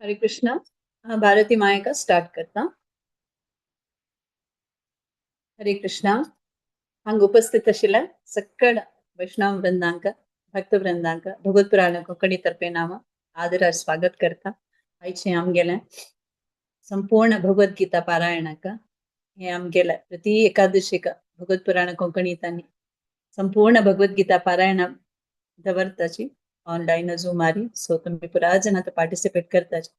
हरे कृष्णा. भारती मायका स्टार्ट करता. हरे कृष्णा. हांग उपस्थित आशिल्ल्या सकळ वैष्णव वृंदांक भक्त वृंदांक भगवत पुराण कोंकणी तर्फे नाम आदरार स्वागत करता. आयचे आमगेले संपूर्ण भगवद्गीता पारायणाक हे आमगेले प्रति एकादशीक भगवत पुराण कोंकणीतांनी संपूर्ण भगवद्गीता पारायण दवरताची ऑनलाइन झूम मारी. सो तुम्ही पुरा जन आता पार्टिसिपेट करताच.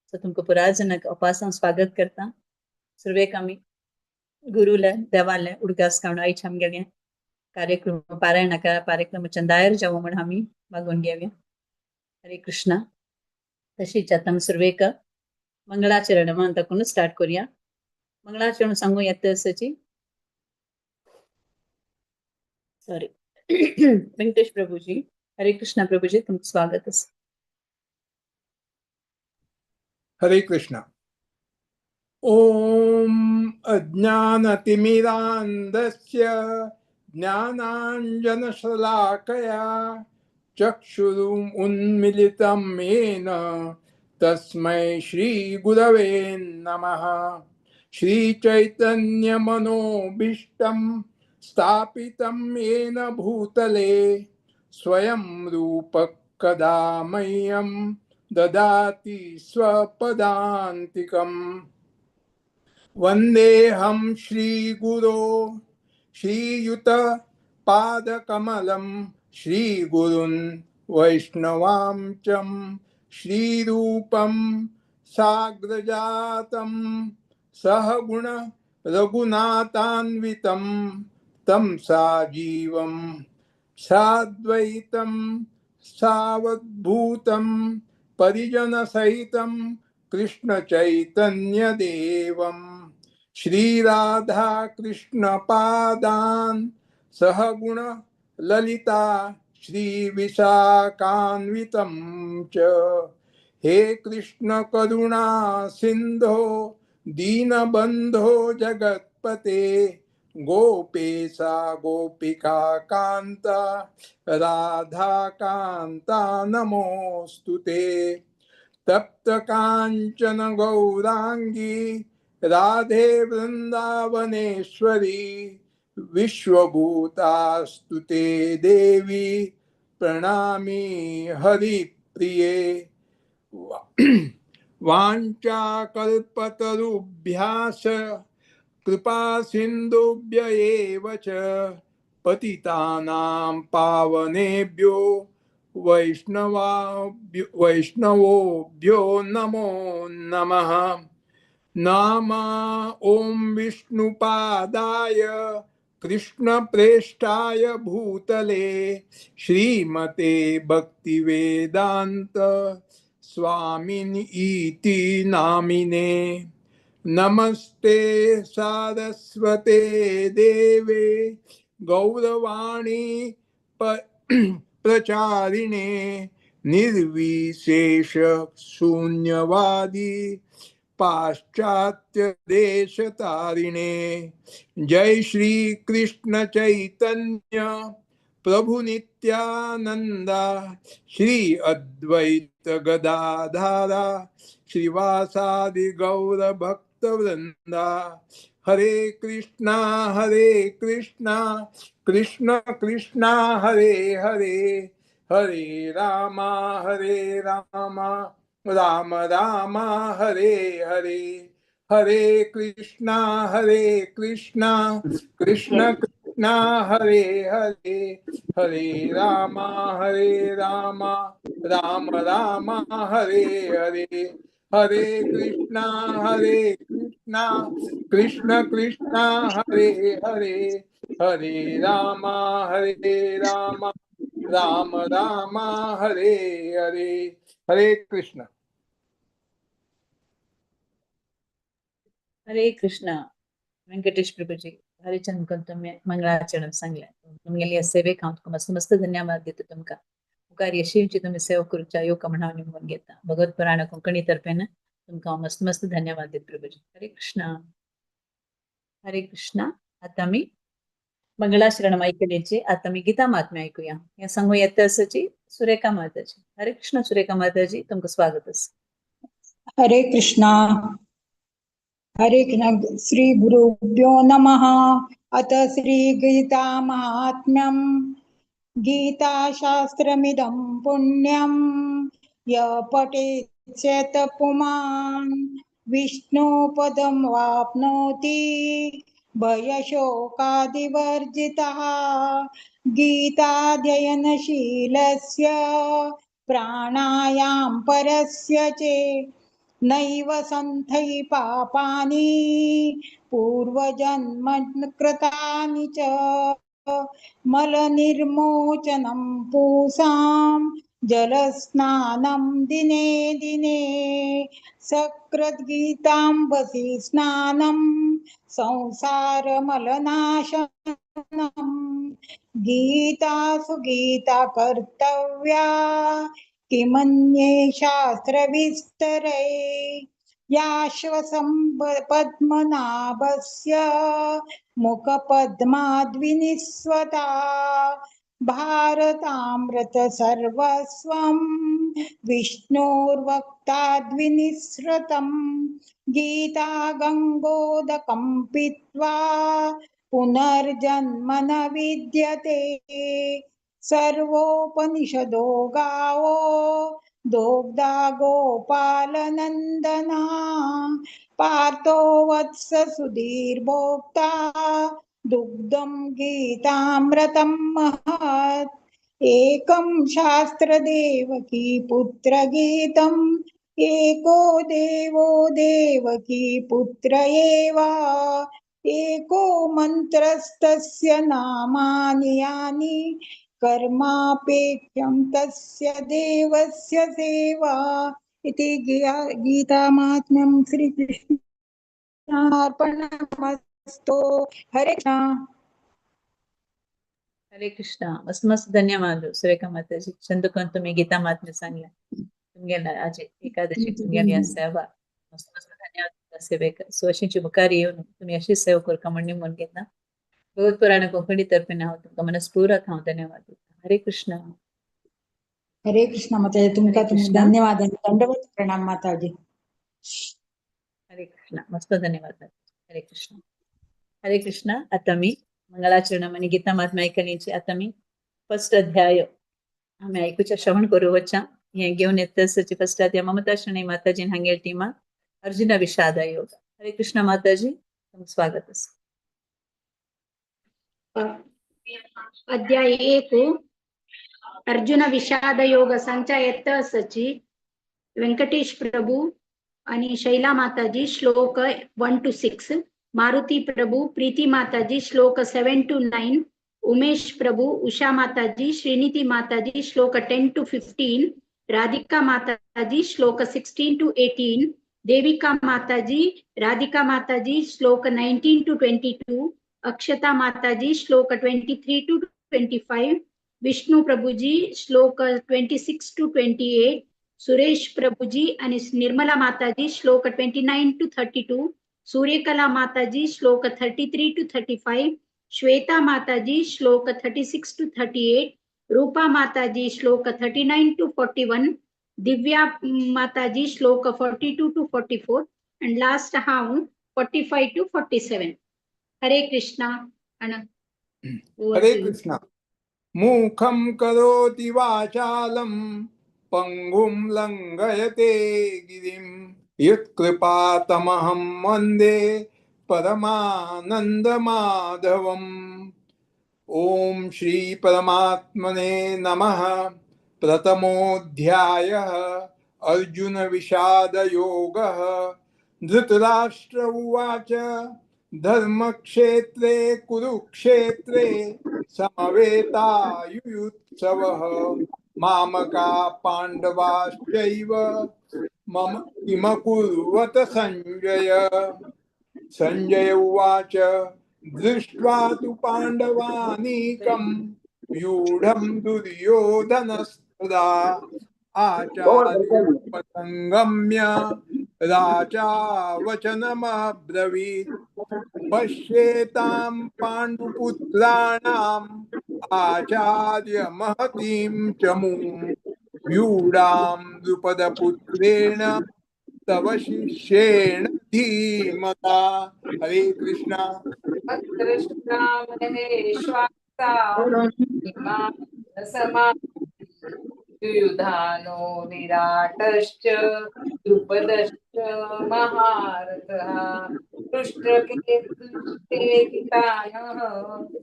सो तुमको पुरा जनक उपासन स्वागत करता. सुरवेक आमी गुरुले देवाले उडगास कावण आयच्या आमगेले कार्यक्रम पारायणाका कार्यक्रम दायर जावं म्हण आमी मागून घेवया. हरे कृष्णा. तशीच आता सुरवेक मंगळाचरण म्हणून स्टार्ट करूया. मंगळाचरण सांगू येता असची सॉरी वेंकटेश प्रभुजी. हरे कृष्णा प्रभुजी, तुमचं स्वागत आहे. हरे कृष्णा. ओम अज्ञानतिमिरान्धस्य ज्ञानाञ्जनशलाकया चक्षुरुम् उन्मिलितं येन तस्मै श्रीगुरवे नमः. श्रीचैतन्यमनोभीष्टं स्थापितं येन भूतले स्वयं रूपः कदा मह्यं ददाति स्वपदान्तिकम्. वन्देऽहं श्रीगुरो श्रीयुतपादकमलं श्रीगुरुन् वैष्णवांचं श्रीरूपं साग्रजातं सहगुण रघुनाथान्वितं तं साजीवं साद्वैतं सावधूतं परिजनसहितं कृष्ण चैतन्य देवं श्रीराधा कृष्ण पादान् सहगुण ललिता श्रीविशाखान्वितं च. हे कृष्ण करुणा सिंधो दीनबंधो जगत्पते गोपेशा गोपिका कांता राधा कांता नमोस्तुते. तप्त कांचन गौरांगी राधे वृंदावनेश्वरी विश्वभूतास्तुते देवी प्रणामी हरिप्रिये. वाञ्छाकल्पतरुभ्यास कृपा सिन्धुभ्य एव च पतितानां पावनेभ्यो वैष्णवोभ्यो नमो नमः. नाम ओम विष्णुपादाय कृष्णप्रेष्ठाय भूतले श्रीमते भक्तिवेदांत स्वामिनि इति नामिने. नमस्ते सारस्वते देवे गौरवाणी प्रचारिणे निर्विशेष शून्यवादी पाश्चात्य देश तारिणे. जय श्री कृष्ण चैतन्य प्रभु नित्यानंदा श्री अद्वैत गदाधारा श्रीवासादि गौर भक्त वृंदा. हरे कृष्णा कृष्ण कृष्णा हरे हरे हरे रामा राम राम हरे हरे. हरे कृष्णा कृष्ण कृष्णा हरे हरे हरे राम राम राम हरे हरे. हरे कृष्णा कृष्ण कृष्णा हरे हरे हरे राम राम राम हरे हरे. हरे कृष्ण. हरे कृष्णा. वेंकटेश प्रभुजी, हरिचंद मुकुंद तुम्ही मंगळाचरण सांगले. तुमगेली सेवेक हांव तुमका मस्त मस्त धन्यवाद देतो. तुमका मुखार यशींची तुम्ही सेवा करूच्या योग म्हणून हांव निमून घेता. भगवत पुराण कोंकणी तर्फेन तुमका हांव मस्त मस्त धन्यवाद देतो प्रभुजी. हरे कृष्णा. हरे कृष्णा. आता मी मंगळाचरण ऐकण्याची आता मी गीता महात्म्य ऐकूया. या सांगू येता असची सुरेखा माताजी. हरे कृष्ण सुरेखा माताजी, तुमचं स्वागत आहे. हरे कृष्णा श्री गुरुभ्यो नमः। अथ श्री गीता महात्म्यम। गीता शास्त्रमिदं पुण्यं य पठेत् पुमान् विष्णुपदं वाप्नोति भयशोकादिवर्जितः। गीताध्ययनशीलस्य प्राणायां परस्य च नैव सन्थै पापानि पूर्वजन्मकृतानि च मलनिर्मोचनं पूसां जलस्नानं दिने दिने सकृद्गीताम्बसि स्नानं संसारमलनाशनम्। गीतासु गीता कर्तव्या किमन्ये शास्त्रविस्तरे याश्वसं पद्मनाभस्य मुखपद्माद्विनिस्वता भारतामृत सर्वस्वं विष्णोर्वक्ताद्विनिसृतं गीता गंगोदकं पीत्वा पुनर्जन्म न विद्यते सर्वोपनिषदो गावो दोग्धा गोपालनन्दना पार्थो वत्स सुधीर्भोक्ता दुग्धं गीतामृतं महत् एकं शास्त्रदेवकी पुत्रगीतम् एको देवो देवकी पुत्र एव एको मन्त्रस्तस्य नामानि यानि कर्मापेक्षं तस्य देवस्य सेवा इति गीतामाहात्म्यं श्रीकृष्णार्पणमस्तु। हरे कृष्ण। हरे कृष्णा. मस्त मस्त धन्यवाद सुरेखा माताजी. चंदुकन तुम्ही गीता महात्म्य सांगला. तुमगेला आज एकादशी तुमगेली सेवा मस्त मस्त धन्यवाद सेवेक सोशीची बुकारी येऊन तुम्ही अशी सेवा करका म्हणणी म्हणून घेतला. भगवत पुराण कोकणी तर्फे नाव तुमका मनस्पूर्वक हांव धन्यवाद देता. हरे कृष्ण. हरे कृष्ण माताजी. तुमका हरे कृष्ण. धन्यवाद आणि दंडवत प्रणाम माताजी. हरे कृष्ण. मस्त धन्यवाद. हरे कृष्ण. हरे कृष्ण. आता मी मंगलाचरण आणि गीता महात्म्य ऐकण्याची आता मी फर्स्ट अध्याय आम्ही ऐकूच्या श्रवण करू वच्चा हे घेऊन येतसची फर्स्ट अध्याय ममताश्रणी माताजी हांगेल टीमा अर्जुन विषाद योग. हरे कृष्ण माताजी तुमचं स्वागत असं. अध्याय 1 अर्जुन विषाद योग संचयत सची वेंकटेश प्रभु आणि शैला माताजी श्लोक 1 to 6, मारुती प्रभु प्रीति माताजी श्लोक 7 to 9, उमेश प्रभु उषा माताजी श्रीनिधि माताजी श्लोक 10 to 15, राधिका माताजी श्लोक 16 to 18, देविका माताजी राधिका माताजी श्लोक 19 to 22, अक्षता माताजी श्लोक 23 to 25, Vishnu Prabhuji shloka 26 to 28, सुरेश प्रभुजी आणि निर्मला माताजी श्लोक 29 to 32, सूर्यकला माताजी श्लोक 33 to 35, श्वेता माताजी श्लोक 36 to 38, रूपा माताजी श्लोक 39 to 41, दिव्या माताजी श्लोक 42 to 44, and last how 45 to 47. हरे कृष्णा. हरे कृष्णा. मूखं करोति वाचालं पंगुं लंघयते गिरिं यत्कृपातमहं वन्दे परमानन्दमाधवम्. ओम श्री परमात्मने नमः. प्रथमोऽध्यायः अर्जुन विषाद योगः. धृतराष्ट्र उवाच धर्मक्षेत्रे कुरुक्षेत्रे समवेतायुयुत्सवः मामका पाण्डवाश्चैव मम किमकुर्वत संजय. संजय उवाच दृष्ट्वा तु पाण्डवानीकं व्यूढं दुर्योधनस्तदा आचार्योपसंगम्य राजा वचनमब्रवीत् पश्येतां पाण्डुपुत्राणाम् आचार्य महतीं चमूं व्यूढां द्रुपदपुत्रेण तव शिष्येण धीमता. हरे कृष्णा. युधानो विराटश्च द्रुपदश्च महारथः दृष्टकेतुश्चेकितानः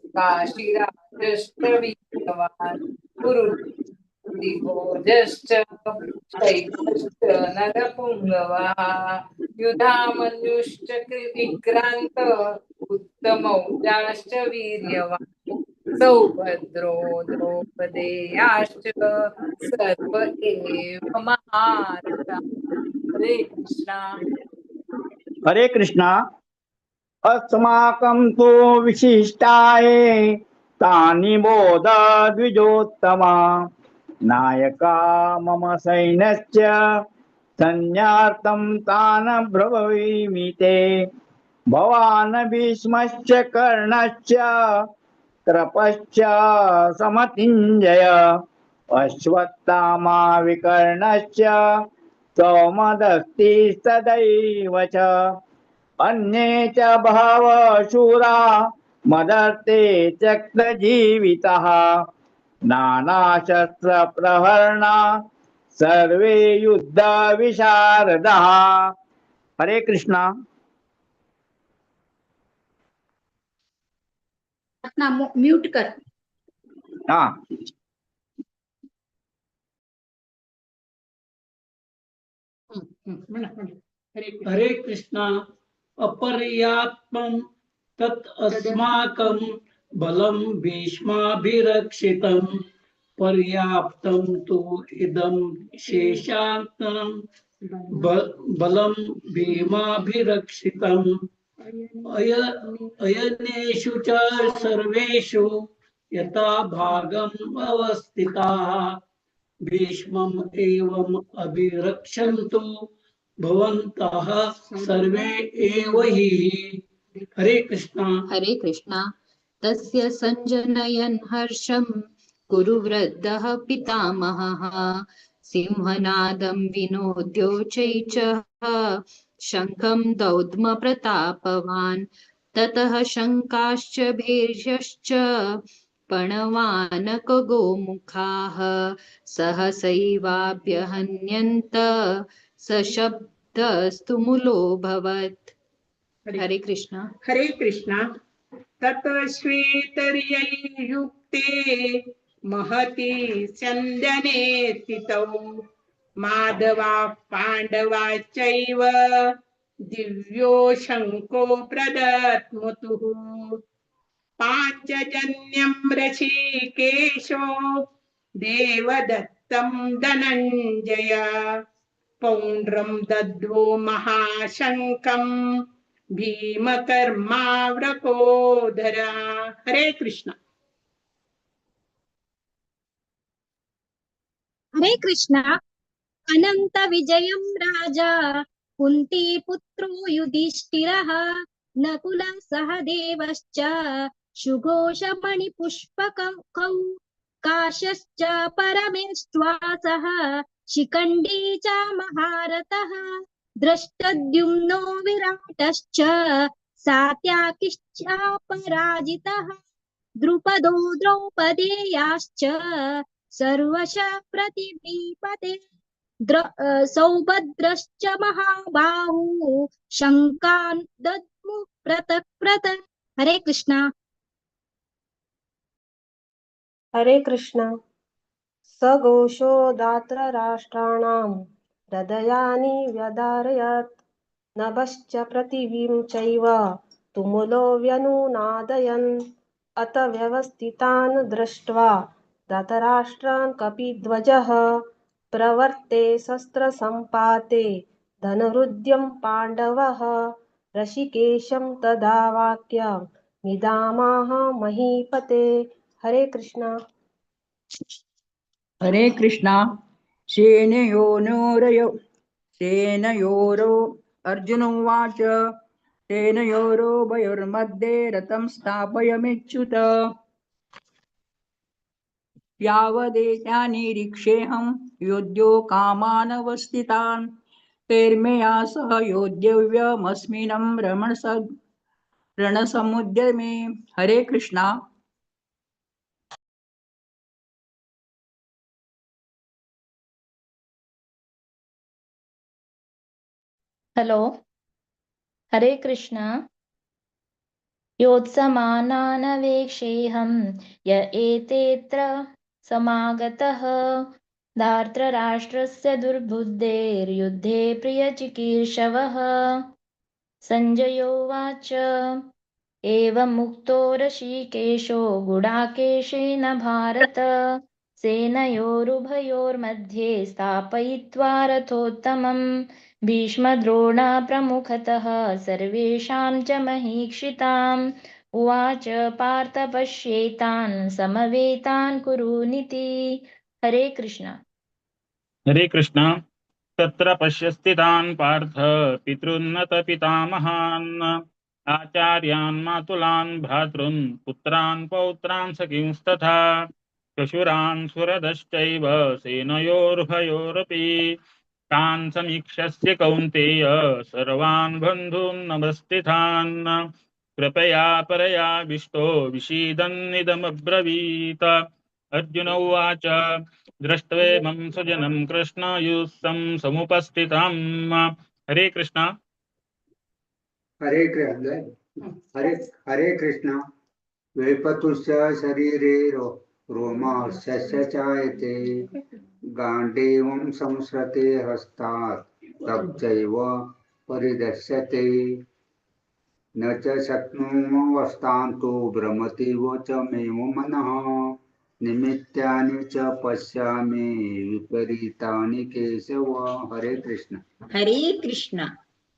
काशीराजश्च वीरवान् कुरुदिभोजश्च शैलश्च नरपुङ्गवः युधामन्युश्च विक्रान्त उत्तमौजाश्च वीर्यवान् सौभद्रो द्रौपदेयाश्च सर्व एव महारथाः. हरे कृष्णा. हरे कृष्णा. अस्माकं तु विशिष्टाये तानि बोध द्विजोत्तमा नायका मम सैन्यस्य सैन्यार्थं तान् ब्रवीमि ते भवान् भीष्मश्च कर्णश्च कृपश्च समतिञ्जय अश्वत्थामा विकर्णश्च सौमदस्ति सदैव च अन्ये च बहवः शूरा मदर्थे त्यक्तजीवितः नानाशस्त्रप्रहरणा सर्वे युद्धविशारदः. हरे कृष्णा. अपना म्यूट कर. हाँ. हरे कृष्णा. अपर्याप्तं तत् अस्माकं बलं भीष्माभिरक्षितं पर्याप्तं तु इदं शेषान्तरं बलं भीमाभिरक्षितम् अयनेषु च सर्वेषु यथा भागम् अवस्थिताः भीष्मम् एवम् अभिरक्षन्तु भवन्तः सर्वे एव हि. हरे कृष्णा. हरे कृष्णा. तस्य सञ्जनयन् हर्षं कुरुवृद्धः पितामहः सिंहनादं विनोद्योच्चैः शङ्खं दौद्म प्रतापवान् ततः शङ्काश्च भीर्यश्च पणवानक गोमुखाः सहसैवाभ्यहन्यन्त सशब्दस्तु मूलोऽभवत्. हरे कृष्णा. हरे कृष्णा. तत श्वेतर्ययुक्ते महति स्यन्दने स्थितौ माधवा पाण्डवा चैव दिव्यो शङ्को प्रदत्मतुः पाञ्चजन्यं ऋषिकेशो देवदत्तं धनञ्जय पौण्ड्रं दद्मो महाशङ्कं भीमकर्माव्रकोदरा. हरे कृष्णा. हरे कृष्णा. अनंत विजयं राजा कुंती पुत्रो युधिष्ठिरः नकुलः सहदेवश्च सुघोषमणिपुष्पकौ काशश्च परमेश्वासः शिखण्डी च महारथः दृष्टद्युम्नो विराटश्च सात्याकिश्चापराजितः द्रुपदो द्रौपदेयाश्च सर्वशः प्रतिभीपते सौभद्रश्च महाबाहु शङ्कान् दद्मु पृथक् पृथक्. हरे कृष्णा. हरे कृष्णा. सघोषो दात्रराष्ट्राणां हृदयानि व्यदारयत् नभश्च पृथिवीं चैव तुमुलो व्यनुनादयन् अत व्यवस्थितान् दृष्ट्वा धृतराष्ट्रान् कपिध्वजः प्रवर्ते शस्त्रसम्पाते धनुरुद्यं पाण्डवः ऋषिकेशं तदा वाक्यं निदामाह महीपते. हरे कृष्णा. हरे कृष्णा. सेनयोरो अर्जुन उवाच सेनयोरुभयोर्मध्ये रथं स्थापयमेच्युत यावदेतान् निरीक्षेऽहं योद्धो कामानवस्थितान् तैर्मया सह योद्धव्यमस्मिन् रणसमुद्यमे। हरे कृष्णा। हलो, हरे कृष्णा। योत्समानानवेक्षेऽहं य एतेऽत्र समागतः धार्तराष्ट्रस्य दुर्बुद्धेर्युद्धे प्रियचिकीर्षवः। सञ्जयोवाच एवमुक्तो ऋषिकेशो गुडाकेशेन भारत सेनयोरुभयोर्मध्ये स्थापयित्वा रथोत्तमम् भीष्मद्रोणा प्रमुखतः सर्वेषां च महीक्षिताम् उवाच पार्थ पश्येतान् समवेतान् कुरूनिति। हरे कृष्ण। हरे कृष्ण। तत्र पश्यस्थितान् पार्थ पितृन्नत पितामहान् आचार्यान् मातुलान् भ्रातॄन् पुत्रान् पौत्रान् सखींस्तथा श्वशुरान् सुहृदश्चैव सेनयोरुभयोरपि तान् समीक्ष्य कौन्तेय सर्वान् बन्धून् नमस्थितान् कृपया परयाविष्टो विषीदन्निदमब्रवीत। अर्जुन उवाच दृष्ट्वेमं स्वजनं कृष्णयुस्तं समुपस्थितम्। हरे कृष्ण। हरे कृष्ण। हरे कृष्ण। वेपतुस्य शरीरे रोमहर्षस्य चायते गाण्डीवं संसृते हस्तात् तच्चैव परिदृश्यते न च शक्नुमवस्थान्तु भ्रमतीव च मे मनः निमित्तानि च पश्यामि विपरीतानि केशव। हरे कृष्ण। हरे कृष्ण।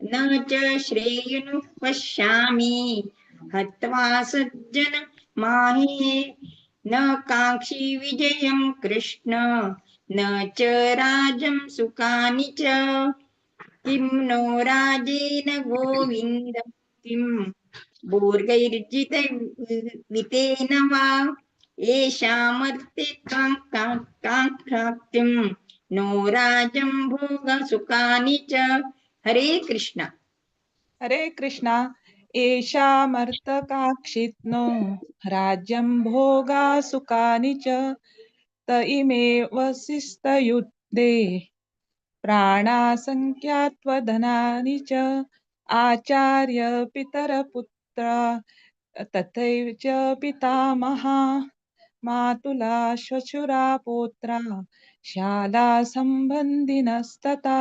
न च श्रेयनुः पश्यामि हत्वा सज्जन माहे न काङ्क्षी विजयं कृष्ण न च राजं सुखानि च किं नो राजेन गोविन्द किं भोर्गैर्जितवितेन वा येषामर्थे काङ्क्षाक्तिं नो राजं भोगसुखानि च। हरे कृष्ण। हरे कृष्णा एषामर्थकाक्षित्नो राज्यं भोगा सुखानि च त इमेव शिस्तयुद्धे प्राणासङ्ख्यात्वधनानि च आचार्य पितरपुत्र तथैव च पितामहा मातुला श्वशुरा पौत्रा शाला सम्बन्धिनस्तथा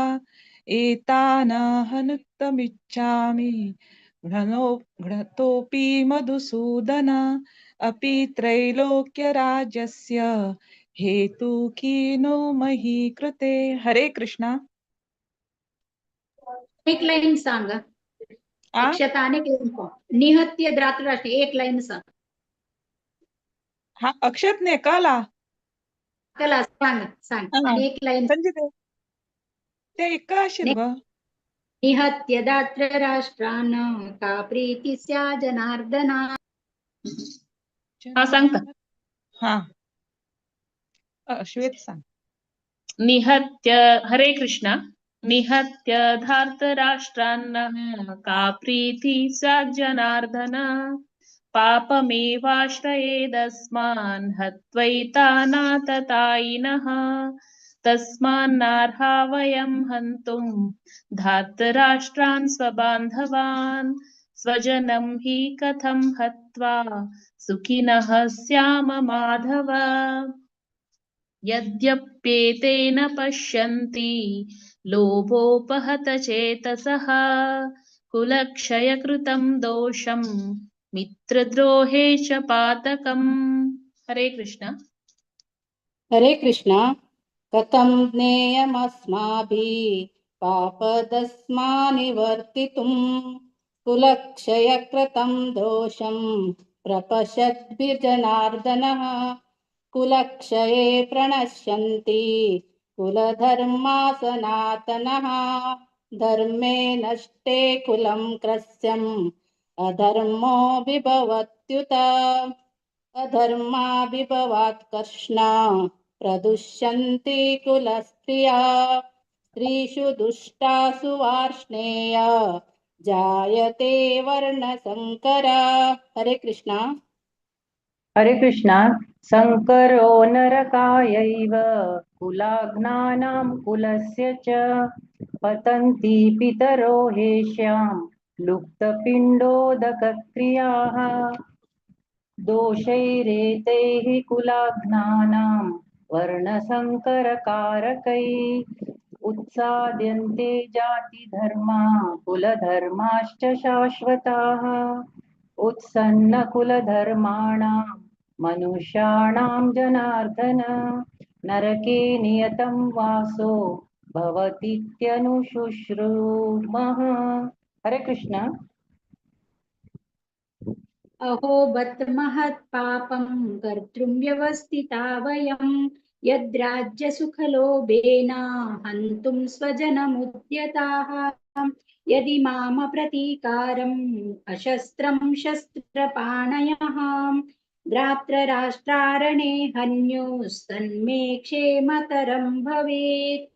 एतान् हन्तुमिच्छामि घ्नतोऽपि मधुसूदन अपि त्रैलोक्यराज्यस्य हेतु कीनो मही कृते। हरे कृष्णा। एक लाईन सांगा. अक्षता अनेक लाईन निहत्य धार्तराष्ट्र एक लाईन सांग. हा अक्षत ने कला कला सांग आणि एक लाईन ते एका असेल ग. निहत्य धार्तराष्ट्रान् का प्रीती स्या जनार्दना. सांगता. हा श्वेत सांग. निहत्य हरे कृष्ण. निहत्य धार्तराष्ट्रान् का प्रीति सा जनार्दन पापमेवाश्रयेदस्मान् हत्वैतानाततायिनः तस्मान्नार्हा वयं हन्तुं धार्तराष्ट्रान् स्वबान्धवान् स्वजनं हि कथं हत्वा सुखिनः स्याम माधव यद्यप्येतेन पश्यन्ति लोभोपहत चेतसः कुलक्षयकृतं दोषं मित्रद्रोहे च पातकम्। हरे कृष्ण। हरे कृष्ण। कथं ज्ञेयमस्माभिः पापदस्मानिवर्तितुं कुलक्षयकृतं दोषं प्रपश्यद्भिर्जनार्दनः कुलक्षये प्रणश्यन्ति कुलधर्मा सनातनः धर्मे नष्टे कुलं क्रस्यम् अधर्मो विभवत्युत अधर्माभिभवात् कृष्ण प्रदुष्यन्ति कुलस्त्रिया त्रिषु दुष्टासु वार्ष्णेय जायते वर्णसंकर। हरे कृष्णा। हरे कृष्णा। संकरो नरकायैव कुलाघ्नानां कुलस्य च पतन्ति पितरो हेष्यां लुप्तपिण्डोदकक्रियाः दोषैरेतैः कुलाघ्नानां वर्णसंकरकारकैः उत्साद्यन्ते जातिधर्मा कुलधर्माश्च शाश्वताः उत्सन्नकुलधर्माणां मनुष्याणां जनार्दन नरके नियतं वासो भवतीत्यनुशुश्रूमः। हरे कृष्ण। अहो बत महत्पापं कर्तृं व्यवस्थिता वयं यद्राज्यसुखलोभेन हन्तुं स्वजनमुद्यताः यदि माम प्रतीकारम् अशस्त्रं शस्त्रपाणयः द्रात्रराष्ट्रारणे हन्योस्तन्मे क्षेमतरं भवेत्।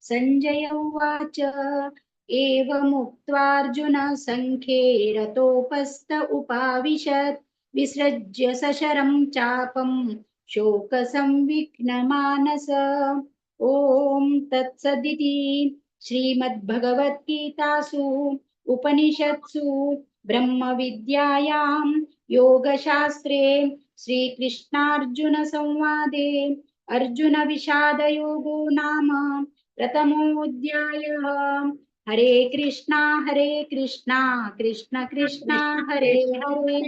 संजय उवाच एवमुक्त्वार्जुन सङ्ख्ये रतोपस्थ उपाविशत् विसृज्य सशरं चापं शोकसंविघ्नमानस। ॐ तत्सदिति श्रीमद्भगवद्गीतासु उपनिषत्सु ब्रह्मविद्यायां योगशास्त्रे श्रीकृष्णार्जुनसंवादे अर्जुनविषादयोगो नाम प्रथमोऽध्यायः। हरे कृष्णा कृष्ण कृष्ण हरे हरे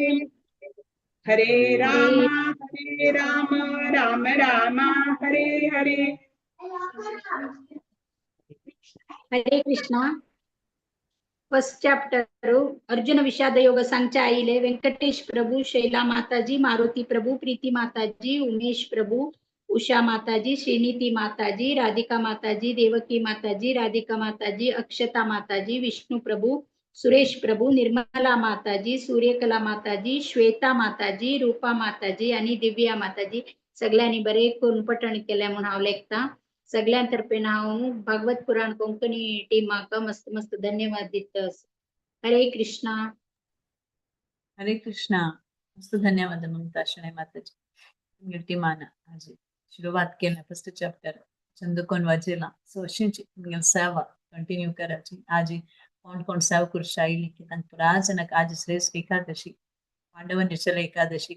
हरे हरे राम राम राम हरे हरे। हरे कृष्ण। फर्स्ट चैप्टर अर्जुन विषाद योग सांगच्या आईले व्यंकटेश प्रभु, शैला माताजी, मारुती प्रभु, प्रीती माताजी, उमेश प्रभु, उषा माताजी, श्रीनीती माताजी, राधिका माताजी, देवकी माताजी, राधिका माताजी, अक्षता माताजी, विष्णु प्रभु, सुरेश प्रभु, निर्मला माताजी, सूर्यकला माताजी, श्वेता माताजी, रूपा माताजी आणि दिव्या माताजी सगळ्यांनी बरे करून पठण केल्या म्हणून हांव लेखता। सगळ्यांतर्फे हांव भागवत पुराण कोंकणी टीमाक मस्त मस्त धन्यवाद दितस। हरे कृष्णा। हरे कृष्णा। मस्त धन्यवाद ममता शणै माताजी टीमान आज शुरुआत केल्या फर्स्ट चॅप्टर चंदकोन वाजेला सो अशीच सेवा कंटिन्यू करायची। आज कोण कोण सेव करशा आयली की तांकां पुराजनक आज श्रेष्ठ एकादशी पांडव निर्जला एकादशी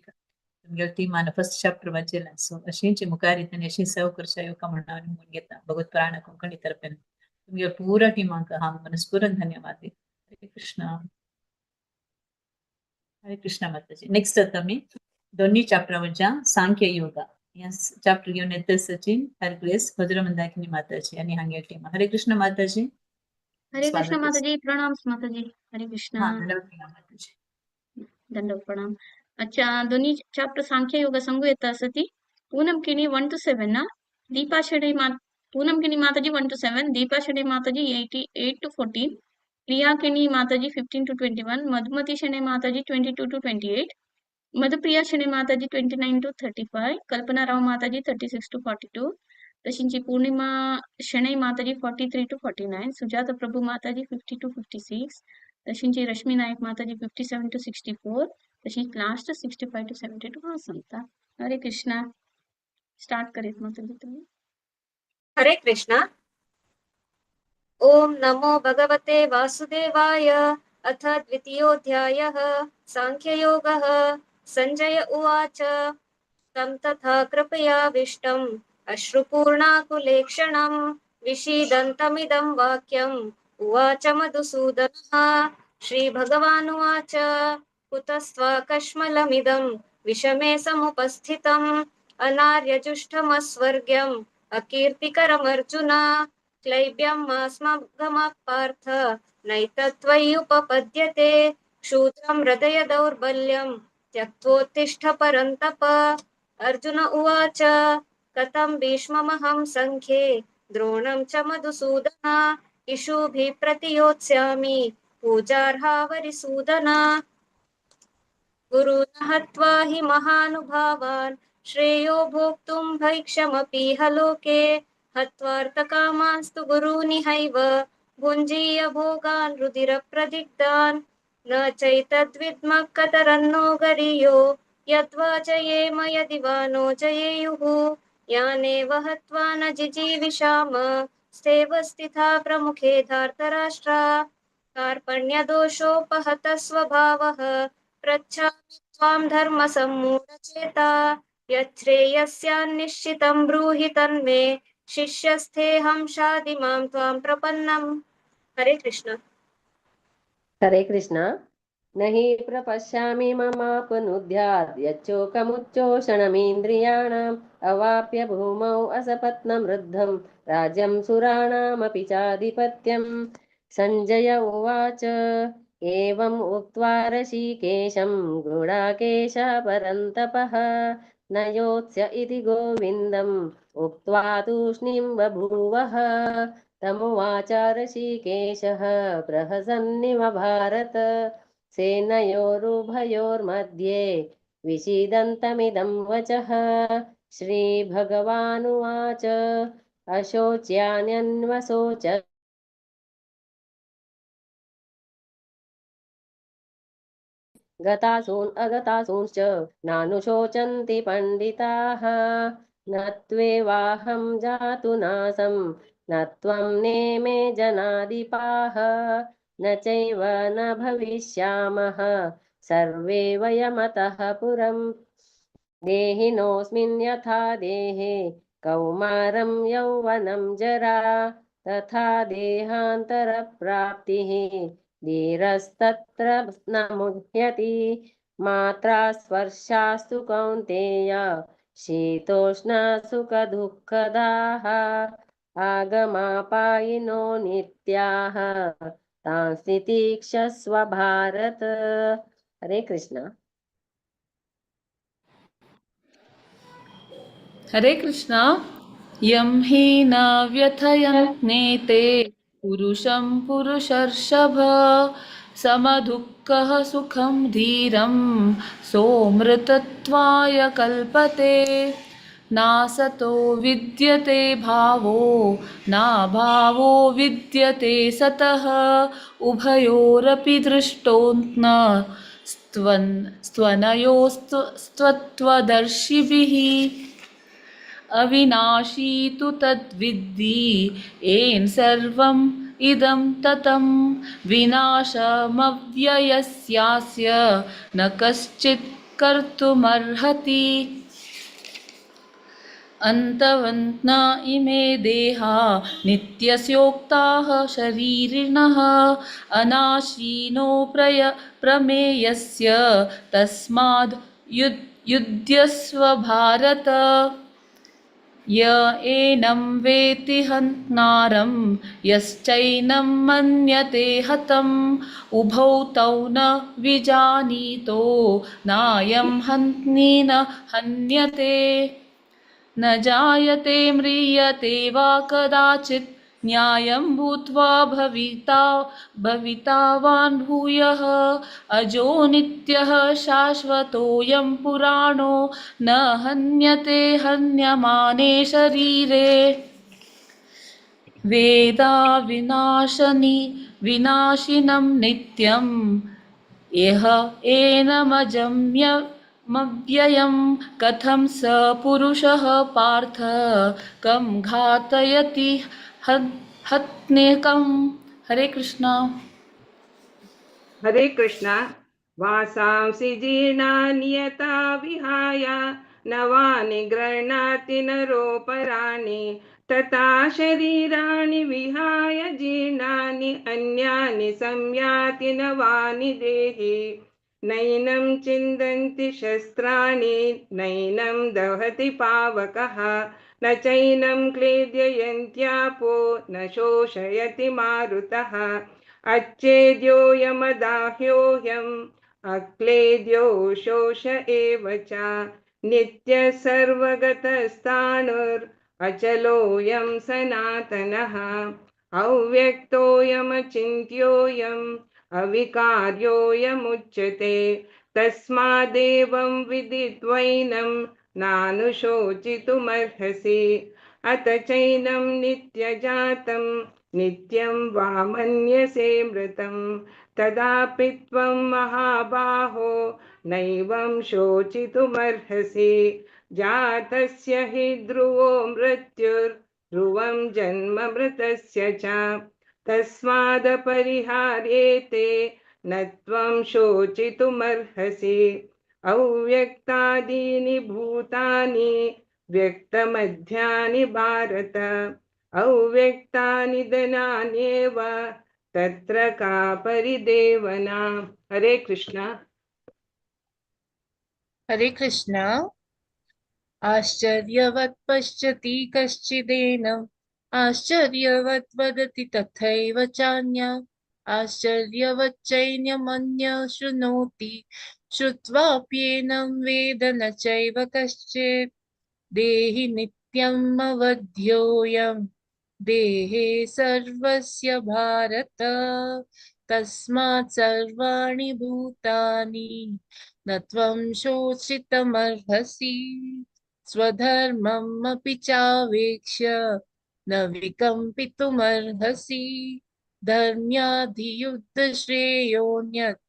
तुमगे टीमान फर्स्ट चॅप्टर वाजेला सो अशीच मुखारी तांणी अशी सेव करशा येवका म्हणून म्हणून घेता भगवत पुराण कोंकणी तर्फेन तुमगे पुरा टीमाक हांव मनस्पूर्वक धन्यवाद दिता। हरे कृष्णा। हरे कृष्णा माताजी। नेक्स्ट आता मी दोन्ही चॅप्टरवरच्या सांख्य योगा या चॅप्टर घेऊन येते सचिन हरग्रेस भद्रमंदाकिनी माताजी आणि हांगे टीम। हरे कृष्ण माताजी। हरे कृष्ण स्वागत माताजी, प्रणाम माताजी। हरे कृष्ण। हाँ धन्यवाद माताजी। दंडवत प्रणाम। अच्छा, दोन्ही चॅप्टर सांख्य योग संगू येता सती पूनम किनी 1 to 7 ना, दीपा शेडे पूनम किनी माताजी 1 to 7, दीपा शेडे माताजी 8 to 14, प्रिया किनी माताजी 15 to 21, मधुमती शेडे माताजी 22 to 28, मधुप्रिया शेडे माताजी 29 to 35, कल्पना राव माताजी 36 to 42, तशींची पूर्णिमा शणै माताजी 43 to 49, सुजाता प्रभु माताजी 50 to 56, तशींची रश्मी नायक माताजी 57 to 64, तशीच लास्ट 65 to 72 हा सांगता। हरे कृष्णा। स्टार्ट करेत माताजी तुम्ही। हरे कृष्णा। ओम नमो भगवते वासुदेवाय। अथ द्वितीयोऽध्यायः सांख्ययोगः। संजय उवाच तं तथा कृपयाविष्टम् अश्रुपूर्णाकुलेक्षणं विषीदन्तमिदं वाक्यम् उवाच मधुसूदनः। श्रीभगवानुवाच कुतस्त्वाकश्मलमिदं विषमे समुपस्थितम् अनार्यजुष्टमस्वर्ग्यम् अकीर्तिकरमर्जुन क्लैब्यं मास्मगमः पार्थ नैतत्त्वय्युपपद्यते क्षूद्रं हृदय दौर्बल्यं त्यक्त्वोत्तिष्ठ परन्तप। अर्जुन उवाच कथं भीष्ममहं सङ्ख्ये द्रोणं च मधुसूदन इषुभिः प्रतियोत्स्यामि पूजार्हा वरिसूदन। गुरुन् हत्वा हि महानुभावान् श्रेयो भोक्तुं भैक्षमपीह लोके हत्वार्थकामास्तु गुरूनिहैव भुञ्जीय भोगान् रुधिरप्रदिग्धान् न चैतद्विद्मः कतरन्नो गरीयो यद्वा जयेम यदि वा नो जयेयुः यानेव हत्वा न जिजीविषाम स्तेव स्थिता प्रमुखे धार्तराष्ट्रा कार्पण्यदोषोपहतः स्वभावः पृच्छामि त्वां धर्मसम्मूढचेता यच्छ्रेयस्यान्निश्चितं ब्रूहि तन्मे शिष्यस्थेऽहं शाधि मां त्वां प्रपन्नम् हरे कृष्ण। हरे कृष्ण। न हि प्रपश्यामि ममापनुद्यात् यच्चोकमुच्चोषणमिन्द्रियाणाम् अवाप्य भूमौ असपत्नं वृद्धं राज्यं सुराणामपि चाधिपत्यम्। सञ्जय उवाच एवम् उक्त्वा ऋषिकेशं गुडाकेशः परन्तपः न योत्स्य इति गोविन्दम् उक्त्वा तूष्णीं बभूवः। तमुवाच ऋषिकेशः प्रहसन्निव भारत सेनयोरुभयोर्मध्ये विषीदन्तमिदं वचः। श्रीभगवानुवाच अशोच्यान्यन्वशोच गतासून् अगतासूंश्च नानुशोचन्ति पण्डिताः। न त्वेवाहं जातु नासं न त्वं नेमे जनाधिपाः न चैव न भविष्यामः सर्वे वयमतः पुरम्। देहिनोऽस्मिन् यथा देहे कौमारं यौवनं जरा तथा देहान्तरप्राप्तिः धीरस्तत्र न मुह्यति। मात्रा स्पर्शास्तु कौन्तेय शीतोष्णसुखदुःखदाः आगमापायिनो नित्याः तान् तितिक्षस्व भारत। हरे कृष्ण। हरे कृष्ण। यं हि न व्यथयन्नेते पुरुषं पुरुषर्षभ समदुःखः सुखं धीरं सोऽमृतत्वाय कल्पते। नासतो विद्यते भावो नाभावो विद्यते सतः उभयोरपि दृष्टोऽन्त स्त्वनयोस्त्वत्वदर्शिभिः। अविनाशी तु तद्विद्धि येन सर्वम् इदं ततं विनाशमव्ययस्यास्य न कश्चित् कर्तुमर्हति। अन्तवन्त इमे देहा नित्यस्योक्ताः शरीरिणः अनाशीनो प्रमेयस्य तस्माद् युध्यस्व भारत। य एनं वेति हन्तारं यश्चैनं मन्यते हतम् उभौ तौ न विजानीतो नायं हन्ति न हन्यते। न जायते म्रियते वा कदाचित् न्यायं भूत्वा भवितावान् भूयः। अजो नित्यः शाश्वतोऽयं पुराणो न हन्यते हन्यमाने शरीरे। वेदा विनाशिनं नित्यं यः एनमजम्यमव्ययं कथं स पुरुषः पार्थ कं घातयति हत्नेकम्। हरे कृष्ण। हरे कृष्ण। वासांसि जीर्णानि यथा विहाय नवानि गृह्णाति नरोपराणि तथा शरीराणि विहाय जीर्णानि अन्यानि संयाति नवानि देहि। नैनं छिन्दन्ति शस्त्राणि नैनं दहति पावकः न चैनं क्लेद्यन्त्यापो न शोषयति मारुतः। अच्छेद्योऽयमदाह्योऽयम् अक्लेद्यो शोष एव च नित्यः सर्वगतस्थाणुरचलोऽयं सनातनः। अव्यक्तोऽयमचिन्त्योऽयम् अविकार्योऽयमुच्यते। तस्मादेवं विदित्वैनं नानुशोचितुमर्हसि। अथ चैनं नित्यजातं नित्यं वा मन्यसे मृतं तदापि त्वं महाबाहो नैवं शोचितुमर्हसि जातस्य हि ध्रुवो मृत्युर्ध्रुवं जन्म मृतस्य च तस्मादपरिहार्येते न त्वं शोचितुमर्हसि अव्यक्तादीनि भूतानि व्यक्तमध्यानि भारत अव्यक्तानि धनान्येव तत्र का परिदेवना। हरे कृष्ण। हरे कृष्ण। आश्चर्यवत् पश्यति कश्चिदेनम् आश्चर्यवत् वदति तथैव चान्य आश्चर्यवच्चैन्यमन्यः शृणोति श्रुत्वाप्येनं वेद न चैव कश्चित् देहि नित्यम् अवध्योऽयं देहे सर्वस्य भारत तस्मात् सर्वाणि भूतानि न त्वं शोचितुमर्हसि स्वधर्मम् अपि चावेक्ष्य न विकम्पितुमर्हसि धर्म्याधियुद्धश्रेयोऽन्यत्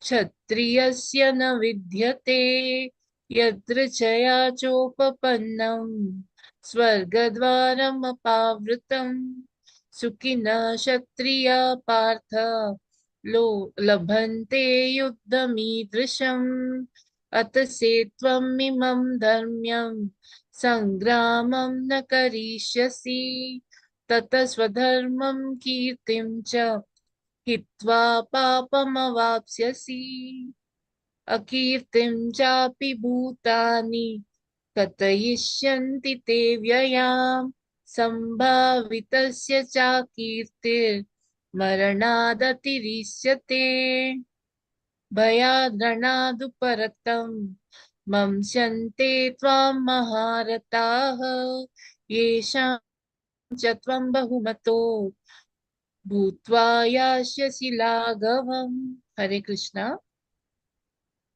क्षत्रियस्य न विद्यते यदृच्छया चोपपन्नं स्वर्गद्वारमपावृतम् सुखिनः क्षत्रिया पार्थ लभन्ते युद्धमीदृशम् अतसे त्वमिमं धर्म्यं सङ्ग्रामं न करिष्यसि ततः स्वधर्मं कीर्तिं च हित्वा पापमवाप्स्यसि अकीर्तिं चापि भूतानि कथयिष्यन्ति ते व्ययाम् सम्भावितस्य चाकीर्तिर्मरणादतिरिच्यते भयाद्रणादुपरतं मंस्यन्ते त्वां महारथाः येषां च त्वं बहुमतो भूत्वा यास्यसि लाघवम्। हरे कृष्ण।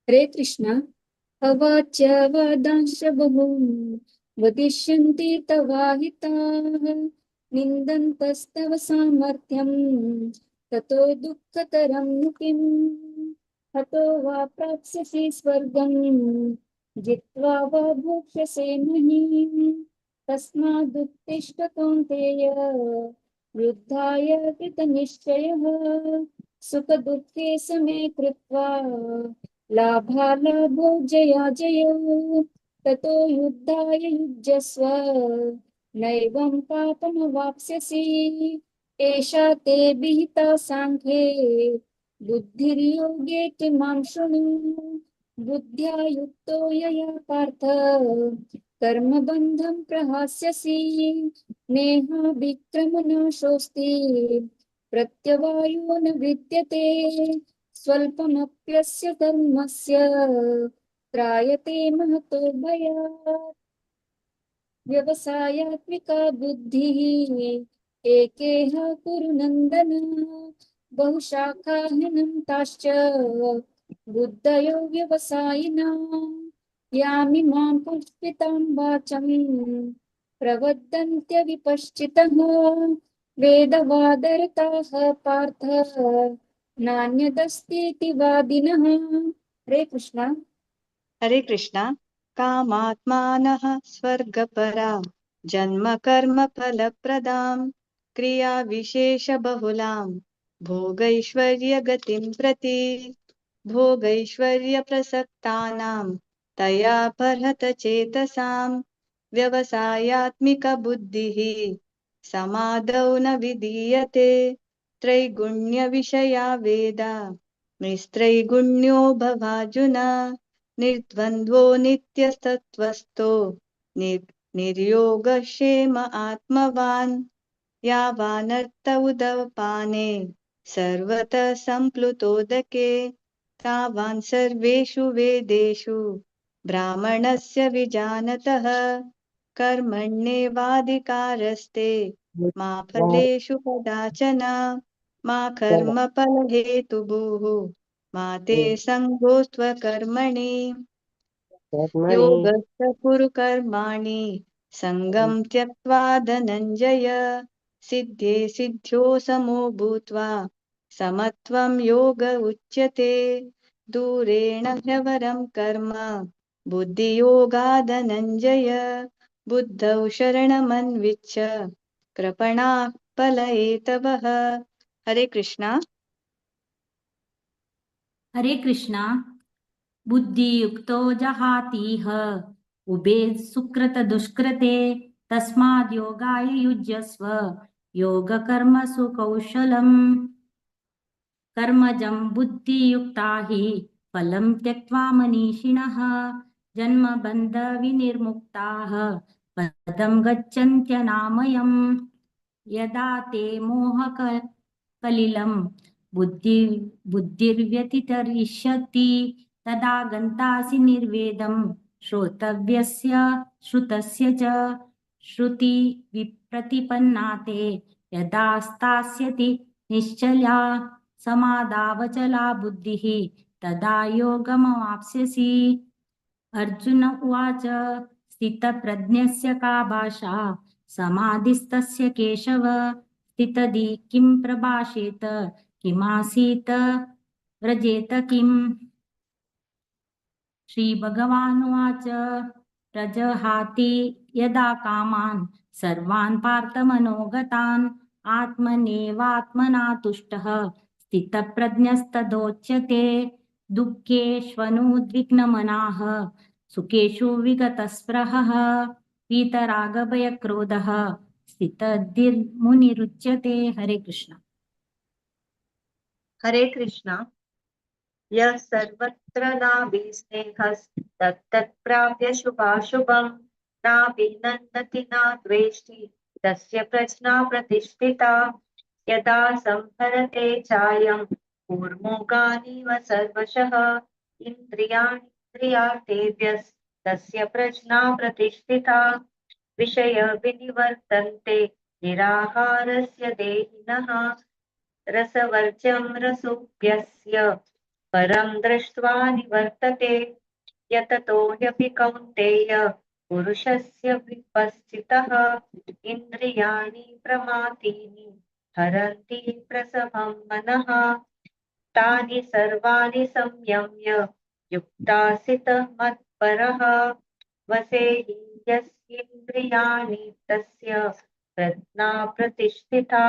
हरे कृष्ण। अवाच्य वादांश बहून् वदिष्यन्ति तवाहिताः निन्दन्तस्तव सामर्थ्यं ततो दुःखतरं नु किम् हतो वा प्राप्स्यसि स्वर्गं जित्वा वा भोक्ष्यसे महीम् तस्मादुत्तिष्ठ कौन्तेय युद्धाय कृतनिश्चयः सुखदुःखे समे कृत्वा लाभालाभो जया जयो ततो युद्धाय युज्यस्व नैवं पापमवाप्स्यसि एषा ते विहिता साङ्ख्ये बुद्धिर्योगे किमां शृणु बुद्ध्या युक्तो यया पार्थ कर्मबन्धं प्रहास्यसि नेहाभिक्रमनाशोऽस्ति प्रत्यवायो न विद्यते स्वल्पमप्यस्य धर्मस्य त्रायते महतो भयात् व्यवसायात्मिका बुद्धिः एकेह कुरु नन्दन बहुशाखाह्यनं ताश्च बुद्धयो व्यवसायिनां यामिमां पुष्पितां वाचं प्रवदन्त्यविपश्चितः वेदवादरताः पार्थ नान्यदस्तीति वादिनः। हरे कृष्ण। हरे कृष्ण। कामात्मानः स्वर्गपरा जन्म कर्म फलप्रदां क्रिया विशेष बहुलां भोगैश्वर्यगतिं प्रति भोगैश्वर्यप्रसक्तानां तया परहत चेतसां व्यवसायात्मिकबुद्धिः समादौ न विधीयते त्रैगुण्यविषया वेदा निस्त्रैगुण्यो भवार्जुन निर्द्वन्द्वो नित्यस्तत्त्वस्थो निर्योगक्षेम आत्मवान् यावानर्थ उदपाने सर्वतः सम्प्लुतोदके तावान् सर्वेषु वेदेषु ब्राह्मणस्य विजानतः कर्मण्येवाधिकारस्ते मा फलेषु कदाचन मा कर्मफलहेतुभुः मा ते सङ्गोऽस्त्वकर्मणि योगस्य कुरु कर्माणि सङ्गं त्यक्त्वा धनञ्जय सिद्धे सिद्ध्यो समो भूत्वा समत्वं योग उच्यते दूरेण ह्यवरं कर्म बुद्धियोगादनञ्जय बुद्धौ शरणमन्विच्छ कृपणाः पलयेतवः। हरे कृष्णा। हरे कृष्णा। बुद्धियुक्तो जहातीह उभे सुकृत दुष्कृते तस्माद् योगाय युज्यस्व योगकर्मसु कौशलम्। कर्मजं बुद्धियुक्ता हि फलं त्यक्त्वा मनीषिणः जन्मबन्धविनिर्मुक्ताः पदं गच्छन्त्यनामयम्। यदा ते मोहकलिलं बुद्धिर्व्यतितरिष्यति तदा गन्तासि निर्वेदं श्रोतव्यस्य श्रुतस्य च श्रुति विप्रतिपन्ना ते यदा स्थास्यति निश्चला समादावचला बुद्धिः तदा योगमवाप्स्यसि। अर्जुन उवाच स्थितप्रज्ञस्य का भाषा समाधिस्तस्य केशव स्थितधि किं प्रभाषेत किमासीत व्रजेत किम्। श्रीभगवानुवाच प्रजहाति यदा कामान् सर्वान् पार्थमनोगतान् आत्मनेवात्मना तुष्टः स्थितप्रज्ञस्तदोच्यते। दुःखेष्वनुद्विग्नमनाः सुखेषु विगतस्पृहः वीतरागभयक्रोधः स्थितधीर्मुनिरुच्यते। हरे कृष्ण। हरे कृष्णा। यः सर्वत्र नाभिस्नेहस्तत्तत्प्राप्य शुभाशुभं नाभिनन्दति न द्वेष्टि तस्य प्रज्ञा प्रतिष्ठिता। यदा संहरते चायं कूर्मोऽगानिव सर्वशः इन्द्रियाणीन्द्रियार्थेभ्यस्तस्य प्रज्ञा प्रतिष्ठिता। विषय विनिवर्तन्ते निराहारस्य देहिनः रसवर्ज्यं रसोऽप्यस्य परं दृष्ट्वा निवर्तते। यततो ह्यपि कौन्तेय पुरुषस्य विपस्थितः इन्द्रियाणि प्रमाथीनि हरन्ति प्रसभं मनः। तानि सर्वाणि संयम्य युक्तासितः मत्परः वसेहि यस्येन्द्रियाणि तस्य प्रज्ञा प्रतिष्ठिता।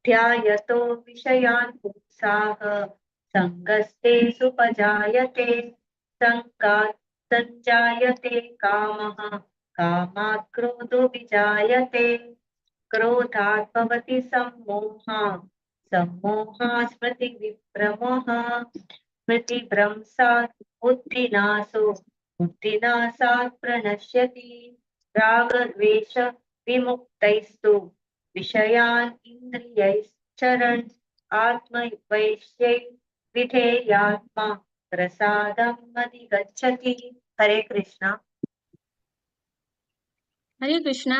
ध्यायतो विषयान् पुंसाः सङ्गस्ते सुपजायते सङ्गात् सञ्जायते कामः कामात् क्रोधो विजायते क्रोधात् भवति सम्मोहः सम्मोहात् स्मृतिविभ्रमः स्मृतिभ्रंशात् बुद्धिनाशो बुद्धिनाशात् प्रणश्यति। रागद्वेष विमुक्तैस्तु विषयान् इन्द्रियैश्चरन् आत्मवैश्यै विधेयात्मा प्रसादम् अधिगच्छति। हरे कृष्णा। हरे कृष्णा।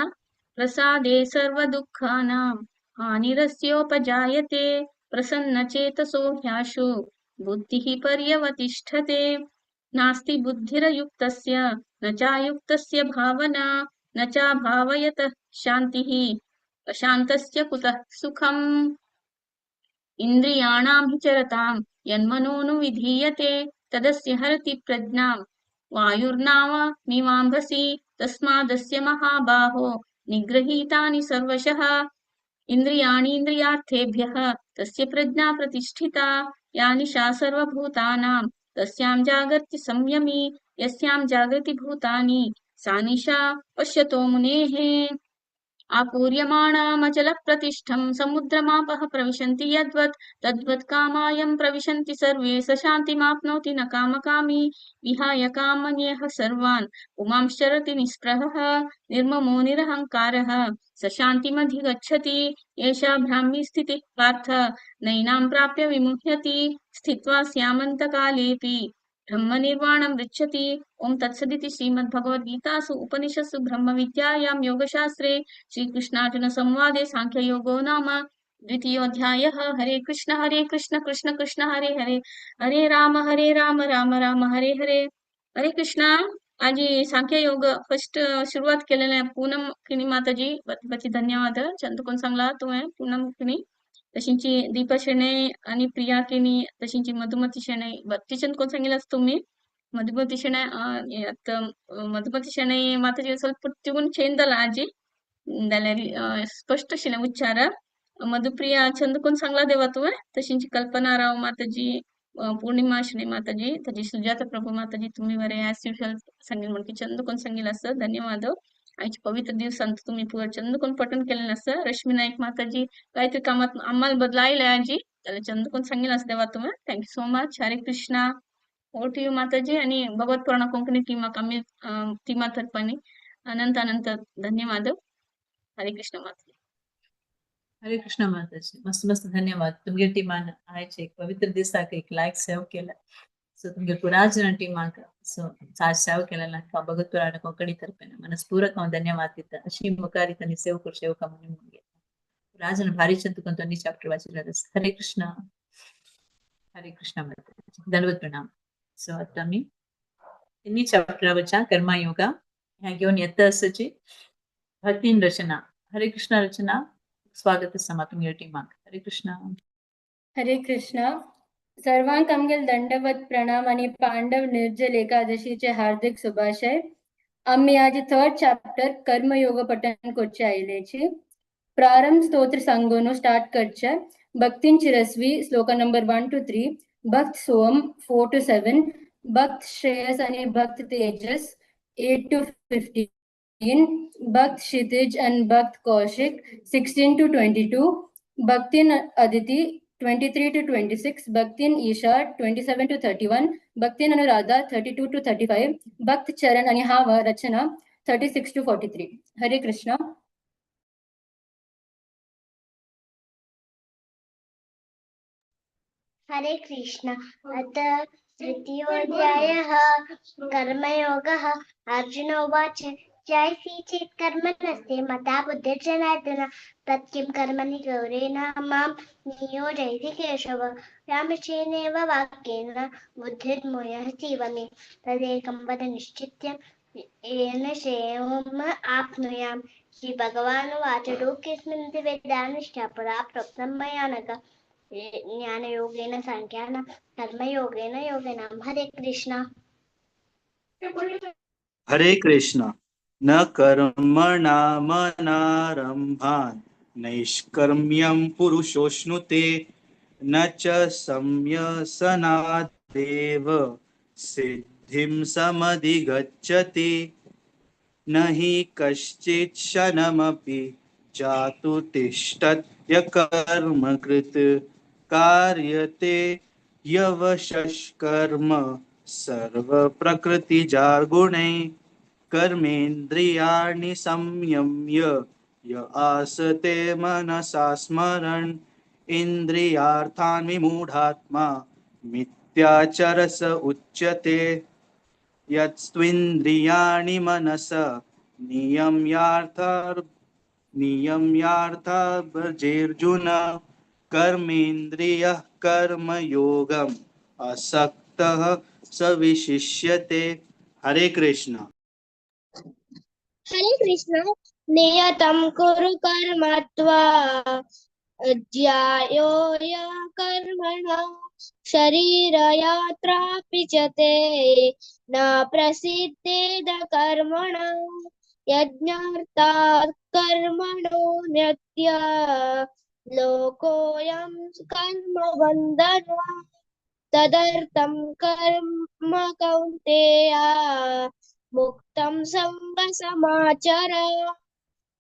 प्रसादे सर्वदुःखानां हानिरस्योपजायते प्रसन्नचेतसो ह्याशु बुद्धिः पर्यवतिष्ठते। नास्ति बुद्धिरयुक्तस्य न चायुक्तस्य भावना न चाभावयतः शान्तिः अशान्तस्य कुतः सुखम्। इन्द्रियाणां हि चरतां यन्मनोनुविधीयते तदस्य हरति प्रज्ञां वायुर्नावमिवाम्भसि तस्मादस्य महाबाहो निगृहीतानि सर्वशः। इन्द्रियाणीन्द्रियार्थेभ्यः तस्य प्रज्ञा प्रतिष्ठिता। या निशा सर्वभूतानां तस्यां जागर्ति संयमी यस्यां जागृति भूतानि सा निशा पश्यतो मुनेः। आपूर्यमाणमचलप्रतिष्ठं समुद्रमापः प्रविशन्ति यद्वत् तद्वत् कामायं प्रविशन्ति सर्वे स शान्तिमाप्नोति न कामकामी विहाय कामन्यः सर्वान् पुमांश्चरति निःस्पृहः निर्ममो निरहङ्कारः स शान्तिमधिगच्छति। एषा ब्राह्मी स्थितिः पार्थ नैनां प्राप्य विमुह्यति स्थित्वा स्यामन्तकालेऽपि ब्रह्मनिर्वाणं पृच्छति। ओम तत्सदिति श्रीमद्भगवद्गीतासु उपनिषत्सु ब्रह्मविद्यायां योगशास्त्रे श्रीकृष्णार्जुन संवादे सांख्ययोगो नाम द्वितीयोऽध्यायः। हरे कृष्ण कृष्ण कृष्ण हरे हरे हरे राम राम राम हरे हरे। हरे कृष्ण। आज सांख्य योग फर्स्ट सुरुवात केलेल्या पूनम किनी माताजी बची धन्यवाद चंदकोन सांगला तुम्ही पूनम किनी तशींची दीपा शेणे आणि प्रिया किनी तशींची मधुमती शेणे बत्ती चंदकोन सांगितलं तुम्ही मधुमती शेणे मधुमती शेणे माताजी ಸ್ವಲ್ಪ ತಿಗುನ್ ಚೇಂದಲ್ಲ ಆಜಿ दल्यारी स्पष्ट शिने उच्चार मधुप्रिया चंदकोन सांगला देवा तुम्ही तशींची कल्पना राव माताजी पौर्णिमा श्री माताजी तजी सुजाता प्रभू माताजी तुम्ही वरे ॲज युजुअल सांगेल म्हणकी चंदकोन सांगेल असं धन्यवाद आजच्या पवित्र दिवसांत तुम्ही पुढे चंदकोन पठण केलेलं असं रश्मी नाईक माताजी काहीतरी कामात आम्हाला बदलायला आजी त्याला चंदकोन सांगेल असं देवा तुम्ही थँक्यू सो मच हरे कृष्णा ओटी यू माताजी आणि भगवत पुराण कोंकणी टीमा कमी टीमा तर्फे अनंत अनंत धन्यवाद हरे कृष्ण माताजी हरे कृष्ण माताजी मस्त मस्त धन्यवाद तुमगे टीमान आयचे एक पवित्र दिसाक एक लायक सेव केला सो तुमगे पुराजन टीमाक सो चार सेव केलेला भगत पुराण कोंकणी तर्फे मनस्पूर्वक हांव धन्यवाद दिता अशी मुखारी तनी सेव कर सेवका म्हणून मुगे पुराजन भारी चंतुकन तनी चॅप्टर वाचिला हरे कृष्ण माताजी धन्यवाद प्रणाम सो आता मी तिन्ही चॅप्टरावरच्या कर्मयोगा ह्या घेऊन येत असची भक्तीन रचना हरे कृष्ण रचना स्वागत समा तुमगे टीमाक हरे कृष्ण हरे कृष्ण सर्वांक आमगेल दंडवत प्रणाम आणि पांडव निर्जल एकादशीचे हार्दिक शुभाशय आम्ही आज थर्ड चॅप्टर कर्मयोग पठन करचे आयलेची प्रारंभ स्तोत्र सांगोनो स्टार्ट करचे भक्तीन चिरस्वी श्लोक नंबर 1 to 3 भक्त सोम 4 to 7 भक्त श्रेयस आणि भक्त तेजस 8 to 15 भक्त क्षितिज and भक्त Kaushika 16 to 22 Bhaktin Aditi 23 to 26 भक्तिन ईशा 27 to 31 भक्तिन अनुराधा 32 to 35 भक्त चरण आणि हावा रचना 36 to 43 हरे कृष्ण हरे कृष्ण अथ तृतीयोऽध्यायः कर्मयोगः अर्जुन उवाच जयसि चेत् कर्मणस्ते मता बुद्धिर्जनार्दन तत्किं कर्मणि गौरेण मां नियोजयति केशव रामचेनेव वाक्येन बुद्धिर्मोहतीव मे तदेकं वद निश्चित्य येन श्रेयोम् आप्नुयाम् श्रीभगवानुवाच लोकेऽस्मिन् द्विविधा परा प्रोक्तं भयानक ज्ञानयोगेन सांख्यानां कर्मयोगेन योगिनां हरे कृष्ण हरे कृष्ण न कर्मणामनारम्भान् नैष्कर्म्यं पुरुषोऽश्नुते न च संयसनादेव सिद्धिं समधिगच्छति न हि कश्चित् क्षणमपि जातु तिष्ठत्य कर्मकृत् कार्यते यवशष्कर्म सर्वप्रकृतिजार्गुणैः कर्मेन्द्रियाणि संयम्य य आसते मनसा स्मरन् इन्द्रियार्थान् विमूढात्मा मिथ्याचरस उच्यते यत्स्त्विन्द्रियाणि मनस नियम्यार्थार्जर्जुन कर्मेन्द्रियः कर्मयोगम् असक्तः स विशिष्यते हरे कृष्ण नियतं कुरु कर्म ज्यायो कर्मणा शरीरयात्रापि च ते न प्रसिद्धेद कर्मणा यज्ञार्थात् कर्मणो नित्य लोकोऽयं कर्मबन्धनः तदर्थं कर्म कौन्तेय मुक्तं संगसमाचर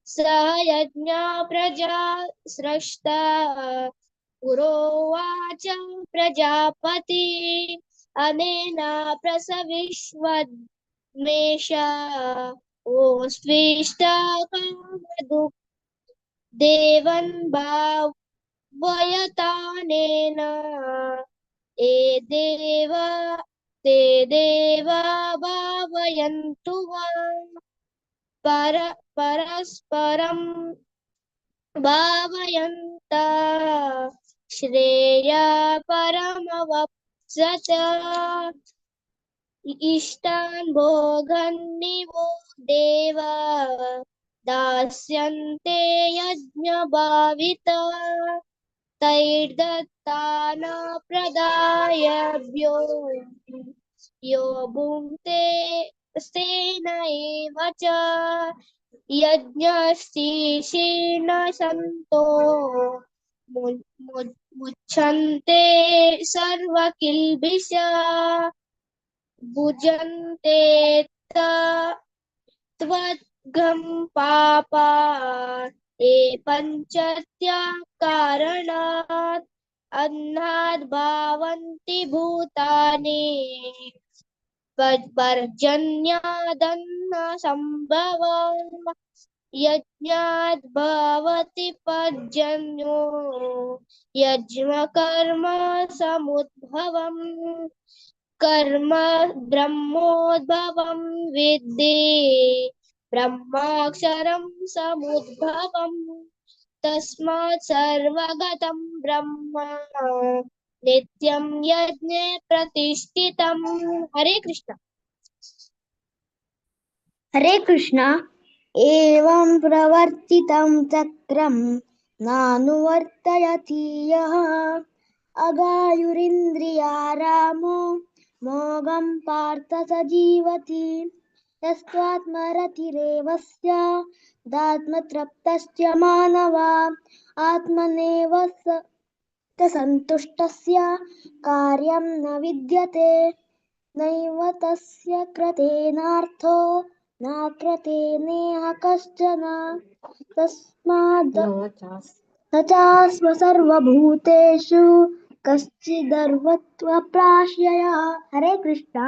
सह यज्ञा प्रजा स्रष्टा पुरोवाच प्रजापति अनेन प्रसविष्वद्मेष ओस्विष्टा कामदुः देवन् भावयतानेन ते देवा भावयन्तु परस्परं भावयन्ता श्रेया परमवप्स्यत इष्टान् भोगन्निवो देवा दास्यन्ते यज्ञभाविता तैर्दत्ताना प्रदायभ्यो यो भुङ्क्ते स्तेन एव च यज्ञस्थिषीण सन्तो मुच्छन्ते सर्वकिल्बिषा भुजन्ते त्वद्गं पापा ये पञ्चत्याकारणात् अन्नाद् भावन्ति भूतानि पर्जन्यादन्न सम्भवम् यज्ञाद् भवति पर्जन्यो यज्ञकर्म समुद्भवम् कर्म ब्रह्मोद्भवं विद्धि ब्रह्माक्षरं समुद्भवम् तस्मात् सर्वगतं ब्रह्म नित्यं यज्ञे प्रतिष्ठितम् हरे कृष्ण हरे कृष्ण एवं प्रवर्तितं चक्रं नानुवर्तयति यः अगायुरिन्द्रियारामो मोघं पार्थ स जीवति यस्त्वात्मरतिरेव स्यादात्मतृप्तश्च मानवा आत्मनेव स सन्तुष्टस्य कार्यं न विद्यते नैव तस्य कृतेनार्थो न कृतेनेह कश्चन तस्माद् न चास्म सर्वभूतेषु कश्चिदर्वत्वप्राश्रयः हरे कृष्ण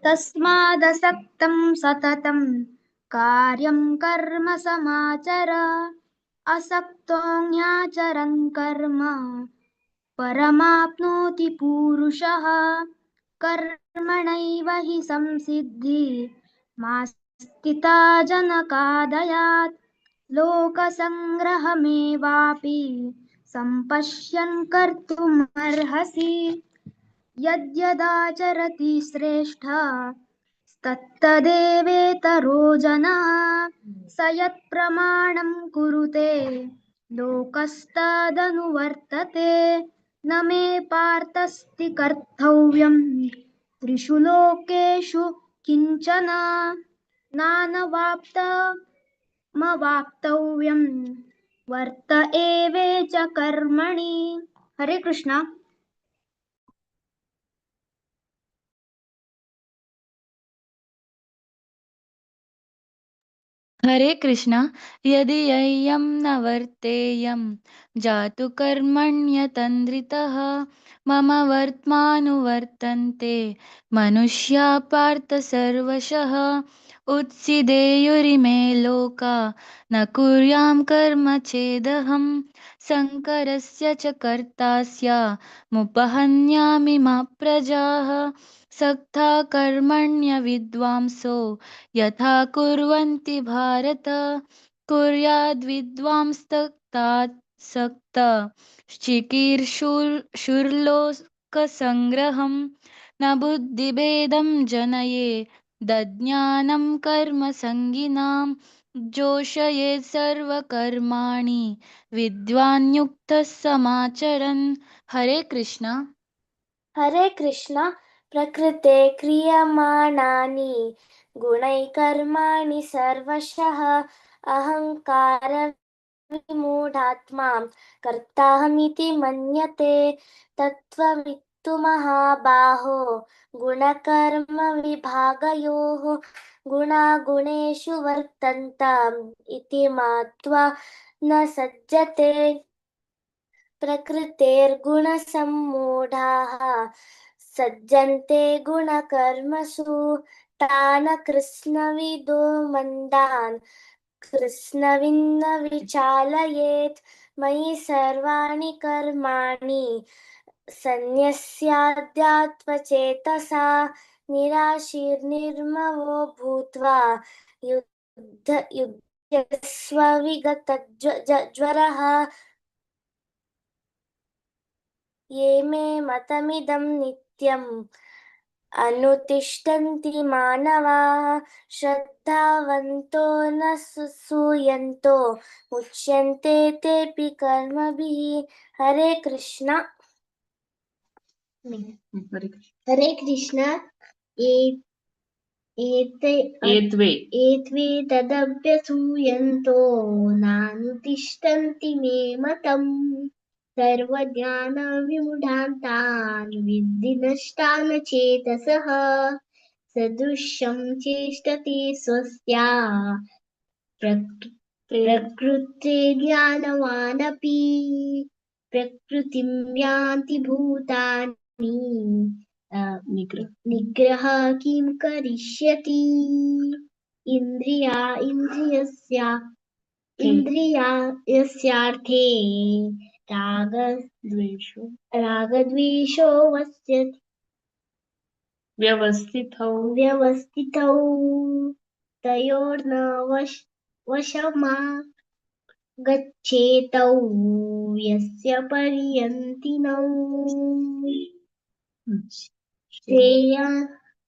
तस्मादसक्तं सततं कार्यं कर्म समाचर असक्तो ह्याचरन् कर्म परमाप्नोति पूरुषः कर्मणैव हि संसिद्धि मास्तिता जनकादयात् लोकसङ्ग्रहमेवापि सम्पश्यन् कर्तुमर्हसि यद्यदाचरति श्रेष्ठ तत्तदेवेतरो जनः स यत्प्रमाणं कुरुते लोकस्तदनुवर्तते न मे पार्थस्ति कर्तव्यं त्रिषु लोकेषु किञ्चन नानवाप्तमवाप्तव्यं वर्त एवेच कर्मणि हरे कृष्ण हरे कृष्ण यदि यय्यं न वर्तेयं जातु कर्मण्यतन्द्रितः मम वर्त्मानुवर्तन्ते मनुष्या पार्थ सर्वशः उत्सिदेयुरिमे लोका न कुर्यां कर्म चेदहं शङ्करस्य च कर्ता स्यामुपहन्यामि मा प्रजाः सक्ता कर्मण्य विद्वांसो यथा कुर्वन्ति भारत कुर्याद्विद्वांस्तथा सक्त चिकीर्षुर्लोकसङ्ग्रहं न बुद्धिभेदं जनये दज्ञानं कर्मसङ्गिनां जोषयेत् सर्वकर्माणि विद्वान् युक्तः समाचरन् हरे कृष्ण प्रकृते क्रियमाणानि गुणैः कर्माणि सर्वशः अहङ्कार विमूढात्मा कर्ताहमिति मन्यते तत्त्ववित्तु महाबाहो गुणकर्म विभागयोः गुणागुणेषु वर्तन्त इति मत्वा न सज्जते प्रकृतेर्गुणसम्मूढाः सज्जन्ते गुणकर्मसु तान् कृष्णविदो मन्दान् कृष्णविन्न विचालयेत् मयि सर्वाणि कर्माणि सन्न्यस्याध्यात्मचेतसा निराशीर्निर्ममो भूत्वा युध्यस्व विगतज्वरः ये मे मतमिदं नित्यम् अनुतिष्ठन्ति मानवाः श्रद्धावन्तो न सूयन्तो मुच्यन्ते तेऽपि कर्मभिः। हरे कृष्ण। हरे कृष्ण। एत्वे तदभ्यसूयन्तो नानुतिष्ठन्ति मे मतम् सर्वज्ञानविमूढान्तान् विद्धि नष्टान् चेतसः सदृशं चेष्टते स्वस्या प्रकृते ज्ञानवानपि प्रकृतिं यान्ति भूतानि निग्रह किं करिष्यति इन्द्रियार्थे रागद्वेषो व्यवस्थितौ तयोर्न वशमा गच्छेतौ यस्य पर्यन्तिनौ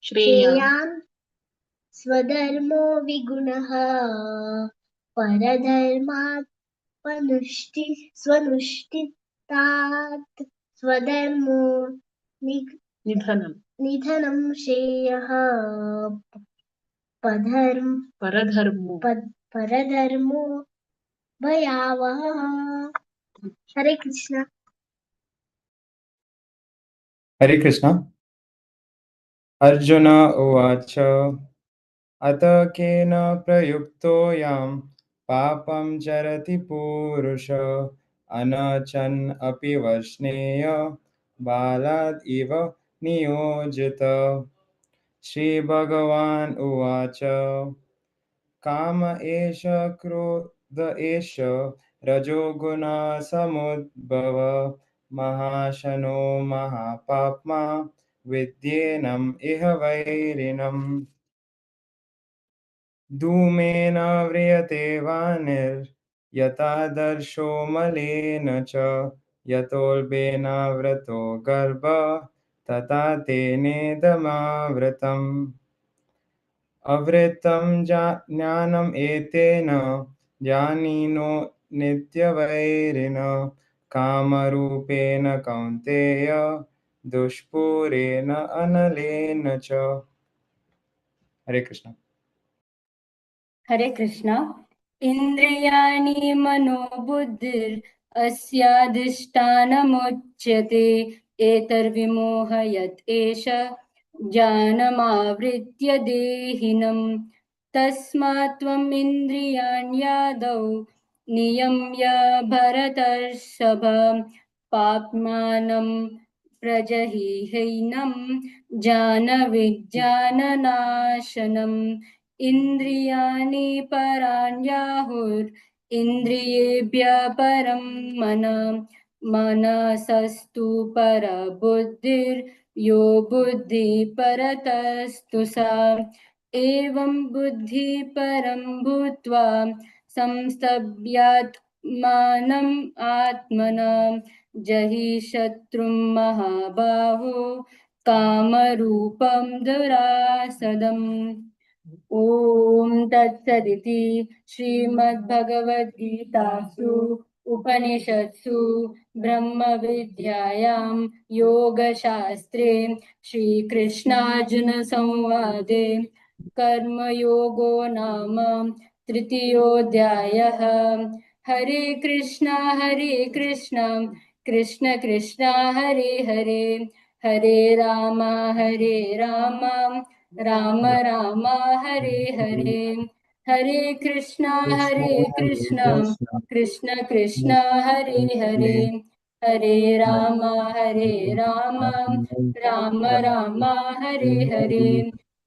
श्रेयान् स्वधर्मो विगुणः परधर्मात् स्वनुष्ठितात् स्वधर्मो निधनं श्रेयः परधर्मो भयावहः। हरे कृष्ण। हरे कृष्ण। अर्जुन उवाच अत केन प्रयुक्तोऽयं पापं चरति पुरुष अनचन् अपि वर्ष्णेय बालाद् इव नियोजित। श्रीभगवान् उवाच काम एष क्रोध एष रजोगुणसमुद्भव महाशनो महापाप्मा विद्येनम् इह वैरिणम्। धूमेन व्रियते वानिर्यथादर्शो मलेन च यतोल्बेनावृतो गर्भः तथा तेनेदमावृतम्। अवृतं ज्ञानम् एतेन ज्ञानिनो नित्यवैरिण कामरूपेण कौन्तेय दुष्पूरेण अनलेन च। हरे कृष्ण। हरे कृष्ण। इन्द्रियाणि मनोबुद्धिर् अस्याधिष्ठानमुच्यते एतर्विमोहयत् एष ज्ञानमावृत्य देहिनम्। तस्मात् त्वम् इन्द्रियाण्यादौ नियम्य भरतर्षभ पाप्मानं प्रजहिह्यैनं ज्ञानविज्ञाननाशनम्। इन्द्रियाणि पराण्याहुरिन्द्रियेभ्यः परं मनसस्तु परबुद्धिर्यो बुद्धिः परतस्तु सा। एवं बुद्धिः परं भूत्वा संस्तभ्यात्मानम् आत्मना जहि शत्रुं महाबाहो कामरूपं दुरासदम्। ॐ तत्सदिति श्रीमद्भगवद्गीतासु उपनिषत्सु ब्रह्मविद्यायां योगशास्त्रे श्रीकृष्णार्जुनसंवादे कर्मयोगो नाम तृतीयोऽध्यायः। हरे कृष्णा कृष्ण कृष्ण हरे हरे हरे राम राम राम हरे हरे। हरे कृष्णा कृष्ण कृष्ण हरे हरे हरे राम राम राम हरे हरे।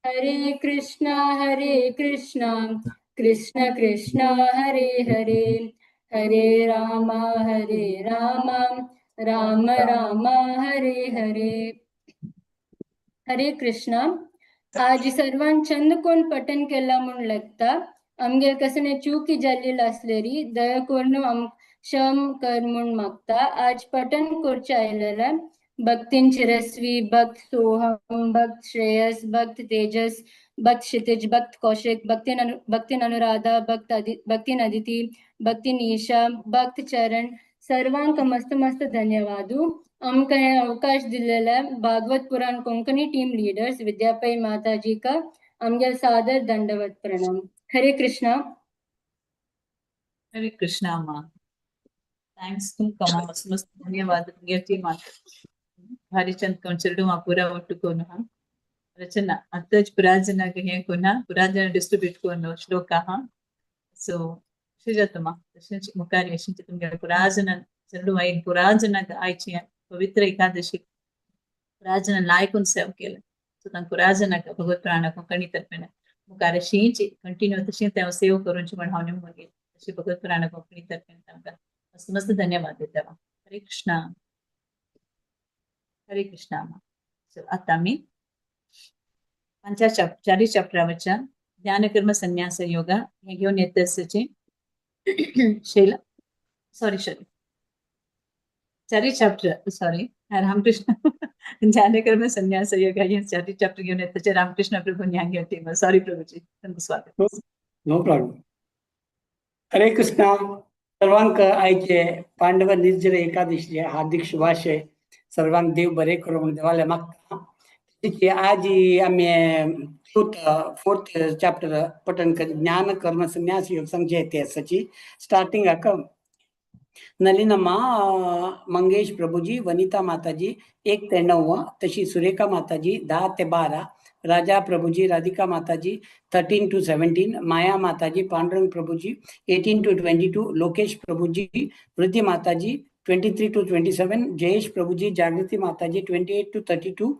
हरे कृष्णा कृष्ण कृष्ण हरे हरे हरे राम राम राम हरे हरे। हरे कृष्णा। आज सर्वांनी छंद कोण पठन केला म्हणून लागता आमगे कसने चुकी जाल्लेली असलेली दया करून क्षम कर म्हणून मागता। आज पठन करचे आयलेला भक्तिन चिरस्वी, भक्त सोहम, भक्त श्रेयस, भक्त तेजस, भक्त क्षितिज, भक्त कौशिक, भक्तिन अनुराधा, भक्तिन अदिति, भक्तिन ईशा, भक्त चरण सर्वांक मस्त मस्त धन्यवादू. आमकां हे अवकाश दिलेल्या भागवत पुराण कोंकणी टीम लीडर्स विद्यापै माताजी का आमगे सादर दंडवत प्रणाम. हरे कृष्णा. हरे कृष्णा अम्मा. थैंक्स तुमकां मस्त मस्त धन्यवाद तुमगे टीम भारी चंद कौंचरडू मा पूरा ಒಟ್ಟುಕೋನು ರಚನಾ ಅತ್ತಜ್ ಪುರಾಜನಗ ಹೇ ಕೊನ ಪುರಾಜನ ಡಿಸ್ಟ್ರಿಬ್ಯೂಟ್ ಕೊನು ಶ್ಲೋಕ ಸೊ ಸುಜಾತಮ್ಮ ತಶಂಚ ಮುಕಾರಿ ಯಶಂಚ तुमगे ಪುರಾಜನ ಚರಡು ಐ ಪುರಾಜನಗ ಆಯ್ಚೆ पवित्र एकादशी पुराजन लायकून सेव केलं सो तांकां पुराजनक भगवत प्राण कोंकणी तर्फे मुखार शींच कंटिन्यू तशें ते सेव करूनची म्हण हांव मागीर तशी भगवत प्राण कोंकणी तर्फे तांकां मस्त मस्त धन्यवाद दिता. हरे कृष्णा. हरे कृष्णा. सो आता आमी चारी चॅप्टरावरच्या ध्यानकर्म संन्यास योगा हे घेऊन येत असचे शैला चारी चॅप्टर रामकृष्ण ध्यानकर्म संन्यास योगा हे चारी चॅप्टर घेऊन येत रामकृष्ण प्रभू न्याय टीम सॉरी प्रभूजी तुमचं स्वागत. नो प्रॉब्लेम. हरे कृष्णा. सर्वांक आयचे पांडव निर्जर एकादशीचे हार्दिक शुभाशय. सर्वांक देव बरे करूं म्हणून देवाले मागता. आज आम्ही फोर्थ चॅप्टर पठन कर ज्ञान कर्म संन्यास योग संजय इतिहासाची स्टार्टिंग आक नलिनम्मा मंगेश प्रभूजी वनिता माताजी 1 ते 9 तशी सुरेखा माताजी 10 ते 12 राजा प्रभूजी राधिका माताजी 13 to 17 माया माताजी पांडुरंग प्रभूजी 18 to 22 लोकेश प्रभूजी वृद्धि माताजी 23 to 27 जयेश प्रभूजी जागृति माताजी 28 to 32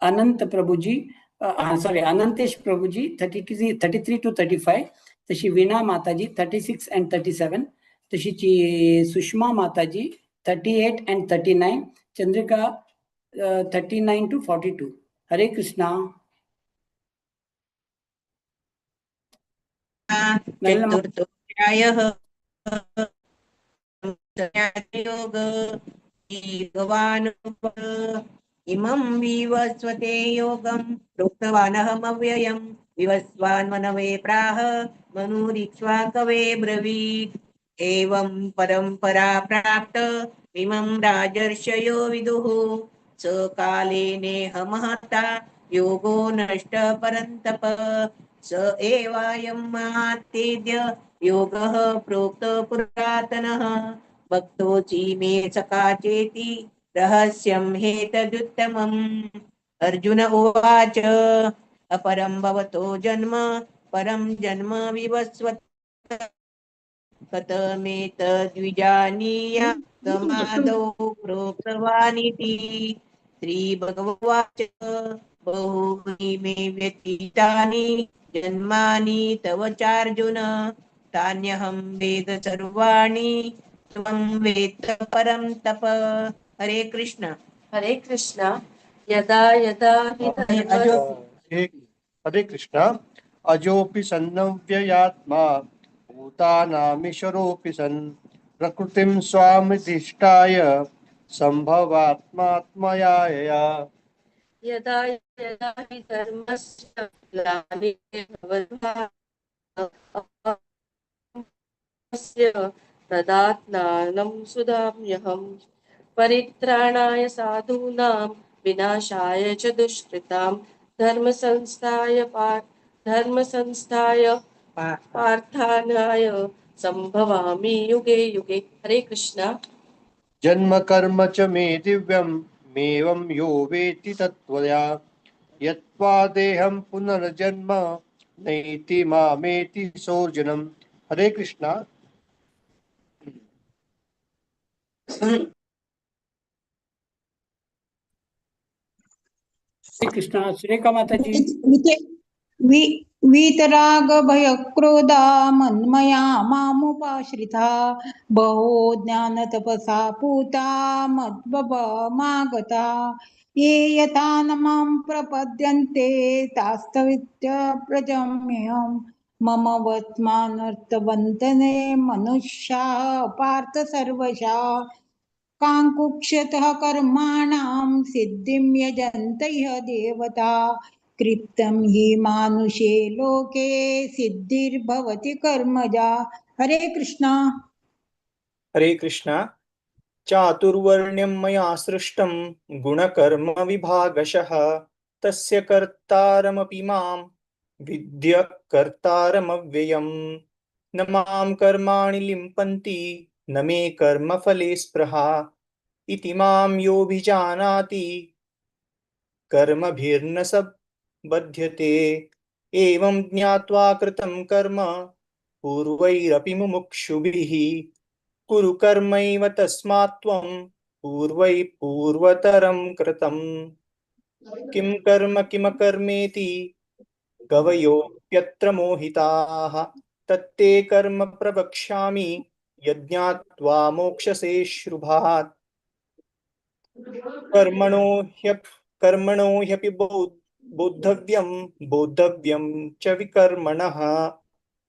Anant Prabhuji Anantesh Prabhuji 33 to 35 तशी वीणा माताजी 36 and 37 तशीची सुषमा माताजी 38 and 39 चंद्रिका 39 to 42. हरे कृष्णा. चतुर्थोऽध्यायः योग भगवान् इमं विवस्वते योगं प्रोक्तवानहमव्ययं विवस्वान्मनवे प्राह मनुरीक्ष्वाकवे ब्रवीत्. एवं परंपरा प्राप्त इमं राजर्षयो विदुः स कालेनेह महता योगो नष्ट परन्तप स एवायं महातेद्य योगः प्रोक्त पुरातनः भक्तोचि मे सकाचेति रहस्यं हेतदुत्तमम्. अर्जुन उवाच अपरं भवतो जन्म परं जन्म विवस्वत कथमेतद्विजानीयातमादौ प्रोक्तवानिति. श्रीभगवाच बहुनि मे व्यतीतानि जन्मानि तव चार्जुन तान्यहं वेद सर्वाणि त्वं वेत्त परं तप. हरे कृष्ण. हरे कृष्ण. यदा यदा हि हरे कृष्ण. अजोपि सन्नव्ययात्मा भूतानामीश्वरोऽपि सन् प्रकृतिं स्वामधिष्ठाय सम्भवात्मात्मया यदा यदा हि धर्मस्य ग्लानिर्भवति तदात्मानं सुधाम्यहम्. परित्राणाय साधूनां विनाशाय च दुष्कृतां धर्मसंस्थाय पार्थानाय संभवामि युगे युगे. हरे कृष्णा. जन्म कर्म च मे दिव्यं मेवं यो वेत्ति तत्त्वया यत्वा देहं पुनर्जन्म नैति मामेति सोऽर्जुनम्. हरे कृष्णा. श्री कृष्णा. सुरेखा माताजी. वीतराग भय क्रोधा मन्मया मामुपाश्रिता बहो ज्ञान तपसा पूता मद्भवमागता ये यथा न मां प्रपद्यन्ते तास्तवित्य प्रजम्यहम्. मम वर्तमानर्थवन्तने मनुष्या पार्थ सर्वशा काङ्कुक्षतः कर्माणां सिद्धिं यजन्त इह देवता कृप्तं हि मानुषे लोके सिद्धिर्भवति कर्मजा। हरे कृष्णा। हरे कृष्णा। चातुर्वर्ण्यं मया सृष्टं गुणकर्म विभागशः तस्य कर्तारमपि मां विद्य कर्तारमव्ययम् न मां कर्माणि लिम्पन्ति न मे कर्मफले स्पृहा इति मां योऽभिजानाति कर्मभिर्न स बध्यते एवं ज्ञात्वा कृतं कर्म पूर्वैरपि मुमुक्षुभिः कुरु कर्मैव तस्मात् त्वं पूर्वैः पूर्वतरं कृतम् किं कर्म किमकर्मेति कवयोऽप्यत्र मोहिताः तत्ते कर्म प्रवक्ष्यामि यज्ञात्वा मोक्षसे शुभात् कर्मणो ह्यपि बोद्धव्यं च विकर्मणः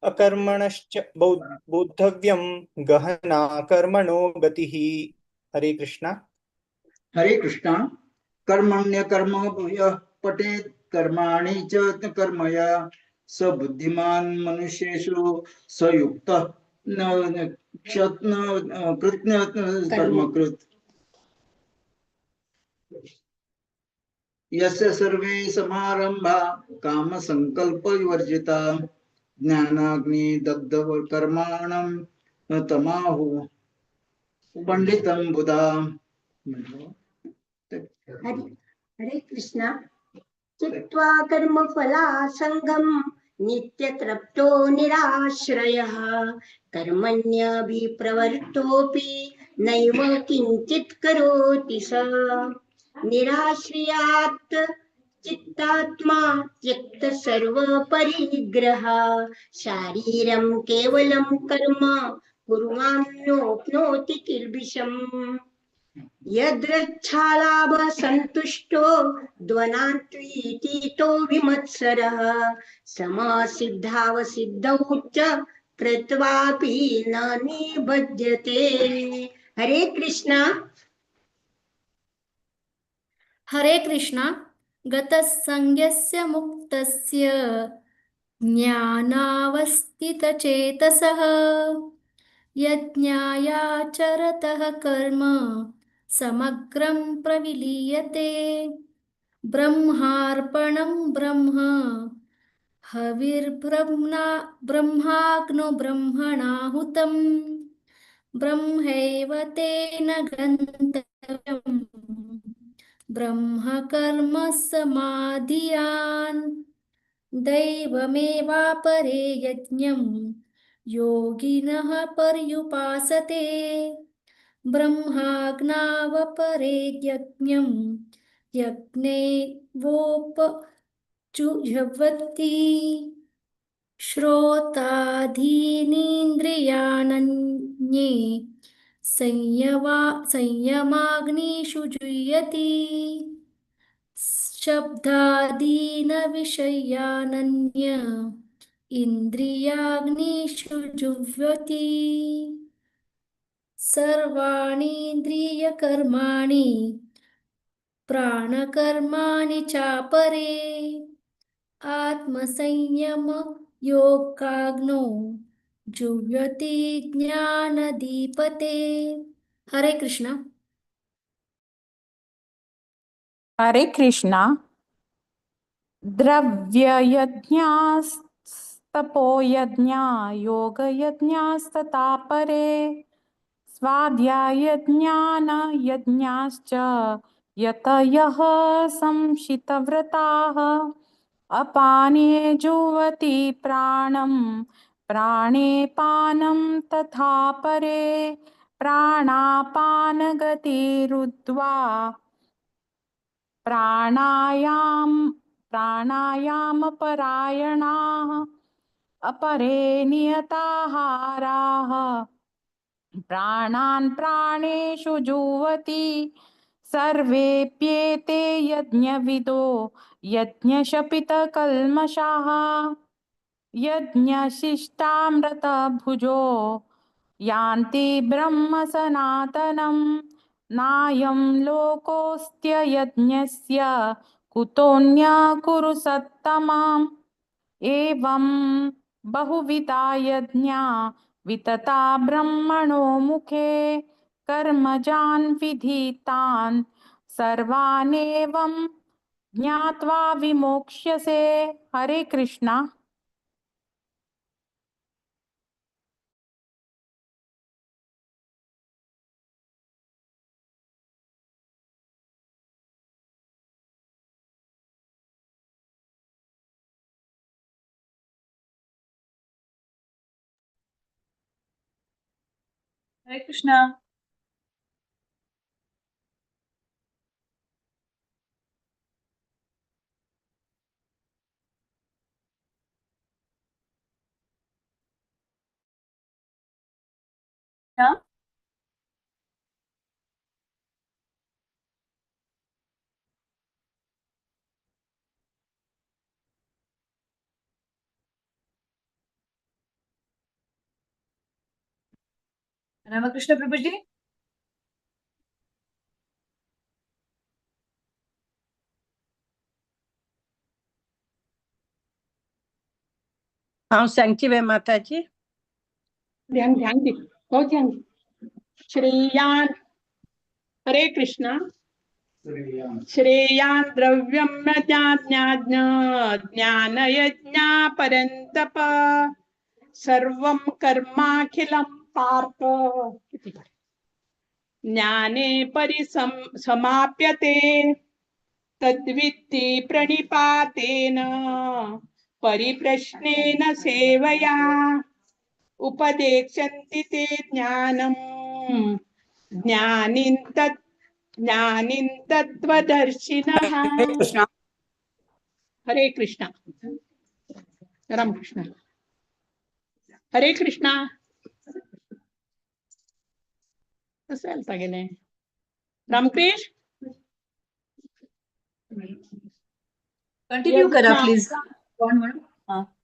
अकर्मणश्च बोद्धव्यं गहना कर्मणो गतिः। हरे कृष्णा। हरे कृष्णा। कर्मण्यकर्म भूयः पठेत् कर्माणि च न कर्मया स बुद्धिमान् मनुष्येषु स युक्तः न कृत्न कर्मकृत् यस्य सर्वे समारंभा काम संकल्प विवर्जिता ज्ञानाग्नि दग्ध कर्माणं तमाहु पंडितं बुधा। हरे कृष्णा। चित्वा कर्म फलासंगम नित्यतृप्तो निराश्रयः कर्मण्यभिप्रवृत्तोऽपि नैव किञ्चित् करोति स निराश्रयात् चित्तात्मा त्यक्त सर्वपरिग्रह शारीरं केवलं कर्म कुर्वाणोप्नोति किल्बिषम् यद्रच्छालाभ संतुष्टो द्वनान्त्वीतीतो विमत्सरः समसिद्धावसिद्धौ च कृत्वापि न निबध्यते। हरे कृष्णा। हरे कृष्णा। गतसंज्ञस्य मुक्तस्य ज्ञानावस्थितचेतसः यज्ञायाचरतः कर्म समग्रं प्रविलीयते ब्रह्मार्पणं ब्रह्म ब्रह्माग्नो ब्रह्मणाहुतं ब्रह्मैव तेन गन्तव्यम् ब्रह्मकर्म समाधियान् दैवमेवापरे यज्ञं योगिनः पर्युपासते ब्रह्माज्ञावपरे यज्ञं यज्ञे वोपजुह्वति श्रोताधीनीन्द्रियाणन्ये संयमाग्निषु जुह्यति शब्दादीन विषयानन्य इन्द्रियाग्निषु जुह्वति सर्वाणीन्द्रियकर्माणि प्राणकर्माणि चापरे आत्मसंयम योगाग्नो जुह्वति ज्ञानदीपते। हरे कृष्णा। हरे कृष्णा। द्रव्ययज्ञास्तपोयज्ञा योगयज्ञास्तथा परे स्वाध्यायज्ञानयज्ञाश्च यतयः संशितव्रताः अपाने जुह्वति प्राणं प्राणे पानं तथा परे प्राणापानगतिरुद्ध्वा प्राणायामपरायणाः अपरे नियताहाराः प्राणान् प्राणेषु जुह्वति सर्वेऽप्येते यज्ञविदो यज्ञशपितकल्मषाः यज्ञशिष्टामृतभुजो यान्ति ब्रह्म सनातनम् नायं लोकोऽस्त्ययज्ञस्य कुतोऽन्या कुरु सत्तमाम् एवं बहुविधा यज्ञा वितता ब्रह्मणो मुखे कर्मजान् विधितान् सर्वानेवं ज्ञात्वा विमोक्ष्यसे। हरे कृष्णा। हरे कृष्णा। हाँ? रामकृष्ण प्रभु जी। हाँ सांगची माताजी ध्यान ध्यान दे, हो ध्यान दे. श्रेयान हरे कृष्णा. श्रेयान द्रव्यम ज्ञानयज्ञा परन्तप सर्वं कर्माखिलं पार्थ ज्ञाने समाप्यते तद्वित्ति प्रणिपातेन परिप्रश्नेन सेवया उपदेक्षन्ति ते ज्ञानम् ज्ञानिं तत्त्वदर्शिनः. हरे कृष्णा. राम कृष्ण. हरे कृष्णा. कसं आलता गेले रामकृष्ण. कंटिन्यू करा प्लीज. कोण म्हणून? हाँ.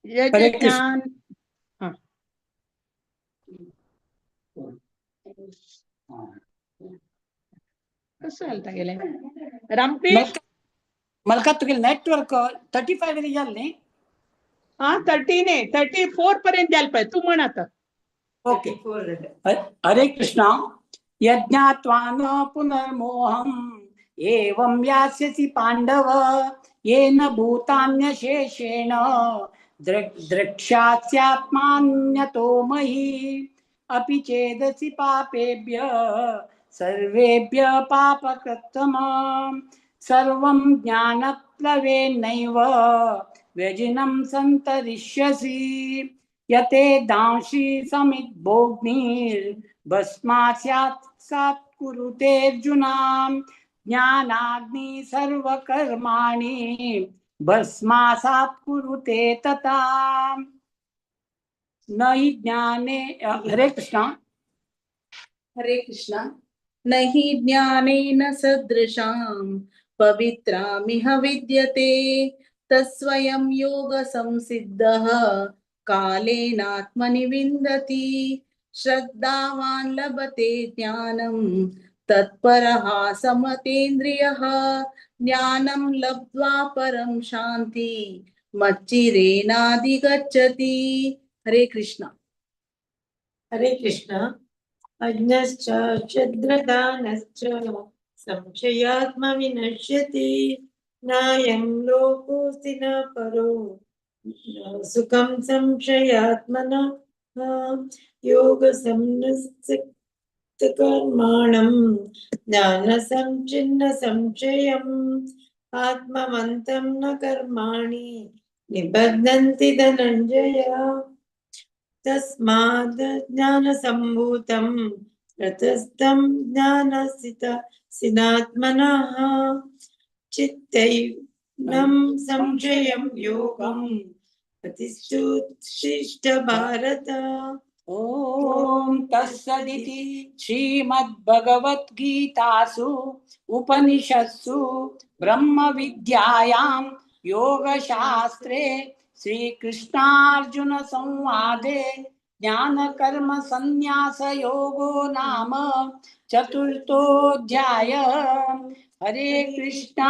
यज्ञ ज्ञान. हाँ. कसं आलता गेले रामकृष्ण. मलका तुगे नेटवर्क 35 वरी जाल न्ही. हाँ 30 ने 34 पर्यंत जाल पाहिजे तू म्हण आता. ओके. हरे कृष्णा. यज्ञात्वान पुनर्मोहम् एवं यास्यसि पांडव येन भूतान्यशेषेण द्रक्ष्यास्यात्मान्यतो मयि अपि चेदसि पापेभ्य सर्वेभ्य पापकृत्तमः सर्वं ज्ञानप्लवेनैव व्यजिनं सन्तरिष्यसि यते दांशी समिद्भोग्निर्भस्मात् सात् कुरुते अर्जुना ज्ञानाग्नि सर्वकर्माणि भस्मासात् कुरुते तथा न हि ज्ञाने. हरे कृष्णा. हरे कृष्णा. नहि ज्ञानेन सदृशां पवित्रामिह विद्यते तस्वयं योग संसिद्धः कालेनात्मनि विन्दति श्रद्धावान् लभते ज्ञानं तत्परः समतेन्द्रियः ज्ञानं लब्ध्वा परं शान्ति मच्चिरेणाधिगच्छति. हरे कृष्णा. हरे कृष्ण. अज्ञश्च क्षुद्रदानश्च संशयात्मविनश्यति नायं लोकोऽस्ति न परो सुखं संशयात्मनः योगसंन्यस्तकर्माणं ज्ञानसंचिन्न संशयम् आत्मवन्तं न कर्माणि निबध्नन्ति धनञ्जय तस्माद् ज्ञानसम्भूतं रतस्तं ज्ञानसिनात्मनः चित्तैनं संशयं योगं प्रतिष्ठित भारत. ओम तत्सदिति श्रीमद्भगवद्गीतासु उपनिषत्सु ब्रह्मविद्यायां योगशास्त्रे श्रीकृष्णार्जुन संवादे ज्ञान कर्म संन्यास योगो नाम चतुर्थोऽध्याय। हरे कृष्णा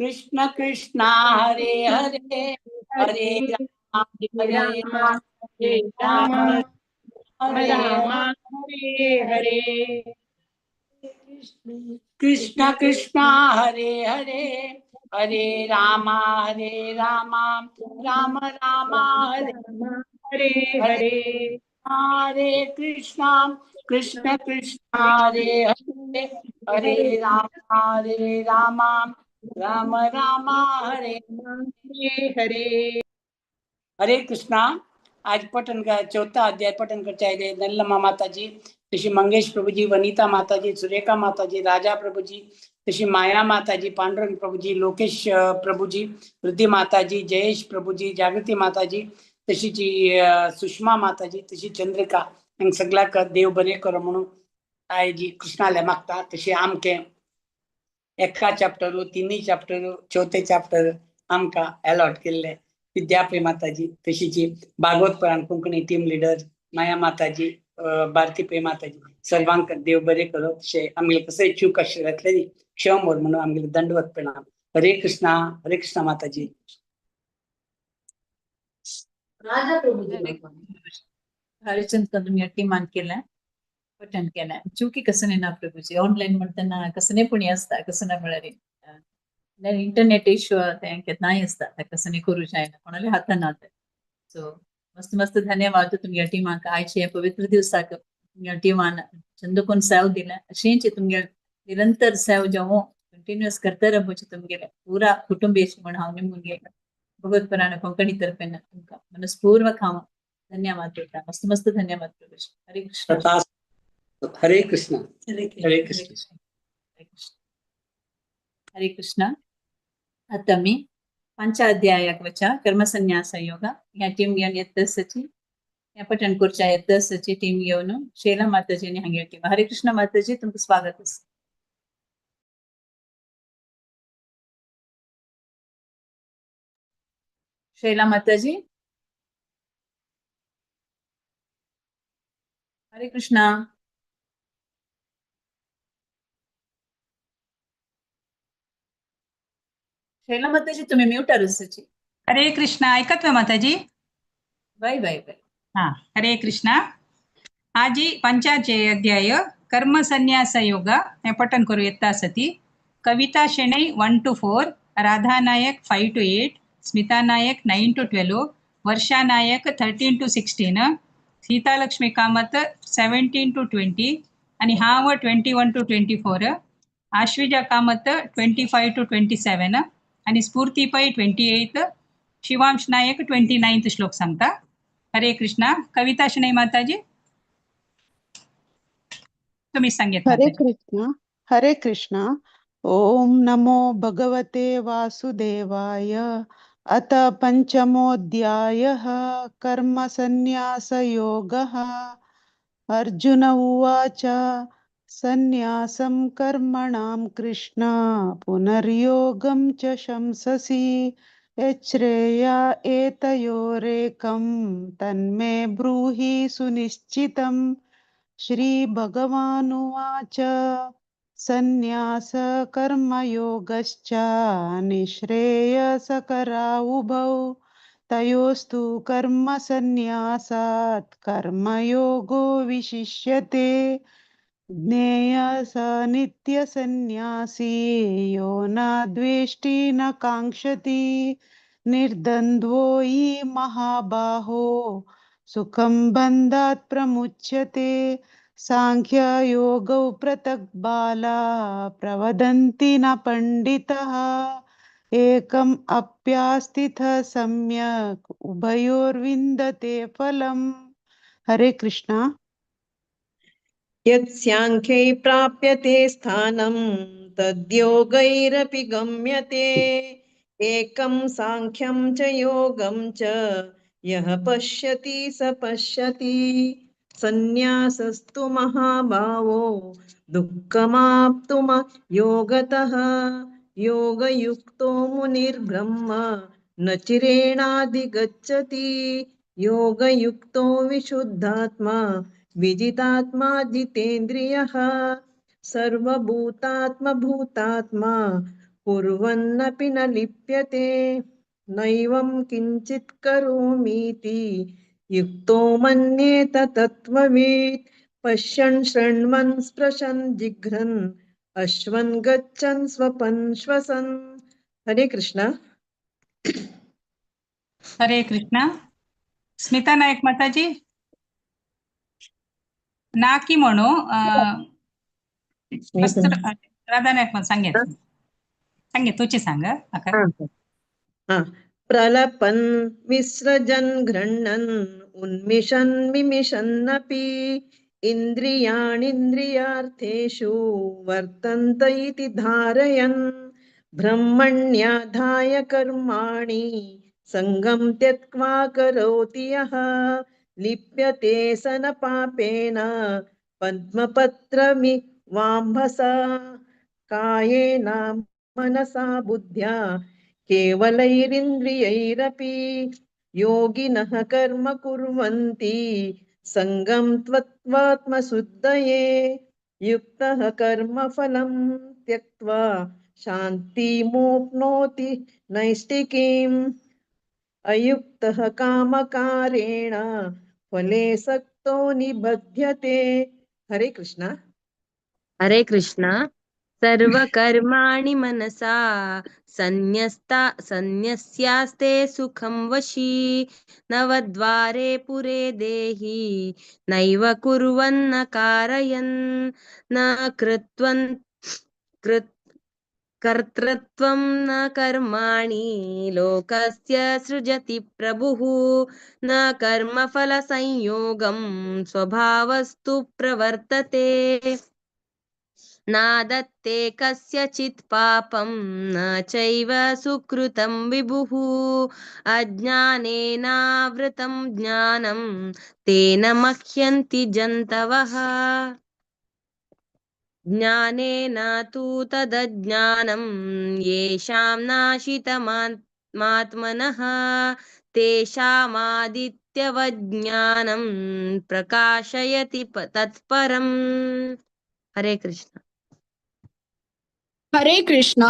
कृष्ण कृष्णा हरे हरे, हरे राम हरे राम हरे राम हरे हरे। कृष्ण कृष्ण हरे हरे, हरे राम राम राम हरे हरे हरे। हरे कृष्ण कृष्ण कृष्ण हरे हरे, हरे राम राम राम हरे हरे। हरे कृष्णा। आज पठन का चौथा अध्याय पठन कर चाहिए। नल्लम्मा माता जी, तशी मंगेश प्रभु जी, वनीता माता जी, सुरेखा माता जी, राजा प्रभु जी, तशी माया माता जी, पांडुरंग प्रभु जी, लोकेश प्रभु जी, वृद्धि माता जी, जयेश प्रभु जी, जागृती माता जी, तशी जी सुषमा माता जी, तशी चंद्रिका, हांग सगळ्याक देव बरें करो म्हणून आय जी कृष्णाले मागता। तशी आमके एका चॅप्टर, तिनूय चॅप्टर, चौथे चॅप्टर आमकां अलॉट केल्ले। विद्याप्रिय माताजी, तशीची भागवत पुराण कोंकणी टीम लीडर माया माताजी, भारती प्रिय माताजी, सर्वांक देव बरें करो। तशें आमगे कसं चूक आशिल्ले क्षम व्हर म्हणून आमगे दंडवत प्रणाम। हरे कृष्णा माताजी। राजा प्रभुजी हरिचंद कदम टीमान केलं पठण केलं। चुकी कसं ना प्रभुजी ऑनलाईन म्हणताना कसं नाही पुणी असता कसं ना मिळाली इंटरनेट इश्यू नाही असता कसं नाही करू जायना कोणाला हाताना सो मस्त मस्त धन्यवाद तुमच्या टीमाक आयचे पवित्र दिवसाक तुमच्या टीमान चंदकोन सेव दिला अशींच तुमगे निरंतर सेव जेवो कंटिन्यूअस करता रहोचे तुमगे पूरा कुटुंबीय म्हण हांव निमगे भगवत पुराण कोंकणी तर्फे तुमका मनस्पूर्वक हांव धन्यवाद देता। मस्त मस्त धन्यवाद प्रभुजी। हरे कृष्ण हरे कृष्ण हरे हरे कृष्ण कृष्ण हरे कृष्ण। आता मी पंचाध्यायाक वचा कर्मसन्यास योग या टीम घेऊन येतसची या पठण करच्या येतसची टीम घेऊन शैला माताजीने हांगे टीम। हरे कृष्ण माताजी तुमचं स्वागत आहे। शैला माताजी हरे कृष्णा। शैला माताजी तुम्ही म्यूटर असची। हरे कृष्णा ऐकत माताजी। Bye bye bye. हा हरे कृष्णा। आजी पंचाचे अध्याय कर्म संन्यास योग हे पठन करू येता सती। कविता शेणै 1 to 4, राधा नायक 5 to 8, स्मिता नायक 9 to 12, वर्षा नायक 13 to 16, सीतालक्ष्मी कामत 17 to 20 आणि हाव 21 to 24, आश्विजा कामत 25 to 27 आणि स्फूर्ती पै 28, शिवांश नायक 29 श्लोक सांगता। हरे कृष्णा। कविता शनै माताजी तुम्ही सांगेत माताजी। हरे कृष्णा। ओम नमो भगवते वासुदेवाय। अथ पंचमोऽध्यायः कर्म संन्यास योगः। अर्जुन उवाच संन्यासं कर्मणां कृष्ण पुनर्योगं च शंससि यच्छ्रेया एतयोरेकं तन्मे ब्रूहि सुनिश्चितम्। श्रीभगवानुवाच संन्यास कर्मयोगश्च निःश्रेयसकरा उभौ तयोस्तु कर्म संन्यासात् कर्मयोगो विशिष्यते। ज्ञेयः स नित्यसन्न्यासी यो न द्वेष्टि न काङ्क्षति निर्द्वन्द्वो हि महाबाहो सुखं बन्धात् प्रमुच्यते। सांख्ययोगौ पृथक् बाला प्रवदन्ति न पण्डितः एकम् अप्यास्थितः सम्यक् उभयोर्विन्दते फलम्। हरे कृष्णा। यत्साङ्ख्यै प्राप्यते स्थानं तद्योगैरपि गम्यते। एकं साङ्ख्यं च योगं च यः पश्यति स पश्यति। संन्यासस्तु महाभावो दुःखमाप्तुम योगतः। योगयुक्तो मुनिर्ब्रह्म न चिरेणाधिगच्छति। योगयुक्तो विशुद्धात्मा विजितात्मा जितेन्द्रियः सर्वभूतात्मभूतात्मा कुर्वन्नपि न लिप्यते नैवं किञ्चित् करोमीति युक्तो मन्येत तत्त्ववित् पश्यन् शृण्वन् स्पृशन् जिघ्रन् अश्वन् गच्छन् स्वपन् श्वसन् हरे कृष्ण हरे कृष्ण स्मिता नायक माताजी नाकी म्हणू वस्त्र राधा नायक सांगे तुझी सांग प्रलपन् विसृजन् गृह्णन् उन्मिषन् मिमिषन्नपि इन्द्रियाणीन्द्रियार्थेषु वर्तन्त इति धारयन् ब्रह्मण्याधाय कर्माणि सङ्गं त्यक्त्वा करोति यः लिप्यते स न पापेन पद्मपत्रमिवाम्भसा कायेन मनसा बुद्ध्या केवलैरिन्द्रियैरपि योगिनः कर्म कुर्वन्ति सङ्गं त्वत्त्वात्मशुद्धये युक्तः कर्मफलं त्यक्त्वा शान्तिमोप्नोति नैष्टिकीम् अयुक्तः कामकारेण फले सक्तो निबध्यते हरे कृष्ण हरे कृष्ण सर्वकर्माणि मनसा सन्न्यस्यास्ते सुखं वशी नवद्वारे पुरे देहि नैव कुर्वन्न कारयन् न कर्तृत्वं न कर्माणि लोकस्य सृजति प्रभुः न कर्मफलसंयोगं स्वभावस्तु प्रवर्तते नादत्ते कस्यचित् पापं न चैव सुकृतं विभुः अज्ञानेनावृतं ज्ञानं तेन मह्यन्ति जन्तवः ज्ञानेन तु तदज्ञानं येषां नाशितमात्मनः तेषामादित्यवज्ञानं प्रकाशयति तत्परम् हरे कृष्ण हरे कृष्ण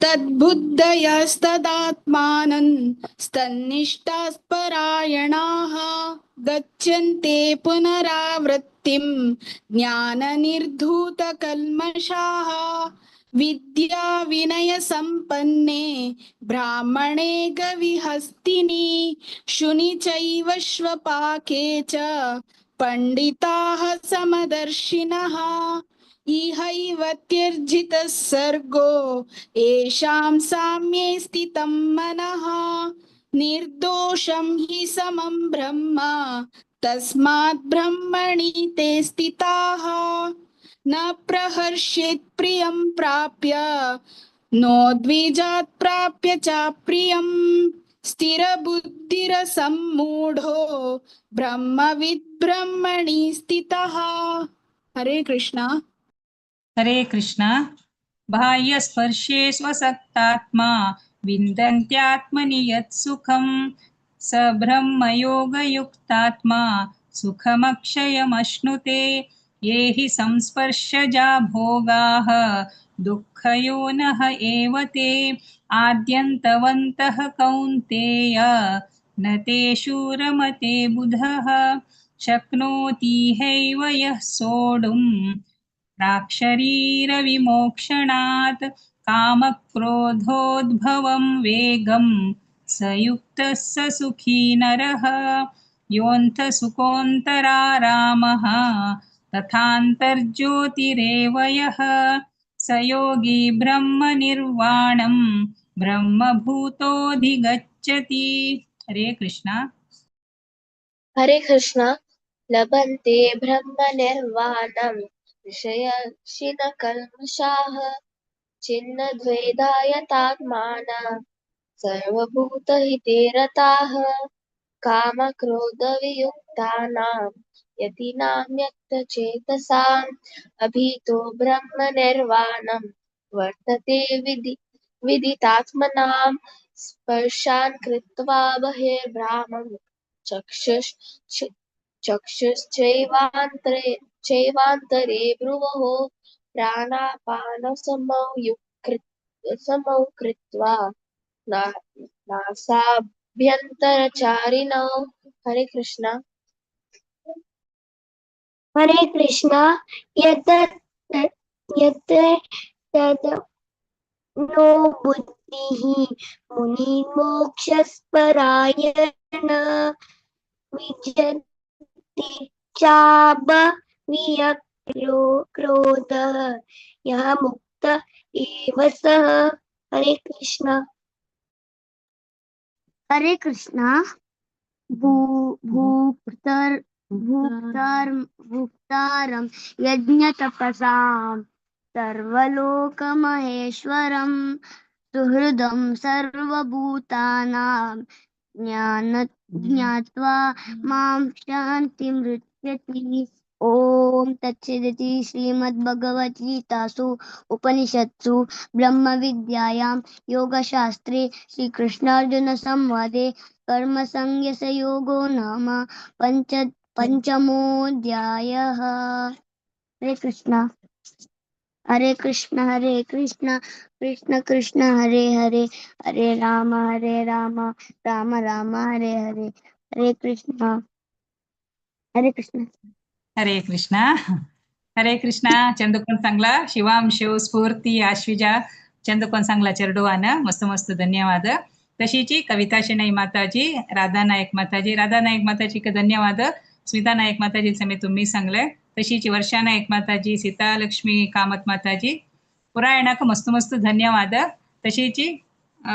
तद्बुद्धयस्तदात्मानं स्तन्निष्ठास्परायणाः गच्छन्ते पुनरावृत्तिं ज्ञाननिर्धूतकल्मषाः विद्या विनयसम्पन्ने ब्राह्मणे गविहस्तिनि शुनि चैव श्वपाके च पंडिताः समदर्शिनः इहैव त्यर्जितः सर्गो येषां साम्ये स्थितं मनः निर्दोषं हि समं ब्रह्म तस्मात् ब्रह्मणि ते स्थिताः न प्रहर्षेत् प्रियं प्राप्य नो द्विजात् प्राप्य च प्रियं स्थिरबुद्धिरसम्मूढो ब्रह्मविद् ब्रह्मणि स्थितः हरे कृष्णा हरे कृष्ण बाह्यस्पर्शे स्वसक्तात्मा विन्दन्त्यात्मनि यत् सुखं स ब्रह्मयोगयुक्तात्मा सुखमक्षयमश्नुते ये हि संस्पर्शजा भोगाः दुःखयोनः एव ते आद्यन्तवन्तः कौन्तेय न तेषु रमते बुधः शक्नोति हैव यः सोढुम् प्राक्शरीरविमोक्षणात् कामक्रोधोद्भवं वेगं स युक्तः स सुखी नरः योऽन्तसुकोऽन्तरारामः तथान्तर्ज्योतिरेव यः स योगी ब्रह्मनिर्वाणं ब्रह्मभूतोऽधिगच्छति हरे कृष्ण हरे कृष्ण लभन्ते ब्रह्मनिर्वाणं विषयक्षिणकल्मषाः छिन्नद्वैधायतात्मानः सर्वभूतहिते रताः कामक्रोधवियुक्तानां यतीनां यक्तचेतसाम् अभितो ब्रह्मनिर्वाणं वर्तते विदितात्मनां स्पर्शान् कृत्वा बहिर्ब्राह्मम् चक्षुश्चैवान्तरे भ्रुवः समौ कृत्वा नासाभ्यन्तरचारिणौ। हरे कृष्ण। हरे कृष्ण। यत् नो बुद्धिः मुनिर्मोक्षस्परायण विजति क्रोधः यः मुक्त एव सः। हरे कृष्ण। हरे कृष्ण। भूक्तारं यज्ञतपसां सर्वलोकमहेश्वरं सुहृदं सर्वभूतानां ज्ञात्वा मां शान्तिमृच्छति। ओम तत्सदिति श्रीमद्भगवद्गीतासु उपनिषत्सु ब्रह्मविद्यायां योगशास्त्रे श्रीकृष्णार्जुनसंवादे कर्मसंन्यासयोगो नाम पंचमोऽध्यायः। हरे कृष्ण। हरे कृष्ण हरे कृष्ण कृष्ण कृष्ण हरे हरे हरे राम राम राम हरे हरे। हरे कृष्ण। हरे कृष्ण. हरे कृष्ण. हरे कृष्ण. चंदुकोन सांगला शिवांशु स्फूर्ती आश्विजा चंदुकोन सांगला चरडुवान मस्त मस्त धन्यवाद. तशीची कविता शेणई माताजी, राधा नायक माताजी का धन्यवाद. स्मिता नायक माताजी समेत तुम्ही सांगले. तशीची वर्षा नायक माताजी, सीता लक्ष्मी कामत माताजी पुरायणाक मस्त मस्त धन्यवाद. तशीची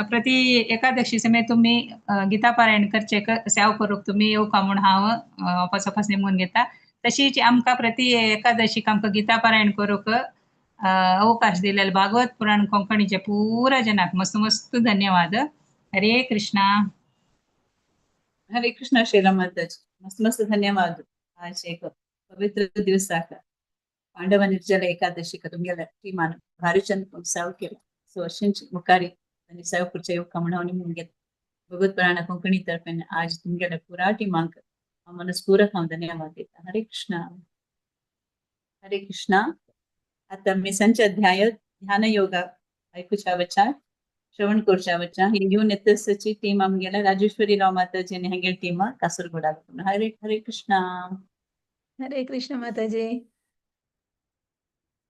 प्रति एकादशी समेत तुम्ही गीता पारायण करचे सेव करूक तुम्ही येऊ का म्हूण हांव वापस नेमून घेता. तशीच आमकां प्रति एकादशीक आमकां गीता पारायण करूक अवकाश दिलेले भागवत पुराण कोंकणीचे पुरा जनाक मस्त मस्त धन्यवाद. हरे कृष्णा. हरे कृष्ण श्रीराम माताजी मस्त मस्त धन्यवाद. आज एक पवित्र दिवसाक पांडव निर्जल एकादशी तुमगेल्या टीमान भारी चंद सेव केला. सो अशींच मुखारी आनी सेव करचे येवका म्हण हांव निमून घेता. भगवत पुराण कोंकणी तर्फेन आज तुमगेल्या पुरा टिमांक मनस्पूर्वक हांव धन्यवाद देता. हरे कृष्णा. हरे कृष्णा. आता मिसांचे अध्याय ध्यान योगा ऐकूच्या वचा श्रवण करच्या वचा ही न्यू नेतसची टीम आमगेल्या राजेश्वरी राव माताजी आणि हेंगेल टीम कासरगोडा. हरे हरे कृष्णा. हरे कृष्ण माताजी.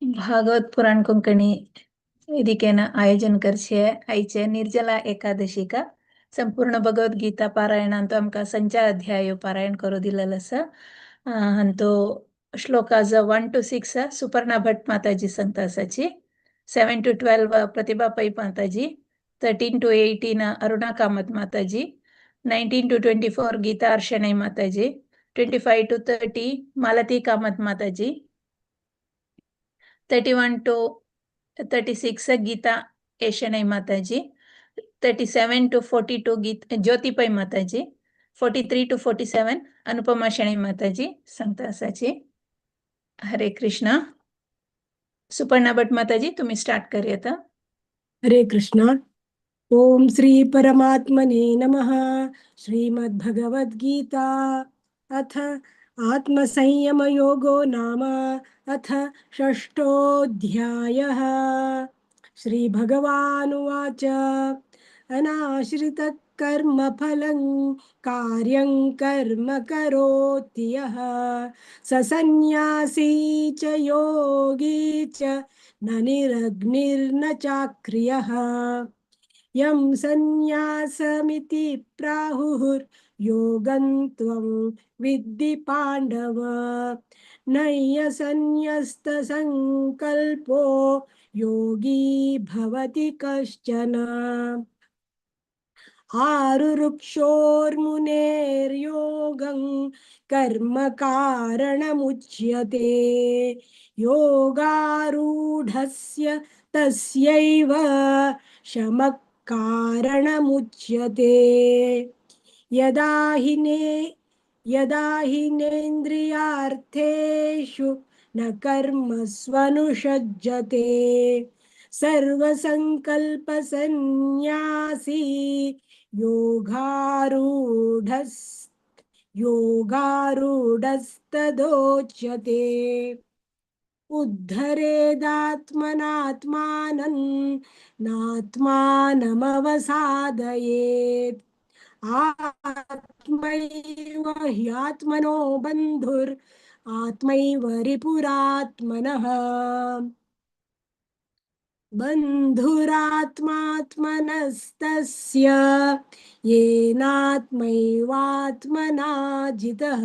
भागवत पुराण कोंकणी वेदिकेन आयोजन करचे आयचे निर्जला एकादशी का संपूर्ण भगवद्गीता पारायणांत आमकां संचा अध्याय पारायण करू दिलेलो आसा. तो श्लोकाज 1 to 6 सुपर्णा भट माताजी सांगता आसाची, 7 to 12 प्रतिभा पै माताजी, 13 to 18 अरुणा कामत माताजी, 19 to 24 गीता अर्शनई माताजी, 25 to 30 मालती कामत माताजी, 31 to 36 गीता एशनई माताजी, 37 to 42 ज्योति पै माताजी, 43 to 47 अनुपमा शणै माताजी सांगता आसाची. हरे कृष्णा. सुपर्णा भट माताजी तुम्ही स्टार्ट करूयात. हरे कृष्णा. ओम श्री परमात्मने नमः. श्रीमद्भगवद्गीता अथ आत्मसंयम योगो नाम अथ षष्ठोऽध्यायः. श्रीभगवानुवाच अनाश्रित कर्मफलं कार्यं कर्म करोति यः स सन्न्यासी च योगी च न निरग्निर्न चाक्रियः. यं सन्न्यासमिति प्राहुर्योगं त्वं विद्धि पाण्डव. नैयसन्न्यस्तसङ्कल्पो योगी भवति कश्चन. आरुरुक्षोर्मुनेर्योगं कर्म कारणमुच्यते. योगारूढस्य तस्यैव शमः कारणमुच्यते. यदा हिनेन्द्रियार्थेषु न कर्मस्वनुषज्जते सर्वसंकल्पसन्न्यासी योगारूढः योगारूढस्तदोच्यते उद्धरेदात्मनात्मानं नात्मानमवसादयेत् आत्मैव ह्यात्मनो बन्धुर् आत्मैव रिपुरात्मनः बन्धुरात्मात्मनस्तस्य येनात्मैवात्मना जितः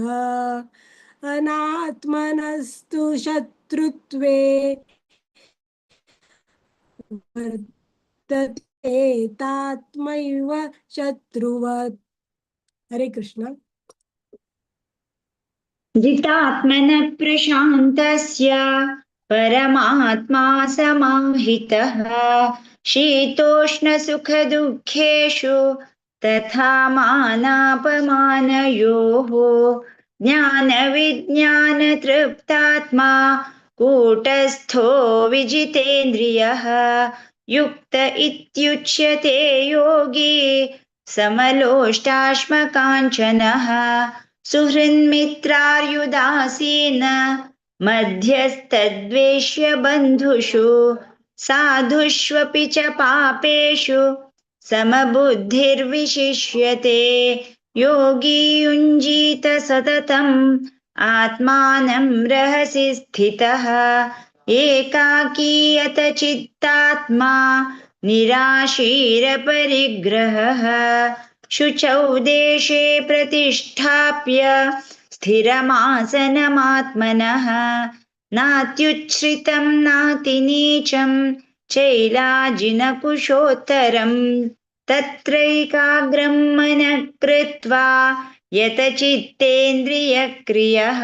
अनात्मनस्तु शत्रुत्वे वर्तते तात्मैव शत्रुवत्। हरे कृष्ण। जितात्मनः प्रशान्तस्य परमात्मा समाहितः शीतोष्णसुखदुःखेषु तथा मानापमानयोः ज्ञानविज्ञानतृप्तात्मा कूटस्थो विजितेन्द्रियः युक्त इत्युच्यते योगी समलोष्टाश्मकाञ्चनः सुहृन्मित्रार्युदासीन मध्यस्तद्वेष्य बन्धुषु साधुष्वपि च पापेषु समबुद्धिर्विशिष्यते योगी युञ्जीत सततम् आत्मानं रहसि स्थितः एकाकीयत चित्तात्मा निराशीरपरिग्रहः शुचौ देशे प्रतिष्ठाप्य स्थिरमासनमात्मनः नात्युच्छ्रितं नातिनीचं चैलाजिनकुशोत्तरम् तत्रैकाग्रं मनः कृत्वा यतचित्तेन्द्रियक्रियः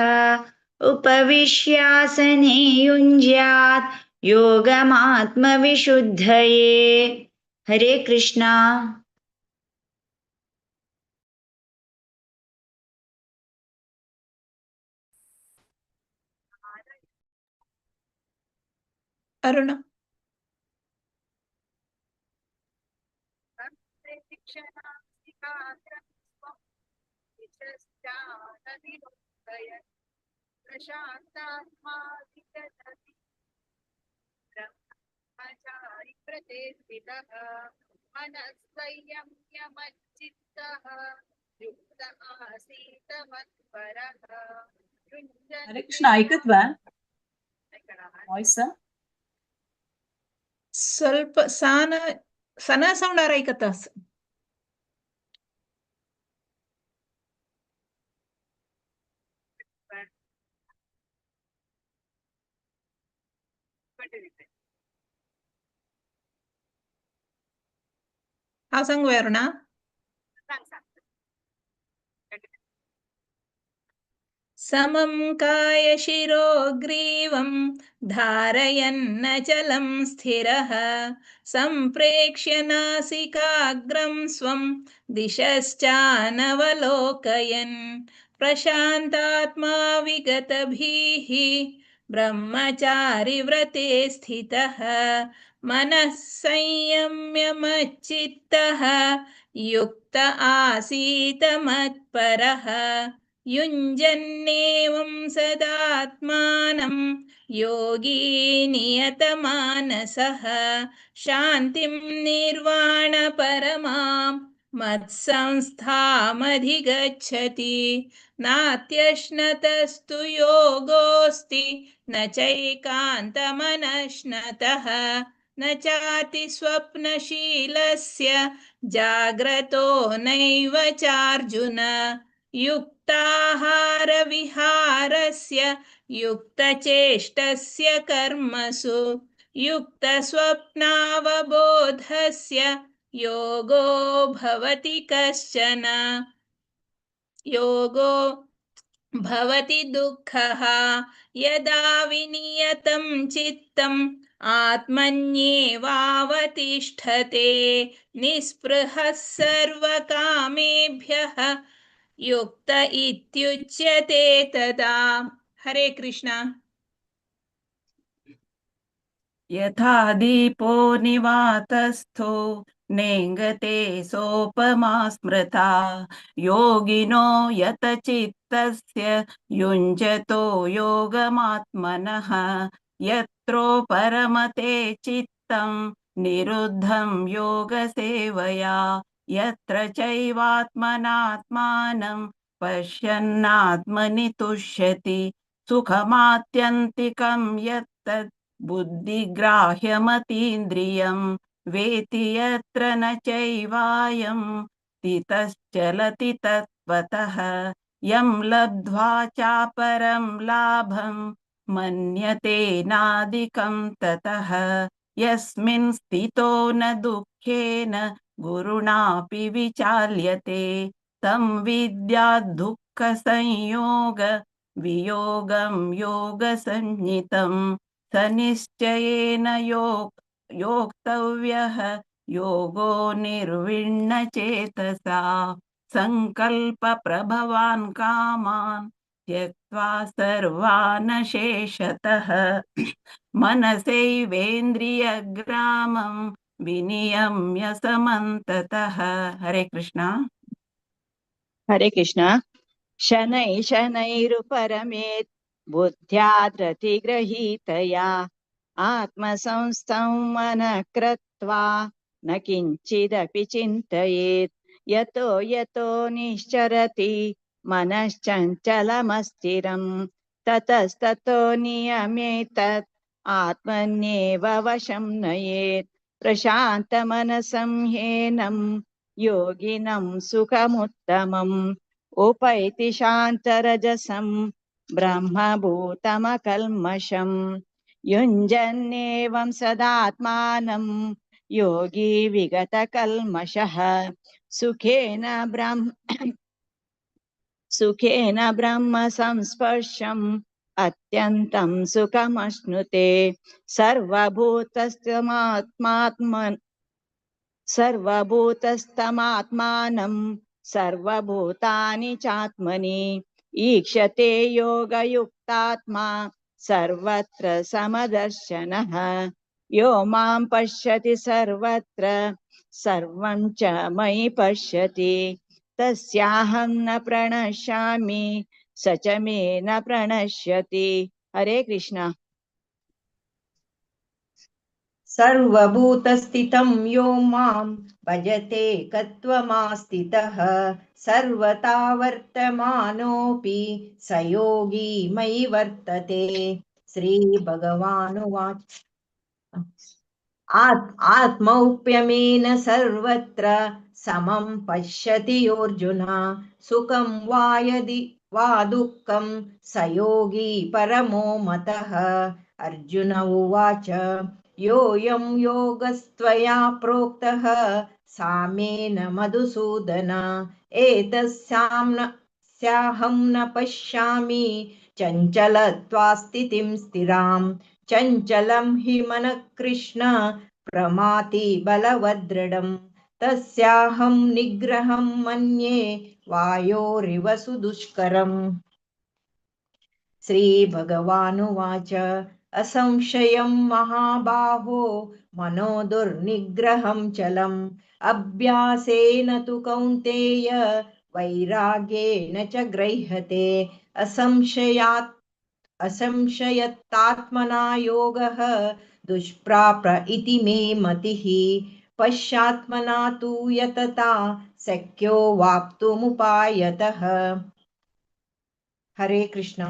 उपविश्यासने युञ्ज्यात् योगमात्मविशुद्धये। हरे कृष्णा। अरुण हरे कृष्ण. ऐकत वा ವಾಯ್ಸ್ ಸ್ವಲ್ಪ ಸಣ್ಣ ಸೌಂಡ್ ಆರೈಕತ್ತ हा सांग वरुणा. समं कायशिरो ग्रीवं धारयन्नचलं स्थिरः सम्प्रेक्ष्य नासिकाग्रं स्वं दिशश्चानवलोकयन् प्रशान्तात्मा विगतभीः ब्रह्मचारिव्रते स्थितः मनः संयम्य मच्चित्तः युक्त आसीत मत्परः युञ्जन्नेवं सदात्मानं योगी नियतमानसः शान्तिं निर्वाणपरमां मत्संस्थामधिगच्छति नात्यश्नतस्तु योगोऽस्ति न चैकान्तमनश्नतः न चातिस्वप्नशीलस्य जाग्रतो नैव चार्जुन युक्ताहारविहारस्य युक्तचेष्टस्य कर्मसु युक्तस्वप्नावबोधस्य योगो भवति कश्चन योगो भवति दुःखः यदा विनियतं चित्तम् आत्मन्येवावतिष्ठते निःस्पृहः सर्वकामेभ्यः युक्त इत्युच्यते तदा। हरे कृष्ण। यथा दीपो निवातस्थो नेङ्गते सोपमा स्मृता योगिनो यतचित्तस्य युञ्जतो योगमात्मनः यत्रो परमते चित्तं निरुद्धं योगसेवया यत्र चैवात्मनात्मानं पश्यन्नात्मनि तुष्यति सुखमात्यन्तिकं यत्तत् बुद्धिग्राह्यमतीन्द्रियं वेति यत्र न चैवायं स्थितश्चलति तत्त्वतः यं लब्ध्वा चापरं लाभं मन्यते नादिकं ततः यस्मिन् स्थितो न दुःखेन गुरुणापि विचाल्यते तं विद्यात् दुःखसंयोग वियोगं योगसंज्ञितं स निश्चयेन योक्तव्यः योगो निर्विण्णचेतसा सङ्कल्पप्रभवान् कामान् त्यक्त्वा सर्वान् शेषतः मनसैवेन्द्रियग्रामं विनियम्य समन्ततः। हरे कृष्ण। हरे कृष्ण। शनै शनैरुपरमेत् बुद्ध्या धृतिगृहीतया आत्मसंस्थं मनः कृत्वा न किञ्चिदपि चिन्तयेत् यतो यतो निश्चरति मनश्चञ्चलमस्थिरं ततस्ततो नियमेतत् आत्मन्येव वशं नयेत् प्रशान्तमनसं ह्येनं योगिनं सुखमुत्तमम् उपैति शान्तरजसं ब्रह्मभूतमकल्मषम् युञ्जन्नेवं सदात्मानं योगी विगतकल्मषः सुखेन ब्रह्म संस्पर्शम् अत्यन्तं सुखमश्नुते सर्वभूतस्थमात्मानं सर्वभूतानि चात्मनि ईक्षते योगयुक्तात्मा सर्वत्र समदर्शनः यो मां पश्यति सर्वत्र सर्वं च मयि पश्यति तस्याहं न प्रणश्यामि स च मे न प्रणश्यति। हरे कृष्ण। सर्वभूतस्थितं यो मां भजते कत्वमास्थितः सर्वथा वर्तमानोऽपि स योगी मयि वर्तते। श्रीभगवानुवाच आत्मौप्यमेन सर्वत्र समं पश्यति योऽर्जुन सुखं वा यदि वा दुःखं स योगी परमो मतः। अर्जुन उवाच योऽयं योगस्त्वया प्रोक्तः सामेन मधुसूदन एतस्याहं न पश्यामि चञ्चलत्वा स्थितिं स्थिराम् चञ्चलं हि मनः कृष्ण प्रमाति बलवदृढम् तस्याहं निग्रहं मन्ये वायोरिव सुदुष्करम्। श्रीभगवानुवाच असंशयं महाबाहो मनो दुर्निग्रहं चलम् अभ्यासेन तु कौन्तेय वैराग्येण च गृह्यते असंशयत्तात्मना योगः दुष्प्राप इति मे मतिः पश्चात्मना तु यतता शक्यो वाप्तुमुपायतः। हरे कृष्ण।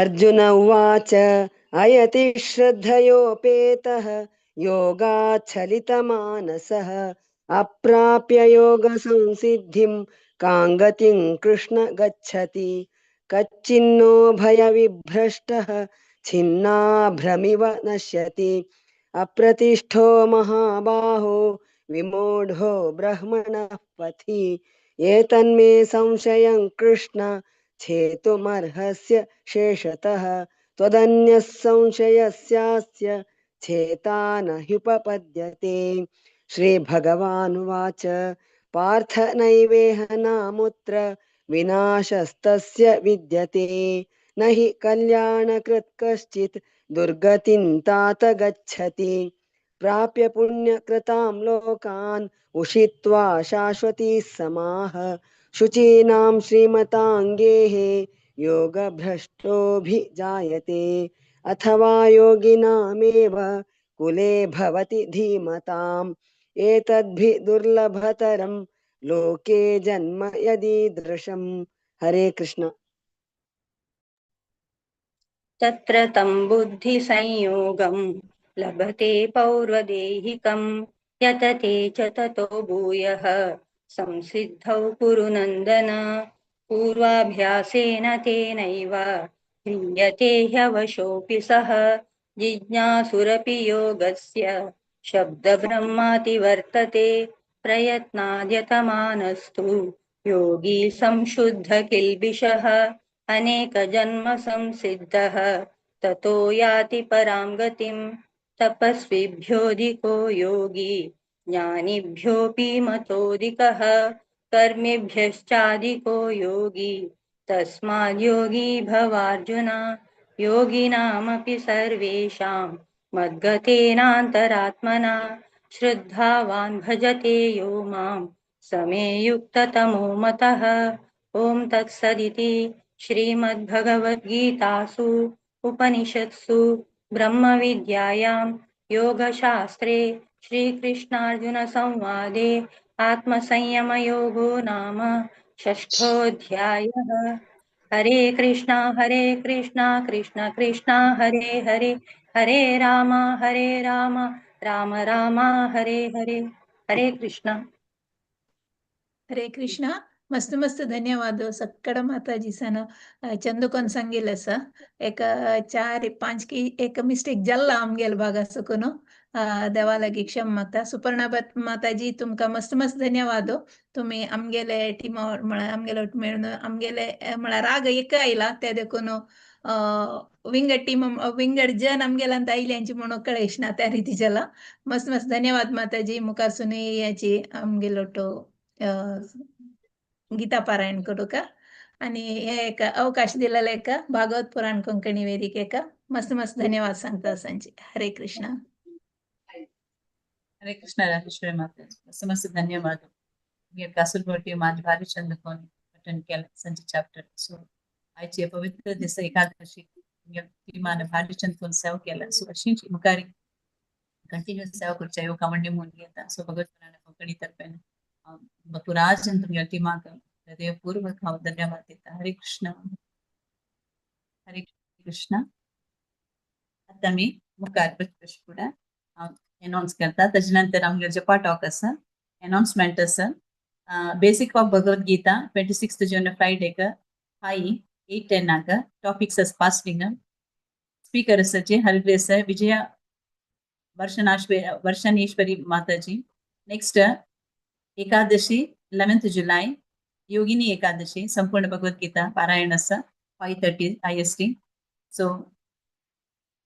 अर्जुन उवाच अयति श्रद्धयोपेतः योगाच्छलितमानसः अप्राप्य योगसंसिद्धिं कां गतिं कृष्ण गच्छति कच्चिन्नो भयविभ्रष्टः छिन्नाभ्रमिव नश्यति अप्रतिष्ठो महाबाहो विमूढो ब्रह्मणः पथि एतन्मे संशयं कृष्ण छेतुमर्हस्य शेषतः त्वदन्यः संशयस्यास्य छेता न ह्युपपद्यते। श्रीभगवानुवाच पार्थ नैवेह नामुत्र विनाशस्तस्य विद्यते न हि कल्याणकृत् कश्चित् दुर्गतिं तात गच्छति प्राप्य पुण्यकृतां लोकान् उषित्वा शाश्वती समाः शुचीनां श्रीमताङ्गेः योगभ्रष्टोऽभिजायते अथवा योगिनामेव कुले भवति धीमताम् एतद्भि दुर्लभतरं लोके जन्म यदीदृशम्। हरे कृष्ण। तत्र तं बुद्धिसंयोगं लभते पौर्वदेहिकं यतते च ततो भूयः संसिद्धौ कुरु नन्दन पूर्वाभ्यासेन तेनैव ह्रियते ह्यवशोऽपि सः जिज्ञासुरपि योगस्य शब्दब्रह्माति वर्तते प्रयत्नाद्यतमानस्तु योगी संशुद्धकिल्बिषः अनेकजन्म संसिद्धः ततो याति परां गतिं तपस्विभ्योऽधिको योगी ज्ञानिभ्योऽपि मतोऽधिकः कर्मिभ्यश्चाधिको योगी तस्माद्योगी भवार्जुन योगिनामपि सर्वेषां मद्गतेनान्तरात्मना श्रद्धावान् भजते यो मां समे युक्ततमो मतः। ॐ तत्सदिति श्रीमद्भगवद्गीतासु उपनिषत्सु ब्रह्मविद्यायां योगशास्त्रे श्रीकृष्णार्जुनसंवादे आत्मसंयमयोगो नाम षष्ठोऽध्यायः। हरे कृष्णा कृष्ण कृष्ण हरे हरे हरे राम राम राम हरे हरे। हरे कृष्ण। हरे कृष्ण. मस्त मस्त धन्यवाद सक्कड माताजी सन चंदुकोन सांगिल्लें एक 4-5 की एक मिस्टेक जाल्ला आमगेल भागा सुकुनो देवा लागी क्षम मागता. सुपर्णा माताजी तुमका मस्त मस्त धन्यवाद. तुम्ही आमगेले टीम आमगेलो मेळून आमगेले म्हळ्यार राग एक आयला ते देखून विंगड टीम विंगड जन आमगेलांत आयल्यांची म्हणून कळेश ना त्या रीतीच्याला. मस्त मस्त धन्यवाद माताजी. मुखार सुनी याची आमगेलो तो गीता पारायण करू का आणि हे एक अवकाश दिलेला एक भागवत पुराण कोंकणी वेदिकेका मस्त मस्त धन्यवाद सांगता संजी. हरे कृष्ण. हरे कृष्ण. राजेश्वरी माता मस्त मस्त धन्यवाद. मी कासुरकोटी माझ भारी चंदकोन पठन केलं संजी चॅप्टर. सो आजची पवित्र दिवस एकादशी मान भारी चंदकोन सेव केला. सो अशी मुखारी कंटिन्यू सेव करच्या योग कावंडी म्हणून घेता. सो भगवत पुराण कोंकणी तर्फे बकुराज तुमच्या टीमाक हृदयपूर्वक हांव धन्यवाद देता. हरे कृष्ण. हरे कृष्ण. आता मी मुखार फुडें अनाउन्स करता. ताजे नंतर आमगे जपा टॉक आसा अनाउन्समेंट आसा. बेसिक ऑफ भगवद्गीता 26 जून फ्रायडेक 8:10 टॉपिक्स आस फास्टिंग. स्पीकर आसाची her grace Vijaya Varshaneshwari Mataji. Next Ekadashi 11th जुलै योगिनी एकादशी संपूर्ण भगवद्गीता पारायण आसा 5:30 IST. सो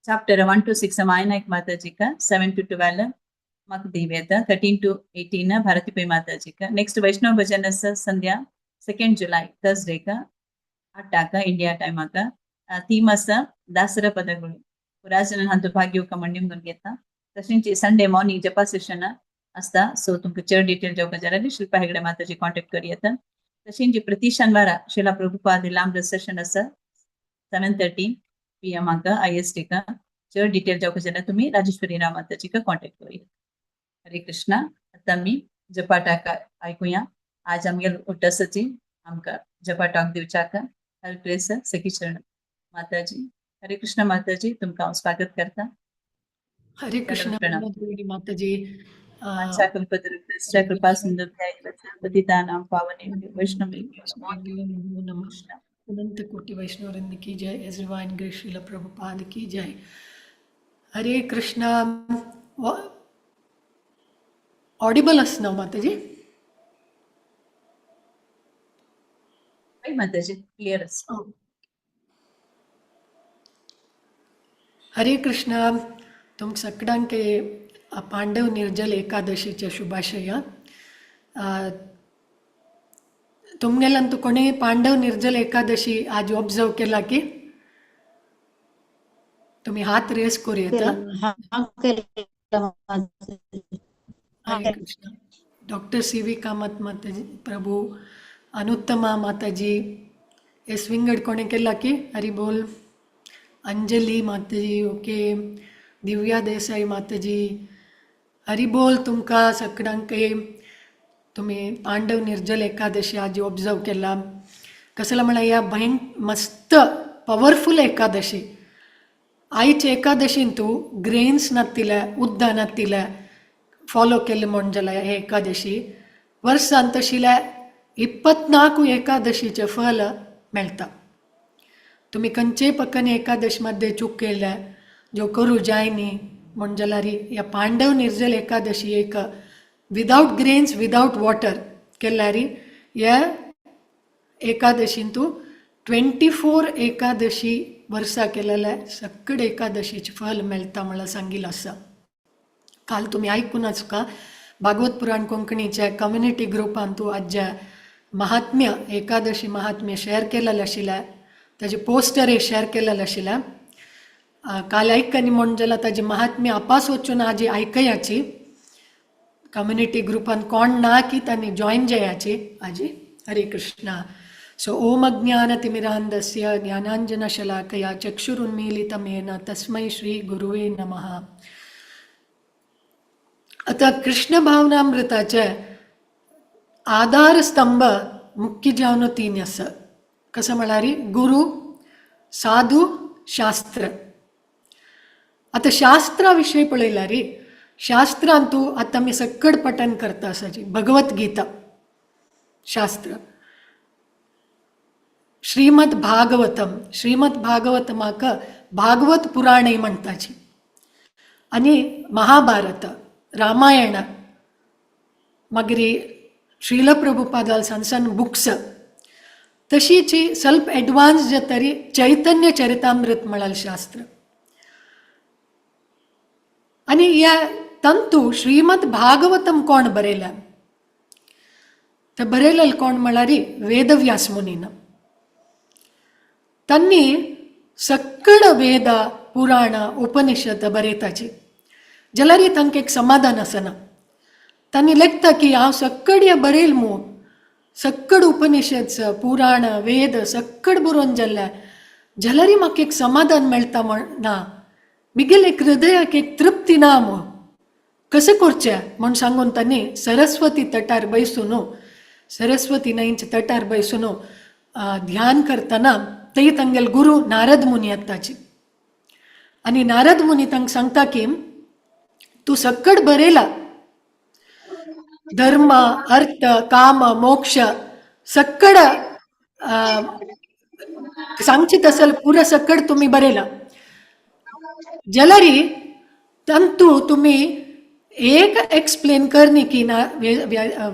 chapter 1 to 6 मायनायक माताजी का 7 to 12 मक दिव्यता 13 to 18 भारती पे माताजी का. नेक्स्ट वैष्णव भजन आसा संध्या 2nd जुलै थर्सडे का 8 इंडिया टाइम का. थीम आसा दासरा पदगुळी. पुराजन हांचो भाग्य कमंडी म्हणून घेता. तशेंच संडे मॉर्निंग जपा सेशन असता. सो तुमकां चड डिटेल जावपा जाल्यार शिल्पा हेगडे माताजी कॉन्टेक्ट करी येता. तशेंच प्रति शेनवारा शिला प्रभुपाद लांब सेशन आसा 7:30 PM IST का. चड डिटेल जावपा जाल्यार तुमी राजेश्वरी राम माताजी का कॉन्टेक्ट करी. हरे कृष्णा. आता मी जपा टाक ऐकुया. आज आमगे उट्टसाची आमकां जपा टाक दिवच्याक हरप्रेस सखी चरण माताजी. हरे कृष्ण माताजी तुमकां हांव स्वागत करता. हरे कृष्ण माताजी. कल्पतरुश्च कृपा सिंधु पतितानां पावनेभ्यो वैष्णवेभ्यो नमो नमः. अनंत कोटि वैष्णववृंद की जय. His divine grace Srila Prabhupada की जय. हरे कृष्ण. ऑडिबल असना माताजी? माताजी क्लियर. हरे कृष्ण. तुम सगळ्यांके पांडव निर्जल एकादशीच्या शुभाशया. तुमगेलंतू कोणी पांडव निर्जल एकादशी आज ऑब्झर्व केला की तुम्ही हात रेस करू येता. हरे कृष्ण. Doctor C V. कामत माताजी प्रभू, अनुत्तमा माताजी, एस विंगड कोणे केला की हरी बोल. अंजली माताजी, ओके. दिव्या देसाई माताजी, हरी बोल तुमका सगळ्यांक. तुम्ही पांडव निर्जल एकादशी आज ऑब्झर्व केला. कसला म्हणा या मस्त पॉवरफुल एकादशी. आईचे एकादशीन तू ग्रेन्स नातिल्या उद्दा नातिल्या ಫಾಲೋ ಕೆಲ್ಲಿ ಮೊಂಜಲ ಏಕಾದಶಿ ವರ್ಷ ಅಂತಶಿಲೆ 24 एकादशीचे फल मिळता. तुम्ही कंचे पक्कने एकादशी मध्ये चूक केल्या जो करू जायनी म्हणजलारी या पांडव निर्जल एकादशी एक विदाउट ग्रेन्स विदाउट वॉटर केल्यारी या एकादशीन तू 24 एकादशी वर्षा केलेल्या सगळे एकादशीचे फल मिळता मला सांगितलं असं. काल तुम्ही ऐकूनच का भागवत पुराण कोंकणीच्या कम्युनिटी ग्रुपान तू आज महात्म्य एकादशी महात्म्य शेअर केलेलं आशिल्लें ताजे पोस्टर शेअर केलेलं आशिल्लें. काल ऐकनी म्हणजला ताजे महात्म्य आपास वचून आजी ऐकयाची कम्युनिटी ग्रुपान कोण ना की त्यांनी जॉईन जायाची आजी. हरे कृष्णा. सो ओम अज्ञानतिमिरान्धस्य ज्ञानाञ्जनशलाकया चक्षुरुन्मीलितमेन तस्मै श्री गुरुवे नमः. आता कृष्ण भावनामृताचे आधारस्तंभ मुख्य जावन 3 आसा. कसं म्हणारी गुरु, साधू, शास्त्र. आता शास्त्राविषयी पळयल्यार शास्त्रांत तू आता मी सकड पठन करता आसाची भगवद्गीता शास्त्र. श्रीमद भागवतम, श्रीमद भागवतमाक भागवत पुराणे म्हणताची. आणि महाभारत, रामायण, मागीर श्रील प्रभुपादाल सन बुक्स तशीची ಸ್ವಲ್ಪ एडवान्स जे तरी चैतन्य चरितामृत म्हणाल शास्त्र. आणि या तंतू श्रीमद भागवतम कोण बरयल्या तर बरयलेलं कोण म्हळ्यार वेदव्यास मुनीन. त्यांनी सकड वेद पुराण उपनिषद बरयताची जाल्यार तांकां एक समाधान आसना. त्यांनी लेखता की हांव सकड हे बरयल मू सकड उपनिषद पुराण वेद सकड बरोवन जाल्यार म्हाका एक समाधान मेळटा ना, मिगेल एक हृदयाक एक तृप्ती ना मो कशें करचें म्हण सांगून त्यांनी सरस्वती तटार बैसून सरस्वती न्हंयच्या तटार बैसून ध्यान करतना ते तांगेल गुरु नारद मुनी येताची. आणि नारद मुनी तांकां सांगता की तू सकड बरयला धर्म अर्थ काम मोक्ष सकड सांगची तसल पुरा सकड तुम्ही बरयला जाल्यार तंतू तुम्ही एक एक्सप्लेन करनी की ना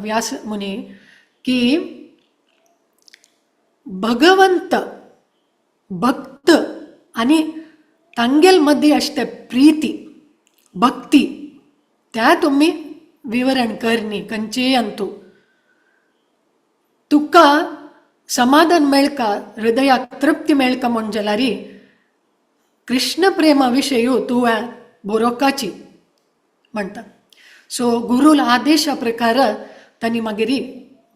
व्यास मुनी की भगवंत भक्त आणि तांगेल मध्ये असते प्रीती भक्ती त्या तुम्ही विवरण करनी कंचे अंतू तुका समाधान मेळका हृदयाक तृप्ती मेळका म्हण जाल्यार कृष्ण प्रेमा विशयी तू बरोवपाची म्हणटा. सो गुरुल आदेशा प्रकार त्यांनी मागीर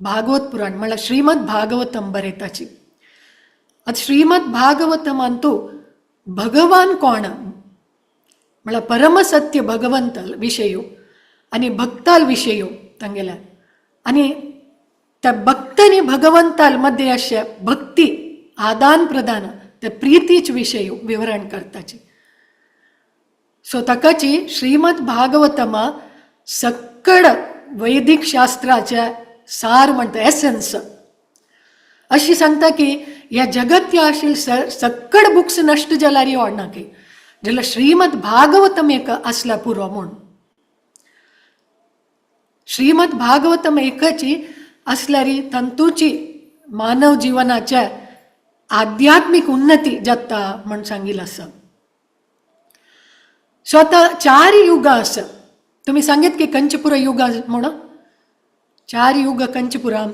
भागवत पुराण म्हळ्यार श्रीमद भागवतम बरयताची. आता श्रीमद भागवतमान तू भगवान कोण म्हळ्यार परमसत्य भगवंत विशयी आणि भक्ताल विषयी तांगेल्या आणि त्या भक्तांनी भगवंताल मध्ये अशे भक्ती आदान प्रदान त्या प्रीतीच विषयी विवरण करताची. सो ताकाची श्रीमद भागवतमा सकड वैदिक शास्त्राचे सार म्हणटा एसेन्स अशी सांगता की या जगत या आशिल्ले सकड बुक्स नष्ट जाल्यार आवडना की जाल्यार श्रीमद भागवतम एक असला पुरो म्हूण. श्रीमद भागवतम एकची असल्यार तंतूची मानव जीवनाच्या आध्यात्मिक उन्नती जाता म्हण सांगितलं असं. सो आता 4 युग असं तुम्ही सांगित की कंचपुरा युग म्हणून 4 युग कंचपुरा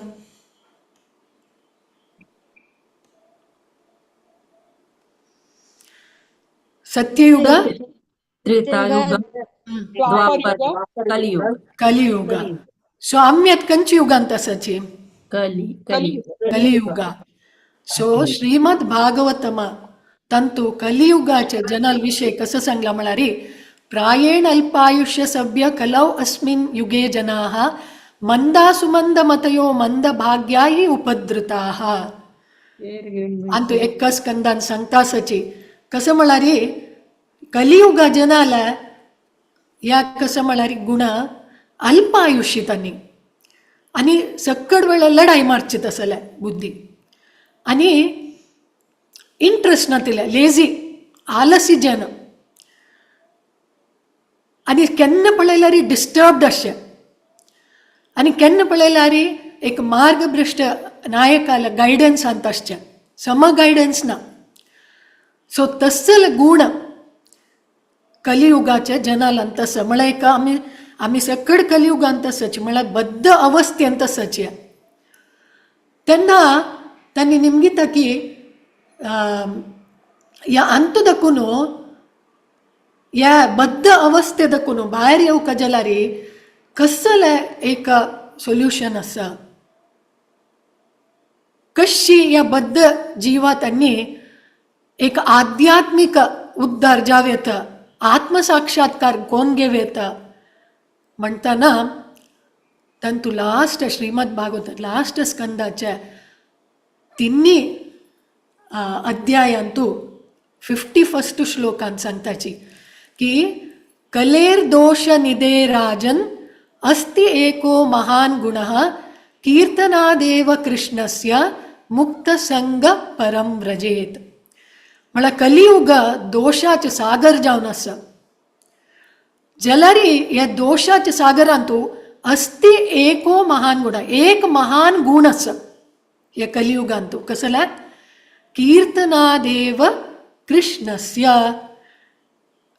सत्ययुग, कलियुग. सो आम्यत कंची युगांत आसाची कलियुग. सो श्रीमद भागवतमा तंतु कलियुगाचे जनाल विषय कसं सांगला म्हळ्यार प्रायेण अल्पायुष्य सभ्य कलौ अस्मिन् युगे जनाः मंदासुमंद मतयो मंद भाग्यायी उपद्रुताः. अंतु एक स्कंदान सांगता सची कसं म्हळ्यार कलियुग जनाला या कसं म्हळ्यार गुण अल्प आयुष्य त्यांनी आणि सक्कड वेळ लढाई मारची असल्या बुद्धी आणि इंटरेस्ट नातिले लेझी आलसी जन आणि केन्ना पळयल्यार डिस्टर्ब्ड अशें आणि केन्ना पळयल्यार एक मार्गभ्रष्ट नायकाला गायडन्स आणत आसचें सम गायडन्स ना. सो तसल गुण कलियुगाच्या जनालांत आसा म्हळ्यार एक आमी सकड कलियुगांत आसाची म्हळ्यार बद्ध अवस्थेंत आसाची. तेन्ना तांणी निमगिता की ह्या अंत दकून ह्या बद्ध अवस्थे दकून भायर येवका जाल्यार कसले एक सोल्युशन आसा. कशी ह्या बद्ध जिवातांनी एक आध्यात्मिक उद्धार जावेत आत्मसाक्षात्कार कोण घेवेत म्हणताना तंतु लास्ट श्रीमद भागवत लास्ट स्कंदाच्या तिन्ही अध्यायांतू 51 श्लोकांत सांगताची की कलेर दोष निदे राजन अस्ति एको महान गुणः कीर्तनादेव कृष्णस्य मुक्त संग परम व्रजेत. म्हळ्यार कलियुग दोषाचे सागर जावन आसा जाल्यार ह्या दोषाच्या सागरांतू अस्ति एको महान गुण एक महान गुण आसा ह्या कलियुगांतू कसला कीर्तनादेव कृष्णस्य.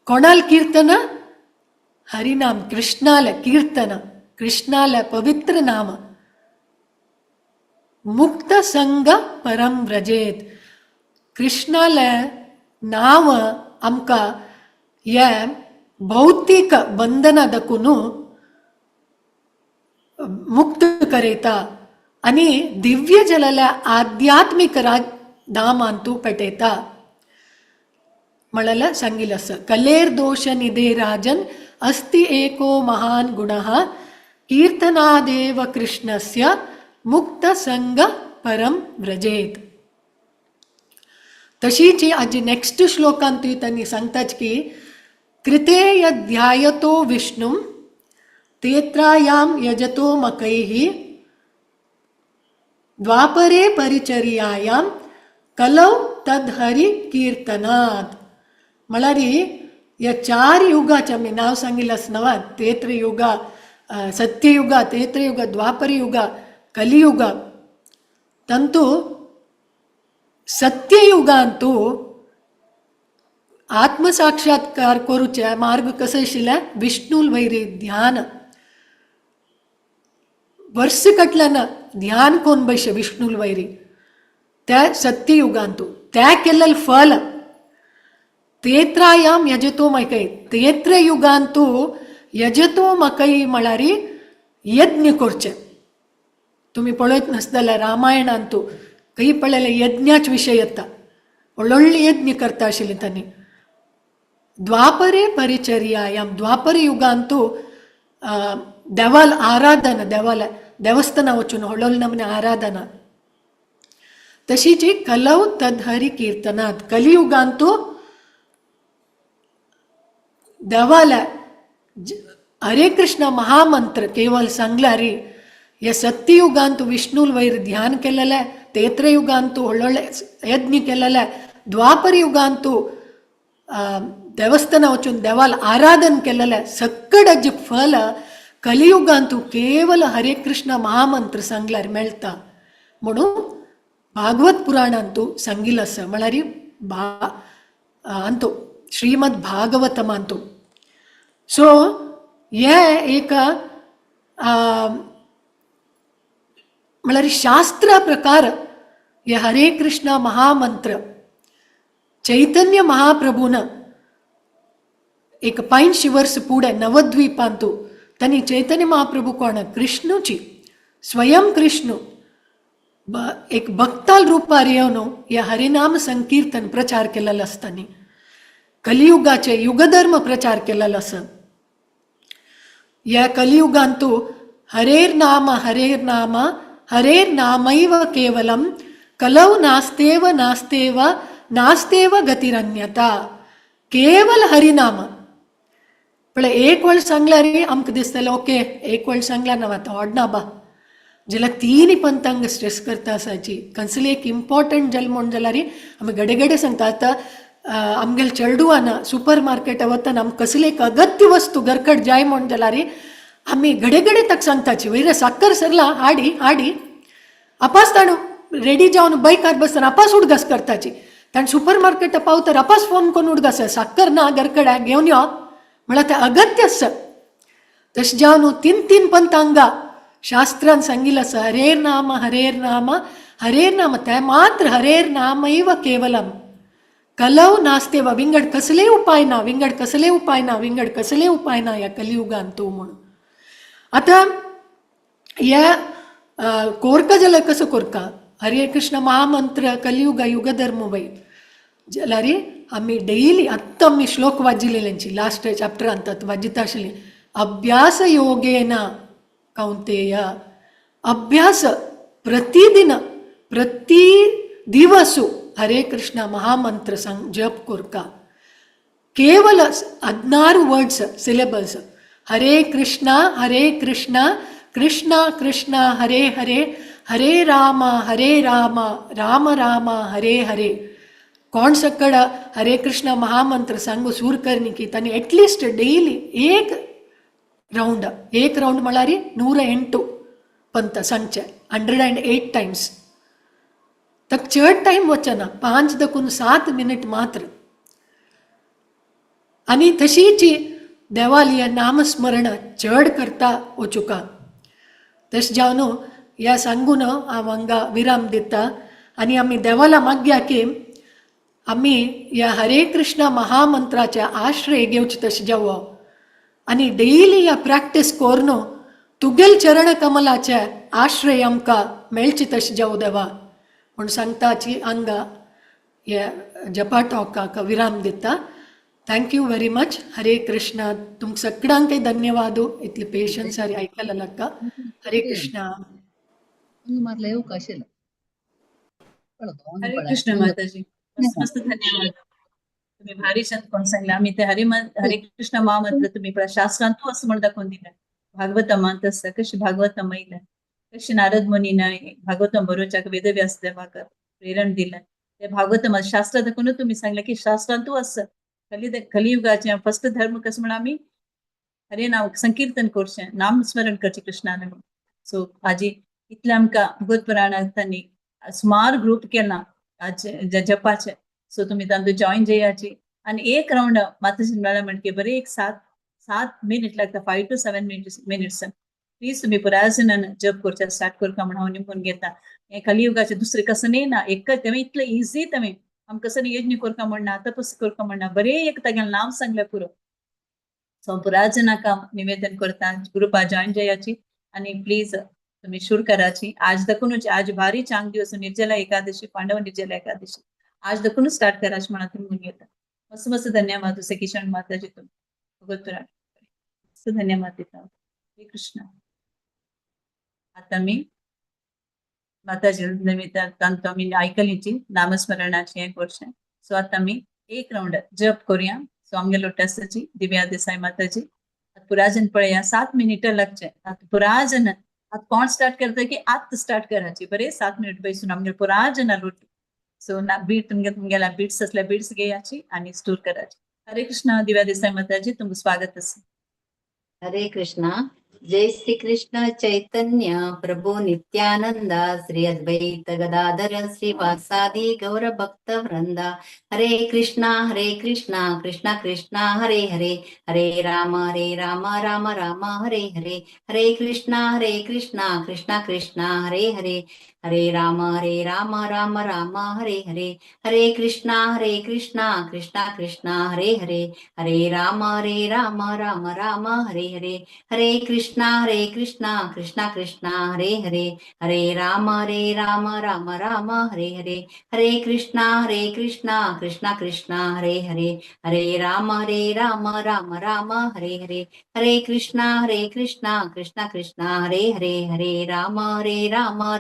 कोणाल कीर्तन हरिनाम कृष्णाल कीर्तन कृष्णाल पवित्र नाम मुक्त संग परम व्रजेत. कृष्णाल नाव आमकां ह्या भौतिक बंधना दकून मुक्त करयता आणि दिव्य जलाल्या आध्यात्मिक धामांतू पेटयता म्हळ्यार सांगिल्लें आसा कलेर दोष निधे राजन अस्ति एको महान गुणः कीर्तनादेव कृष्णस्य मुक्त संग परम व्रजेत. तशीच आज नेक्स्ट श्लोकांत त्यांनी सांगतात की कृते यध्यायतो विष्णुं तेत्रायां यजतो मकैः द्वापरे परिचर्यायां कलौ तद्हरि कीर्तनात्. म्हळ्यार या 4 युगाचे मी नाव सांगिल्लें नवा त्रेत्रयुग सत्ययुग त्रेत्रयुग द्वापरयुग कलियुग. तंतु सत्ययुगांतू आत्मसाक्षात्कार करूचे मार्ग कसो आशिल्ले विष्णूल वैरी ध्यान वर्ष कटल्यान ध्यान कोण बैशे विष्णूल वैरी त्या सत्ययुगांतू त्या केल्लें फल तेत्रायां यजतो मकै तेत्रयुगांतू यजतो मकै म्हळ्यार यज्ञ करचे. तुम्ही पळयत नासताल्यार रामायणांतू खंय पळयलें यज्ञाच विशय येता व्हडले यज्ञ करता आशिल्ले तांणी. द्वापरे परिचर्यायां द्वापर युगांतू देवाल आराधना देवस्थाना वचून व्हडले नमने आराधना. तशीच कलौ तद्हरि कीर्तनात कलियुगांतू देवाला हरे कृष्ण महामंत्र केवळ सांगल्यार या सत्ययुगांतू विष्णूल वैर ध्यान केलेले तेत्रयुगांतू व्हडले यज्ञ केलेले द्वापर युगांतू देवस्थाना वचून देवाल आराधन केलेले सक्कड फल कलियुगांतू केवळ हरे कृष्ण महामंत्र सांगल्यार मेळटा म्हणून भागवत पुराणांतू सांगिल्लें आसा म्हळ्यार अंतू श्रीमद भागवतमांतू. सो हे एक म्हळ्यार शास्त्र प्रकार हे हरे कृष्ण महामंत्र चैतन्य महाप्रभून एक 85 वर्ष पुढे नवद्वीपांतू त्यांनी चैतन्य महाप्रभू कोण कृष्णूची स्वयं कृष्ण एक भक्ताल रूपार येवन या हरिनाम संकीर्तन प्रचार केलेला असताना कलियुगाचे युगधर्म प्रचार केलेला अस. या कलियुगांतू हरेर नाम हरेर नामैव केवलम कलौ नास्तेव नास्तेव नास्तेव गतिरन्यता. केवल हरिनाम. पण एक वेळ सांगला रे आमक दिसतले ओके एक वेळ सांगला ना आता ओडना बा जिला तीन पंतांग स्ट्रेस करता असायची कसली एक इम्पॉर्टंट जल म्हणून जाल्यार आमी घडे घडे सांगता आता आमगेल चेडूआना सुपर मार्केट वतना आम कसली एक अगत्य वस्तू घरकड जाय म्हणून जाल्यार आमी घडे घडे तक सांगताची वयर साखर सरला हाडी हाडी आपास ताणू रेडी जावन बायकार बसतना आपास उडगास करताची. ताण सुपर मार्केट पावतर आपास फोन करून उडगास साखर ना घरकड्या घेवन यो म्हळ्यार तें अगत्य आसा. तशें जावन तीन पंतांगा शास्त्रान सांगिल्लें आसा हरेर नाम ते मात्र हरेर नामैव केवलम कलव नास्तेव. विंगड कसले उपाय ना या कलियुगान तू म्हणून. आता या कोरका जाल्यार कसं कोरका हरे कृष्ण महामंत्र कलियुग युगधर्म वय जाल्यार आमी डेली आत्तां आमी श्लोक वाजिल्लेंची लास्ट चॅप्टरांत वाजिता आशिल्ली अभ्यास योगेन कौंतेय. अभ्यास प्रतिदिन प्रति दिवसु हरे कृष्ण महामंत्र जप कोरका. केवल 16 वर्ड्स सिलेबस हरे कृष्ण कृष्ण कृष्ण हरे हरे हरे राम राम राम हरे हरे. कोण सकड हरे कृष्ण महामंत्र सांगू सूर करनी की तानी एटलीस्ट डेली एक राउंड म्हळ्यार 108 पंत सांगचे 108 टाइम्स. तक चड टाइम वचना 5 दकून 7 मिनिट मात्र. आणि तशीची देवाली नामस्मरण चड करता वचुका. तशें जावन ह्या सांगून हांव हांगा विराम दिता आनी आमी देवाला मागया की आमी ह्या हरे कृष्ण महामंत्राचे आश्रय घेवचे तशें जावो आनी डेली ह्या प्रॅक्टीस कोरून तुगेल चरण कमलाचे आश्रय आमकां मेळचे तशें जावं देवा म्हूण सांगताची हांगा ह्या जपा टॉकाक विराम दिता. Thank you very much. हरे कृष्ण. तुमकां सगळ्यांक धन्यवाद इतले पेशन्स आयकला लक्का. हरे कृष्ण. हरे कृष्ण माताजी. मस्त धन्यवाद. तुम्ही भारी छान कोण सांगला. आम्ही ते हरे कृष्ण महामंत्र तुम्ही शास्त्रांतू असं म्हण दाखवून दिलं. भागवतमांत असं कशी भागवत मैला कशी नारद मुनीन भागवतम बरोवच्याक वेदव्यास देवाक प्रेरण दिलं. ते भागवतम शास्त्र दाखवून तुम्ही सांगलं की शास्त्रांतू असं कलियुगाचे फर्स्ट धर्म कसं म्हणून आम्ही हरे नाव संकीर्तन करचें नामस्मरण करचें कृष्णान. सो आजी इतले आमकां भगवत पुराणांत त्यांनी सुमार ग्रुप केला आज जपाचे. सो तुम्ही तांतूं जॉईन जेयाची आणि एक राउंड माताजी म्हळ्यार म्हणके बरे एक 7 मिनिट लागता 5 to 7 मिनिट्स. प्लीज तुम्ही पुराय जणांन जप करचे स्टार्ट करता म्हणून हांव निमून घेता. हे कलियुगाचे दुसरे कसं नाही ना एक तें इतलं इझी तें आम कसं यज्ञ करता म्हणना तपस करता म्हणना बरे एक तागेलें नांव सांगलें पुरो. सो पुराय जणांक निवेदन करता ग्रुपा जॉईन जेयाची आणि प्लीज तुम्ही शुरू कराची. आज दखूनच आज भारी चांग दिवस निर्जला एकादशी पांडव निर्जला एकादशी आज दखूनच स्टार्ट करायची म्हणून तुम्ही घेता. मस्त मस्त धन्यवाद तुसे किशन माताजी तुम्ही भगवत पुराण मस्त धन्यवाद देता. हरे कृष्ण. आता मी माताजी तांतो आमी आयकलीची नामस्मरणाची एक वर्ष. सो आता मी एक राउंड जप करूया. सो आमगेलो टेस्टची दिव्या देसाई माताजी पुराजन पळया 7 मिनिट लागचे. पुराजन आता कोण स्टार्ट करता की आत स्टार्ट करायची बरे 7 मिनिट बसून आमगे पुराजन रोटी. सो ना बीट तुमगेला बीट्स असल्या बीट्स घेयाची आणि स्टोर करायची. हरे कृष्ण. दिव्या देसाई माताजी तुमचं स्वागत असे. हरे कृष्णा. जय श्री कृष्ण चैतन्य प्रभु नित्यानंद श्री अद्वैत गदाधर श्रीवासादि गौर भक्त वृंदा हरे कृष्णा कृष्णा कृष्णा हरे हरे हरे राम राम राम हरे हरे हरे कृष्णा कृष्णा कृष्णा हरे हरे हरे राम राम राम हरे हरे हरे कृष्णा कृष्णा कृष्णा हरे हरे हरे राम राम राम हरे हरे हरे कृष्णा कृष्णा हरे हरे हरे राम राम राम हरे हरे हरे कृष्णा कृष्णा हरे हरे हरे राम राम राम हरे हरे हरे कृष्णा कृष्णा हरे हरे हरे राम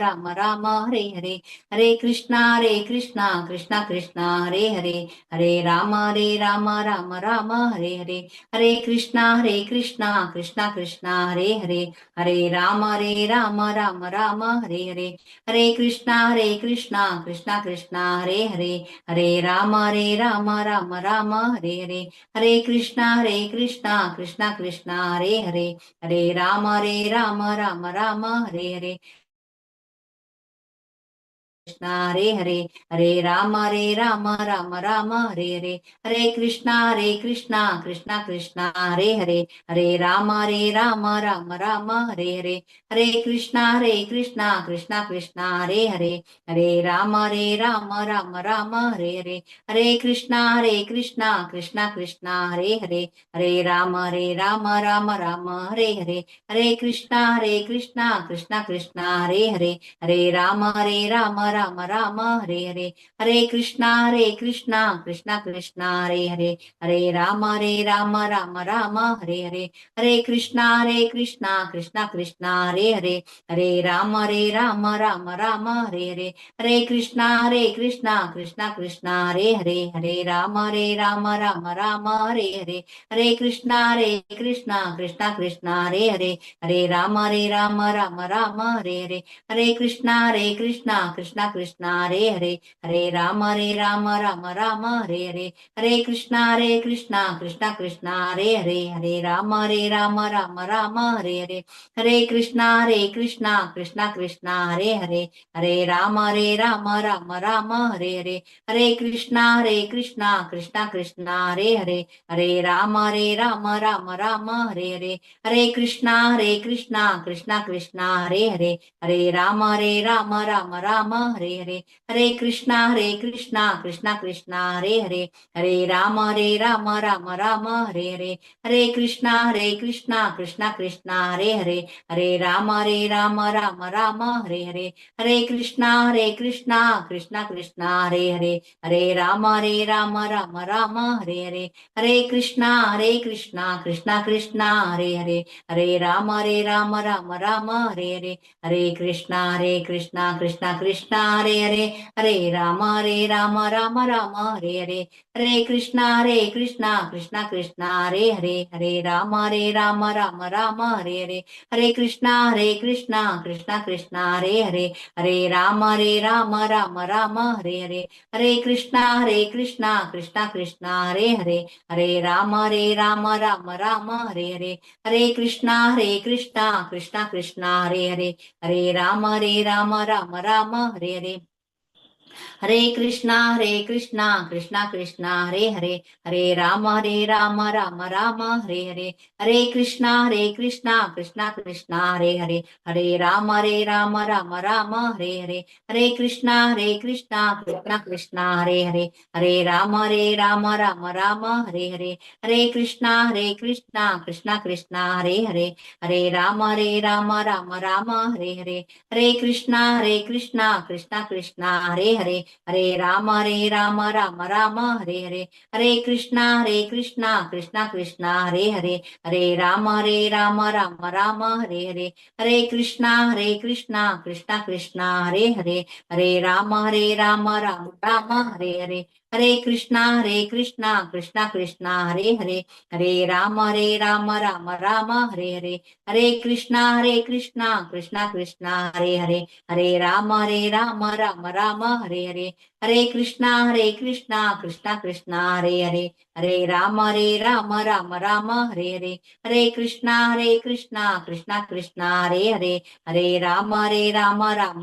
राम राम हरे हरे हरे कृष्णा कृष्णा हरे हरे हरे राम राम राम हरे हरे हरे कृष्णा कृष्णा हरे हरे हरे राम राम राम हरे हरे हरे कृष्णा कृष्णा हरे हरे हरे राम राम राम हरे हरे हरे कृष्णा कृष्णा हरे हरे हरे राम राम राम हरे हरे कृष्णा हरे हरे हरे राम राम राम हरे हरे हरे कृष्णा कृष्णा हरे हरे हरे राम राम राम हरे हरे हरे कृष्णा कृष्णा हरे हरे हरे राम राम राम हरे हरे हरे कृष्णा कृष्णा हरे हरे हरे राम राम राम हरे हरे हरे कृष्णा कृष्णा हरे हरे हरे राम राम राम हरे हरे हरे कृष्णा कृष्णा हरे हरे हरे राम राम राम हरे हरे हरे कृष्णा कृष्णा हरे हरे हरे राम राम राम हरे हरे हरे कृष्णा कृष्णा हरे हरे हरे राम राम राम हरे हरे हरे कृष्णा कृष्णा हरे हरे हरे राम राम राम हरे हरे हरे कृष्णा कृष्णा हरे हरे हरे राम राम राम हरे हरे हरे कृष्णा कृष्णा हरे हरे हरे राम राम राम हरे हरे हरे कृष्णा कृष्णा हरे हरे हरे राम राम राम हरे हरे हरे कृष्णा कृष्णा हरे हरे हरे राम राम राम हरे हरे हरे कृष्णा कृष्णा हरे हरे हरे राम राम हरे हरे हरे कृष्णा कृष्णा हरे हरे हरे राम राम राम हरे हरे हरे कृष्णा कृष्णा हरे हरे हरे राम राम राम हरे हरे हरे कृष्णा कृष्णा हरे हरे हरे राम राम राम हरे हरे हरे कृष्णा कृष्णा हरे हरे हरे राम राम हरे हरे हरे कृष्णा कृष्णा हरे हरे हरे राम राम राम हरे हरे हरे कृष्णा कृष्णा हरे हरे हरे राम राम राम हरे हरे हरे कृष्णा कृष्णा हरे हरे हरे राम राम राम हरे हरे हरे कृष्णा कृष्णा हरे हरे हरे राम राम राम हरे हरे हरे कृष्णा कृष्णा हरे हरे हरे राम राम राम हरे हरे हरे कृष्णा कृष्णा हरे हरे हरे राम राम राम हरे हरे हरे कृष्णा कृष्णा हरे हरे हरे राम राम हरे हरे हरे कृष्णा कृष्णा हरे हरे हरे राम राम हरे हरे हरे कृष्णा कृष्णा हरे हरे हरे राम राम हरे हरे हरे कृष्णा कृष्णा हरे हरे हरे राम राम हरे हरे हरे कृष्णा कृष्णा हरे हरे हरे राम राम हरे हरे हरे कृष्णा कृष्णा हरे हरे हरे राम राम राम हरे हरे हरे कृष्णा कृष्णा कृष्णा हरे हरे, हरे राम राम राम हरे हरे, हरे कृष्णा कृष्णा कृष्णा हरे हरे, हरे राम राम हरे हरे, हरे कृष्णा कृष्णा कृष्णा हरे हरे, हरे राम राम हरे हरे, हरे कृष्णा कृष्णा कृष्णा हरे हरे, हरे राम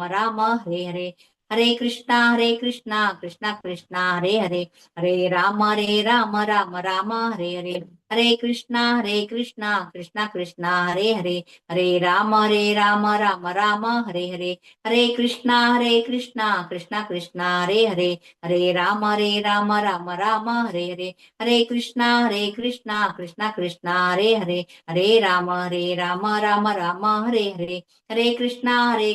राम हरे हरे, हरे कृष्णा कृष्णा कृष्णा हरे हरे, हरे राम राम हरे हरे, हरे कृष्णा कृष्णा कृष्णा हरे हरे, हरे राम राम हरे हरे, हरे कृष्णा कृष्णा कृष्णा हरे हरे, हरे राम राम हरे हरे, हरे कृष्णा कृष्णा कृष्णा हरे हरे, हरे राम राम हरे हरे, हरे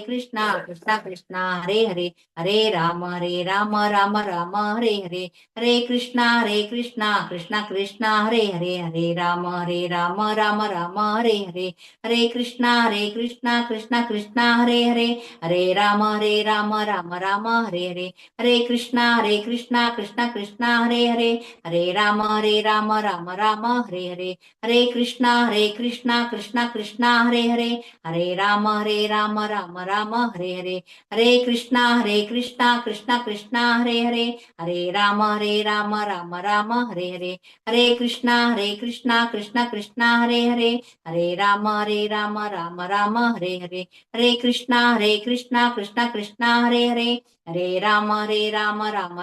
कृष्णा कृष्णा कृष्णा हरे हरे, हरे राम राम हरे हरे, हरे कृष्णा कृष्णा कृष्णा हरे हरे, हरे राम राम हरे हरे, हरे कृष्णा कृष्णा कृष्णा हरे हरे, हरे राम राम हरे हरे, हरे कृष्णा कृष्णा कृष्णा हरे हरे, हरे राम राम हरे हरे, हरे कृष्णा कृष्णा कृष्णा हरे हरे, हरे राम राम हरे हरे, हरे कृष्णा कृष्णा कृष्णा हरे हरे, हरे राम राम हरे हरे, हरे कृष्णा कृष्णा कृष्णा हरे हरे, हरे राम राम हरे हरे, हरे कृष्णा कृष्णा कृष्णा हरे हरे, हरे राम राम हरे हरे, हरे कृष्णा कृष्णा कृष्णा हरे हरे, हरे राम राम हरे हरे, हरे कृष्णा कृष्णा कृष्णा हरे हरे, हरे राम राम हरे हरे, हरे कृष्णा कृष्णा कृष्णा हरे हरे, हरे राम राम हरे हरे, हरे कृष्णा कृष्णा कृष्णा हरे हरे, हरे राम राम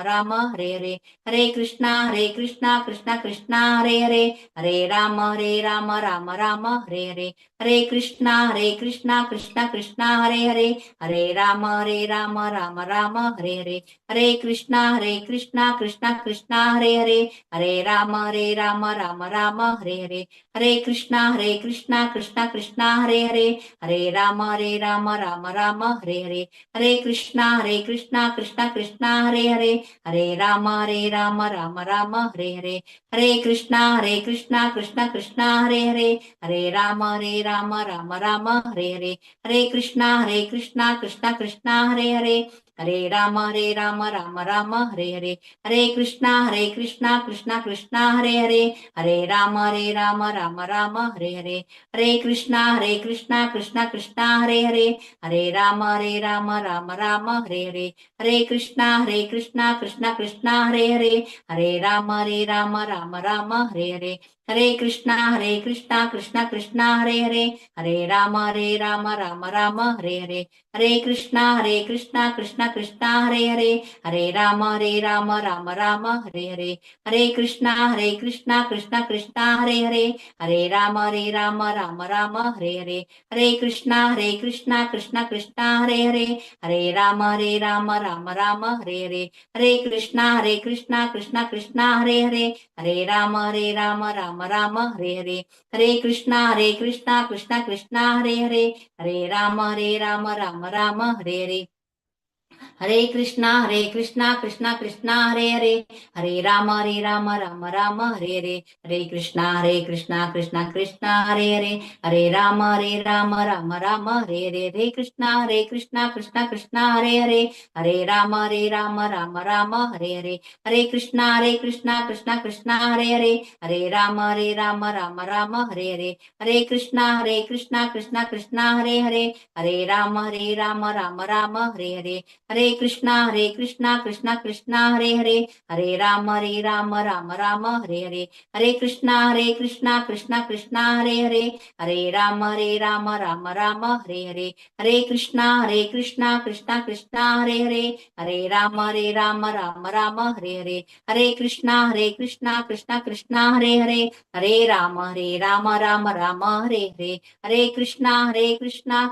हरे हरे, हरे कृष्णा कृष्णा कृष्णा हरे हरे, हरे राम राम हरे हरे, हरे कृष्णा कृष्णा कृष्णा हरे हरे, हरे राम राम हरे हरे, हरे कृष्णा कृष्णा कृष्णा हरे हरे, हरे राम राम हरे हरे, हरे कृष्णा कृष्णा कृष्णा हरे हरे, हरे राम राम हरे हरे, हरे कृष्णा कृष्णा कृष्णा हरे हरे, हरे राम राम हरे हरे, हरे कृष्णा कृष्णा कृष्णा हरे हरे, हरे राम राम हरे हरे, हरे कृष्णा कृष्णा कृष्णा हरे हरे, हरे राम राम हरे हरे, हरे कृष्णा कृष्णा कृष्णा हरे हरे, हरे राम राम हरे हरे, हरे कृष्णा कृष्णा कृष्णा हरे हरे, हरे राम राम हरे हरे, हरे कृष्णा कृष्णा कृष्णा हरे हरे, हरे राम राम हरे हरे, हरे कृष्णा कृष्णा कृष्णा हरे हरे, हरे राम राम हरे हरे, हरे कृष्णा कृष्णा कृष्णा हरे हरे, हरे राम राम हरे हरे, हरे कृष्णा कृष्णा कृष्णा हरे हरे, हरे राम राम हरे हरे, हरे कृष्णा कृष्णा कृष्णा हरे हरे, हरे राम राम हरे हरे, हरे कृष्णा कृष्णा कृष्णा हरे हरे, हरे राम राम हरे हरे, हरे कृष्णा कृष्णा कृष्णा हरे हरे, हरे राम राम हरे हरे, हरे कृष्णा कृष्णा कृष्णा हरे हरे, हरे राम राम हरे हरे, हरे कृष्णा कृष्णा कृष्णा हरे हरे, हरे राम राम हरे हरे, हरे कृष्णा कृष्णा कृष्णा हरे हरे, हरे राम राम हरे हरे, हरे कृष्णा कृष्णा कृष्णा हरे हरे, हरे राम राम हरे हरे, हरे कृष्णा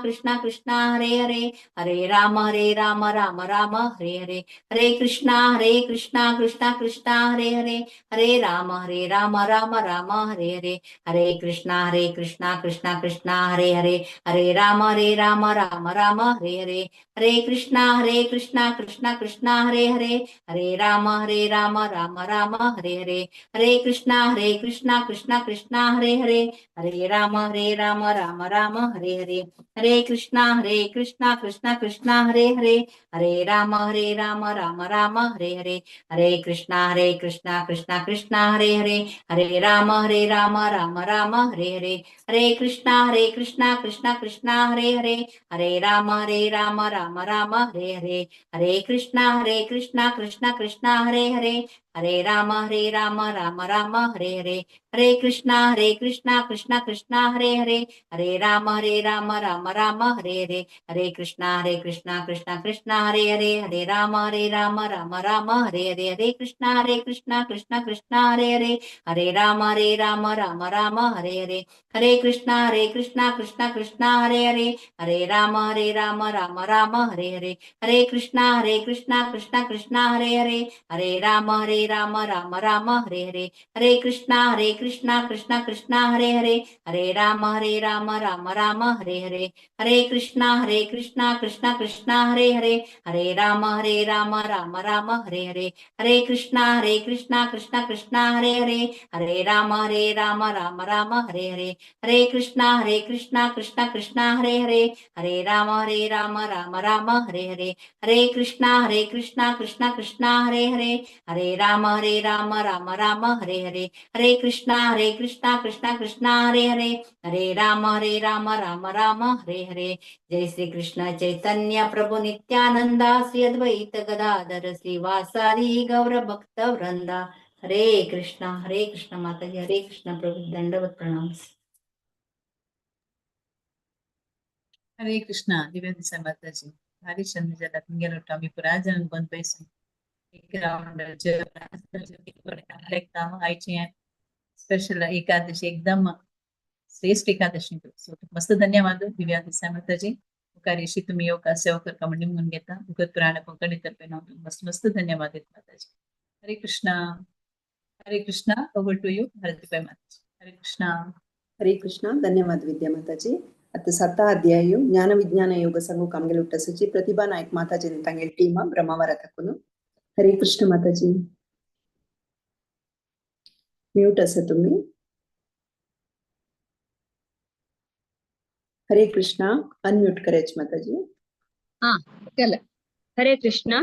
कृष्णा कृष्णा हरे हरे, हरे राम राम हरे हरे, हरे कृष्णा कृष्णा कृष्णा हरे हरे, हरे राम राम हरे हरे, हरे कृष्णा कृष्णा कृष्णा हरे हरे, हरे राम राम हरे हरे, हरे कृष्णा कृष्णा कृष्णा हरे हरे, हरे राम राम हरे हरे, हरे कृष्णा कृष्णा कृष्णा हरे हरे, हरे राम राम हरे हरे, हरे कृष्णा कृष्णा कृष्णा हरे हरे, हरे राम राम हरे हरे, हरे कृष्णा कृष्णा कृष्णा हरे हरे, हरे राम राम राम हरे हरे, हरे कृष्णा कृष्णा कृष्णा हरे हरे, हरे राम राम राम हरे हरे, हरे कृष्णा कृष्णा कृष्णा हरे हरे, हरे राम राम राम हरे हरे, हरे कृष्णा कृष्णा कृष्णा हरे हरे, हरे राम राम राम हरे हरे, हरे कृष्णा कृष्णा कृष्णा हरे हरे, हरे राम राम राम हरे हरे, हरे कृष्णा कृष्णा हरे हरे, हरे राम राम राम हरे हरे, हरे कृष्णा कृष्णा हरे हरे, हरे राम राम राम हरे हरे, हरे कृष्णा कृष्णा हरे हरे, हरे राम राम राम हरे हरे, हरे कृष्णा कृष्णा हरे हरे, हरे राम राम राम हरे हरे, हरे कृष्णा कृष्णा हरे हरे, हरे राम राम राम हरे हरे, हरे कृष्णा कृष्णा हरे हरे, हरे राम राम राम हरे हरे, हरे कृष्णा कृष्णा हरे हरे, हरे राम राम राम हरे हरे, हरे कृष्णा कृष्णा हरे हरे, हरे राम राम हरे हरे, हरे कृष्णा कृष्णा हरे हरे, हरे राम राम राम हरे हरे, हरे कृष्णा कृष्णा हरे हरे, हरे राम राम राम हरे हरे। जय श्री कृष्ण चैतन्य प्रभु नित्यानंदा, श्री अद्वैत गदाधर श्रीवासादि गौर भक्त वृंदा। हरे कृष्ण माता जी, हरे कृष्ण प्रभु, दंडवत प्रणाम। ಹರೇ ಕೃಷ್ಣ ದಿವ್ಯ ಮಾತಾಜಿ ಭಾರಿ ಚಂದ ಜಲ ಹಿಂಗೆಲ್ಲ ಟಾಮಿ ಪುರಾಜ ಬಂದ್ ಬಯಸು आयचे स्पेशल एकादशी एकदम श्रेष्ठ एकादशी मस्त धन्यवाद दिव्या दिसा माताजी कार्यशी तुम्ही योग सेवा कर म्हणजे म्हणून घेता भगत पुराण कोकणी तर्फे नाव मस्त धन्यवाद देत माताजी। हरे Krishna over to you Bharatibai माताजी। हरे कृष्णा धन्यवाद विद्या माताजी। अत 7th अध्याय ज्ञान विज्ञान योग संघ कामगेल सची प्रतिभा नायक माताजी तंगे टीम ब्रह्मवार तकुनु। हरे कृष्ण माताजी म्यूट असे तुम्ही। हरे कृष्णा अनम्यूट करायच माताजी। हाँ केलं। हरे कृष्णा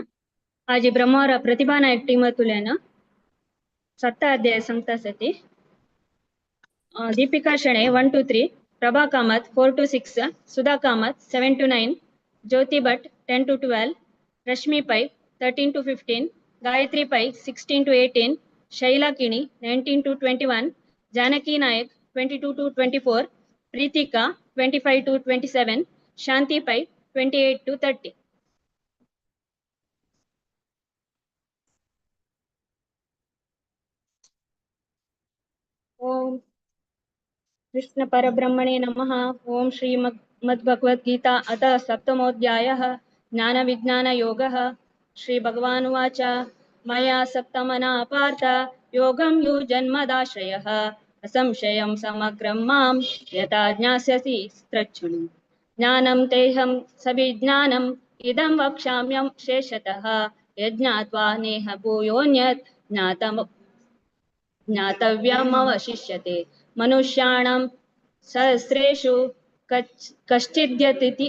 आज ब्रह्मवार प्रतिभा नायक टीम तुल्यानं 7th अध्याय सांगतासाठी Deepika शणे 1 to 3, Prabha Kamat 4 to 6, Sudha Kamat 7 to 9, Jyoti Bhatt 10 to 12, Rashmi Pai 13 to 15, Gayatri Pai 16 to 18, शैला किणी 19 to 21, जानकी नायक 22 to 24, प्रीतिका 25 to 27, शांति पै 28 to 30। ओम कृष्ण परब्रह्मणे नमः। ओम श्रीमद्भगवद्गीता अथ सप्तमोऽध्यायः ज्ञान विज्ञान योगः। श्री भगवान् उवाच मया सप्तमना पार्थ योगं युजन्मदाश्रयः असंशयं समग्रं मां यथा ज्ञास्यसि तच्छृणु। ज्ञानं तेहं सविज्ञानम् इदं वक्ष्याम्यं शेषतः यज्ञात्वा नेह भूयोऽन्यत् ज्ञातव्यमवशिष्यते। मनुष्याणां सहस्रेषु कश्चिद्यतिथि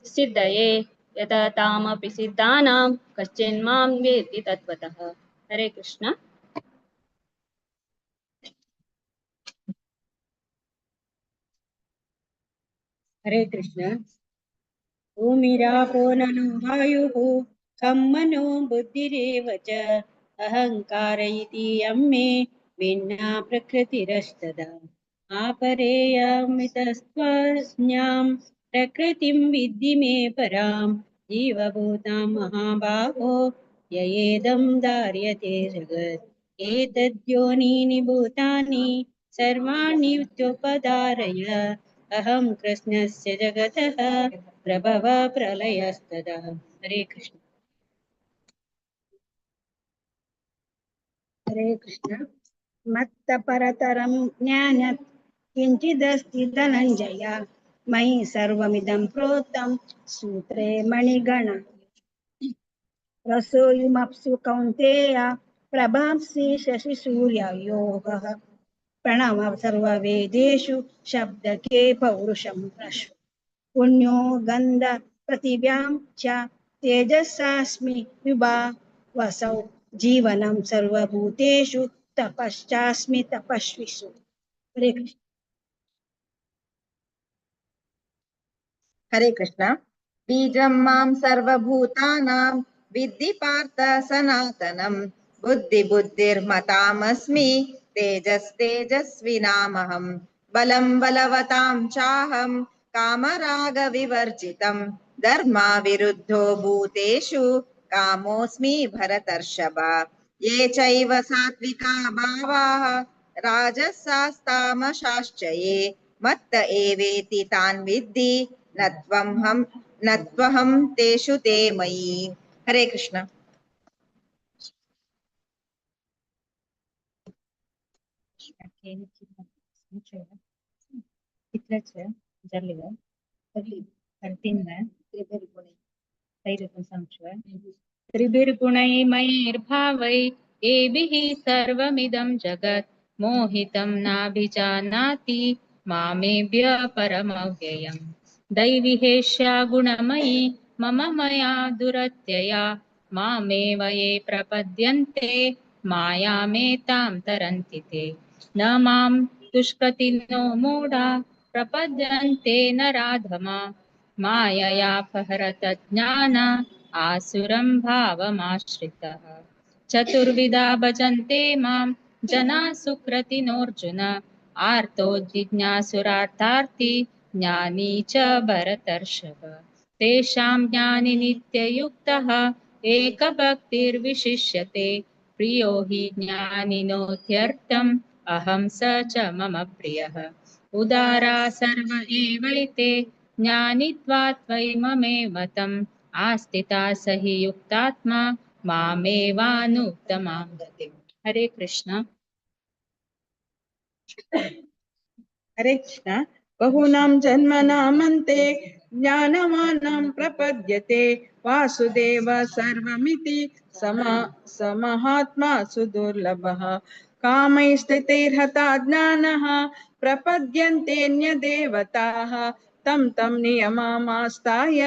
सिद्धये यततामपि सिद्धानां कश्चिन्मां वेत्ति तत्त्वतः। हरे कृष्ण। हरे कृष्ण। भूमिरापो नलो वायुः खं मनो बुद्धिरेव च अहङ्कार इति यं मे भिन्ना प्रकृतिरस्तदा। आपरेयमितस्त्वज्ञां प्रकृतिं विद्धि मे परां जीवभूतां महाबाहो ययेदं धार्यते जगत्। एतद्योनीनि भूतानि सर्वाण्युपधारय अहं कृष्णस्य जगतः प्रभव प्रलयस्तदा। हरे कृष्ण। हरे कृष्ण। मत्त परतरं ज्ञानात् किञ्चिदस्ति धनञ्जय मयि सर्वमिदं प्रोक्तं सूत्रे मणिगण रसोऽयमप्सु कौन्तेय प्रभांसि शशिसूर्ययोगः प्रणव सर्ववेदेषु शब्दके पौरुषं प्रश्न पुण्यो गन्ध पृथिव्यां च तेजसास्मि वसौ जीवनं सर्वभूतेषु तपश्चास्मि तपस्विषु। हरे कृष्ण। हरे कृष्ण। बीजं मां सर्वभूतानां विद्धि पार्थ सनातनं बुद्धिर्मतामस्मि तेजस्तेजस्विनामहं बलं बलवतां चाहं कामरागविवर्जितं धर्माविरुद्धो भूतेषु कामोऽस्मि भरतर्षभ। ये चैव सात्विका भावाः राजसास्तामशाश्च ये मत्त एवेति तान् विद्धि नत्वहं तेषु ते मयि। हरे कृष्ण। त्रिभिर्गुणैर्मयैर्भावै एभिः सर्वमिदं जगत् मोहितं नाभिजानाति मामेभ्य परमव्ययम्। दैविहेष्या गुणमयी मम मया दुरत्यया मामेव ये प्रपद्यन्ते मायामेतां तरन्ति ते। न मां दुष्कृतिनो मूढा प्रपद्यन्ते नराधमा माययापहरत ज्ञान आसुरं भावमाश्रितः। चतुर्विधा भजन्ते मां जना सुकृतिनोऽर्जुन आर्तो जिज्ञासुरार्थार्थी ज्ञानी च भरतर्षभ। तेषां ज्ञानी नित्ययुक्तः एकभक्तिर्विशिष्यते प्रियो हि ज्ञानिनोत्यर्थम् अहं स च मम प्रियः। उदारा सर्व एवैते ज्ञानित्वात्वैममेव मतम् आस्थिता स हि युक्तात्मा मामेवानुत्तमां गतिम्। हरे कृष्ण। हरे कृष्ण। बहूनां जन्मनामन्ते ज्ञानवानां प्रपद्यते वासुदेव सर्वमिति समहात्मा सुदुर्लभः। कामैस्थितैर्हता ज्ञानः प्रपद्यन्तेऽन्यदेवताः तं नियममास्ताय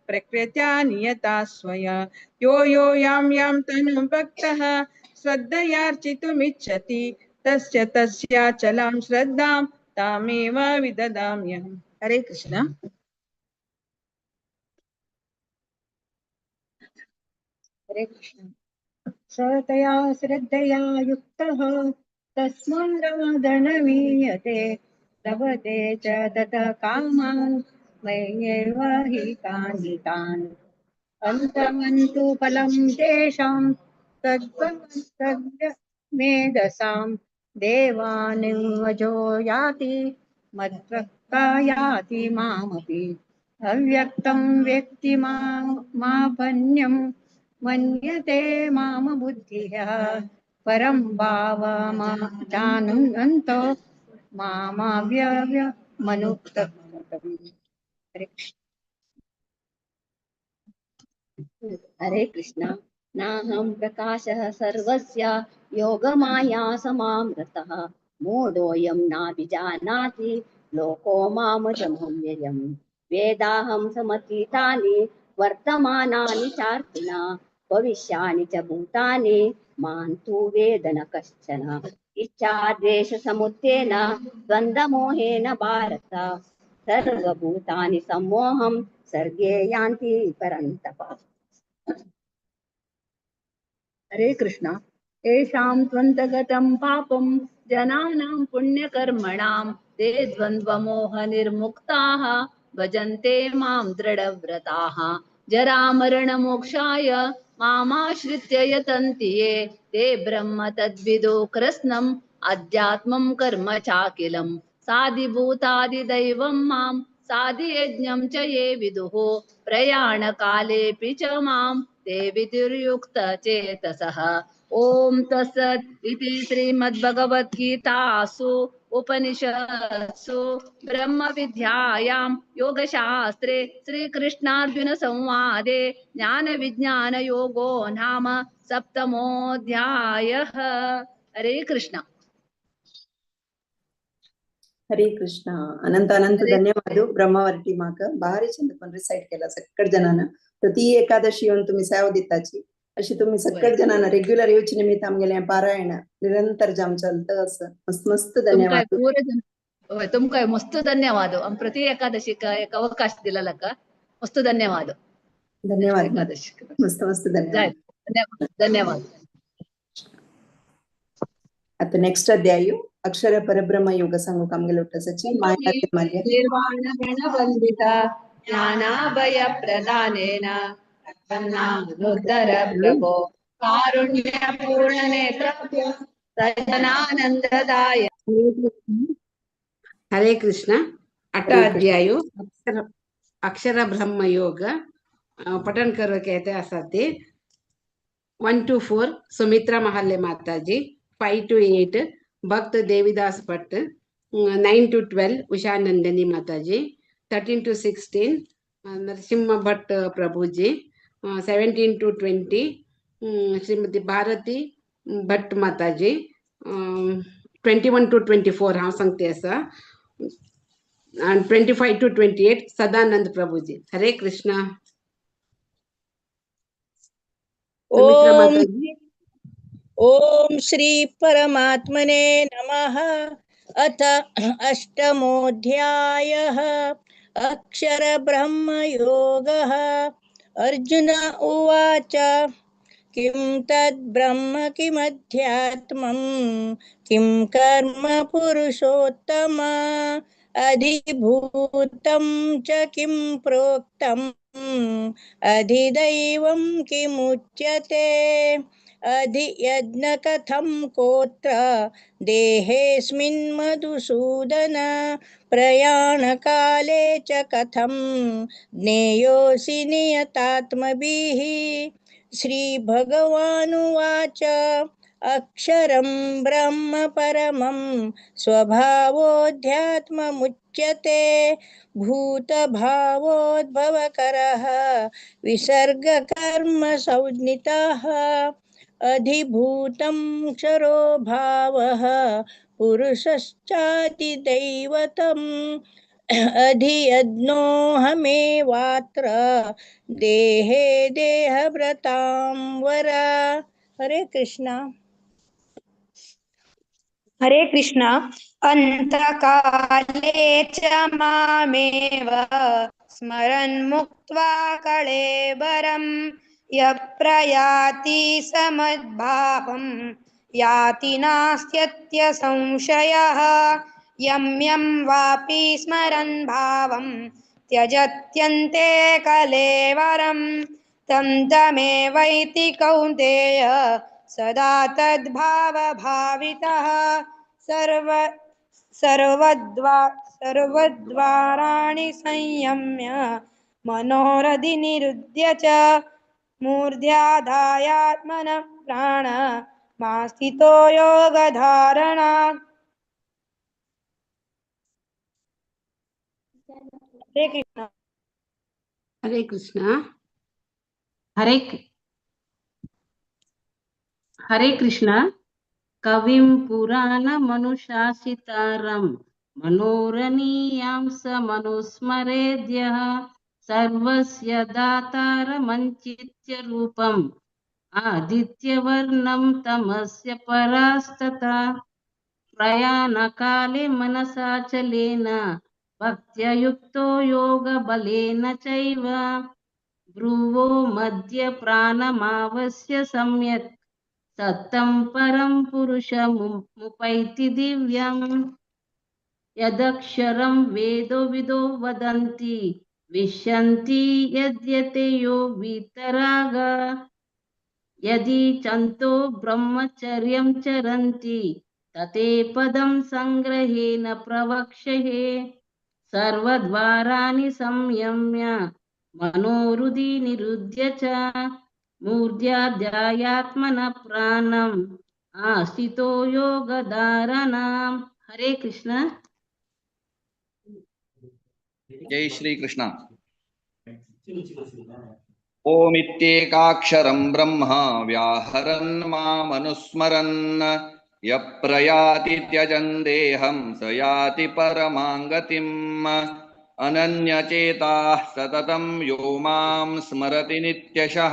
प्रकृत्या नियता स्वया। यो यां तनुं भक्तः श्रद्धयार्चितुमिच्छति तस्याचलां श्रद्धां तामेव विददाम्यहम्। हरे कृष्ण। हरे कृष्ण। सतया श्रद्धया युक्तः तस्मादादरणीयते लभते च ततः कामान् मय्येव हि कान्वितान्। अन्तवन्तु फलं तेषां तद्मेधसां देवानिवजो याति मद्भक्ता याति मामपि। अव्यक्तं व्यक्ति मापन्यं मन्यते माम बुद्धिः परं भावमाजानन्तो मामाव्ययमनुत्तमम्। हरे कृष्ण। नाहं प्रकाशः सर्वस्य योगमाया समावृतः मूढोऽयं नाभिजानाति लोको मामजमव्ययम्। वेदाहं समतीतानि वर्तमानानि चार्थिना भविष्यानि च भूतानि मां तु वेद न कश्चन। इच्छाद्वेषसमुत्थेन द्वन्द्वमोहेन भारत सर्वभूतानि सम्मोहं सर्गे यान्ति परन्तप। हरे कृष्ण। येषां त्वन्तगतं पापं जनानां पुण्यकर्मणां ते द्वन्द्वमोहनिर्मुक्ताः भजन्ते मां दृढव्रताः। जरामरणमोक्षाय मामाश्रित्य यतन्ति ये ते ब्रह्म तद्विदो कृत्स्नम् अध्यात्मं कर्म चाखिलं। साधिभूतादिदैवं मां साधियज्ञं च ये विदुः प्रयाणकालेऽपि च मां ते विदुर्युक्तचेतसः। ॐ तत्सत् इति श्रीमद्भगवद्गीतासु उपनिषत्सु ब्रह्मविद्यायां योगशास्त्रे श्रीकृष्णार्जुनसंवादे ज्ञानविज्ञानयोगो नाम सप्तमोऽध्यायः। हरे कृष्ण। हरे कृष्ण. अनंत धन्यवाद ब्रह्मवर्ती माक भारी चंद पण रिसाइट केला सगळ्या जणांना. प्रति एकादशी येवन तुम्ही सेवा दिताची अशी तुम्ही सगळे जणांना रेग्युलर येवचे निमित्त आमगेले पारायण निरंतर जाम चलतं असं मस्त मस्त धन्यवाद तुमकां मस्त धन्यवाद प्रति एकादशी एक अवकाश दिला का मस्त धन्यवाद धन्यवाद एकादशी मस्त मस्त धन्यवाद धन्यवाद आता नेक्स्ट अध्याय अक्षर परब्रह्म योग सांगू कामगेले उठ्ठासाची माया निर्वाण गणवंदिता ज्ञानाभय प्रदानेन प्रपन्नानुद्धर प्रभो कारुण्य पूर्ण नेत्र सजनानंददाय हरे कृष्ण अट्टाध्याय अक्षर ब्रह्म योग पठन करो कहते असते 1 to 4 सुमित्रा महाले माताजी 5 to 8 भक्त देवीदास भट्ट 9 to 12 उषा नंदिनी माताजी 13 to 16 Narasimha Bhatt Prabhuji 17 to 20 श्रीमती भारती भट्ट माताजी 21 to 24 हाँ सांगते असा and 25 to 28 सदानंद प्रभुजी हरे कृष्णा ओम श्री परमात्मने नमः अथ अष्टमोऽध्यायः अक्षर ब्रह्म योगः अर्जुन उवाच किं तद् ब्रह्म किमध्यात्मं किं कर्म पुरुषोत्तम अधिभूतं च किं प्रोक्तम् अधिदैवं किमुच्यते अधियज्ञ कथं कोत्र देहेऽस्मिन् मधुसूदन प्रयाणकाले च कथं ज्ञेयोऽसि नियतात्मभिः श्रीभगवानुवाच अक्षरं ब्रह्म परमं स्वभावोऽध्यात्ममुच्यते भूतभावोद्भवकरः विसर्गकर्म संज्ञितः अधिभूतं क्षरो भावः पुरुषश्चातिदैवतम् अधियज्ञोऽहमेवात्र देहे देहभृतां वर हरे कृष्णा हरे कृष्ण अंतकाले च मामेव स्मरन् मुक्त्वा कळेबरं यप्रयाति समद्भावं याति नास्त्यत्य संशयः यं यं वापि स्मरन् भावं त्यजत्यन्ते कलेवरं तं तमेवैति कौन्तेय सदा तद्भावभावितः सर्वद्वाराणि संयम्य मनोरधि निरुध्य च मूर्ध्याधायात्मनः प्राण मास्थितो योगधारणा हरे कृष्ण हरे कृष्ण हरे कृष्ण कविं पुराणमनुशासितारं मनोरणीयां स मनुस्मरेद्यः सर्वस्य दातारमञ्चित्य रूपम् आदित्यवर्णं तमस्य परास्तथा प्रयाणकाले मनसाचलेन भक्त्या योगबलेन चैव भ्रुवो मध्ये प्राणमावस्य सम्यक् सत्तं परं पुरुषमुपैति दिव्यम् यदक्षरं वेदो विदो वदन्ति विश्यन्ति यद्यते यो वीतराग यदि चन्तो ब्रह्मचर्यं चरन्ति तते पदं संग्रहेण प्रवक्ष्ये सर्वद्वाराणि संयम्य मनोहृदि निरुध्य च मूर्ध्याध्यायात्मनः प्राणम् आस्थितो योगधारणाम् हरे कृष्ण जय श्री कृष्ण ओमित्येकाक्षरं ब्रह्म व्याहरन् मामनुस्मरन् यः प्रयाति त्यजन् देहं स याति परमां गतिम् अनन्यचेताः सततं यो मां स्मरति नित्यशः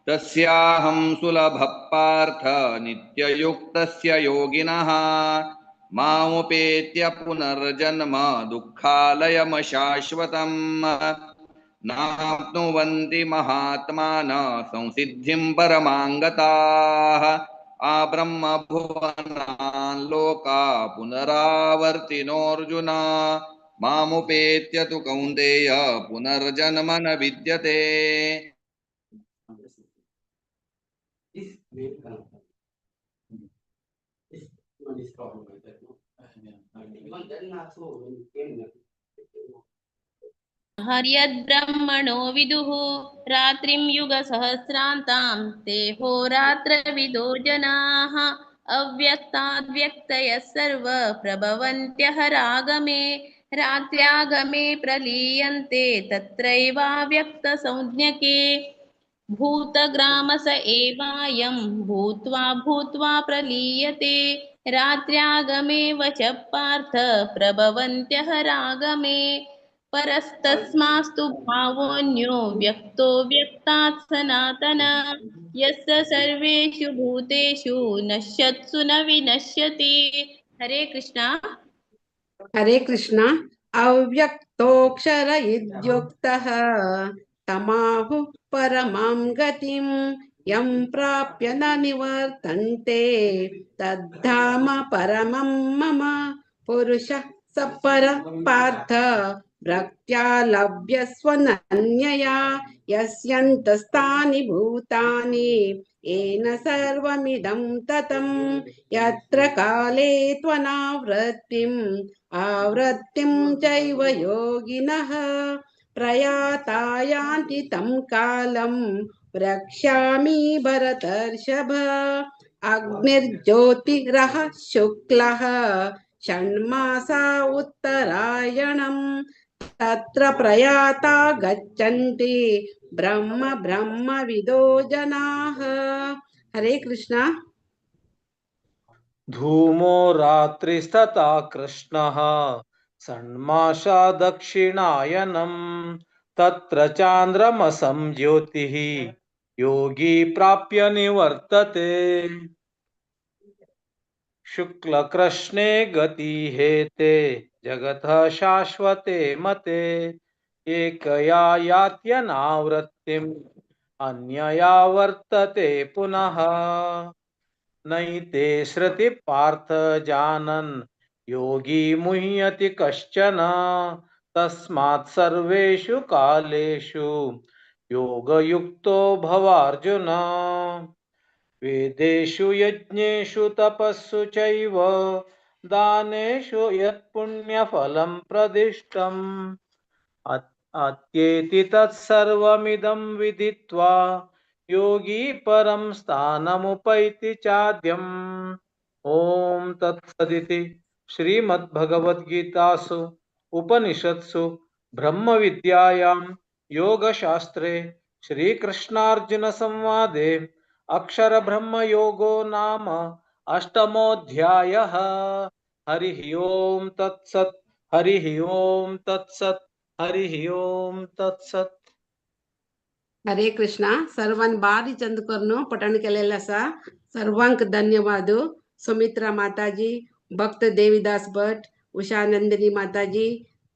तस्याहं सुलभः पार्थ नित्ययुक्तस्य योगिनः मामुपेत्य पुनर्जन्म दुःखालयमशाश्वतम् नाप्नुवन्ति महात्मानः संसिद्धिं परमाङ्गताः आब्रह्मभुवनान् लोका पुनरावर्तिनोऽर्जुन मामुपेत्य तु कौन्तेय पुनर्जन्म न विद्यते। हर्यद्ब्रह्मणो विदुः रात्रिं युगसहस्रान्तां ते होरात्रविदो जनाः अव्यक्ताद्व्यक्तयः सर्व प्रभवन्त्यः रागमे रात्र्यागमे प्रलीयन्ते तत्रैवाव्यक्तसंज्ञके भूतग्रामस एवायं भूत्वा भूत्वा प्रलीयते रात्र्यागमे वच पार्थ प्रभवन्त्यः रागमे परस्तस्मास्तु भावोऽन्यो व्यक्तो व्यक्तात् सनातन यस्य सर्वेषु भूतेषु नश्यत्सु न विनश्यति। हरे कृष्णा। हरे कृष्ण। अव्यक्तोऽक्षर इत्युक्तः तमाहुः परमां गतिं यं प्राप्य न निवर्तन्ते तद्धाम परमं मम पुरुषः स परः पार्थ भक्त्या लभ्यस्वनन्यया यस्यन्तस्तानि भूतानि येन सर्वमिदं ततं यत्र काले त्वनावृत्तिम् आवृत्तिं चैव योगिनः प्रयाता यान्ति तं कालं वक्ष्यामि भरतर्षभ अग्निर्ज्योतिरः शुक्लः षण्मासा उत्तरायणं तत्र प्रयाता गच्छन्ति ब्रह्मविदो जनाः। हरे कृष्ण। धूमो रात्रिस्तथा कृष्णः षण्मासा दक्षिणायनं तत्र चान्द्रमसं ज्योतिः योगी प्राप्य निवर्तते शुक्लकृष्णे गति हेते जगतः शाश्वते मते एकया यात्यनावृत्तिम् अन्यया वर्तते पुनः नैते श्रुति पार्थ जानन् योगी मुह्यति कश्चन तस्मात् सर्वेषु कालेषु योगयुक्तो भवार्जुन वेदेषु यज्ञेषु तपस्सु चैव दानेषु यत्पुण्यफलं प्रदिष्टम् अत्येति तत्सर्वमिदं विदित्वा योगी परं स्थानमुपैति चाद्यम्। ओम तत्सदिति श्रीमद्भगवद्गीतासु उपनिषत्सु ब्रह्मविद्यायां योगशास्त्रे श्रीकृष्णार्जुन संवादे अक्षरब्रह्मयोगो नाम अष्टमोऽध्यायः। हरिः ओम तत्सत्। हरिः ओम तत्सत्। हरिः ओम तत्सत्। हरे कृष्ण। सर्वांनी बारी चंद करून पठण केलेलं असा सर्वांक धन्यवाद। सुमित्रा माताजी, भक्त देवीदास भट, उषा नंदिनी माताजी,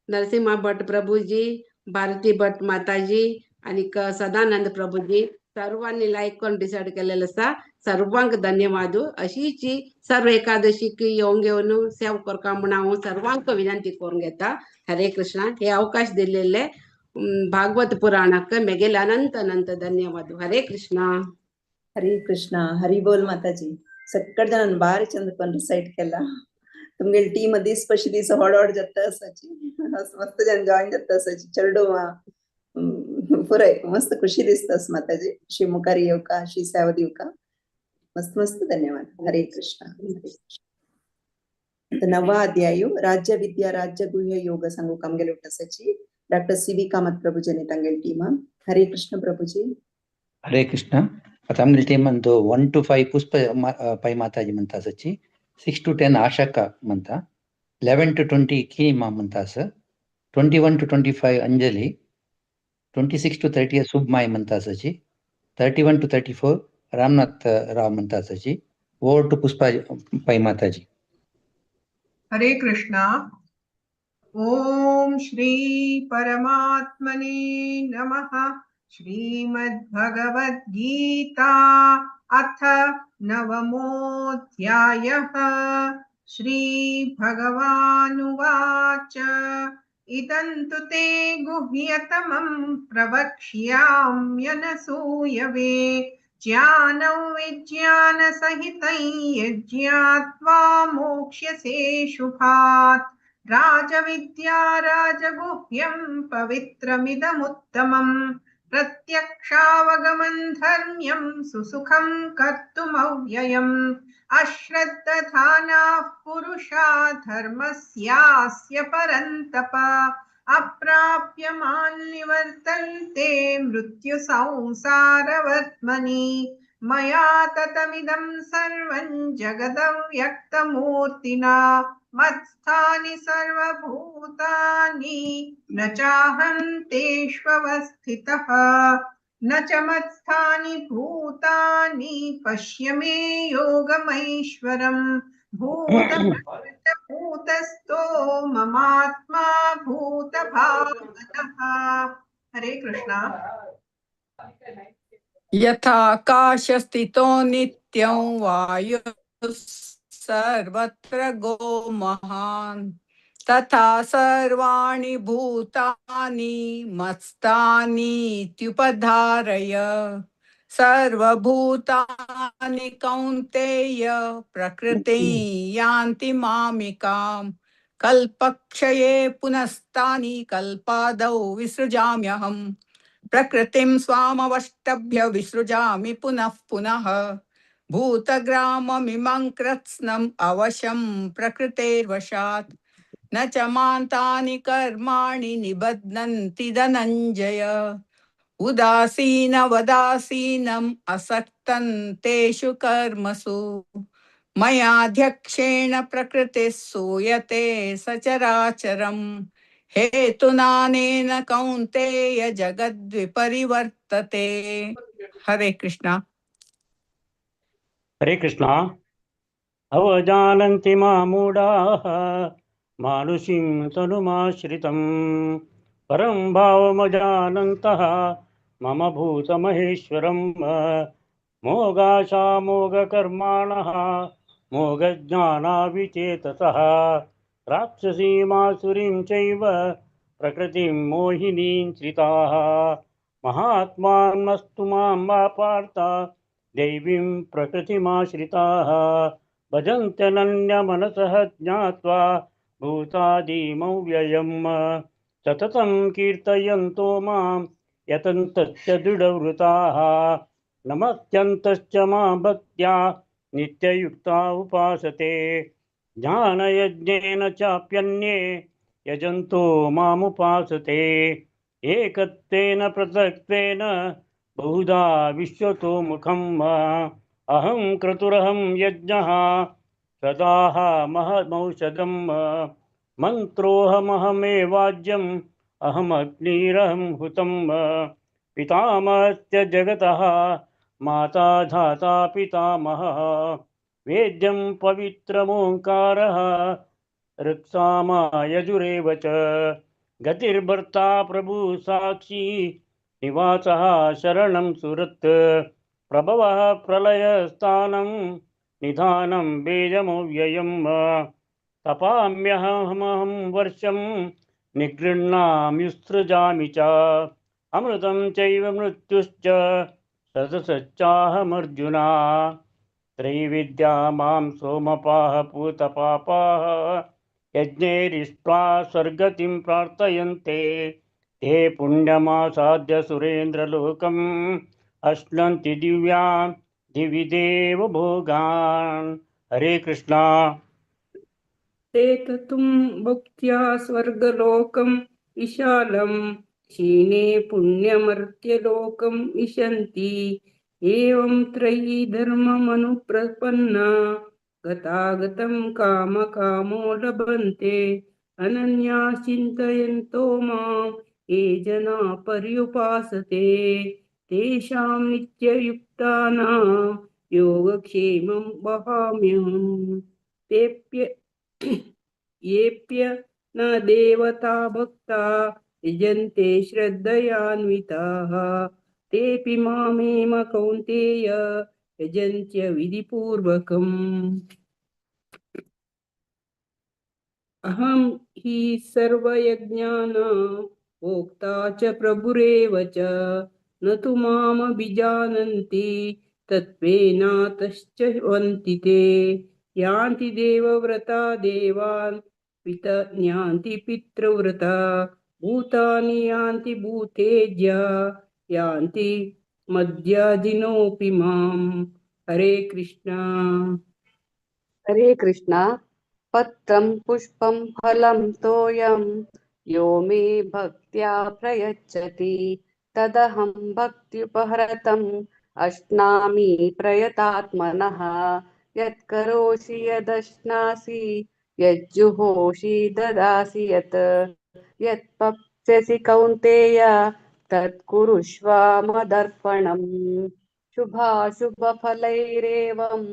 नरसिंहा भट प्रभूजी, भारती भट माताजी आणि सदानंद प्रभूजी सर्वांनी लाईक करून डिसाइड केलेलं असा सर्वांक धन्यवाद। अशीची सर्व एकादशीक येऊन घेऊन सेव करका म्हणून हांव सर्वांक विनंती करून घेता। हरे कृष्ण। हे अवकाश दिलेले भागवत पुराणक मेगेल अनंत अनंत धन्यवाद। हरे कृष्ण। हरे कृष्ण। हरि बोल माताजी। सगळ जणांनी बारी चंद पण रिसाइट केला तुमगे टीम दीस पशी दीस हॉड जाता असाची मस्त जन जॉइन जाता असाची चरडो पुराय मस्त खुशी दिसतास माताजी। अशी मुखारी येऊ का, अशी सेवा देऊ का। मस्त मस्त धन्यवाद। हरे कृष्ण। नवा अध्याय राज्य विद्या राज्य गुह्य योग संघ कामगेल उठसाची डॉक्टर सी.वी. कामत प्रभुजी तंगेल टीम। हरे कृष्ण प्रभुजी। हरे कृष्ण। तमिल टीम अंदु 1 to 5 पुष्प पै माताजी म्हणता सची 6 to 10 आशा का म्हणता 11 to 20 की मा म्हणता स 21 to 25 अंजली, 26 to 30 सुबमाई म्हणता असाची, 31 to 34 रामनाथ राव म्हणता असाची. ओवर टू पुष्पा पै माताजी. हरे कृष्णा. ओम श्री परमात्मने नमः. श्रीमद्भगवद्गीता अथ नवमोऽध्यायः. श्रीभगवानुवाच इदं तु ते गुह्यतमं प्रवक्ष्याम्यनसूयवे. ज्ञानं विज्ञानसहितं यज्ञात्वा मोक्ष्यसे शुभात्. राजविद्या राजगुह्यं पवित्रमिदमुत्तमम्. प्रत्यक्षावगमं धर्म्यं सुसुखं कर्तुमव्ययम्. अश्रद्धधानाः पुरुषा धर्मस्यास्य परन्तप. अप्राप्य मां निवर्तन्ते मृत्युसंसारवर्त्मनि. मया ततमिदं सर्वं जगदव्यक्तमूर्तिना मत्स्थानि सर्वभूतानि न चाहं तेष्वस्थितः. न च मत्स्थानि भूतानि पश्य मे योगमैश्वरम्. भूतभूतस्थो ममात्मा भूतभावनः. हरे कृष्णा. यथाकाशस्थितो नित्यं वायुः सर्वत्र गो महान्. तथा सर्वाणि भूतानि मत्स्थानीत्युपधारय. सर्वभूतानि कौन्तेय प्रकृतिं यान्ति मामिकाम्. कल्पक्षये पुनस्तानि कल्पादौ विसृजाम्यहम्. प्रकृतिं स्वामवष्टभ्य विसृजामि पुनः पुनः. भूतग्राममिमं कृत्स्नम् अवशं प्रकृतेर्वशात्. न च मान्तानि कर्माणि निबध्नन्ति धनञ्जय. उदासीनवदासीनम् असक्तं तेषु कर्मसु. मयाध्यक्षेण प्रकृतिः सूयते सचराचरम्. हेतुनानेन कौन्तेय जगद्विपरिवर्तते. हरे कृष्णा. हरे कृष्णा. अवजानन्ति मामूढाः मानुषीं तनुमाश्रितं. परं भावमजानन्तः मम भूतमहेश्वरं. मोगाशामोगकर्माणः मोगज्ञानाविचेतसः. राक्षसीमासुरीं चैव प्रकृतिं मोहिनीं श्रिताः. महात्मानस्तु मां पार्थ दैवीं प्रकृतिमाश्रिताः. भजन्त्यनन्यमनसः ज्ञात्वा भूतादिमव्ययम्. सततं कीर्तयन्तो मां यतन्तश्च दृढव्रताः. नमस्यन्तश्च मां भक्त्या नित्ययुक्ता उपासते. ज्ञानयज्ञेन चाप्यन्ये यजन्तो मामुपासते. एकत्वेन पृथक्त्वेन बहुधा विश्वतो मुखम्. अहं क्रतुरहं यज्ञः सदाह महमौषधम्. मन्त्रोऽहमहमेवाज्यम् अहमग्निरहं हुतम्. पितामहस्य जगतः माता धाता पितामहः. वेद्यं पवित्रमोङ्कारः ऋक्सामा यजुरेव च. गतिर्भर्ता प्रभु साक्षी निवासः शरणं सुहृत्. प्रभवः प्रलयस्थानं निधानं बीजमव्ययम्. तपाम्यहमहं वर्षं निगृह्णाम्युत्सृजामि च. अमृतं चैव मृत्युश्च सदसच्चाहमर्जुना. त्रैविद्या मां सोमपाः पूतपापाः यज्ञैरिष्ट्वा स्वर्गतिं प्रार्थयन्ते. ते पुण्यमासाद्य सुरेन्द्रलोकम् अश्नन्ति दिव्यां दिवि देव भोगान्. हरे कृष्णा. ते ततुं भक्त्या स्वर्गलोकं विशालं क्षीणे पुण्यमर्त्यलोकं विशन्ति. एवं त्रयी धर्ममनुप्रपन्ना गतागतं कामकामो लभन्ते. अनन्या चिन्तयन्तो मां ये जना पर्युपासते तेषां नित्ययुक्तानां योगक्षेमं वहाम्यहम् येऽप्य न देवता भक्ता यजन्ते श्रद्धयान्विताः तेऽपि मामेव कौन्तेय यजन्त्य विधिपूर्वकम् अहं हि सर्वयज्ञानां भोक्ता च प्रभुरेव च न तु मामभिजानन्ति तत्त्वेनातश्च वन्ति ते यान्ति देवव्रता देवान् यान्ति पितृव्रता भूतानि यान्ति भूतेज्या यान्ति मद्याजिनोऽपि माम् हरे कृष्णा हरे कृष्णा पत्रं पुष्पं फलं तोयं यो मे भक्त्या प्रयच्छति तदहं भक्त्युपहृतम् अश्नामि प्रयतात्मनः यत्करोषि यदश्नासि यज्जुहोषि ददासि यत्पप्स्यसि कौन्तेय तत्कुरुष्व मदर्पणम् शुभाशुभफलैरेवम्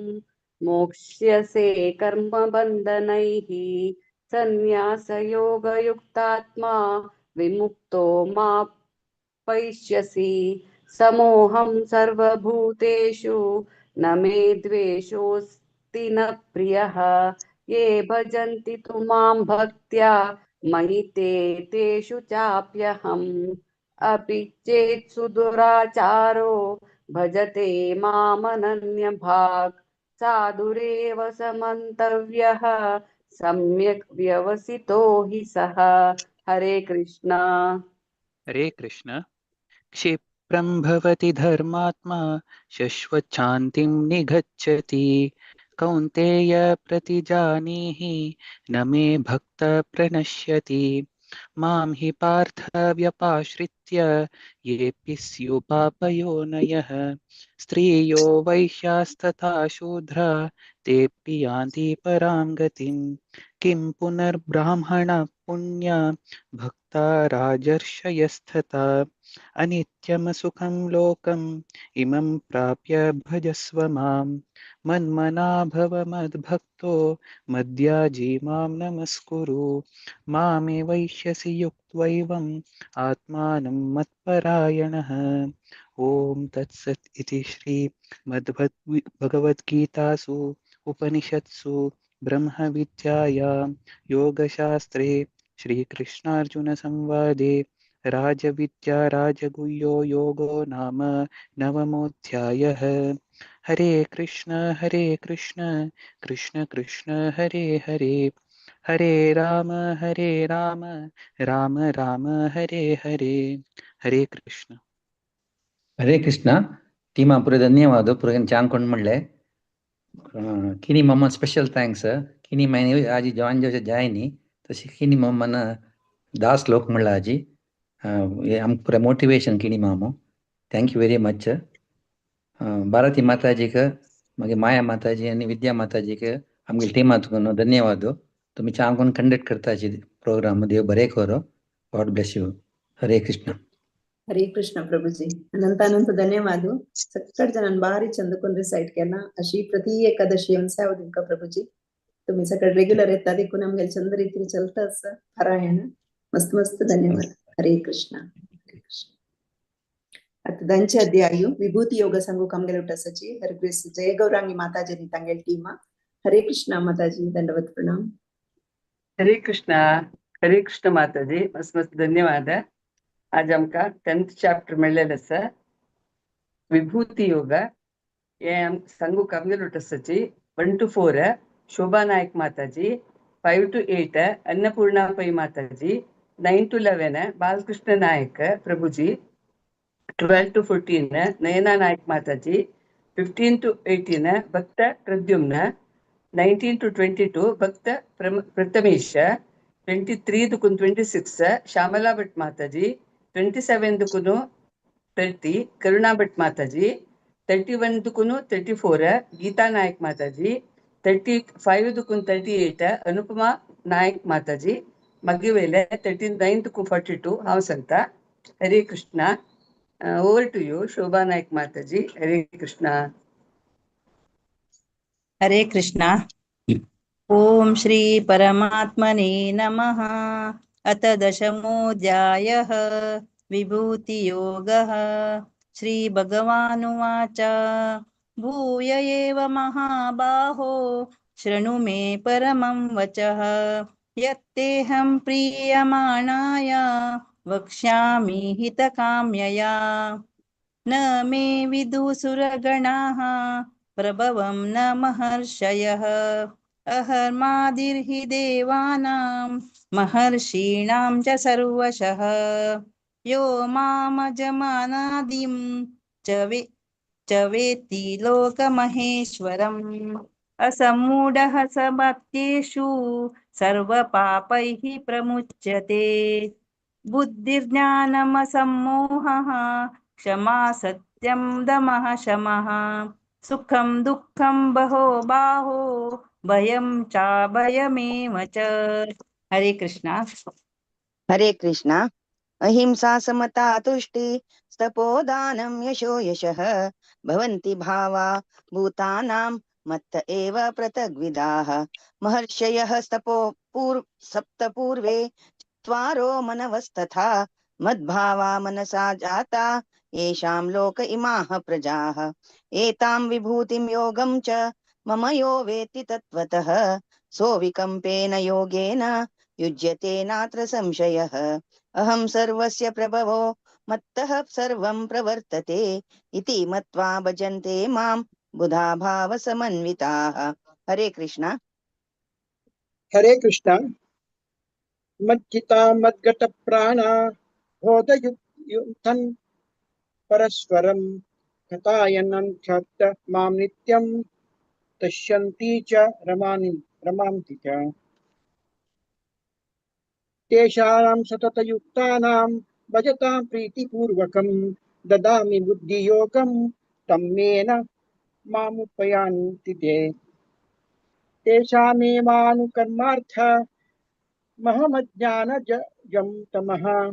मोक्ष्यसे कर्मबन्धनैः सन्न्यासयोगयुक्तात्मा विमुक्तो मा पैष्यसि समोऽहं सर्वभूतेषु न मे द्वेषोऽस्ति न प्रियः ये भजन्ति तु मां भक्त्या मयि ते तेषु चाप्यहम् अपि चेत् सुदुराचारो भजते मामनन्यभाक् साधुरेव समन्तव्यः सम्यक् व्यवसितो हि सः हरे कृष्णा हरे कृष्ण क्षिप्रं भवति धर्मात्मा शश्वच्छान्तिं निगच्छति कौन्तेय प्रतिजानीहि न मे भक्त प्रणश्यति मां हि पार्थ व्यपाश्रित्य येऽपि स्युपापयोनयः स्त्रियो वैश्यास्तथा शूद्रा तेऽपि यान्ति परां गतिं किं पुनर्ब्राह्मणः पुण्या भक्ता राजर्षयस्तथा अनित्यमसुखं लोकम् इमं प्राप्य भजस्व मां मन्मना भव मद्भक्तो मद्याजी मां नमस्कुरु मामे वैश्यसि युक्त्वैवम् आत्मानं मत्परायणः ॐ तत्सत् इति श्रीमद्भगवद्गीतासु उपनिषत्सु ब्रह्मविद्यायां योगशास्त्रे श्रीकृष्णार्जुनसंवादे राजविद्या राजगुह्यो योगो नाम नवमोऽध्यायः हरे कृष्ण कृष्ण कृष्ण हरे हरे हरे राम राम राम हरे हरे हरे कृष्ण हरे कृष्ण टीमा पुरे धन्यवाद पुरे चांग म्हणले किनी मम्मा स्पेशल थँक्स किनी मैंने आज जॉइन जो जायनी तशी किनी मम्मान 10 श्लोक म्हणला आजी आमक पुरे मोटिवेशन किनी मामो थँक यू वेरी मच भारती माताजी का मागे माया माताजी आणि विद्या माताजी का आमगे टीम तुमको धन्यवाद तुम्ही चांगून कंडक्ट करता प्रोग्राम देव बरे करो गॉड ब्लेस यू हरे कृष्ण ಪ್ರಭುಜಿ ಅನಂತ ಧನ್ಯವಾದ ಸಕ್ಕಟ್ ಜನ ಬಾರಿ ಚಂದಕೊಂಡ್ ರಿಸೈಟ್ ಕೆಲ್ಲ ಅಶಿ ಪ್ರತಿ ಏಕಾದಶಿ ಸಾವ್ ದಿನಕ ಪ್ರಭುಜಿ तुम्ही सगळं रेग्युलर येतात देखून आमगे चंद रीतीने चलता असं पारायण मस्त मस्त धन्यवाद हरे कृष्ण आता ದಂಚೆ ಅಧ್ಯಾಯ ವಿಭೂತಿ ಯೋಗ ಸಂಘ ಕಮಗೆಲುಟ ಸಚಿ ಹರಗ್ರೇಸ್ ಜಯ ಗೌರಾಂಗಿ ಮಾತಾಜಿ ತಂಗೆಲ್ ಟೀಮಾ हरे कृष्ण माताजी दंडवत प्रणाम हरे कृष्ण माताजी मस्त मस्त धन्यवाद आज आमका 10th चॅप्टर मेळ्ळेलें आसा विभूती योग हे सांगू कमगेलुट आसाची 1 to 4 शोभा नायक माताजी 5 to 8 अन्नपूर्णा पै माताजी 9 to 11 बालकृष्ण नायक प्रभुजी 12 to 14 नयना नायक माताजी 15 to 18 भक्त प्रद्युम्न 19 to 22 भक्त प्रथमेश 23 to 26 श्यामला भट माताजी 27 to 30 करुणा भट माताजी 31 to 34 गीता नायक माताजी 35 to 38 अनुपमा नायक माताजी मागे वयले 39 to 42 हांव सांगता. हरे कृष्णा. ओवर टू यू शोभा नायक माताजी. हरे कृष्णा. हरे कृष्णा. ओम श्री परमात्मने नमः. अथ दशमोऽध्यायः विभूतियोगः. श्रीभगवानुवाच भूय एव महाबाहो शृणु मे परमं वचः. यत्तेऽहं प्रीयमाणाय वक्ष्यामि हितकाम्यया. न मे विदुसुरगणाः प्रभवं न महर्षयः. अहर्मादिर्हि देवानां महर्षीणां च सर्वशः. यो मामजमानादिं च वेत्ति लोकमहेश्वरम्. असम्मूढः स भक्तेषु सर्वपापैः प्रमुच्यते. बुद्धिर्ज्ञानमसम्मोहः क्षमा सत्यं दमः शमः. सुखं दुःखं बहो बाहो भयं चाभयमेव च. हरे कृष्णा. हरे कृष्णा. अहिंसा समता तुष्टि स्तपोदानं यशो यशः भवन्ति भावा भूतानां मत्त एव पृथग्विदाः. महर्षयः सप्त पूर्वे चत्वारो मनवस्तथा मद्भावा मनसा जाता येषां लोक इमाः प्रजाः. एतां विभूतिं योगं च मम यो वेत्ति तत्त्वतः सोऽविकम्पेन योगेन युज्यते नात्र संशयः. अहं सर्वस्य प्रभवो मत्तः सर्वं प्रवर्तते इति मत्वा भजन्ते मां बुधा भावसमन्विताः. हरे कृष्णा. हरे कृष्णा. मज्जिता मद्गत प्राणा बोधयुक्तं परस्परं कथायनं शब्द मां नित्यं पश्यन्ति च रमान्ति च. तेषां सततयुक्तानां भजतां प्रीतिपूर्वकं ददामि बुद्धियोगं तं येन मामुपयान्ति ते. तेषामेवानुकर्मार्थ महमज्ञानजं तमः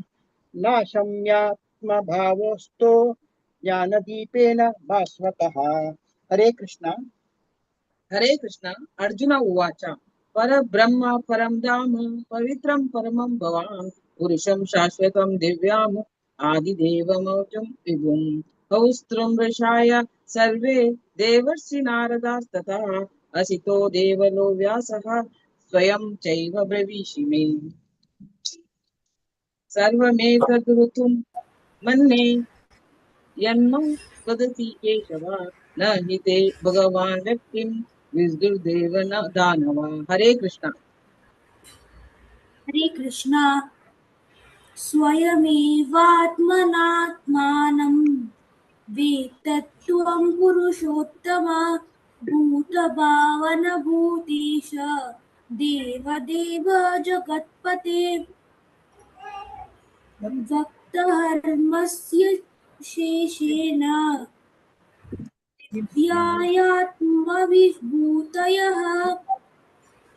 नाशम्यात्मभावोऽस्तो ज्ञानदीपेन भास्वतः. हरे कृष्णा. हरे कृष्णा. अर्जुन उवाच परब्रह्म परं धाम पवित्रं परमं भवान् पुरुषं शाश्वतं दिव्याम् आदिदेवमोचं विभुं. हौस्त्रं वृषाय सर्वे देवर्षि नारदास्तथा असितो देवलो व्यासः स्वयं चैव ब्रवीषि मे. सर्वमेतद्रुतुं मन्ये यन्मं वदति केशव न हि ते भगवान् व्यक्तिं विदुर्देव न दानवा. हरे कृष्णा. हरे कृष्णा. स्वयमेवात्मनात्मानं वेत्तत्वं पुरुषोत्तम भूतभावनभूतेश देवदेव जगत्पते. भक्तहर्मस्य शेषेण दिव्यात्मविभूतयः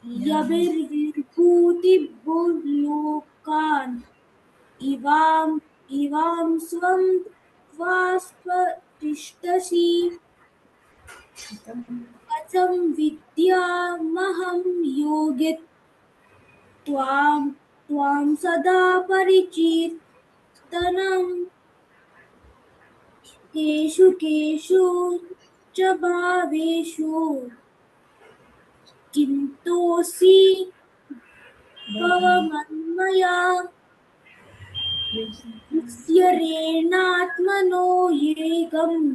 यभिर्विभूतिभुर्लोकान् इवां स्वं त्वास्त्वतिष्ठसि. कथं विद्यामहं योगे त्वां सदा परिचितनं केषु केषु च भावेषु किन्तोऽसि भवमन्मया. निस्यरेणात्मनो येगं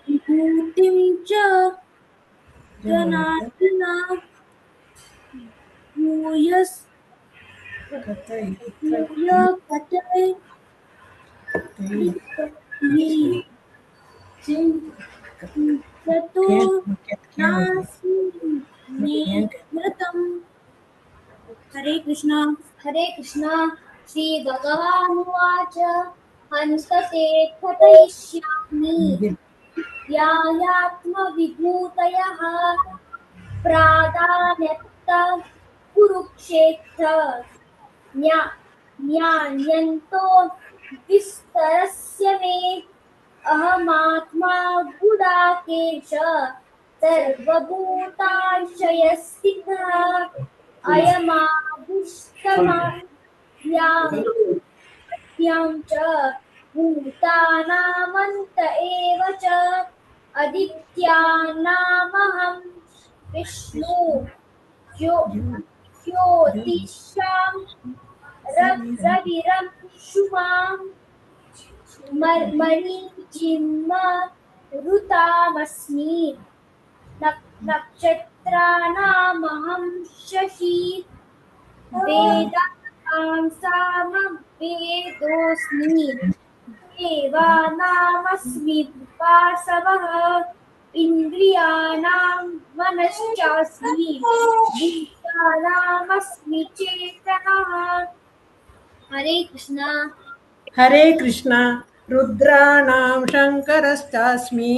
विभूतिं च जनार्दन कथय ततो नास्मि मे व्रतम्. हरे कृष्णा. हरे कृष्णा. श्री भगवानुवाच हंसते कथयिष्यामि ध्यायात्मविभूतयः प्राधान्यतः कुरुक्षेत्र न्यान्यन्तो विस्तरस्य मे अहमात्मा गुडाकेश सर्वभूताशयस्थितः अयमादिष्टमह्यां च भूतानामन्त एव च अदित्यानामहं विष्णु ज्योतिषां रविरं शुमां मरीचिन्म ऋतामस्मि नक्षत्राणामहं शशि वेदानां सामवेदोऽस्मि देवानामस्मि वासवः इन्द्रियाणां मनश्चास्मि भूतानामस्मि चेतनः हरे कृष्ण हरे कृष्ण रुद्राणां शङ्करश्चास्मि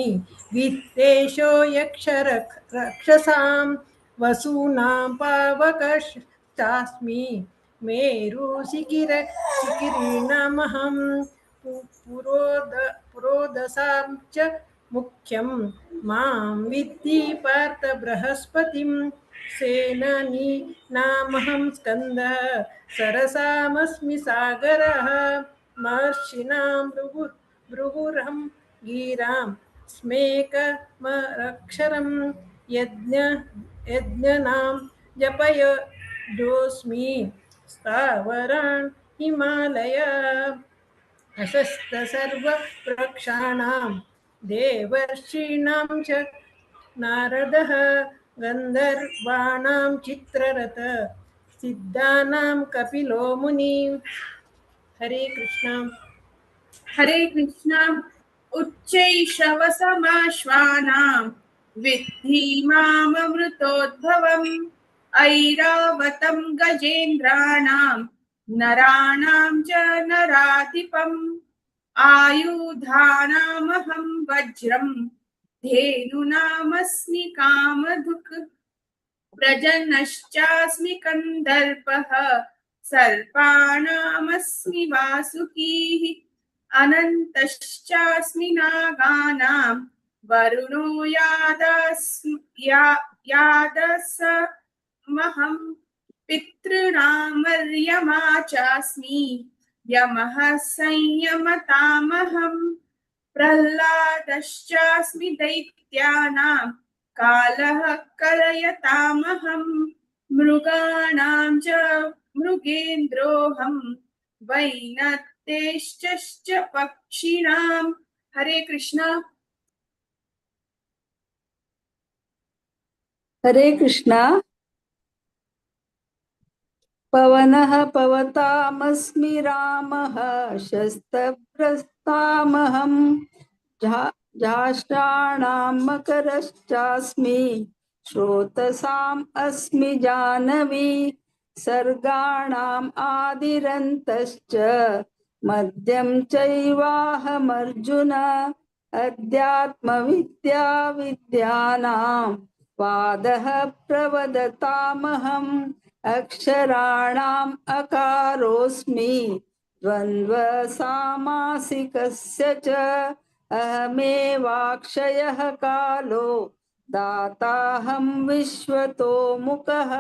वित्तेषो यक्षरक्षसां वसूनां पावकश्चास्मि मेरुशिखिरीणामहं पुरोदसां च मुख्यं मां विद्धि पार्थ बृहस्पतिं सेनानीनामहं स्कन्दः सरसामस्मि सागरः महर्षिणां भृगुरहं गिरां स्मेकमक्षरं यज्ञनां जपयदोऽस्मि स्थावरान् हिमालय अशस्त सर्ववृक्षाणां देवर्षीणां च नारदः गन्धर्वाणां चित्ररथ सिद्धानां कपिलो मुनि हरे कृष्ण हरे कृष्ण उच्चैश्रवसमाश्वानां विद्धि माममृतोद्भवम् ऐरावतं गजेन्द्राणां नराणां च नराधिपम् आयुधानामहं वज्रं धेनूनामस्मि कामधुक् प्रजनश्चास्मि कन्दर्पः सर्पाणामस्मि वासुकीः अनन्तश्चास्मि नागानां वरुणो यादसमहं पितॄणामर्यमा चास्मि यमः संयमतामहं प्रह्लादश्चास्मि दैत्यानां कालः कलयतामहं मृगाणां च मृगेन्द्रोऽहं वैनतेश्च पक्षिणां हरे कृष्ण हरे कृष्ण पवनः पवतामस्मि रामः शस्त्रभ्रस्तामहं झाष्ट्राणां मकरश्चास्मि श्रोतसाम् अस्मि जानवी सर्गाणाम् आदिरन्तश्च मध्यं चैवाहमर्जुन अध्यात्मविद्या विद्यानां वादः प्रवदतामहम् अक्षराणाम् अकारोऽस्मि द्वन्द्वसामासिकस्य च अहमेवाक्षयः कालो दाताहं विश्वतो मुखः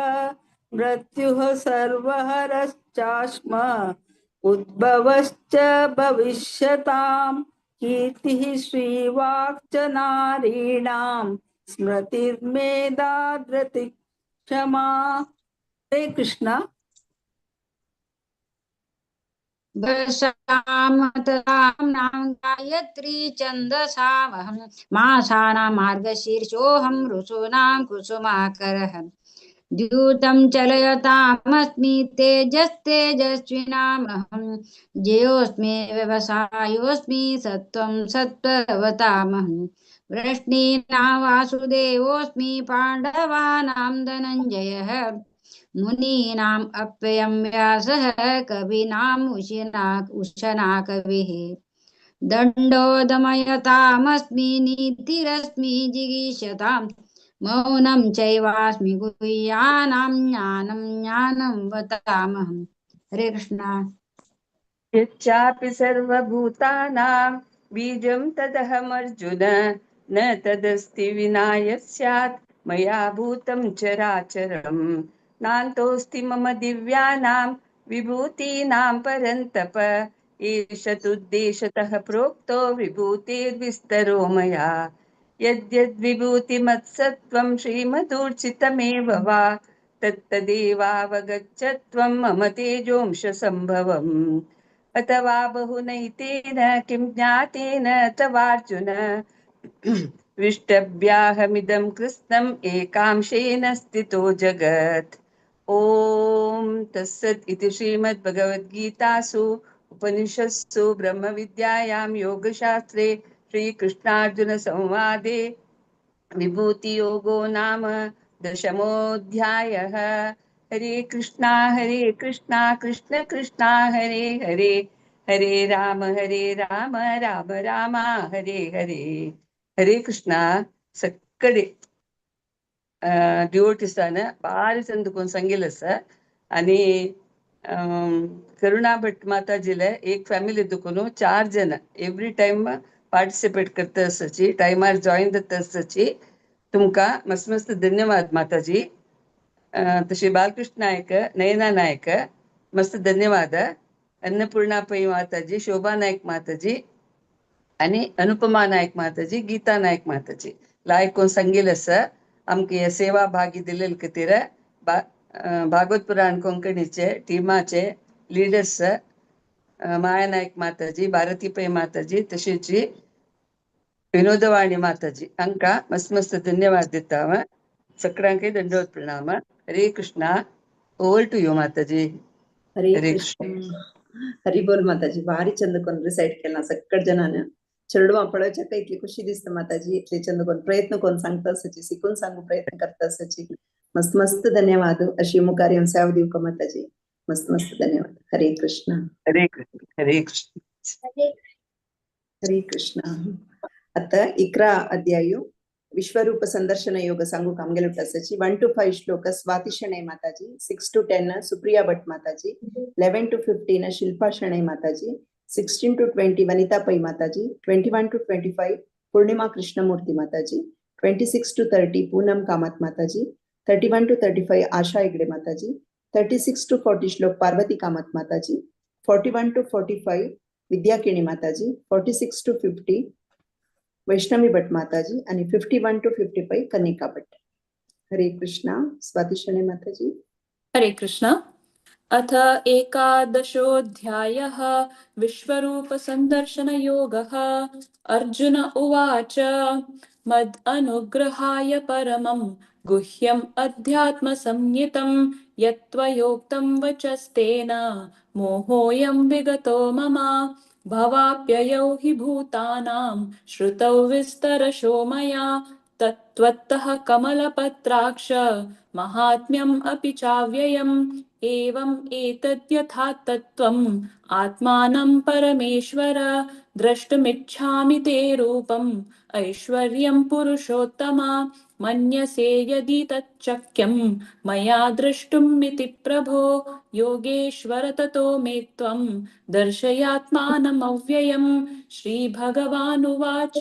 मृत्युः सर्वहरश्चास्म उद्भवश्च भविष्यताम् कीर्तिः श्रीवाक्च नारीणां स्मृतिर्मेधा धृतिः क्षमा हरे कृष्ण दशामतराम्नां गायत्री छन्दसामहं मासानां मार्गशीर्षोऽहं ऋतूनां कुसुमाकरः द्यूतं चलयतामस्मि तेजस्तेजस्विनामहं जयोऽस्मि व्यवसायोऽस्मि सत्त्वं सत्त्ववतामहं वृष्णीनां वासुदेवोऽस्मि पाण्डवानां धनञ्जयः मुनीनाम् अप्ययं व्यासः कवीनाम् उशना कविः दण्डो दमयतामस्मि नीतिरस्मि जिगीषताम् मौनं चैवास्मि गुह्यानां ज्ञानं ज्ञानं वदामहम्। हरे कृष्णा। यच्चापि सर्वभूतानां बीजं तदहमर्जुन न तदस्ति विना यस्यात् मया भूतं चराचरम् नान्तोऽस्ति मम दिव्यानां विभूतीनां परन्तप एष तुद्देशतः प्रोक्तो विभूतिर्विस्तरो मया यद्यद्विभूतिमत्सत्त्वं श्रीमदूर्जितमेव वा तत्तदेवावगच्छत्वं मम तेजोंशसम्भवम् अथवा बहुनैतेन किं ज्ञातेन तवार्जुन विष्टभ्याहमिदं कृत्स्नम् एकांशेन स्थितो जगत्। ॐ तत्सत् इति श्रीमद्भगवद्गीतासु उपनिषत्सु ब्रह्मविद्यायां योगशास्त्रे श्रीकृष्णार्जुनसंवादे विभूतियोगो नाम दशमोऽध्यायः। हरे कृष्णा कृष्ण कृष्णा हरे हरे हरे राम राम राम हरे हरे. हरे कृष्णा सकडे ड्युटीसानं भारी चंदुकोन संगीलस आणि करुणा भट माताजीला एक फॅमिली दुखून 4 जण एव्हरी टाइम पार्टिसिपेट करता असची टाइमार जॉईन जाता असची. तुमका मस्त मस्त धन्यवाद माताजी. तशी बालकृष्ण नायक नयना नायक मस्त धन्यवाद. अन्नपूर्णा पै माताजी, शोभा नायक माताजी आणि अनुपमा नायक माताजी, गीता नायक माताजी लायक कोण संगीलस आमके सेवा भागी दिलेल खातीर भागवत पुराण कोंकणीचे टिमाचे लिडर्स माया नायक माताजी, भारती पै माताजी तशीच विनोदवाणी माताजी हांकां मस्त मस्त धन्यवाद दिता. सगळ्यांक दंडवत प्रणाम. हरे कृष्णा. ओव्हर टू यू माताजी. हरे हरे कृष्ण. हरी बोल माताजी. भारी चंद कोण रिसाइट केला सगळ्या जणांना. चेडवा पळोवच्या इतली खुशी दिसता माताजी. इतले चंद कोण प्रयत्न कोण सांगता असची शिकून सांगू प्रयत्न करता असची. मस्त मस्त धन्यवाद. अशी मुखार येऊन सेवा दिवका माताजी. मस्त मस्त धन्यवाद. हरे कृष्ण. हरे कृष्ण. हरे कृष्ण. हरे कृष्ण. आता 11 अध्यायु विश्वरूप संदर्शन योग सांगू कामगेलुट्टासची 1 to 5 श्लोक स्वाति शणै माताजी, 6 to 10 सुप्रिया भट माताजी, 11 to 15 शिल्पा शणै माताजी, 16 to 20 वनिता पै माताजी, 21 to 25 पूर्णिमा कृष्णमूर्ति माताजी, 26 to 30 पूनम कामत माताजी, 31 to 35 आशा हेगड़े माताजी, 36 to 40 श्लोक पार्वती कामत माताजी, 41 to 45 विद्या किणी माताजी, 46 to 50 वैष्णवी भट माताजी आणि 51 to 55 कनिका भट. हरे कृष्णा. स्वाति शणै माताजी. हरे कृष्ण. अथ एकादशोऽध्यायः विश्वरूप संदर्शन योगः. अर्जुन उवाच मद् अनुग्रहाय परमं गुह्यम् अध्यात्म संहितं यत्त्वयोक्तं वचस्तेन मोहोऽयं विगतो मम. भवाप्ययौ हि भूतानां श्रुतौ विस्तरशो मया तत्त्वतः कमलपत्राक्ष महात्म्यम् अपि चाव्ययम्. एवम् एतद्यथा तत्त्वम् आत्मानं परमेश्वर द्रष्टुमिच्छामि ते रूपम् ऐश्वर्यं पुरुषोत्तम. मन्यसे यदि तच्चक्यं मया द्रष्टुमिति प्रभो योगेश्वर ततो मे त्वं दर्शयात्मानमव्ययम्. श्रीभगवानुवाच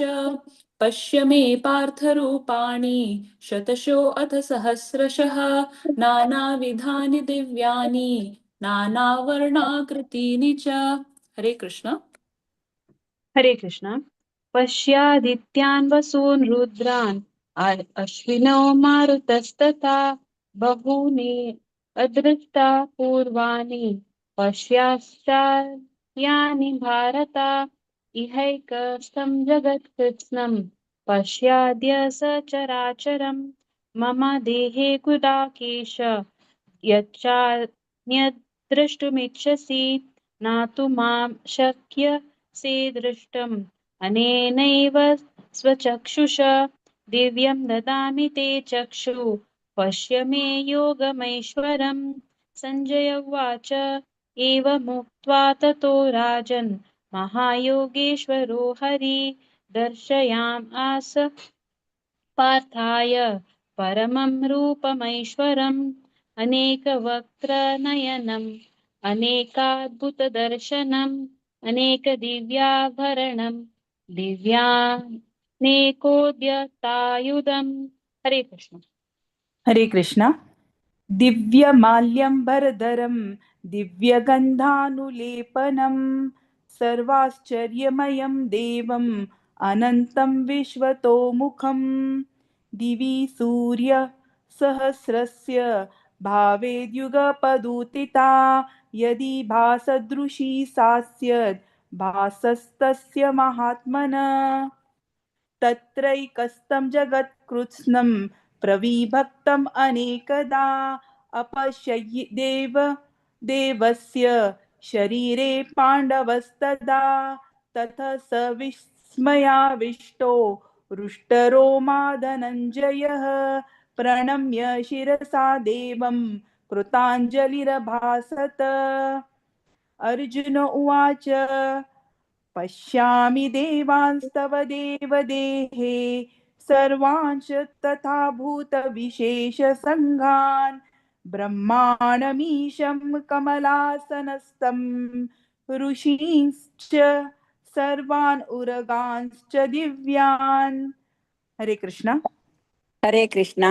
पश्य मे पार्थरूपाणि शतशो अथ सहस्रशः नानाविधानि दिव्यानि नानावर्णाकृतीनि च. हरे कृष्ण. हरे कृष्ण. पश्यादित्यान् वसून् रुद्रान् अश्विनौ मारुतस्तथा बहूनि अदृष्टा पूर्वाणि पश्याश्चर्याणि भारत. इहैकस्थं जगत्कृत्स्नं पश्याद्य सचराचरम्. मम देहे गुडाकेश यच्चान्यद्द्रष्टुमिच्छसि न तु मां शक्यसे द्रष्टुम् अनेनैव स्वचक्षुषा. दिव्यं ददामि ते चक्षु पश्य मे योगमैश्वरम्. सञ्जय उवाच एवमुक्त्वा ततो राजन् महायोगेश्वरो हरि दर्शयामास पार्थाय परमं रूपमैश्वरम् अनेकवक्त्रनयनम् अनेकाद्भुतदर्शनम् अनेकदिव्याभरणम् दिव्यानेकोद्यतायुधम्। हरे कृष्ण। हरे कृष्ण। दिव्यमाल्यम्बरधरं दिव्यगन्धानुलेपनं सर्वाश्चर्यमयं देवम् अनन्तं विश्वतोमुखं दिवि सूर्यसहस्रस्य भावेद्युगपदुदिता यदि भासदृशी सा स्यात् भासस्तस्य महात्मनः तत्रैकस्तं जगत्कृत्स्नं प्रविभक्तम् अनेकदा अपश्ययि देवस्य शरीरे पाण्डवस्तदा ततः स विस्मयाविष्टो हृष्टरोमा धनञ्जयः प्रणम्य शिरसा देवं कृताञ्जलिरभासत। अर्जुन उवाच पश्यामि देवांस्तव देवदेहे सर्वांश तथा भूतविशेषसङ्घान् ब्रह्माणमीशं कमलासनस्थं ऋषींश्च सर्वान् उरगांश्च दिव्यान्। हरे कृष्ण। हरे कृष्ण।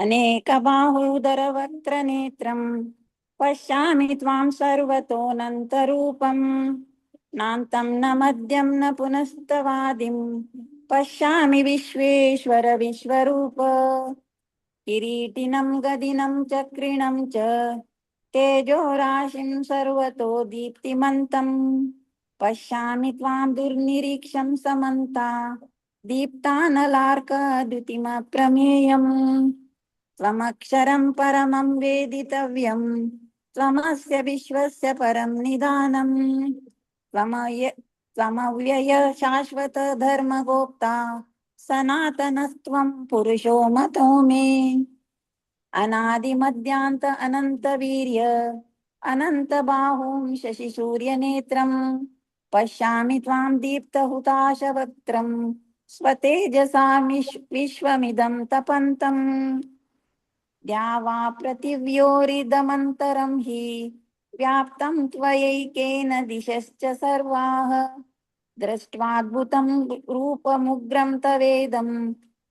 अनेकबाहूदरवक्त्रनेत्रम् पश्यामि त्वां सर्वतोऽनन्तरूपम् नान्तं न मध्यं न पुनस्तवादिं पश्यामि विश्वेश्वर विश्वरूप किरीटिनं गदिनं चक्रिणं च तेजोराशिं सर्वतो दीप्तिमन्तं पश्यामि त्वां दुर्निरीक्षं समन्ता दीप्तानलार्कद्युतिमप्रमेयम् त्वमक्षरं परमं वेदितव्यं त्वमस्य विश्वस्य परं निधानम् त्वमव्यय शाश्वत धर्मगोप्ता सनातनस्त्वं पुरुषो मतो मे अनादिमध्यान्त अनन्तवीर्य अनन्तबाहुं शशिसूर्यनेत्रं पश्यामि त्वां दीप्तहुताशवक्त्रं स्वतेजसा विश्वमिदं तपन्तम् द्यावा पृथिव्योरिदमन्तरं हि व्याप्तं त्वयैकेन दिशश्च सर्वाः दृष्ट्वाद्भुतं रूपमुग्रं तवेदं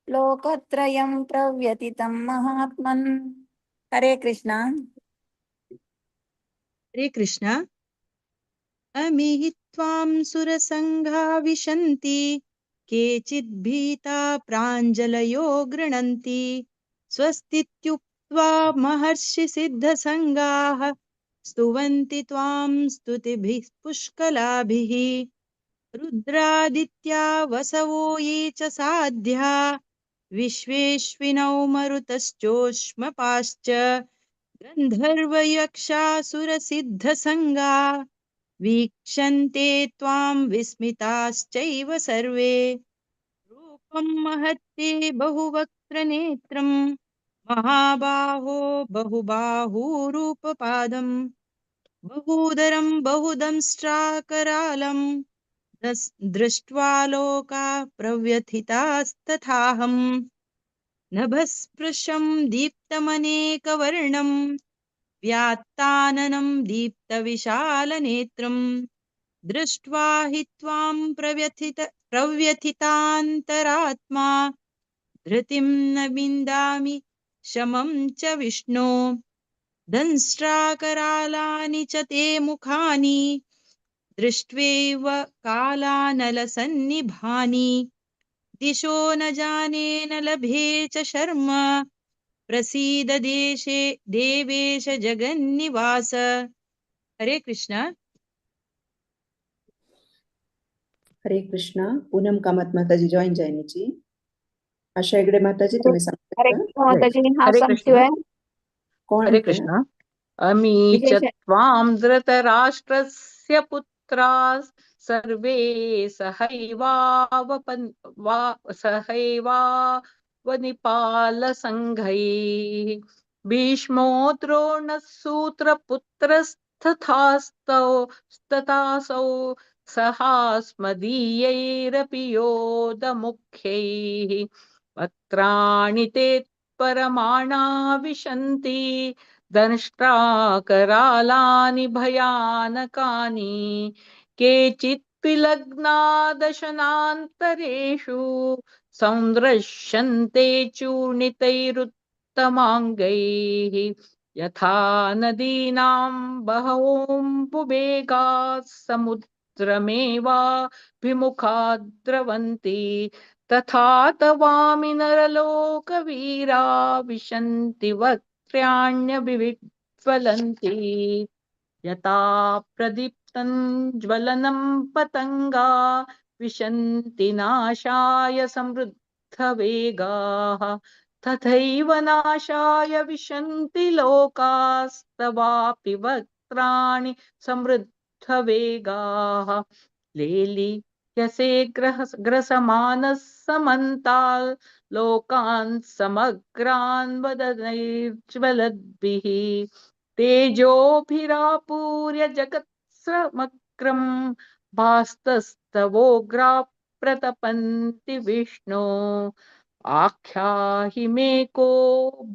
लोकत्रयं प्रव्यथितं महात्मन्। हरे कृष्ण। हरे कृष्ण। अमीहि त्वां सुरसङ्घा विशन्ति केचित् भीता प्राञ्जलयो गृह्णन्ति स्वस्तीत्युक्त्वा महर्षिसिद्धसङ्गाः स्तुवन्ति त्वां स्तुतिभिः पुष्कलाभिः रुद्रादित्या वसवो ये च साध्या विश्वेश्विनौ मरुतश्चोष्मपाश्च गन्धर्वयक्षासुरसिद्धसङ्गा वीक्षन्ते त्वां विस्मिताश्चैव सर्वे रूपं महत्ते बहुवक्त्रनेत्रं महाबाहो बहुबाहूरूपपादं बहूदरं बहुदंष्ट्राकरालं दृष्ट्वा लोका प्रव्यथितास्तथाहम् नभस्पृशं दीप्तमनेकवर्णं व्यात्ताननं दीप्तविशालनेत्रं दृष्ट्वा हि त्वां प्रव्यथितान्तरात्मा धृतिं न विन्दामि शमं च विष्णो दंष्ट्राकरालानि च ते मुखानि दृष्ट्वैव कालानलसन्निभानि दिशो न जाने न लभे च शर्म प्रसीद देवेश जगन्निवास। हरे कृष्ण। हरे कृष्णा. पूनम कामत माताजी जॉईन जायनीची. आशा हेगडे माताजी तुम्ही हरे सांगता कृष्ण माताजी हा हरे कृष्ण। संपतोय. कोण हरे आणते? कृष्ण। अमी च विजय त्वां धृतराष्ट्रस्य पुत्राः सर्वे सहैवावनिपालसङ्घैः भीष्मो द्रोणः सूत्रपुत्रस्तथासौ सहास्मदीयैरपि योधमुख्यैः वक्त्राणि ते परमाणा विशन्ति दंष्ट्राकरालानि भयानकानि केचित् लग्ना दशनान्तरेषु संदृश्यन्ते चूर्णितैरुत्तमाङ्गैः यथा नदीनां बहवोऽम्बुवेगाः समुद्रमेवाभिमुखा द्रवन्ति तथा तवामि नरलोकवीरा विशन्ति वक्त्राण्यभिज्वलन्ति यथा प्रदीप्तं ज्वलनं पतङ्गा विशन्ति नाशाय समृद्धवेगाः तथैव नाशाय विशन्ति लोकास्तवापि वक्त्राणि समृद्धवेगाः लेलीयसे ग्रसमानः समन्ताल् लोकान् समग्रान् वदनैर्ज्वलद्भिः तेजोभिरापूर्य जगत्समग्रं भास्तस्तवोग्राः प्रतपन्ति विष्णो आख्याहि मे को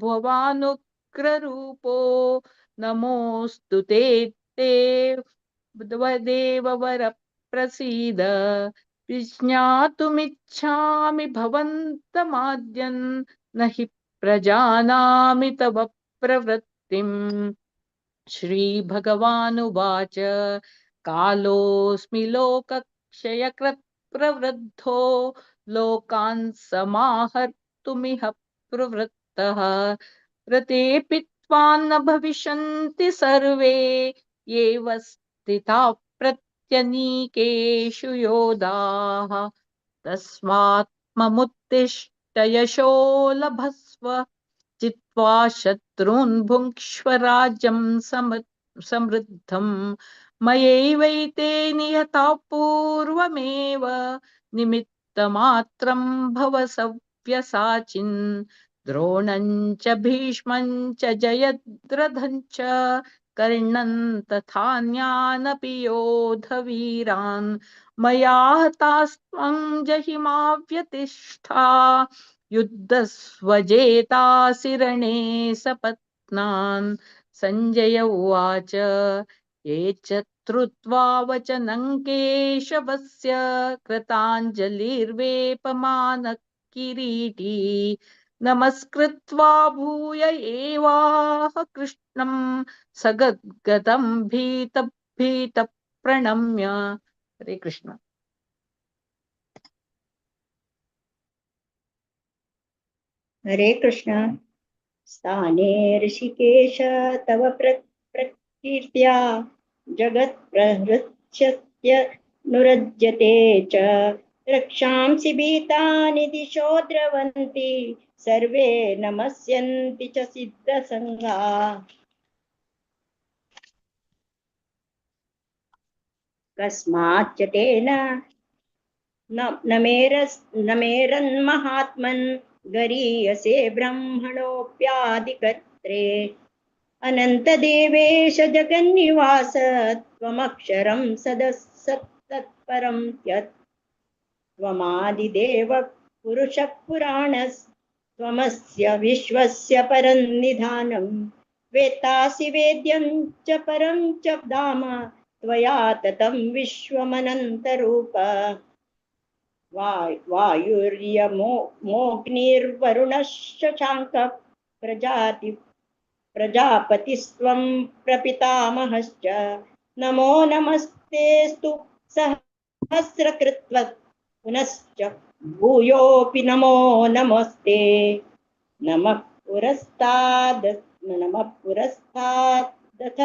भवानुग्ररूपो नमोऽस्तु ते देववर प्रसीद विज्ञातुमिच्छामि भवन्तमाद्यन् न हि प्रजानामि तव प्रवृत्तिम् श्रीभगवानुवाच कालोऽस्मि लोकक्षयकृत् प्रवृद्धो लोकान् समाहर्तुमिह प्रवृत्तः रतेऽपि त्वान्न भविष्यन्ति सर्वे एव स्थिताः प्रत्यनीकेषु योधाः तस्मात् ममुत्तिष्ठ यशो लभस्व जित्वा शत्रून् भुङ्क्ष्व राज्यं समृद्धम् मयैवैते नियताः पूर्वमेव निमित्तमात्रं भव सव्यसाचिन् द्रोणं च भीष्मं च जयद्रथं च कर्णं तथान्यानपि योधवीरान् मया हतास्त्वं जहिमा व्यतिष्ठा युद्धस्वजेतासि रणे सपत्नान् सञ्जय उवाच ये च श्रुत्वा वचनं केशवस्य कृताञ्जलिर्वेपमानः किरीटी नमस्कृत्वा भूय एवाह कृष्णं सगद्गदं भीत प्रणम्य हरे कृष्ण। हरे कृष्ण। स्थाने ऋषिकेश तव प्रकीर्त्या जगत्प्रहृष्यत्य नुरज्यते च रक्षांसि भीतानि दिशो द्रवन्ति सर्वे नमस्यन्ति च सिद्धसङ्घा कस्माच्च तेन न मेरन्महात्मन् गरीयसे ब्रह्मणोऽप्यादिकर्त्रे अनन्तदेवेश जगन्निवास त्वमक्षरं सदसत्तत्परं यत् त्वमादिदेव पुरुषः पुराणस्त्वमस्य विश्वस्य परन्निधानं वेत्तासि वेद्यं च परं च धाम त्वया ततं विश्वमनन्तरूप वायुर्यमोऽग्निर्वरुणश्च शाङ्कः प्रजापतिस्त्वं प्रपितामहश्च नमो नमस्तेस्तु सहस्रकृत्वत् पुनश्च भूयोऽपि नमो नमस्ते नमः पुरस्तादथ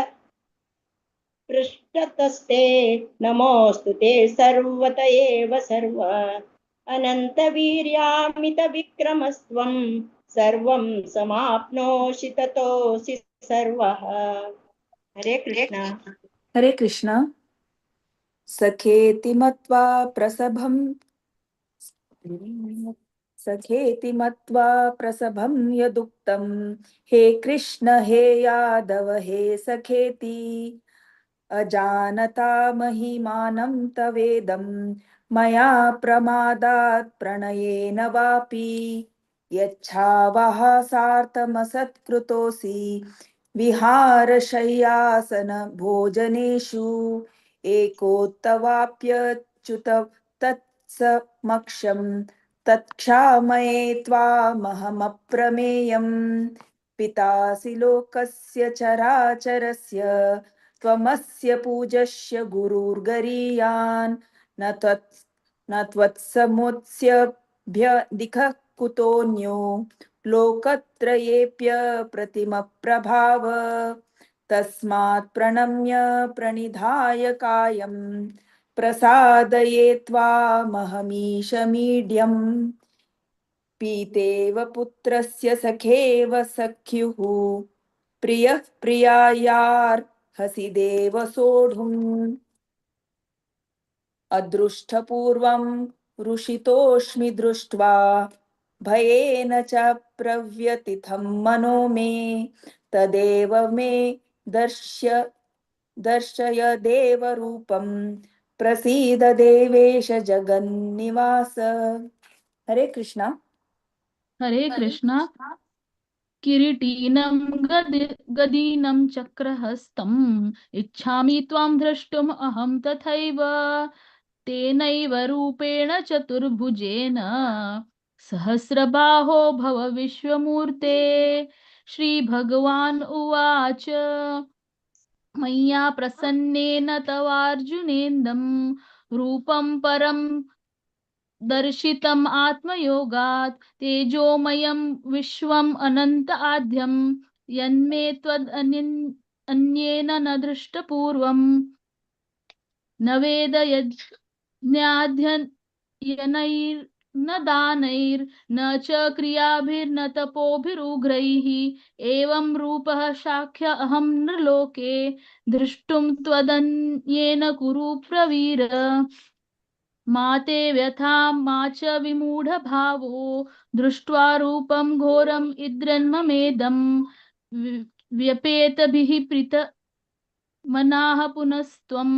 पृष्ठतस्ते नमोऽस्तु ते सर्वत एव सर्व अनन्तवीर्यामितविक्रमस्त्वं सर्वं समाप्नोषि ततोऽसि सर्वः। हरे कृष्ण। हरे कृष्ण। सखेति मत्वा प्रसभं यदुक्तं हे कृष्ण हे यादव हे सखेति अजानता महिमानं तवेदं मया प्रमादात् प्रणयेन वापि यच्छावः सार्थमसत्कृतोऽसि विहारशय्यासन भोजनेषु एकोत्तवाप्यच्युत तत्समक्षं तत्क्षामये त्वामहमप्रमेयम् पितासि लोकस्य चराचरस्य त्वमस्य पूजस्य गुरुर्गरीयान् न त्वत्समोत्स्यभ्यधिकः कुतोऽन्यो लोकत्रयेऽप्यप्रतिमप्रभाव तस्मात् प्रणम्य प्रणिधाय कायं प्रसादये त्वामहमीशमीड्यम् पीतेव पुत्रस्य सखेव सख्युः प्रियः प्रियायार्हसि देव सोढुम् अदृष्टपूर्वं रुषितोऽस्मि दृष्ट्वा भयेन च प्रव्यथितं मनो मे तदेव मे दर्शय देवरूपं प्रसीद देवेश जगन्निवास। हरे कृष्णा। हरे कृष्णा। किरीटीनं गदीनं चक्रहस्तम् इच्छामि त्वां द्रष्टुम् अहं तथैव तेनैव रूपेण चतुर्भुजेन सहस्रबाहो भव विश्वमूर्ते। श्रीभगवान् उवाच मय्या प्रसन्नेन तवार्जुनेन्दं रूपं परं दर्शितम् आत्मयोगात् तेजोमयं विश्वम् अनन्त आद्यं यन्मे त्वदन्येन न दृष्टपूर्वम् न वेद यज्ञाध्ययनैर्न दानैर्न च क्रियाभिर्न तपोभिरुग्रैः एवं रूपः शाक्य अहं नृलोके द्रष्टुं त्वदन्येन कुरु प्रवीर। मा ते व्यथा मा च विमूढभावो दृष्ट्वा रूपं घोरम् इद्रन्ममेदम् व्यपेतभिः प्रीतमनाः पुनस्त्वं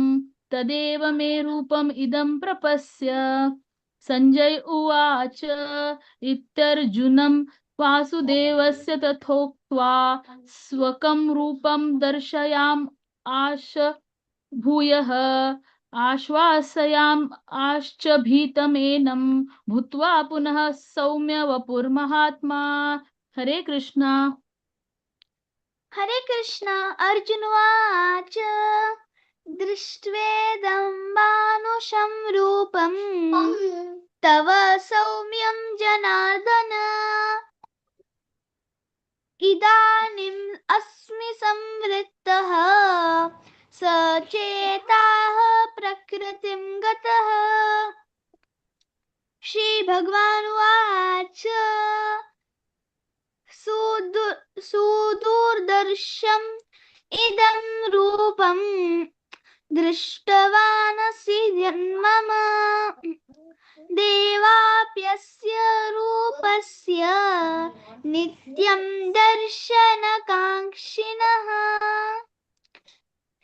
तदेव मे रूपम् इदं प्रपश्य। संजय उवाच इत्यर्जुनं वासुदेवस्य तथोक्त्वा स्वकं रूपं दर्शयाम आश भूयः आश्वासयाम आश्च भीतमेनं भूत्वा पुनः सौम्य वपुर्महात्मा। हरे कृष्णा। हरे कृष्ण। अर्जुनवाच दृष्ट्वेदं मानुषं रूपं तव सौम्यं जनार्दन इदानीम् अस्मि संवृत्तः सचेताः प्रकृतिं गतः। श्रीभगवानुवाच सुदूरदर्शम् इदं रूपं दृष्टवानसि मम देवाप्यस्य रूपस्य नित्यं दर्शनकाङ्क्षिणः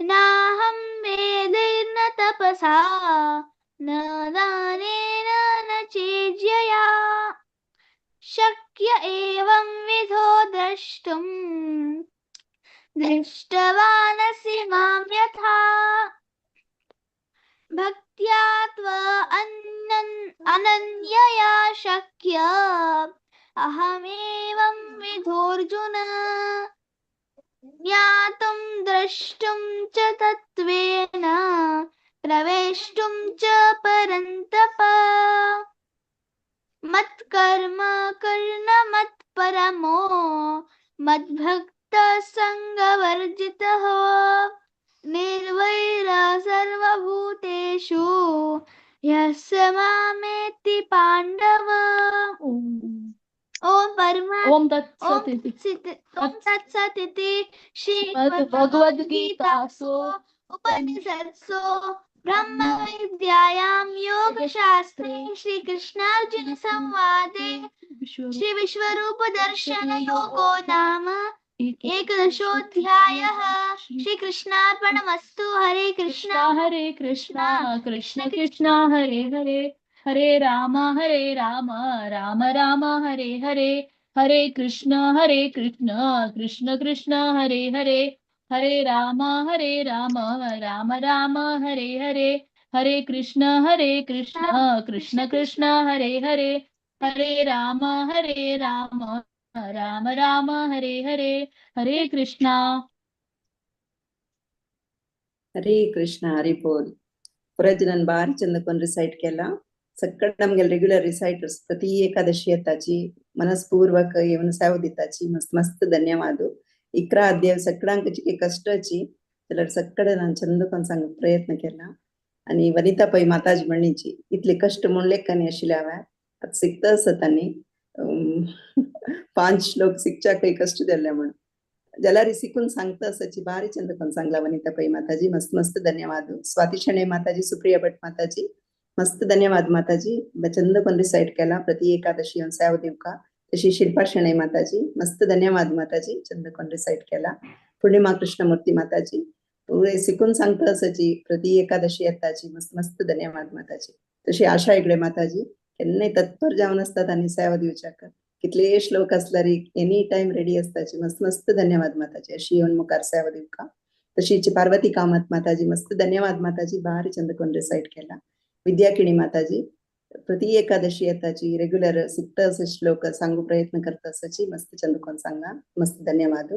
नाहं वेदैर्न तपसा न दानेन न चेज्यया शक्य एवं विधो द्रष्टुं दृष्टवानसि मां यथा भक्त्या अनन्यया शक्य अहमेवं विधोऽर्जुन ज्ञातुं द्रष्टुं च तत्त्वेन प्रवेष्टुं च परन्तप मत्कर्म कर्म मत्परमो मद्भक्तः सङ्गवर्जितः निर्वैरः सर्वभूतेषु यस्य मामेति पाण्डव। ओम तत्सत् इति श्रीमद्भगवद्गीतासु उपनिषत्सु ब्रह्मविद्यायां योगशास्त्रे श्रीकृष्णार्जुन संवादे श्री विश्वरूप दर्शन योगो नाम एकदशोऽध्यायः। श्रीकृष्णार्पणमस्तु। हरे कृष्णा कृष्ण कृष्ण हरे हरे हरे राम राम राम हरे हरे, हरे कृष्ण कृष्ण कृष्ण हरे हरे, हरे राम राम राम हरे हरे, हरे कृष्ण कृष्ण कृष्ण हरे हरे, हरे राम राम राम हरे हरे, हरे कृष्णा. ಹರೇ ಕೃಷ್ಣ ಹರಿ ಬೋಲ್. ಪುರಜ್ ನನ್ ಬಾರಿ ಚಂದ ಕೊಂಡ್ ರಿಸೈಟ್ ಕೆಲ್ಲ ಸಕ್ಕಡ ನಮ್ಗೆ ರೆಗ್ಯುಲರ್ ರಿಸೈಟರ್ಸ್ ಪ್ರತಿ ಏಕಾದಶಿ ಅತ್ತಾಚಿ ಮನಸ್ಪೂರ್ವಕ ಏವನ್ ಸೇವ ದಿತ್ತಾಚಿ ಮಸ್ತ್ ಮಸ್ತ್ ಧನ್ಯವಾದ. इकरा अध्याय सगळ्यांक कष्टाची जाल्यार सगळे ನಾನು ಚಂದ ಕೊಂಡ್ सांग प्रयत्न केला आणि वनिता पै माताजी म्हणीची इतले कष्ट म्हणले कनी आशिल्ले हांवें आतां शिकता आसतानी 5 श्लोक शिकच्या काही कष्ट दिले म्हण जाल्यार शिकून सांगता आसाची बारी चंद ಕೊಂಡ್ सांगला वनिता पै माताजी मस्त मस्त धन्यवाद. स्वाती शणै माताजी, सुप्रिया भट माताजी मस्त धन्यवाद माताजी चंद ಕೊಂಡ್ ರಿಸೈಟ್ केला प्रति एकादशी येवन सेवा दिवका. तशी शिल्पा शणै माताजी मस्त धन्यवाद माताजी चंद ಕೊಂಡ್ ರಿಸೈಟ್ केला. पूर्णिमा कृष्णमूर्ती माताजी पुरे शिकून सांगता आसाची प्रति एकादशी येताची मस्त मस्त धन्यवाद माताजी. तशी आशा हेगडे माताजी केन्नाय तत्पर जावन आसतात आनी सेवा दिवच्याक कितले श्लोक आसल्यार एनी टाइम रेडी आसताची मस्त मस्त धन्यवाद माताजी अशी येवन मुखार सेवा दिवका. तशीच पार्वती कामत माताजी मस्त धन्यवाद माताजी बारी चंद ಕೊಂಡ್ ರಿಸೈಟ್ केला. विद्याकिणी माताजी प्रति एकादशी येताची रेग्युलर शिकता असे श्लोक सांगू प्रयत्न करता असाची मस्त चंद ಕೊಂಡ್ सांगा मस्त धन्यवाद.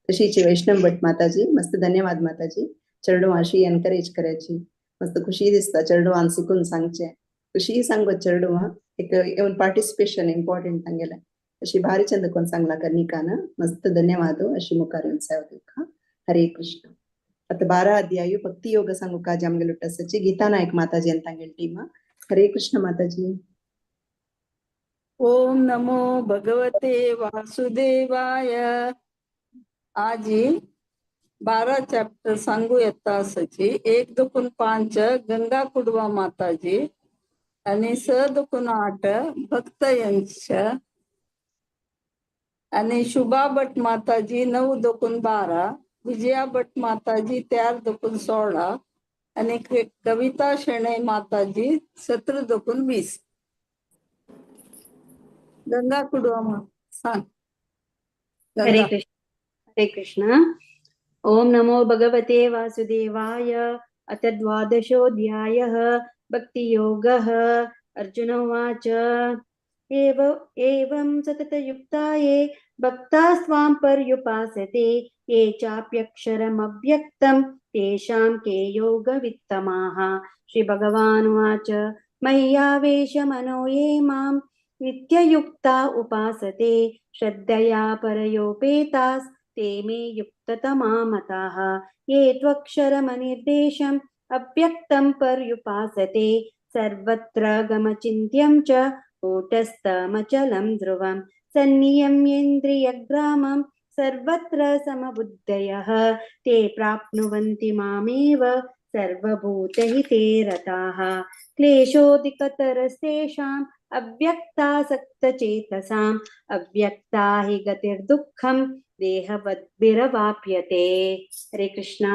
तशीच वैष्णव भट माताजी मस्त धन्यवाद माताजी चरडो अशी एनकरेज करायची मस्त खुशी दिसता चरडो शिकून सांगचे खुशी सांगो चरडो एक येवन पार्टिसिपेशन इम्पॉर्टंट तांगेले अशी भारी चंद ಕೊಂಡ್ सांगला कनिकान मस्त धन्यवाद अशी मुखार येवन सेवा दिवका. हरे कृष्ण. आता 12 अध्याय भक्ती योग सांगू काज आमगे लुटसाची गीता नायक माताजी ಅಂತ तांगेल टीम. हरे कृष्ण माताजी. ओम नमो भगवते वासुदेवाय. आजी 12 चॅप्टर सांगू येता आसाची 1 दुखून 5 गंगा कुडवा माताजी आणि 6 दुखून 8 भक्त यंश आणि शुभा भट माताजी 9 दुखून 12 विजया भट माताजी 4 दुखून 16 आणि कविता शेणे माताजी 17 दुखून 20. गंगा कुडवा सांग. हरे कृष्ण. हरे कृष्ण. ओम नमो भगवते वासुदेवाय. अथ 12 भक्तियोगः. अर्जुन उवाच एवं सततयुक्ता ये भक्तास्त्वां पर्युपासते ये चाप्यक्षरमव्यक्तं तेषां के योगवित्तमाः. श्रीभगवानुवाच मय्यावेशमनो ये मां नित्ययुक्ता उपासते श्रद्धया परयोपेतास् ते मे युक्ततमा मताः. ये त्वक्षरमनिर्देशम् अव्यक्तं पर्युपासते सर्वत्र गमचिन्त्यं च कूटस्थमचलं ध्रुवं सन्नियम्येन्द्रियग्रामं सर्वत्र समबुद्धयः ते प्राप्नुवन्ति मामेव सर्वभूतहिते रताः. क्लेशोऽधिकतरस्तेषाम् अव्यक्तासक्तचेतसाम् अव्यक्ता हि गतिर्दुःखं देहवद्भिरवाप्यते. हरे कृष्ण.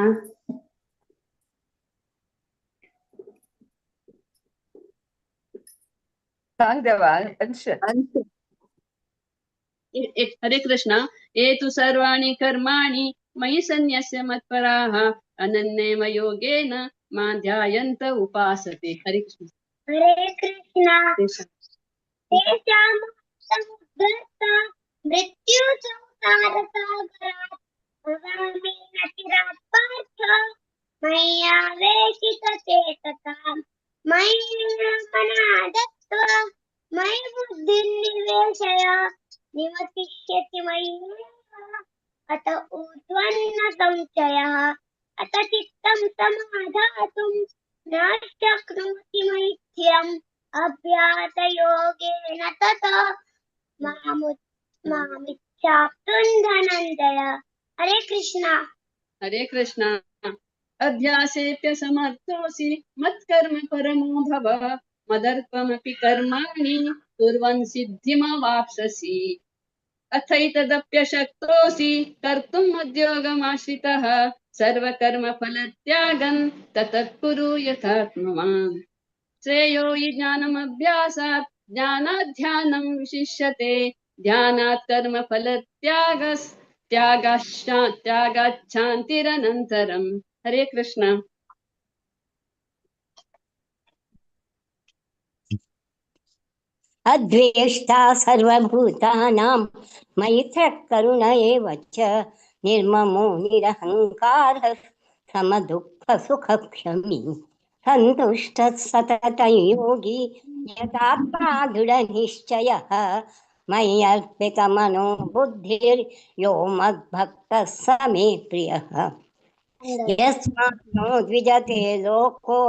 सांग देवा अंश. हरे कृष्ण. ये तु सर्वाणि कर्माणि मयि सन्न्यस्य मत्पराः अनन्येव योगेन मां ध्यायन्त उपासते. हरे कृष्ण. हरे कृष्ण. तेषां समुद्धर्ता मृत्युसंसारसागरात् भवामि न चिरात् पार्थ मय्यावेशितचेतसाम् मयि मना दत्त्वा मयि बुद्धिं निवेशय निवसिष्यति मयि अत ऊर्ध्वन्न संशयः. अत चित्तं समाधातुं न शक्नोति मयि स्थिरम् अभ्यासयोगेन ततः मामिच्छाप्तुं धनञ्जय. हरे कृष्ण. हरे कृष्ण. अध्यासेऽप्यसमर्थोऽसि मत्कर्म परमो भव मदर्पमपि कर्माणि कुर्वन् सिद्धिमवाप्स्यसि. अथैतदप्यशक्तोऽसि कर्तुम् उद्योगमाश्रितः सर्वकर्मफलत्यागं ततः कुरु यथात्मवान्. श्रेयो हि ज्ञानमभ्यासात् ज्ञानात् ध्यानं विशिष्यते ध्यानात् त्यागाच्छान्तिरनन्तरम् हरे कृष्ण। अद्वेष्टा सर्वभूतानां मैत्रः करुण एव च निर्ममो निरहङ्कारः समदुःखसुखक्षमी सन्तुष्टः सततं योगी यतात्मा दृढनिश्चयः मय्यर्पितमनो बुद्धिर्यो मद्भक्तः स मे प्रियः यस्मान्नो द्विजते लोको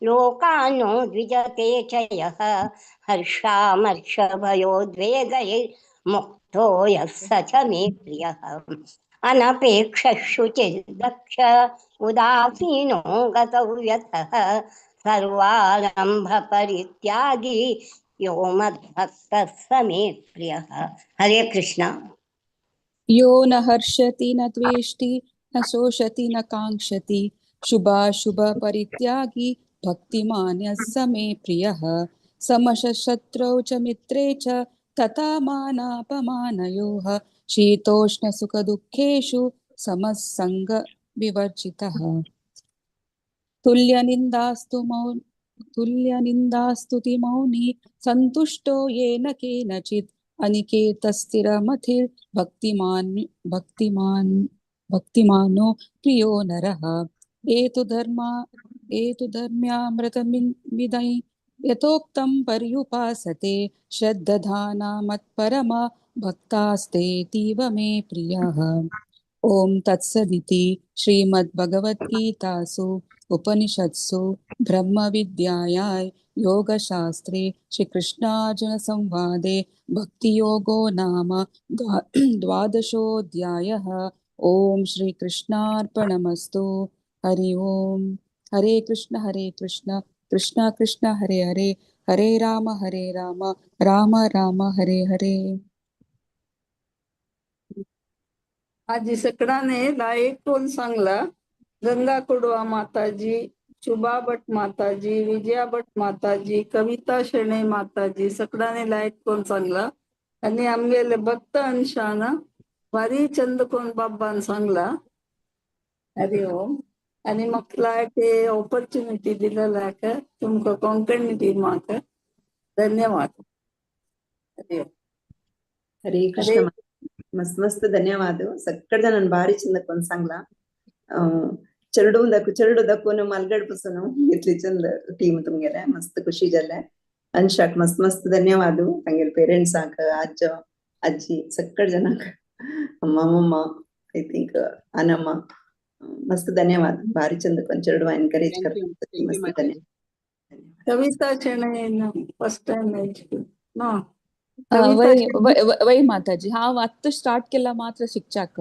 लोकान्नो द्विजते च यः हर्षामर्षभयोद्वेगैर्मुक्तो यः स च मे प्रियः अनपेक्षः शुचिर्दक्ष उदासीनो गतौ यतः सर्वारम्भपरित्यागी यो मद्भक्तः स मे प्रियः। हरे कृष्ण। यो न हर्षति न द्वेष्टि न शोषति न काङ्क्षति शुभाशुभ परित्यागी भक्तिमान् यः स मे प्रियः समशत्रौ च मित्रे च तथा मानापमानयोः शीतोष्ण सुख दुःखेषु समः संग विवर्जितः तुल्यनिन्दास्तुतिमौनी सन्तुष्टो येन केनचित् भक्तिमानो प्रियो नरः एतु धर्म्यामृतमिदं यथोक्तं पर्युपासते श्रद्दधाना मत्परमा भक्तास्तेतीव मे प्रियः। ओम तत्सदिति श्रीमद्भगवद्गीतासु उपनिषत्सु ब्रह्मविद्यायां योगशास्त्रे श्रीकृष्णार्जुनसंवादे भक्तियोगो नाम द्वादशोऽध्यायः। ओम श्रीकृष्णार्पणमस्तु। हरि ओम। हरे कृष्ण कृष्ण कृष्ण हरे हरे हरे राम राम राम हरे हरे। आजी सकडाने लायक कोण सांगला? गंगा कुडवा माताजी, शुभा भट माताजी, विजया भट माताजी, कविता शेणे माताजी सकडाने लायक कोण सांगला आणि आमगेले भक्त अंशान भारी चंद कोण बाबान सांगला। हरि ओम। आणि म्हाका लायक ऑपॉर्च्युनिटी दिलेल्याक तुमका कोंकणी टीमाक धन्यवाद। हरि ओम। हरे कृष्ण मस्त मस्त ಧನ್ಯವಾದ ಸಕ್ಕಡ ನನ್ನ ಭಾರಿ ಚಂದ ಕೊಂಡ್ सांगला चरडू दाखवून मालगडपासून घेतली चंद टीम तुमगेले मस्त खुशी जाले अंशाक मस्त मस्त धन्यवाद तांगेले पेरेंट्साक आज्ज आजी सಕ್ಕಡ जनाक मम्मा आई थिंक अनम्मा मस्त धन्यवाद भारी चंद ಕೊಂಡ್ चरडू एनकरेज करता मस्त धन्यवाद। कविता शेणे फर्स्ट टाइम ना वय माताजी हांव आत्तां स्टार्ट केला मात्र शिकच्याक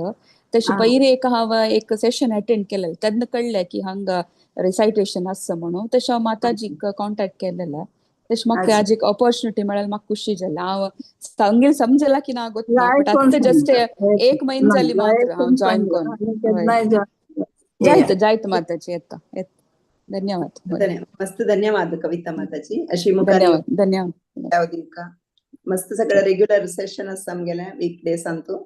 तशें पयलीं हांव एक सेशन अटेंड केलें तेन्ना कळलें की हांगा रिसायटेशन आसा म्हणून तशें हांव माताजीक कॉन्टॅक्ट केलेलें तशें म्हाका आज एक ऑपॉर्च्युनिटी मेळ्ळ्यार म्हाका खुशी जाली। हांव सांगेल समजला की ना गोत्ना बट आत्तां जस्ट एक म्हयनो जाली मात्र हांव जॉइन कोन्न जायत माताजी येता धन्यवाद मस्त धन्यवाद कविता माताजी अशी मुखार धन्यवाद मस्त सगळं रेग्युलर सेशन आसा आमगेले वीक डेज सांतू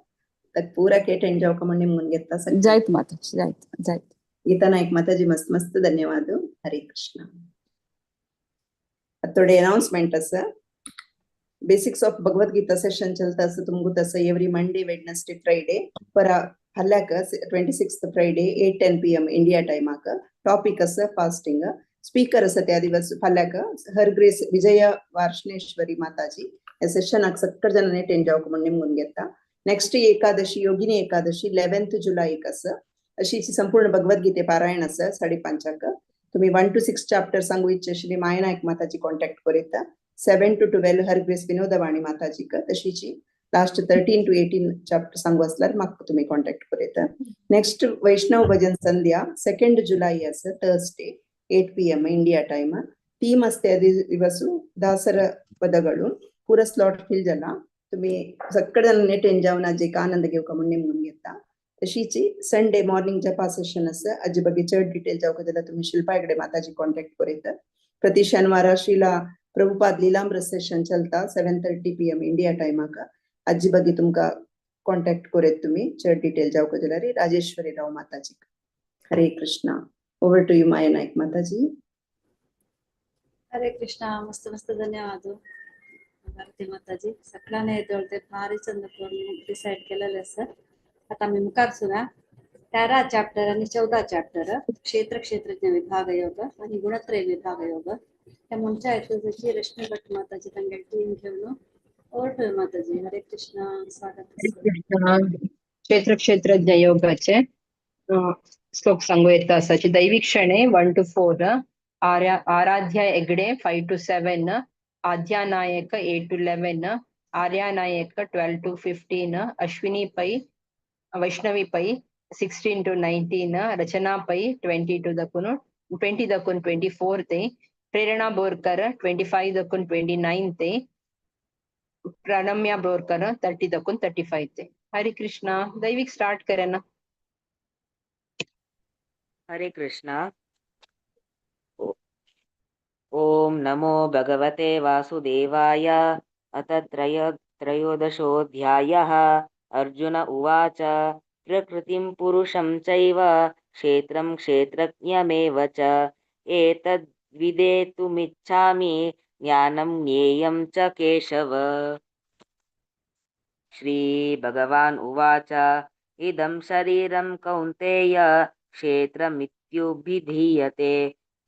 ताका पूरा अटेंड जावका म्हण निमून घेता जायत माताजी जायत गीता नायक माताजी मस्त मस्त धन्यवाद। हरे कृष्ण। थोडे अनाउंसमेंट आसा बेसिक्स ऑफ भगवद्गीता सेशन चलता आसा तुमगू तसं एवरी मंडे वेडनेसडे फ्रायडे पर हल्ल्याक 26th फ्रायडे 8:10 PM इंडिया टायमाक टॉपिक आसा फास्टिंग स्पीकर आसा त्या दिवस फाल्याक हर ग्रेस विजया वार्ष्णेश्वरी माताजी हे सेशनाक सत्तर जणांनी अटेंड जावक म्हण निमून घेता। नेक्स्ट एकादशी योगिनी एकादशी 11th जुलैक आसा अशी संपूर्ण भगवद्गीते पारायण आसा 5:30 तुम्ही 1 to 6 चॅप्टर सांगू इच्छिली माया नायक माताची कॉन्टॅक्ट करीता 7 to 12 हर ग्रेस विनोदवाणी माताजीक तशीची लास्ट 13 to 18 चॅप्टर सांगू असल्यार म्हाका तुम्ही कॉन्टॅक्ट करीता। नेक्स्ट वैष्णव भजन संध्या 2nd जुलै आसा Thursday 8 PM India time theme असते दिवस दासर पदಗಳು पूरा स्लॉट फिल जाला तुम्ही सगळे जण अटेंड जावन आजेक आनंद घेवका म्हण निमून घेता। तशीची संडे मॉर्निंग जपा सेशन आसा हाजे बगे चड डिटेल जावका जाल्यार तुम्ही शिल्पा हेगडे माताजी कॉन्टॅक्ट करीता प्रति शनिवार श्रीला प्रभुपाद लीलामृत सेशन चलता 7:30 PM इंडिया टाइम अज्जी बग्गे तुमका कॉन्टॅक्ट करेत तुम्ही चड डिटेल जावक जाल्यार राजेश्वरी राव माताजी. हरे Krishna. Over to you Maya Nayak Mataji. हरे कृष्णा. मस्त मस्त धन्यवाद भारती माताजी. सगळ्यांनी येतोळते भारी चंद करून डिसाइड केलेले आसा. आता आम्ही मुखार सुना 13 चॅप्टर आणि 14 चॅप्टर क्षेत्र क्षेत्रज्ञ विभाग योग आणि गुणत्रय विभाग योग त्या मुंच्या येतोळची रश्मी भट माताजी तांगे टीम घेऊन ओवर टू यू माताजी. हरे कृष्णा. स्वागत. क्षेत्र क्षेत्रज्ञ योगाचे श्लोक सांगू येता असाची दैविक क्षणे 1 to 4 आराध्या हेगडे 5 to 7 आद्या नायक 8 to 11 आर्या नायक 12 to 15 Ashwini Pai Vaishnavi Pai 16 to 19 रचना पै 20 दकुन 24 ते प्रेरणा बोरकर 25 दकुन 29 ते प्रणम्या बोरकर 30 दकुन 35 ते. हरे कृष्णा. दैविक स्टार्ट करे ना. हरे कृष्णा. ओम नमो भगवते वासुदेवाय. अथ त्रयोदशोऽध्यायः. अर्जुन उवाच प्रकृतिं पुरुषं चैव क्षेत्रं क्षेत्रज्ञमेव च एतद्विदेतुमिच्छामि ज्ञानं ज्ञेयं च केशव. श्रीभगवान् उवाच इदं शरीरं कौन्तेय क्षेत्रमित्युभिधीयते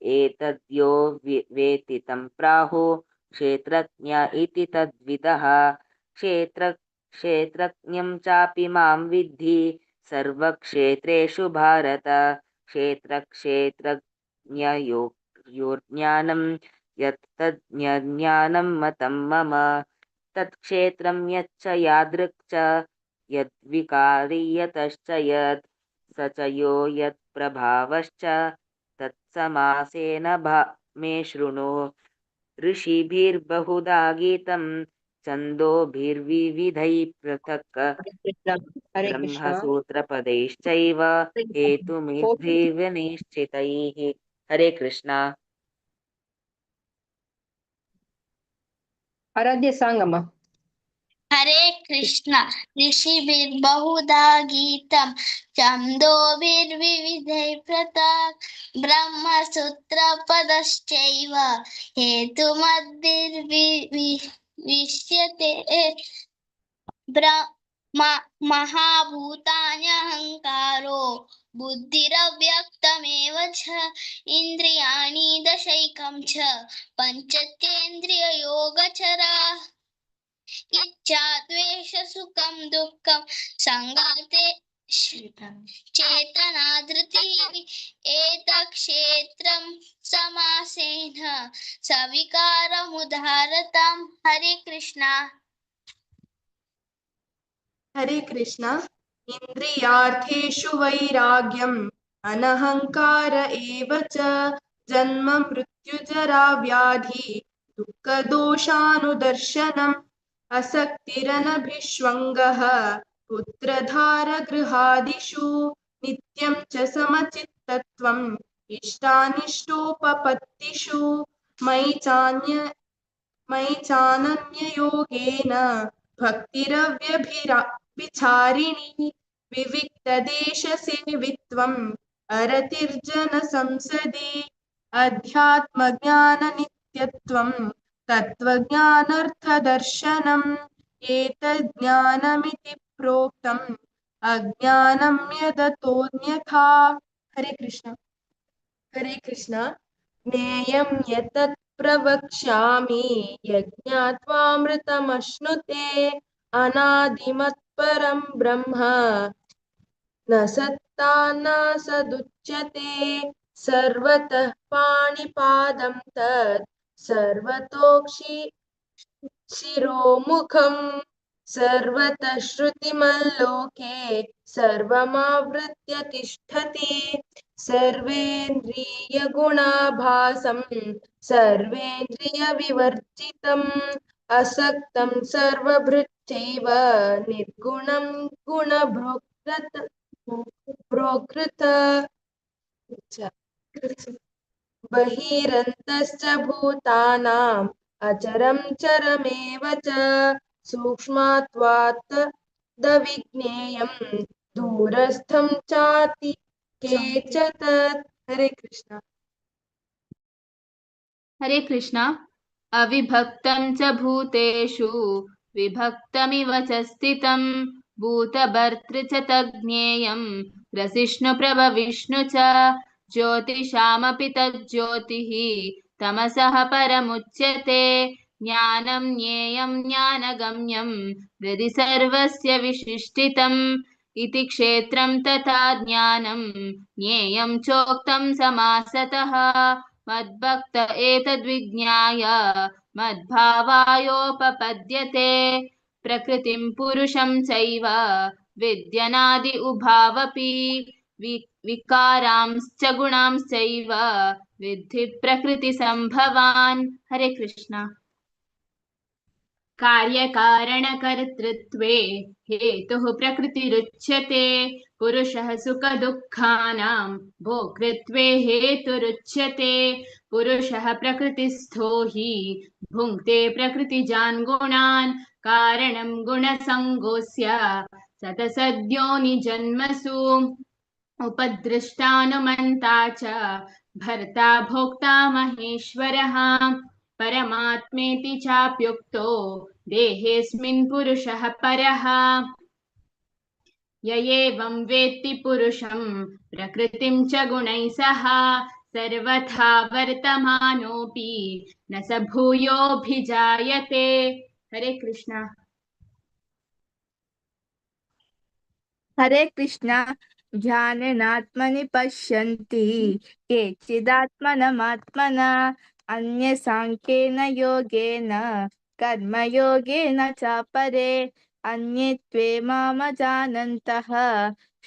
एतद्यो वेत्ति तं प्राहुः क्षेत्रज्ञ इति तद्विदः. क्षेत्रज्ञं चापि मां विद्धि सर्वक्षेत्रेषु भारत. क्षेत्रक्षेत्रज्ञयोर्ज्ञानं यत्तज्ज्ञानं मतं मम. तत्क्षेत्रं यच्च यादृक् च यद्विकारी यतश्च यत् स च यो यत्प्रभावश्च तत्समासेन मे शृणु. ऋषिभिर्बहुधा गीतं छन्दोभिर्विविधैः पृथक् ब्रह्मसूत्रपदैश्चैव हेतुमिद्भिर्निश्चितैः. हरे कृष्णा. आराध्य सांगम्मा. हरे कृष्ण. ऋषिभिर्बहुधा गीतं छन्दोभिर्विविधैः पृथक् ब्रह्मसूत्रपदश्चैव हेतुमद्भिर्विश्यते. महाभूतान्यहङ्कारो बुद्धिरव्यक्तमेव च इन्द्रियाणि दशैकं च पञ्चचेन्द्रिययोगचराः. इच्छा द्वेष सुखं दुःखं संघाते चेतना धृतिः एतत्क्षेत्रं समासेन सविकारमुदाहरतम्. हरे कृष्णा. हरे कृष्णा. इन्द्रियार्थेषु वैराग्यम् अनहङ्कार एव च जन्म मृत्युजरा व्याधि दुःखदोषानुदर्शनम् असक्तिरनभिष्वङ्गः पुत्रधारगृहादिषु नित्यं च समचित्तत्वम् इष्टानिष्टोपपत्तिषु मयि चानन्ययोगेन भक्तिरव्यभिचारिणी विविक्तदेशसेवित्वम् अरतिर्जनसंसदि अध्यात्मज्ञाननित्यत्वम् तत्त्वज्ञानार्थदर्शनम् एतज्ज्ञानमिति प्रोक्तम् अज्ञानं यदतोऽन्यथा. हरे कृष्ण. हरे कृष्ण. ज्ञेयं यतत् प्रवक्ष्यामि यज्ञात्वामृतमश्नुते अनादिमत्परं ब्रह्म न सत्ता न सदुच्यते. सर्वतः पाणिपादं तत् सर्वतोक्षिशिरोमुखम् सर्वतः श्रुतिमल्लोके सर्वमावृत्य तिष्ठति. सर्वेन्द्रियगुणाभासं सर्वेन्द्रियविवर्जितम् असक्तं सर्वभृच्चैव निर्गुणं गुणभोक्तृ. बहिरन्तश्च भूतानाम् अचरं चरमेव च सूक्ष्मात्वात् दविज्ञेयं दूरस्थं चाति केचित्। हरे कृष्ण। हरे कृष्ण। अविभक्तं च भूतेषु विभक्तमिव च स्थितं भूतभर्तृ च तज्ज्ञेयं ग्रसिष्णुप्रभविष्णु च ज्योतिषामपि तज्ज्योतिः तमसः परमुच्यते ज्ञानं ज्ञेयं ज्ञानगम्यं हृदि सर्वस्य विशिष्टितम् इति क्षेत्रं तथा ज्ञानं ज्ञेयं चोक्तं समासतः मद्भक्त एतद्विज्ञाय मद्भावायोपपद्यते प्रकृतिं पुरुषं चैव विद्यनादि उभावपि विकारांश्च गुणांश्चैव विद्धि प्रकृतिसम्भवान्। हरे कृष्ण। कार्यकारणकर्तृत्वे हेतुः प्रकृतिरुच्यते पुरुषः सुखदुःखानां भोक्तृत्वे हेतुरुच्यते पुरुषः प्रकृतिस्थो हि भुङ्क्ते प्रकृतिजान् गुणान् कारणं गुणसङ्गोऽस्य सतसद्योनिजन्मसु उपदृष्टानुमन्ता च भर्ता भोक्ता महेश्वरः परमात्मेति चाप्युक्तो देहेऽस्मिन् पुरुषः परः य एवं वेत्ति पुरुषं प्रकृतिं च गुणैः सह सर्वथा वर्तमानोऽपि न स भूयोऽभिजायते। हरे कृष्ण। हरे कृष्ण। ध्यानेनात्मनि पश्यन्ति केचिदात्मनमात्मना अन्ये साङ्ख्येन योगेन कर्मयोगेन चापरे अन्ये त्वेमामजानन्तः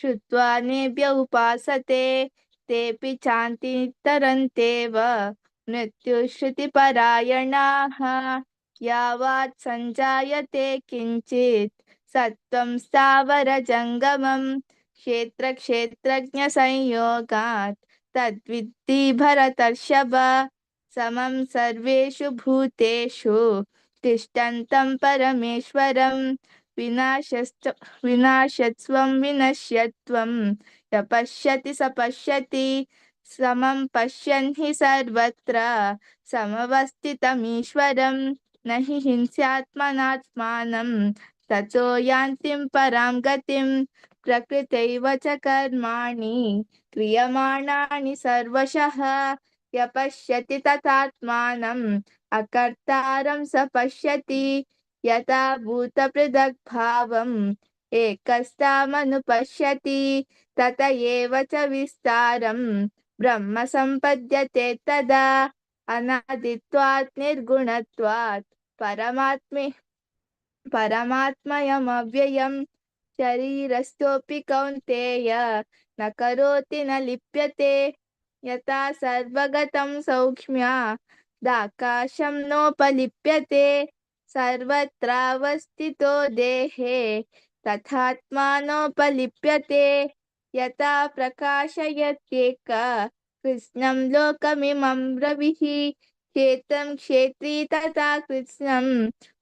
श्रुत्वा नेभ्य उपासते तेऽपि चान्ति तरन्त्येव मृत्युश्रुतिपरायणाः यावत् सञ्जायते किञ्चित् सत्त्वं स्थावरजङ्गमं क्षेत्रक्षेत्रज्ञसंयोगात् तद्विद्धि भरतर्षभ समं सर्वेषु भूतेषु तिष्ठन्तं परमेश्वरं विनाशत्वं विनश्यत्वं य पश्यति स पश्यति समं पश्यन् हि सर्वत्र समवस्थितमीश्वरं न हि हिंस्यात्मनात्मानं ततो यान्तिं परां गतिं प्रकृतैव च कर्माणि क्रियमाणानि सर्वशः य पश्यति तथात्मानम् अकर्तारं स पश्यति यथा भूतपृथग्भावम् एकस्तामनुपश्यति तत एव च विस्तारं ब्रह्म सम्पद्यते तदा अनादित्वात् निर्गुणत्वात् परमात्मयमव्ययं शरीरस्थोऽपि कौन्तेय न करोति न लिप्यते यथा सर्वगतं सौक्ष्म्यादाकाशं नोपलिप्यते सर्वत्रावस्थितो देहे तथात्मानोपलिप्यते यथा प्रकाशयत्येक कृष्णं लोकमिमं रविः क्षेत्रं क्षेत्री तथा कृष्णं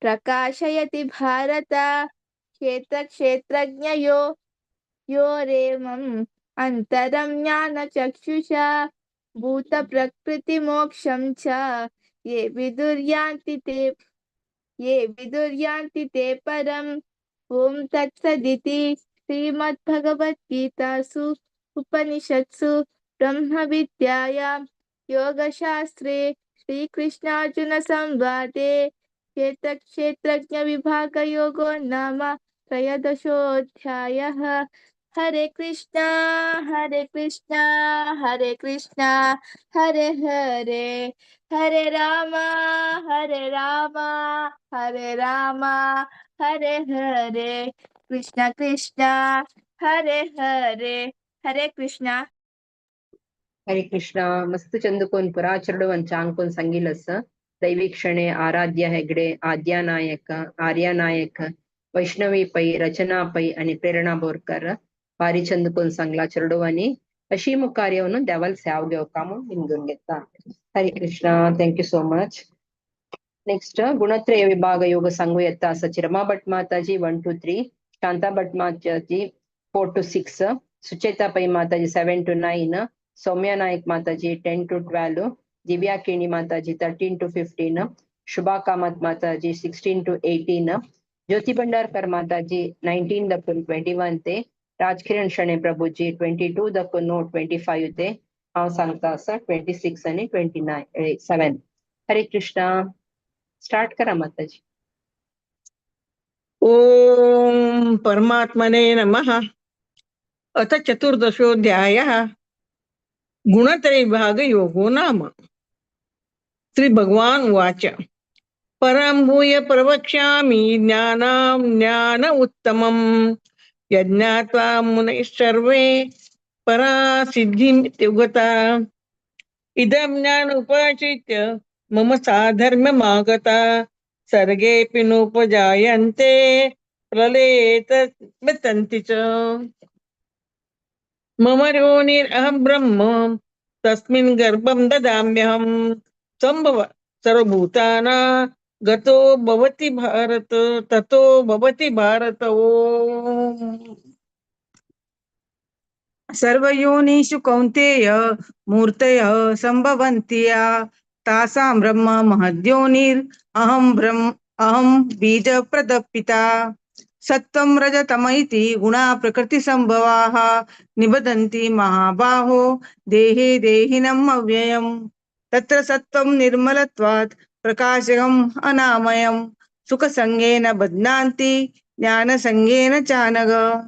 प्रकाशयति भारत क्षेत्रक्षेत्रज्ञयोरेवम् अन्तरं ज्ञानचक्षुषा भूतप्रकृतिमोक्षं च ये विदुर्यान्ति ते परम् ॐ तत्सदिति श्रीमद्भगवद्गीतासु उपनिषत्सु ब्रह्मविद्यायां योगशास्त्रे श्रीकृष्णार्जुनसंवादे क्षेत्रक्षेत्रज्ञविभागयोगो नाम त्रयोदशोऽध्यायः। हरे कृष्णा हरे कृष्णा हरे कृष्णा हरे हरे हरे राम हरे राम हरे राम हरे हरे कृष्ण कृष्ण हरे हरे हरे कृष्ण. हरे कृष्ण. मस्त चंदकोन पुराचरडु ಒಂದು ಚಾಂಕೋನ್ ಸಂಗಿಲಸ ದೈವೀಕ್ಷಣೆ ಆರಾಧ್ಯ ಹೆಗ್ಡೆ ಆದ್ಯಾನಾಯಕ ಆರ್ಯನಾಯಕ ವೈಷ್ಣವಿ ಪೈ ರಚನಾ ಪೈ आणि प्रेरणा बोरकर पारी चंदकोन सांगला चरडो आणि ಅಶಿ ಕಾರ್ಯವನ್ನು ಡೆವಲ್ ಸ್ಯಾವ್ಗೆ ಕಾಮು ಹಿಂದುಂಗೆತ್ತ. Hari Krishna. Thank you so much. Next ಗುಣತ್ರಯ ವಿಭಾಗ ಯೋಗ ಸಂಘ ಎತ್ತ ಸಚಿ Rama Bhat Mataji 1 to 3, Shanta Bhat Mataji 4 to 6, Sucheta Pai Mataji 7 to 9, Soumya Nayak Mataji 10 to 12, Divya Kini Mataji 13 to 15, Shubha Kamath Mataji 16 to 18, Jyoti Bhandarkar Mataji 19 ದಕ್ಕುನ್ 21 ते, राजकिरण शणे प्रभुजी 22 दक्कुन 25 ते, हांव सांगता आसा 26 आणि 7. हरे कृष्णा. स्टार्ट करा माताजी. ओम परमात्मने नमः. अथ चतुर्दशोऽध्यायः. गुणत्रय विभाग योगो नाम. श्री भगवान उवाच. परं भूय प्रवक्ष्यामि ज्ञानां ज्ञान उत्तमं, यज्ञात्वा मुनयः सर्वे परासिद्धिमुपगता. इदं ज्ञान उपाश्रित्य मम साधर्म्यमागता, सर्गेऽपि नोपजायन्ते प्रलये च. मम योनिरहं ब्रह्म तस्मिन् गर्भं ददाम्यहं, सम्भव सर्वभूतानां गतो भवति भारत, ततो भवति भारत. ओम. सर्वयोनिषु कौन्तेय मूर्तयः सम्भवन्ति या, तासां ब्रह्म महद्योनिरहं बीजप्रदपिता. सत्त्वं रजतम इति गुणा प्रकृतिसम्भवाः, निबधन्ति महाबाहो देहे देहिनम् अव्ययम्. तत्र सत्त्वं निर्मलत्वात् प्रकाशकम् अनामयम्, सुखसंगेन बध्नान्ति ज्ञानसंगेन चानघ.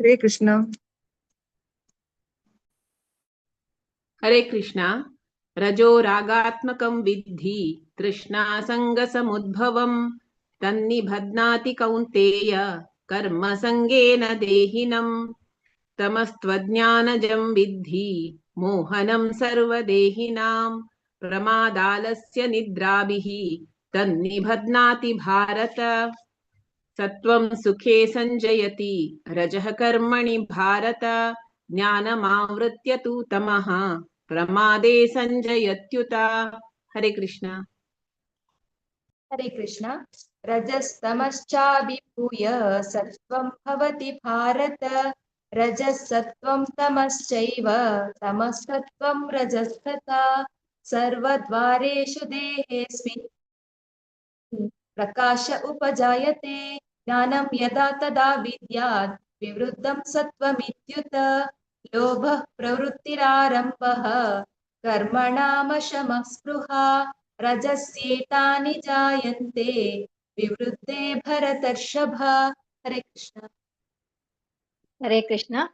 हरे कृष्ण. हरे कृष्ण. रजो रागात्मकं विद्धि तृष्णासंगसमुद्भवं, तन्निबध्नाति कौन्तेय कर्मसंगेन देहिनम्. तमस्त्वज्ञानजं विद्धि मोहनं सर्वदेहिनां, प्रमादालस्य निद्राभिः तन्निबध्नाति भारत. सत्वं सुखे संजयति रजः कर्मणि भारत, ज्ञानमावृत्य तु तमः प्रमादे संजयत्युत. हरे कृष्ण. हरे कृष्ण. रजस्तमश्चाभिभूय सत्त्वं भवति भारत, रजसत्त्वं तमश्चैव तमसत्त्वं रजस्तथा. सर्वद्वारेषु देहेऽस्मिन् प्रकाश उपजायते, ज्ञानं यदा तदा विद्यात् विवृद्धं सत्त्वमित्युत. लोभः प्रवृत्तिरारम्भः कर्मणामशमः स्पृहा, रजस्येतानि जायन्ते विवृद्धे भरतर्षभ. हरे कृष्ण. हरे कृष्ण.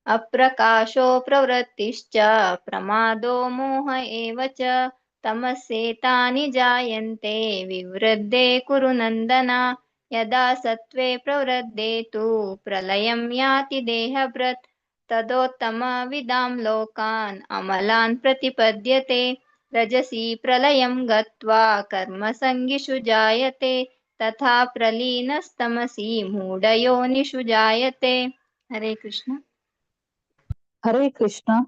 अप्रकाशो प्रवृत्तिश्च प्रमादो मोह एव च, तमसेतानि जायन्ते विवृद्धे कुरु नन्दन. यदा सत्त्वे प्रवृद्धे तु प्रलयं याति देहभृत्, तदोत्तमविदां लोकान् अमलान् प्रतिपद्यते. रजसि प्रलयं गत्वा कर्मसङ्गिषु जायते, तथा प्रलीनस्तमसि मूढयोनिषु जायते. हरे कृष्ण. हरे कृष्ण.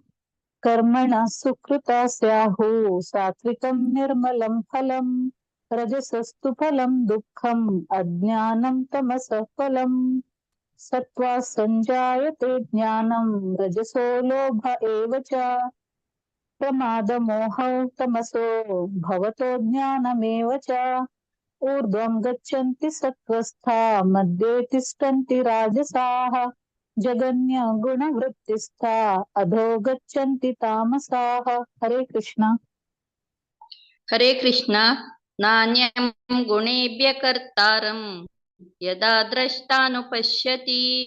कर्मणः सुकृता स्याहुः सात्विकं निर्मलं फलम्, रजसस्तु फलं दुःखम् अज्ञानं तमसः फलम्. सत्त्वा संजायते ज्ञानं रजसो लोभ एव च, प्रमादमोहौ तमसो भवतो ज्ञानमेव च. ऊर्ध्वं गच्छन्ति सत्त्वस्था मध्ये तिष्ठन्ति राजसाः, जगन्य गुणवृत्तिस्था अधो गच्छन्ति तामसाः. हरे कृष्ण. हरे कृष्ण. नान्यं गुणेभ्यः कर्तारं यदा द्रष्टानुपश्यति,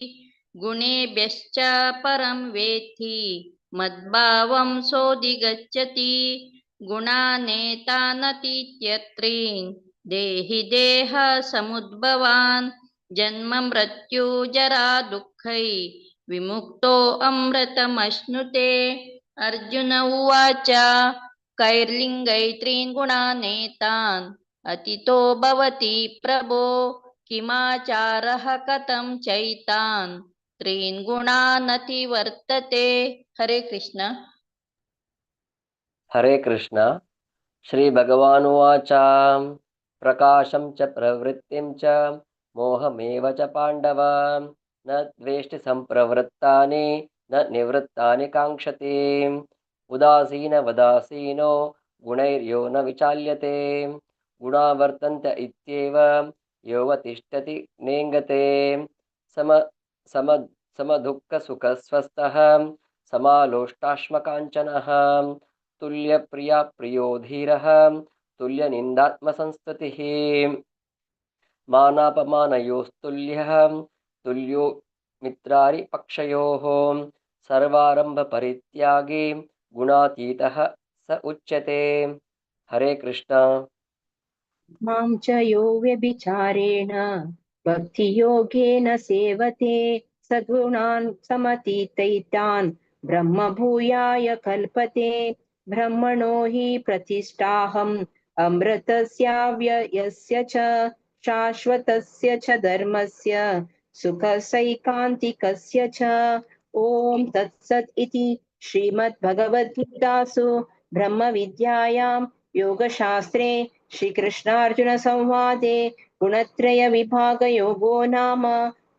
गुणेभ्यश्च परं वेत्ति मद्भावं सोऽधिगच्छति. गुणानेतानतीत्यत्रीन् देहि देह समुद्भवान्, जन्म मृत्यु जरा दुःखै विमुक्तो अमृतमश्नुते. अर्जुन उवाच. कैर्लिङ्गैत्रीन् गुणानेतान् अतितो भवति प्रभो, किमाचारः कथं चैतान् त्रीन् गुणानतिवर्तते। हरे कृष्ण। हरे कृष्ण। श्रीभगवानुवाच प्रकाशं च प्रवृत्तिं च मोहमेव च पाण्डव न द्वेष्टि सम्प्रवृत्तानि न निवृत्तानि काङ्क्षति उदासीनवदासीनो गुणैर्यो न विचाल्यते गुणा वर्तन्त इत्येव योऽवतिष्ठति नेङ्गते सम सम समदुःखसुखस्वस्थः समालोष्टाश्मकाञ्चनः तुल्यप्रिया प्रियो धीरः तुल्यनिन्दात्मसंस्तुतिः मानापमानयोस्तुल्यः तुल्यो मित्रारिपक्षयोः सर्वारम्भपरित्यागी गुणातीतः स उच्यते। हरे कृष्ण। मां च यो व्यभिचारेण भक्तियोगेन सेवते सद्गुणान् समतीतैतान् ब्रह्मभूयाय कल्पते ब्रह्मणो हि प्रतिष्ठाहम् अमृतस्याव्ययस्य च शाश्वतस्य च धर्मस्य सुखसैकान्तिकस्य च ॐ तत्सत् इति श्रीमद्भगवद्गीतासु ब्रह्मविद्यायां योगशास्त्रे श्रीकृष्णार्जुन संवादे गुणत्रय विभागयोगो नाम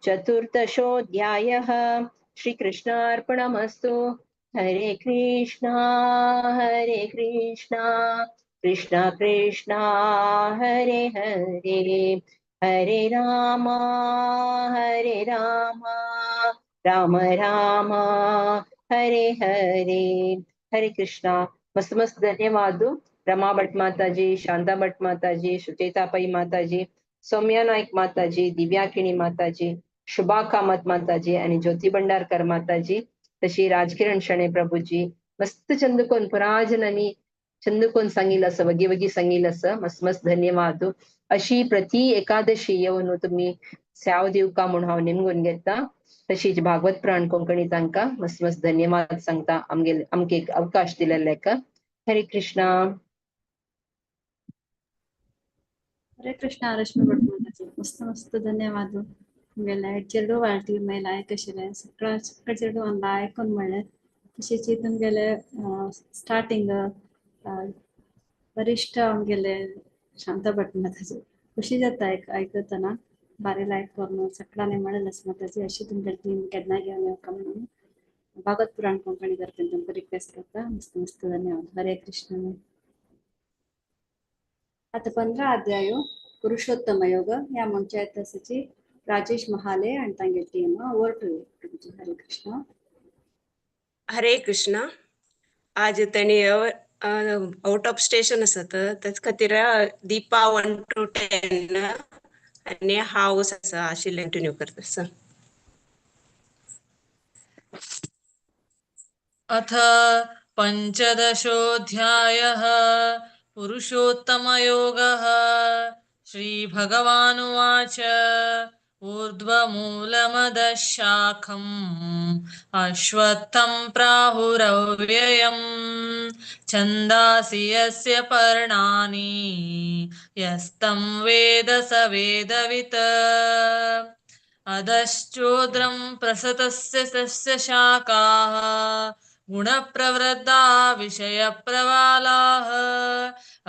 चतुर्दशोऽध्यायः। श्रीकृष्णार्पणमस्तु। हरे कृष्णा कृष्णा कृष्णा हरे हरे हरे राम राम राम हरे हरे। हरे कृष्णा। मस्त मस्त ಧನ್ಯವಾದ रमा भट्ट माताजी, शांता भट्ट माताजी, सुचेता पै माताजी, सौम्या नाईक माताजी, दिव्या किणी माताजी, शुभा कामत माताजी आणि ज्योती भंडारकर माताजी, तशी राजकिरण शणे प्रभूजी मस्त चंदकोन पुराजनांनी चंदकोन सांगितलं असं वगी वगी सांगितलं असं मस्त मस्त धन्यवाद. अशी प्रति एकादशी येऊन तुम्ही स्याव दिवका म्हणून हांव नेमगून घेता. तशीच भागवत पुराण कोंकणी तांकां मस्त मस्त धन्यवाद सांगता आमके अवकाश दिलेल्याक. हरे कृष्णा. हरे कृष्णा. रश्मी भट माताजी मस्त मस्त ಧನ್ಯವಾದ. तुमगेले चेडू वाळटी मेला कशेले सकाळ चेडू आमला आयकून म्हणले तशेंच तुमगेले स्टार्टिंग वरिष्ठ आमगेले शांता भट माताजी खुशी जाता आयकतना बारे लायक करून सकाळने म्हणले माताजी अशी तुमगेली टीम केन्ना घेवन येवका म्हणून भागवत पुराण कोंकणी करता तुमकां रिक्वेस्ट करता. मस्त मस्त धन्यवाद. हरे कृष्ण. आता 15 अध्याय पुरुषोत्तम योग या म्हणच्या तसची राजेश महाले आणि तांगे टीम ओवर टू यू. हरे कृष्ण. हरे कृष्णा. आज तेणी आउट ऑफ स्टेशन आसत तेच खातीर दीपा 1 to 10 आनी हाऊस आसा आशिल्ले कंटिन्यू करता. अथ पञ्चदशोऽध्यायः पुरुषोत्तमयोगः. श्रीभगवानुवाच ऊर्ध्वमूलमदः शाखम् अश्वत्थं प्राहुरव्ययम् छन्दांसि यस्य पर्णानि यस्तं वेद स वेदवित् अधश्चोद्रं प्रसतस्य तस्य शाखाः गुणप्रवृद्धा विषयप्रवालाः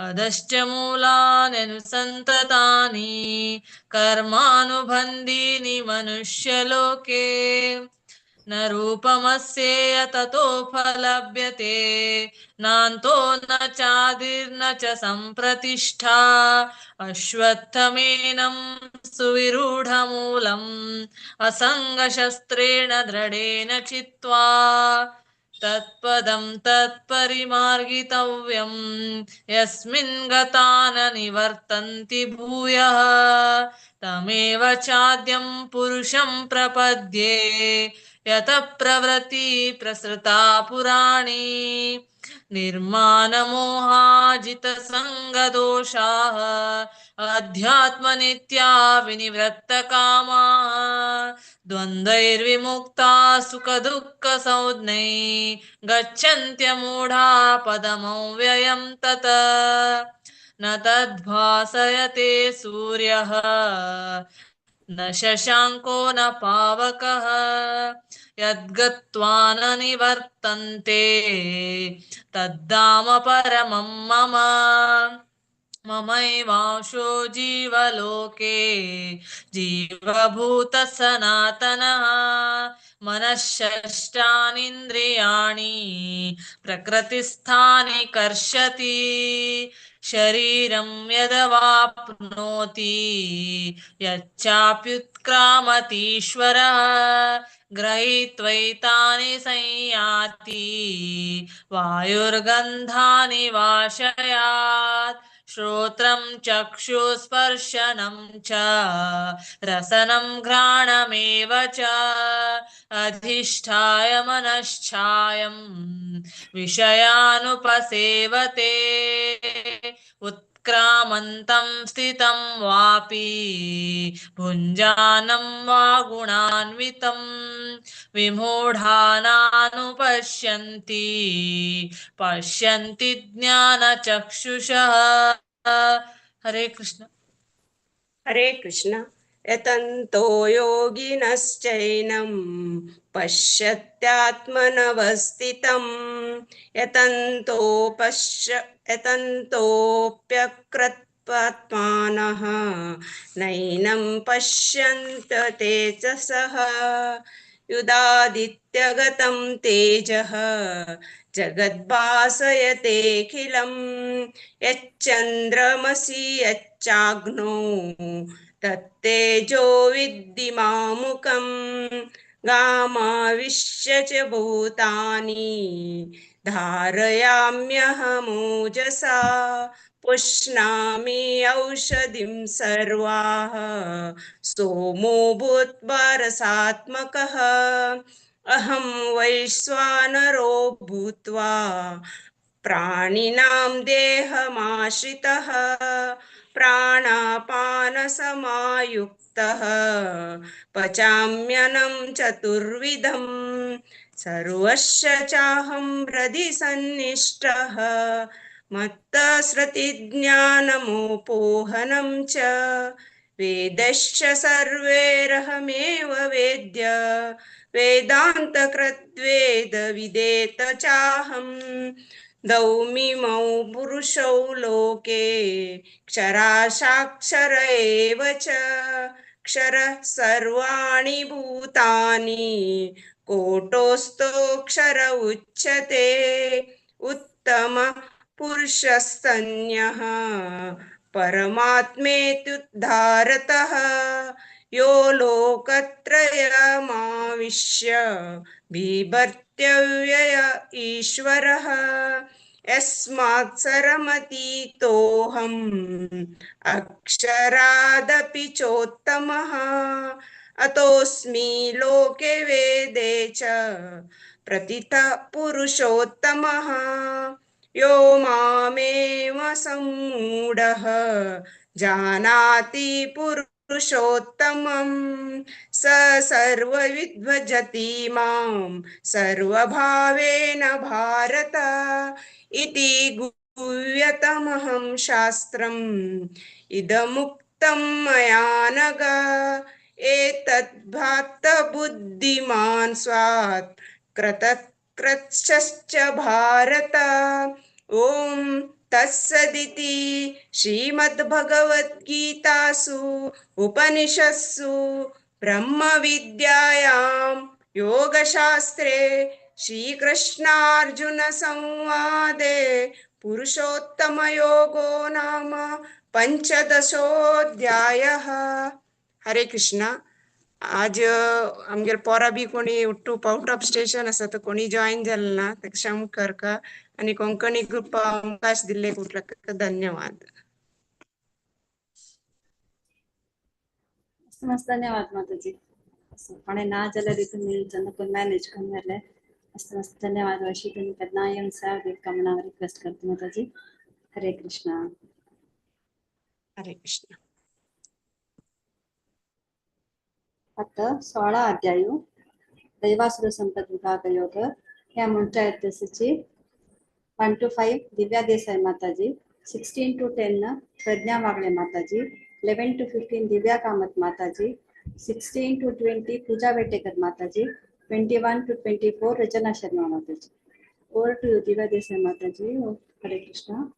अधश्च मूलान्यनुसन्ततानि कर्मानुबन्धीनि मनुष्यलोके न रूपमस्येय ततोपलभ्यते नान्तो न चादिर्न च सम्प्रतिष्ठा अश्वत्थमेनं सुविरूढमूलम् असङ्गशस्त्रेण दृढेन चित्वा तत्पदं तत्परिमार्गितव्यं यस्मिन् गता न निवर्तन्ति भूयः तमेव चाद्यं पुरुषं प्रपद्ये यतः प्रवृत्ति प्रसृता पुराणी निर्मानमोहाजितसङ्गदोषाः अध्यात्मनित्या विनिवृत्तकामाः द्वन्द्वैर्विमुक्ता सुखदुःखसंज्ञै गच्छन्त्यमूढा पदमव्ययं तत् न तद्भासयते सूर्यः न शशाङ्को न पावकः यद्गत्वा न निवर्तन्ते तद्धाम परमं मम ममैवांशो जीवलोके जीवभूतः सनातनः मनःषष्ठानीन्द्रियाणि प्रकृतिस्थानि कर्षति शरीरं यदवाप्नोति यच्चाप्युत्क्रामतीश्वरः गृहीत्वैतानि संयाति वायुर्गन्धानि वाशयात् श्रोत्रं चक्षुस्पर्शनं च रसनं घ्राणमेव च अधिष्ठाय मनश्चायं विषयानुपसेवते उत्क्रामन्तं स्थितं वापि भुञ्जानं वा गुणान्वितं विमूढानानुपश्यन्ति पश्यन्ति ज्ञानचक्षुषः। हरे कृष्ण। हरे कृष्ण। यतन्तो योगिनश्चैनं पश्यत्यात्मनवस्थितं यतन्तोऽप्यकृत्वात्मानः नैनं पश्यन्त तेजसः युदादित्यगतं तेजः जगद्भासयतेऽखिलं यच्चन्द्रमसि यच्चाग्नौ तत्तेजो विद्धि मामुकं गामाविश्य च भूतानि धारयाम्यहमोजसा पुष्णामि औषधिं सर्वाः सोमो भूत्वा रसात्मकः अहं वैश्वानरो भूत्वा प्राणिनां देहमाश्रितः प्राणापानसमायुक्तः पचाम्यन्नं चतुर्विधं सर्वस्य चाहं हृदि सन्निष्टः मत्तस्मृतिज्ञानमुपोहनं च वेदश्च सर्वैरहमेव वेद्य वेदान्तकृद्वेदविदेत चाहं दौमिमौ पुरुषौ लोके क्षराशाक्षर एव च क्षरः सर्वाणि भूतानि कोटोऽस्थोऽक्षर उच्यते उत्तम पुरुषस्तन्यः परमात्मेत्युद्धारतः यो लोकत्रयमाविश्य बिभर्त्यव्यय ईश्वरः यस्मात् सरमतीतोऽहम् अक्षरादपि चोत्तमः अतोऽस्मि लोके वेदे च प्रतितः पुरुषोत्तमः यो मामेव सम्मूढः जानाति पुरुषोत्तमं स सर्वविद् मां सर्वभावेन भारत इति गुह्यतमहं शास्त्रम् इदमुक्तं मया नघ एतद्भात बुद्धिमान् स्वात् कृतकृच्छश्च भारत ओम तत्सदिति श्रीमद्भगवद्गीतासु उपनिषत्सु ब्रह्मविद्यायां योगशास्त्रे श्रीकृष्णार्जुन संवादे पुरुषोत्तमयोगो नाम पंचदशोऽध्यायः। हरे कृष्णा। आज आमगेर पोरा बी कोणी उठूप आउट ऑफ स्टेशन आसा तर कोणी जॉईन जालें ना ताका क्षम करका आणि कोंकणी ग्रुप अवकाश दिले कुठला धन्यवाद। मस्त धन्यवाद माताजी। पण ना जाल्यार तुम्ही जेन्ना मॅनेज करून व्हेले मस्त धन्यवाद। अशी तुम्ही केन्ना येवन सार कमना रिक्वेस्ट करता माताजी। हरे कृष्णा। हरे कृष्ण। आता 16 अध्यायु दैवासुर संपद विभाग योग ह्या म्हणच्या अध्यक्षाची 1 to 5 दिव्या देसाई माताजी, 16 to 10 प्रज्ञा वागळे माताजी, 11 to 15 दिव्या कामत माताजी, 16 to 20 Pooja Vetekar Mataji, 21 to 24 Rachana Sharma Mataji. Over to you, Diva Desai Mataji. Oh, Hare Krishna.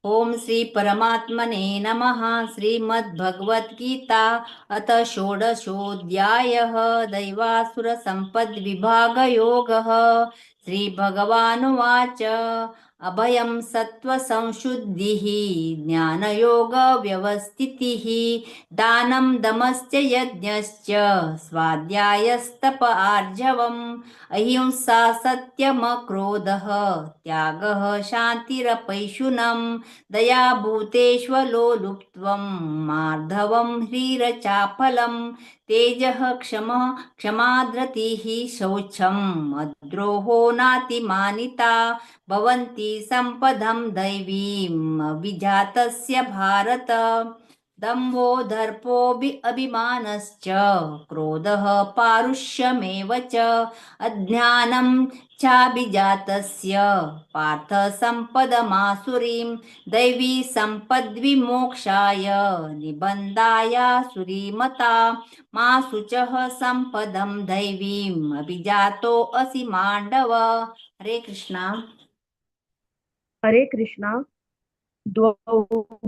ओम श्री परमात्मने नमः। श्रीमद्भगवद्गीता अथ षोडशोऽध्यायः दैवासुर सम्पद्विभागयोगः। श्रीभगवानुवाच अभयं सत्त्वसंशुद्धिः ज्ञानयोगव्यवस्थितिः दानं दमश्च यज्ञश्च स्वाध्यायस्तप आर्जवम् अहिंसा सत्यमक्रोधः त्यागः शान्तिरपैशुनं दया भूतेष्वलोलुप्त्वं मार्धवं ह्रीरचापलं तेजः क्षमा धृतिः शौचम् अद्रोहो नातिमानिता भवन्ति सम्पदं दैवीम् अभिजातस्य भारत। दम्भो दर्पोऽभिमानश्च क्रोधः पारुष्यमेव च अज्ञानं चाभिजातस्य पार्थ सम्पदमासुरीं दैवी सम्पद्विमोक्षाय निबन्धायासुरीमता मा शुचः सम्पदं दैवीम् अभिजातोऽसि माण्डव। हरे कृष्णा। हरे कृष्णा। द्वौ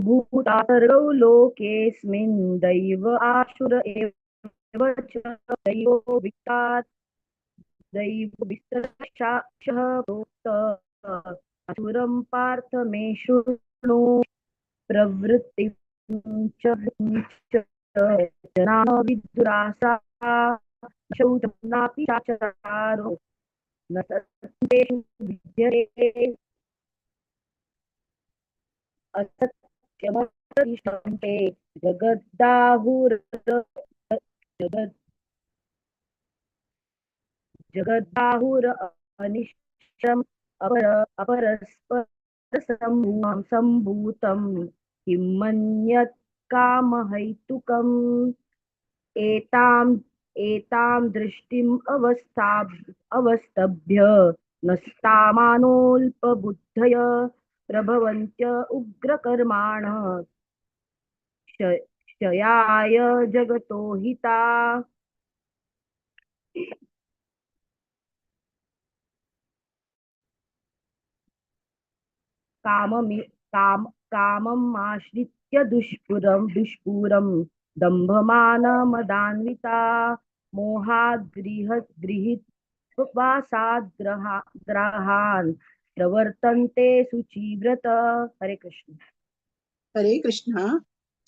भूतासर्गौ लोकेऽस्मिन् दैव आसुर एव च दैवो वित्तात् दैवो वित्तशाक्षः प्रोक्त असुरं पार्थ मे शृणु प्रवृत्तिं च जनाः विदुरासाः शौचं नापि चाचरो न सत्येषु विद्यते असत्यमतिष्ठन्ते जगद्दाहुर अनिश्चम् अपरस्परसम्भूतं किं मन्यत् कामहैतुकम् एतां दृष्टिम् अवस्तभ्य नस्तामानोऽल्पबुद्धय प्रभवन्त्य उग्रकर्माणः क्षयाय जगतो हिता। कामम् आश्रित्य दुष्पूरं दम्भमानमदान्विता मोहाद् गृहीत्वासाद्ग्रहान् प्रवर्तन्ते शुचिव्रत। हरे कृष्ण। हरे कृष्ण।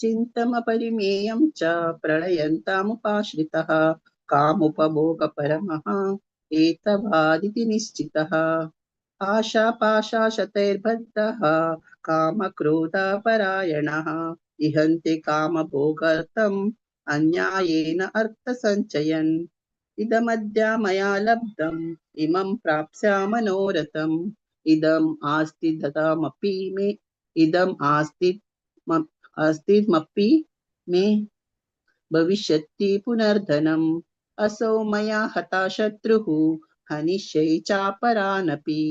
चिन्तमपरिमेयं च प्रलयन्तामुपाश्रितः कामुपभोगपरमः एतवादिति निश्चितः आशापाशाशतैर्बद्धः कामक्रोधपरायणः इहन्ते कामभोगार्थम् अन्यायेन अर्थसञ्चयन् इदमद्य मया लब्धम् इमं प्राप्स्यामि मनोरथम् इदम् आस्ति ददामपि मे इदम् अस्तिमपि मे भविष्यति पुनर्धनम् असौ मया हता शत्रुः हनिष्ये चापरानपि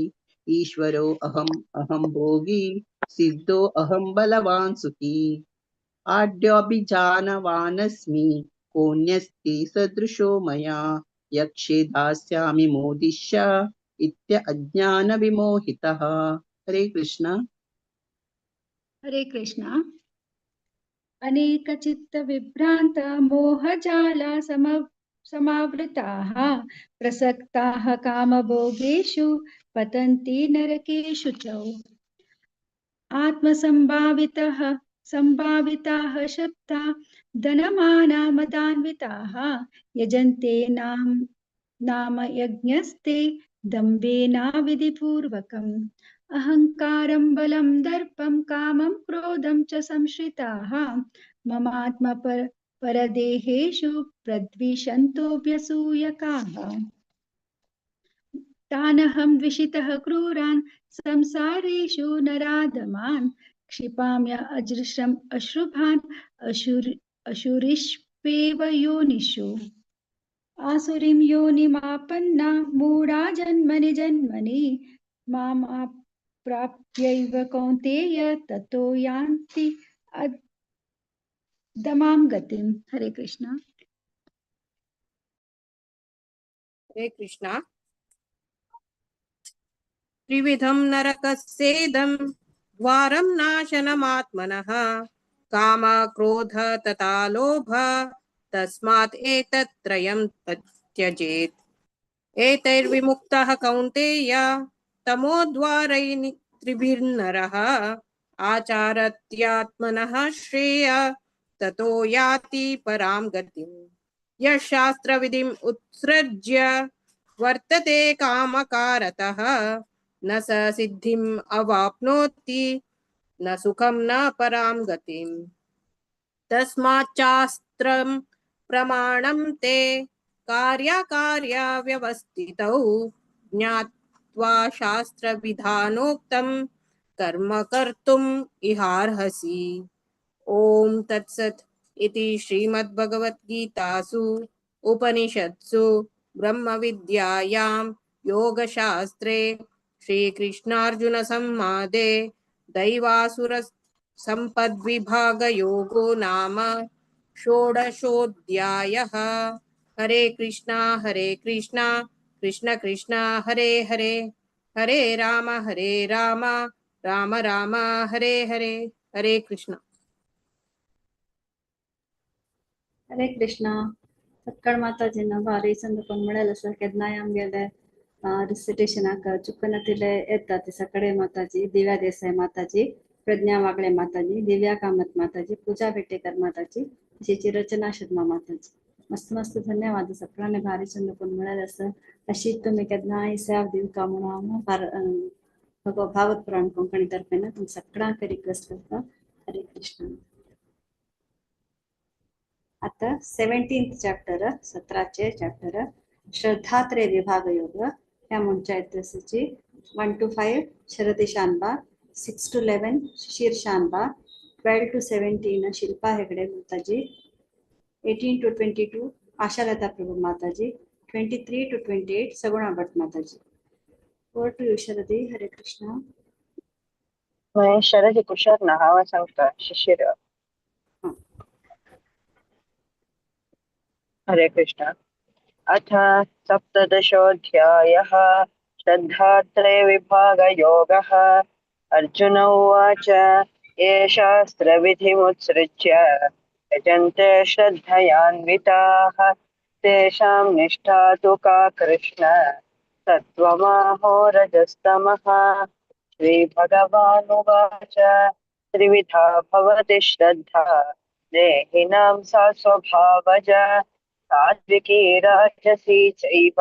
ईश्वरो अहं भोगी सिद्धो अहं बलवान् सुखी आड्योऽभिजानवानस्मि कोऽन्यस्ति सदृशो मया यक्षे दास्यामि मोदिष्य अज्ञानविमोहितः। हरे कृष्ण। हरे कृष्ण। अनेकचित्तविभ्रान्त मोहजाला समावृताः प्रसक्ताः कामभोगेषु पतन्ति नरकेषु च संभाविताः शब्दा धनमानमदान्विताः यजन्ते नाम यज्ञस्ते दम्भेनाविधिपूर्वकम् अहङ्कारं बलं दर्पं कामं क्रोधं च संश्रिताः ममात्मपरदेहेषु प्रद्विषन्तोऽभ्यसूयकाः तानहं द्विषितः क्रूरान् संसारेषु नराधमान् क्षिपाम्य अजृशम् अश्रुभान् असुरीष्वेव योनिषु आसुरीं योनिमापन्ना मूढा जन्मनि जन्मनि मामाप्राप्यैव कौन्तेय ततो यान्ति दमां गतिं। हरे कृष्ण। हरे कृष्णा। त्रिविधं नरकस्येदं द्वारं नाशनमात्मनः काम क्रोध तथा लोभ तस्मात् एतत्त्रयं त्यजेत्। एतैर्विमुक्तः कौन्तेय तमोद्वारैः त्रिभिर्नरः आचरत्यात्मनः श्रेय ततो याति परां गतिम्। यः शास्त्रविधिम् उत्सृज्य वर्तते कामकारतः न स सिद्धिम् अवाप्नोति न सुखं न परां गतिम्। तस्माच्चास्त्रं प्रमाणं ते कार्याकार्यव्यवस्थितौ ज्ञात्वा शास्त्रविधानोक्तं कर्म कर्तुम् इहार्हसि। ओम तत्सत् इति श्रीमद्भगवद्गीतासु उपनिषत्सु ब्रह्मविद्यायां योगशास्त्रे श्रीकृष्णार्जुनसंवादे दैवासुरसम्पद्विभागयोगो नाम षोडशोऽध्यायः। हरे कृष्णा कृष्ण कृष्ण हरे हरे, हरे राम राम राम हरे हरे। हरे कृष्ण। हरे कृष्णा. सकाळ माताजींना भारी संदर्भ मिळालं असं केदनाय आमगेले रिसिटेशन चुकनतिले येतात ते सकाळी माताजी, दिव्या देसाई माताजी, प्रज्ञा वागळे माताजी, दिव्या कामत माताजी, पूजा बेटेकर माताजी, अशी रचना शर्मा माताजी. मस्त मस्त धन्यवाद. सकाळने भारी संदर्भ मिळालं असं अशी तुम्ही केदनाय सेवा दिव का म्हणून भागवत पुराण कोंकणी तर्फे तुम सगळ्यांक रिक्वेस्ट करता. हरे कृष्ण. आता 17th चॅप्टर 17चे चॅप्टर श्रद्धात्रय विभाग योग ह्या म्हणच्या इतिहासाची 1 to 5 शरदी शानबा, 6 to 11 Shishir शानबा, 12 to 17 Shilpa Hegde माताजी, 18 to 22 आशालता प्रभू माताजी, 23 to 28 Saguna Bhat Mataji. Over to you Sharadi. Hare Krishna. शरदी कुशर नाव सांगता शिशिर. हरे कृष्ण. अथ सप्तदशोऽध्यायः श्रद्धात्रय विभागयोगः. अर्जुन उवाच ये शास्त्रविधिमुत्सृज्य यजन्ते श्रद्धयान्विताः तेषां निष्ठा तु का कृष्ण सत्त्वमाहो रजस्तमः. श्रीभगवानुवाच त्रिविधा भवति श्रद्धा देहिनां सा स्वभावजा सात्विकी राजसी चैव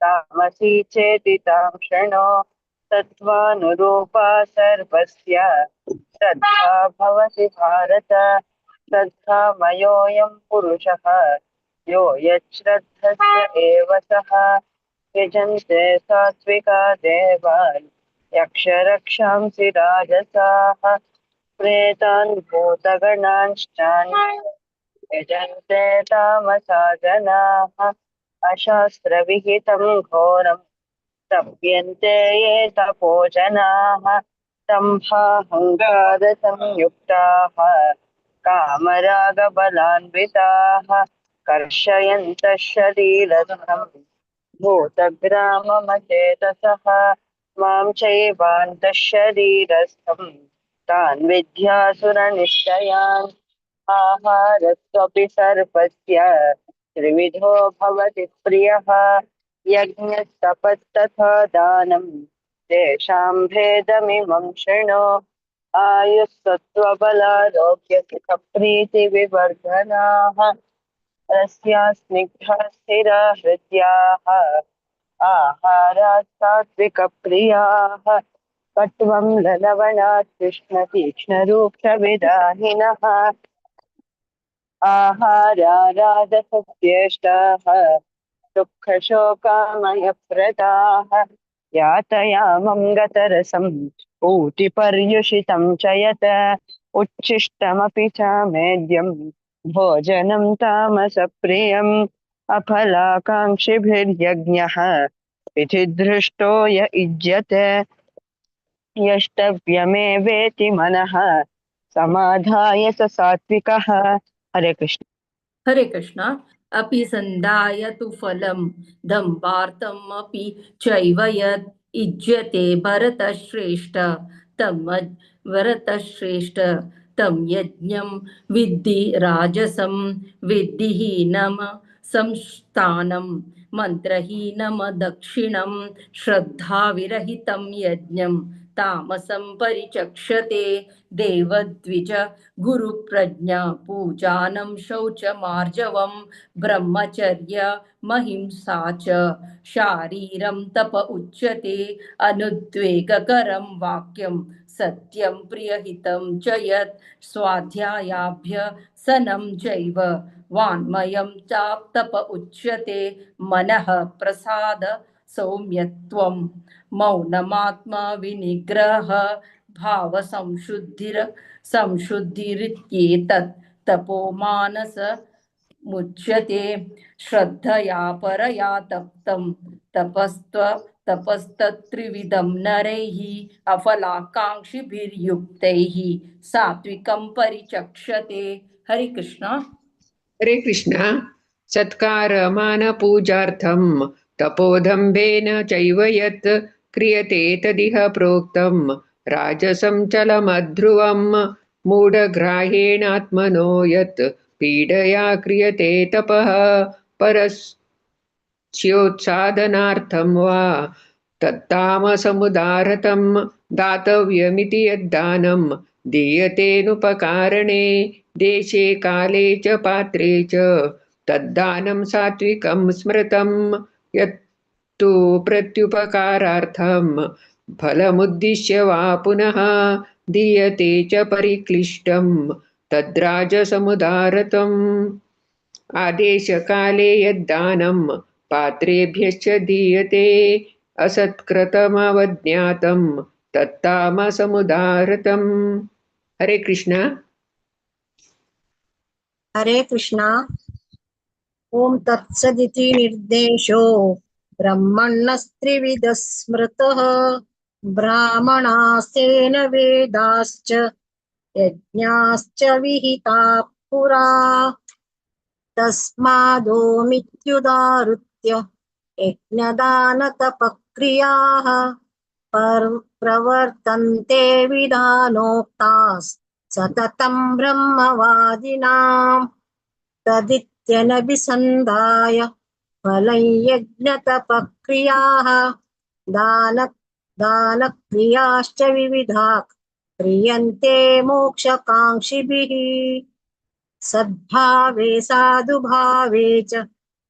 तामसी चेति तां शृणु. सत्त्वानुरूपा सर्वस्य श्रद्धा भवति भारत. श्रद्धामयोऽयं पुरुषः यो यच्छ्रद्धस्य एव सः. यजन्ते सात्विका देवान् यक्षरक्षांसि राजसाः प्रेतान् भूतगणांश्चान्ये यजन्ते तामसा जनाः. अशास्त्रविहितं घोरं तप्यन्ते ये तपो जनाः दम्भाहङ्कारसंयुक्ताः कामरागबलान्विताः कर्षयन्तः शरीरस्थं भूतग्राममचेतसः मां चैवान्तः शरीरस्थं तान् विद्यासुरनिश्चयान्. आहारस्त्वपि सर्पस्य त्रिविधो भवति प्रियः यज्ञस्तपस्तथा दानं तेषां भेदमिमं शृणु. आयुस्सत्त्वबलारोग्यसुखप्रीतिविवर्धनाः रस्या स्निग्धा स्थिरा हृद्याः आहारात् सात्विकप्रियाः कट्वं ललवणात् कृष्णतीक्ष्णरूक्षविदाहिनः आहाराराधसस्येष्टाः दुःखशोकामयप्रदाः यातयामं गतरसं ऊटिपर्युषितं च यत् उच्छिष्टमपि चामेद्यं भोजनं तामसप्रियम् अफलाकाङ्क्षिभिर्यज्ञः विधिदृष्टो य युज्यते यष्टव्यमेवेति मनः समाधाय स सात्विकः। हरे कृष्ण। हरे कृष्ण। अपि संदाय तु फलं दम्भार्थमपि चैव यत् इज्यते भरतश्रेष्ठ भरतश्रेष्ठ तं यज्ञं विद्धि राजसं विद्धिहीनं संस्थानं मन्त्रहीनं दक्षिणं श्रद्धाविरहितं यज्ञं तामसं परिचक्षते देवद्विज गुरुप्रज्ञा पूजानं शौचमार्जवं ब्रह्मचर्य महिंसा च शारीरं तप उच्यते अनुद्वेगकरं वाक्यं सत्यं प्रियहितं च यत् स्वाध्यायाभ्यसनं चैव वाङ्मयं चाप्तप उच्यते मनः प्रसाद सौम्यत्वं मौनमात्मा विनिग्रह भाव संशुद्धिरित्येतत् तपो मानस मुच्यते श्रद्धया परया तप्तं तपस्तत्त्रिविधं नरैः अफलाकाङ्क्षिभिर्युक्तैः सात्विकं परिचक्षते। हरे कृष्ण। हरे कृष्ण। सत्कारमानपूजार्थं तपोदम्भेन चैव यत् क्रियते तदिह प्रोक्तं राजसं चलमध्रुवं मूढग्राह्येणात्मनो यत् पीडया क्रियते तपः परस्योत्साधनार्थं वा तत्तामसमुदारतं दातव्यमिति यद्दानं दीयतेनुपकारणे देशे काले च पात्रे च तद्दानं सात्विकं स्मृतं यत्तु प्रत्युपकारार्थं फलमुद्दिश्य वा पुनः दीयते च परिक्लिष्टं तद्राजसमुदारतम् आदेशकाले यद्दानं पात्रेभ्यश्च दीयते असत्कृतमवज्ञातं तत्तामसमुदारतम्। हरे कृष्ण। हरे कृष्णा। ओम तत्सदिति निर्देशो ब्रह्मण्यस्त्रिविधः स्मृतः ब्राह्मणास्तेन वेदाश्च यज्ञाश्च विहिताः पुरा तस्मादोमित्युदाहृत्य यज्ञदानतपक्रियाः प्रवर्तन्ते विधानोक्ताः सततं ब्रह्मवादिनां तदित्यनभिसन्धाय फलं यज्ञतपक्रियाः दानक्रियाश्च विविधाः क्रियन्ते मोक्षकाङ्क्षिभिः सद्भावे साधुभावे च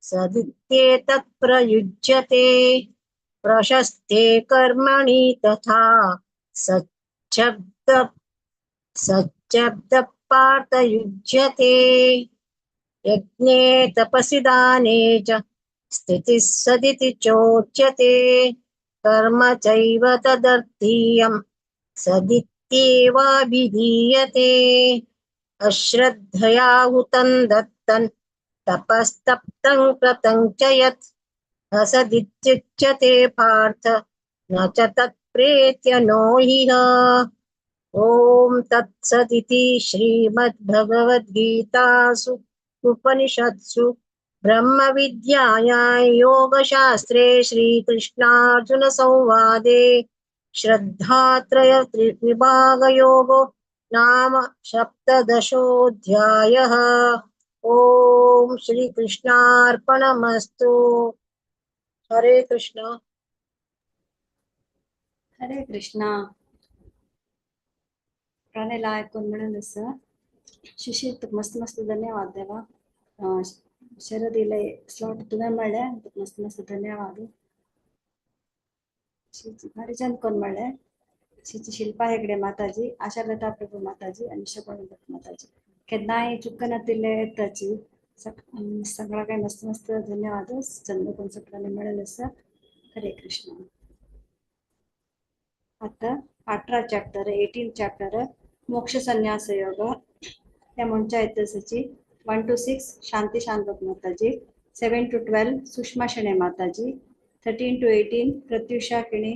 सदित्येतत् प्रयुज्यते प्रशस्ते कर्मणि तथा सच्चब्दपार्थयुज्यते यज्ञे तपसि दाने च स्थितिः सदिति चोच्यते कर्म चैव तदर्थीयं सदित्येवाभिधीयते अश्रद्धया हुतं दत्तं तपस्तप्तं कृतं च यत् असदित्युच्यते पार्थ न च तत्प्रेत्य नो ह्यः। ओम तत्सदिति श्रीमद्भगवद्गीतासु उपनिषत्सु ब्रह्मविद्यायां योगशास्त्रे श्रीकृष्णार्जुन संवादे श्रद्धात्रयविभागयोगो नाम सप्तदशोऽध्यायः। ओम श्री कृष्णार्पणमस्तु। हरे कृष्ण। हरे कृष्णा. प्राण्याला ऐकून मिळालं सर. शिशिर तुक मस्त मस्त धन्यवाद देवा. शरदीला स्लॉट तुम्ही म्हणले मस्त मस्त धन्यवाद. हरिचंद कोण म्हणले. शिल्पा हेगडे माताजी, आशालता प्रभू माताजी आणि शकुंतला माताजी केन्नाय चुकन तिले ताची सगळा काही मस्त मस्त धन्यवाद. चंद्रकोन सगळ्यांनी मिळालं सर. हरे कृष्ण. आता 18 चॅप्टर 18 चॅप्टर मोक्ष संन्यास योग त्या म्हणच्या इतिहासाची 1 to 6 शांती शांतक माताजी, 7 to 12 सुषमा शणे माताजी, 13 to 18 प्रत्युषा किणी,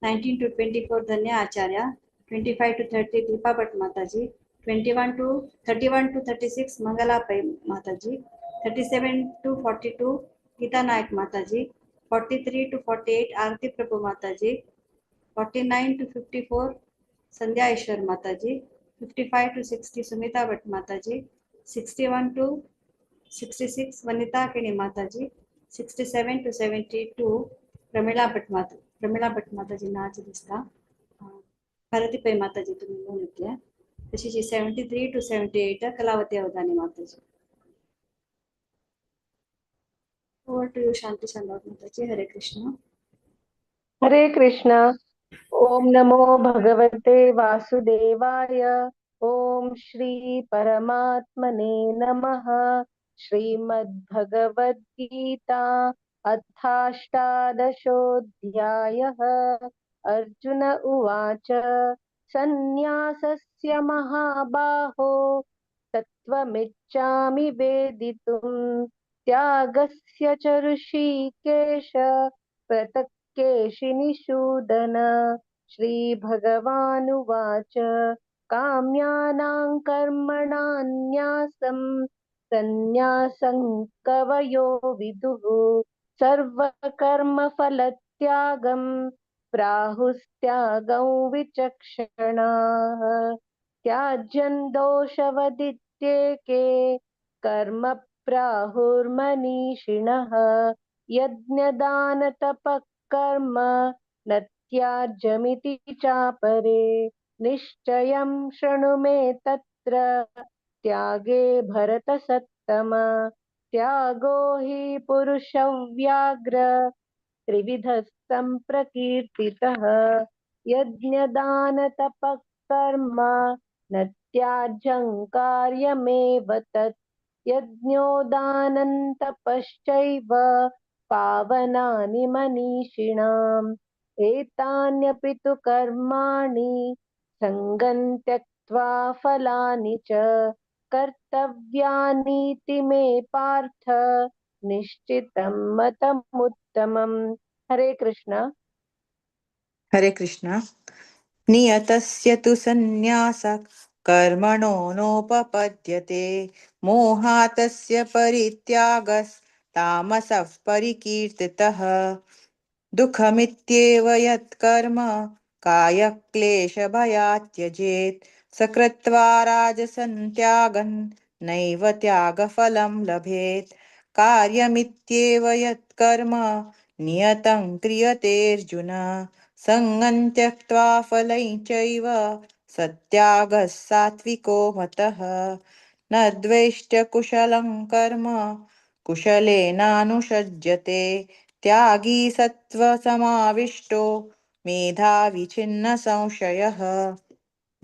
19 to 24 धन्य आचार्य, 25 to 30 Deepa Bhatt Mataji, 31 to 36 Mangala Pai Mataji, 37 to 42 Geeta Nayak Mataji, 43 to 48 Aarti Prabhu Mataji, 49 to 54 Sandhya Ishwar Mataji, 55 to 60 Sumita Bhatt Mataji, 61 to 66 Vanita Kini Mataji, 67 to 72 Pramila Bhatt Mataji नाच दिसता भारतीपै माताजी तुम्ही घेऊन येते तशीच 73 to 78 कलावती अवधानी माताजी. Over to you शांती शांदावत माताजी. हरे कृष्ण. हरे कृष्ण. ओम नमो भगवते वासुदेवाय. ओम श्री परमात्मने नमः. श्रीमद्भगवद्गीता अथाष्टादशोऽध्यायः. अर्जुन उवाच सन्न्यासस्य महाबाहो तत्त्वमिच्छामि वेदितुम् त्यागस्य च ऋषिकेश पृथक् केशिनिषूदन. श्रीभगवानुवाच काम्यानां कर्मणान्यासं सन्न्यासं कवयो विदुः सर्वकर्मफलत्यागं प्राहुस्त्यागं विचक्षणाः. त्याज्यं दोषवदित्येके कर्म प्राहुर्मनीषिणः. यज्ञदानतपः कर्म न त्याज्यमिति चापरे. निश्चयं शृणु मे तत्र त्यागे भरतसत्तम. त्यागो हि पुरुषव्याघ्र त्रिविधः सम्प्रकीर्तितः. यज्ञदानतपः कर्म न त्याज्यं कार्यमेव तत्. यज्ञोदानं तपश्चैव पावनानि मनीषिणाम्. एतान्यपि तु कर्माणि सङ्गं त्यक्त्वा फलानि च कर्तव्यानीति मे पार्थ निश्चितं मतमुत्तमम्. हरे कृष्ण. हरे कृष्ण. नियतस्य तु सन्न्यासः कर्मणो नोपपद्यते मोहातस्य परित्यागस्तामसः परिकीर्तितः. दुःखमित्येव यत्कर्म कायक्लेशभयात् त्यजेत् स कृत्वा राजसं त्यागन् नैव त्यागफलं लभेत्. कार्यमित्येव यत्कर्म नियतं क्रियतेऽर्जुन सङ्गं त्यक्त्वा फलं चैव सत्यागः सात्विको मतः. न द्वेष्ट्य कुशलं कर्म कुशलेनानुषज्यते त्यागी सत्त्वसमाविष्टो मेधावी छिन्न संशयः.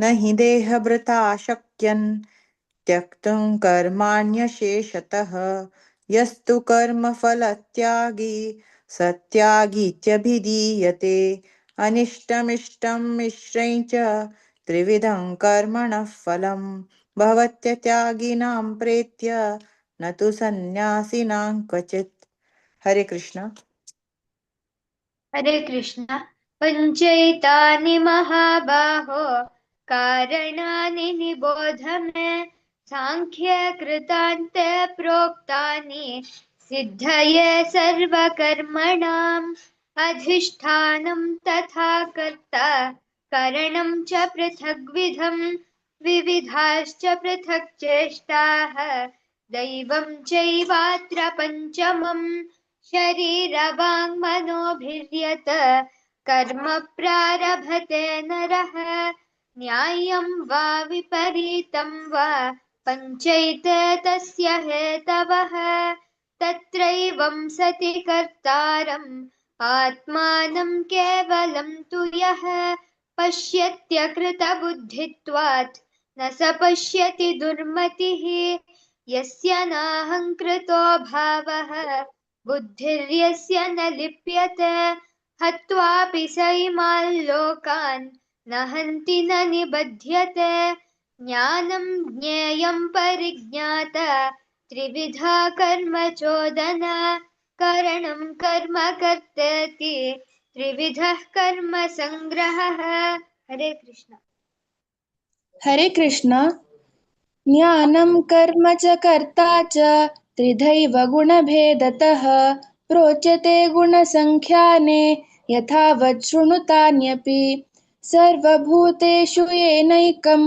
न हि देहभृता शक्यन् त्यक्तुं कर्माण्यशेषतः. यस्तु कर्मफलत्यागी सत्यागीत्यभिधीयते. अनिष्टमिष्टं मिश्रं च त्रिविधं कर्मणः फलं भवत्यत्यागिनां प्रेत्य न तु सन्न्यासिनां क्वचित्. हरे कृष्ण. हरे कृष्ण. पञ्चैतानि महाबाहो कारणानि निबोध मे. सांख्यकृतान्ते प्रोक्तानि सिद्धये सर्वकर्मणाम्. अधिष्ठानं तथा कर्ता करणं च पृथग्विधम्. विविधाश्च पृथक् चेष्टाः दैवं चैवात्र पञ्चमम्. शरीरवाङ्मनोभिर्यत कर्म प्रारभते नरः न्यायं वा विपरीतं वा पञ्चैते तस्य हेतवः. तत्रैवं सति कर्तारम् आत्मानं केवलं तु यः पश्यत्यकृतबुद्धित्वात् न स पश्यति दुर्मतिः. यस्य नाहङ्कृतो भावः बुद्धिर्यस्य न लिप्यते. हत्वापि स इमान् लोकान् न हन्ति न निबध्यते. ज्ञानं ज्ञेयं परिज्ञाता त्रिविधा कर्म चोदना. करणं कर्म कर्तेति त्रिविधः कर्म संग्रहः. हरे कृष्ण. हरे कृष्ण। ज्ञानं कर्म च कर्ता च त्रिधैव गुणभेदतः प्रोच्यते गुणसङ्ख्याने यथावत् शृणुतान्यपि सर्वभूतेषु येनैकं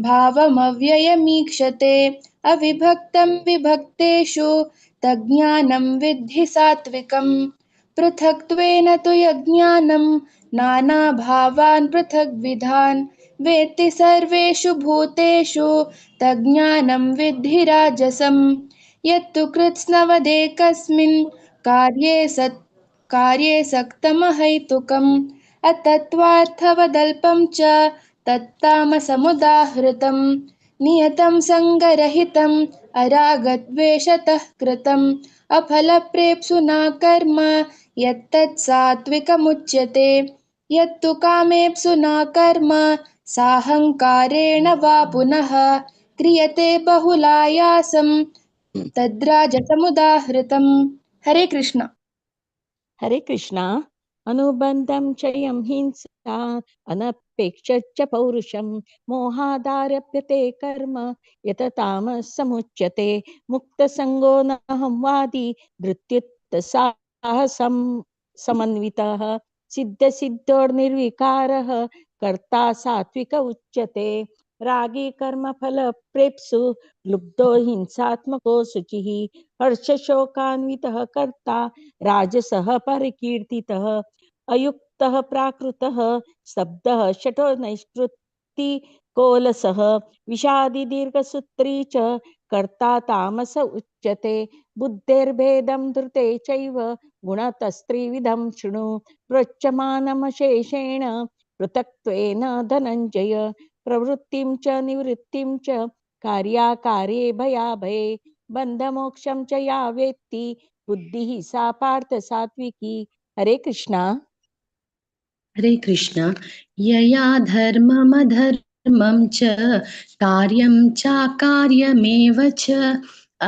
भावमव्ययमीक्षते अविभक्तं विभक्तेषु तज्ज्ञानं विद्धि सात्विकम् पृथक्त्वेन तु यज्ञानं नानाभावान् पृथग्विधान् वेत्ति सर्वेषु भूतेषु तज्ज्ञानं विद्धि राजसम् यत्तु कृत्स्नवदेकस्मिन् कार्ये सक्तमहैतुकम् अतत्त्वार्थवदल्पं च तत्तामसमुदाहृतम् नियतं सङ्गरहितम् अरागद्वेषतः कृतम् अफलप्रेप्सुना कर्म यत्तत् सात्विकमुच्यते यत्तु कामेप्सुना कर्म साहङ्कारेण वा पुनः क्रियते बहुलायासं तद्राजसमुदाहृतम्। हरे कृष्ण। हरे कृष्ण। अनुबन्धं च यं हिंसा अनपेक्ष च पौरुषं मोहादारभ्यते कर्म यततामसमुच्यते मुक्तसङ्गो न वादी धृत्युत्साहसं समन्वितः सिद्धसिद्धोर्निर्विकारः कर्ता सात्विक उच्यते रागी कर्मफलप्रेप्सु लुब्धो हिंसात्मको शुचिः हर्षशोकान्वितः कर्ता राजसः परिकीर्तितः अयुक्तः प्राकृतः स्तब्धः शठो नैष्कृति कोलसः विषादी दीर्घसूत्री च कर्ता तामस उच्यते बुद्धेर्भेदं धृते चैव गुणतस्त्रिविधं शृणु प्रोच्यमानमशेषेण पृथक्त्वेन धनञ्जय प्रवृत्तिं च निवृत्तिं च कार्याकार्ये भयाभये बन्धमोक्षं च या वेत्ति बुद्धिः सा पार्थ सात्विकी। हरे कृष्णा। हरे कृष्ण। यया धर्ममधर्मं च कार्यं चाकार्यमेव च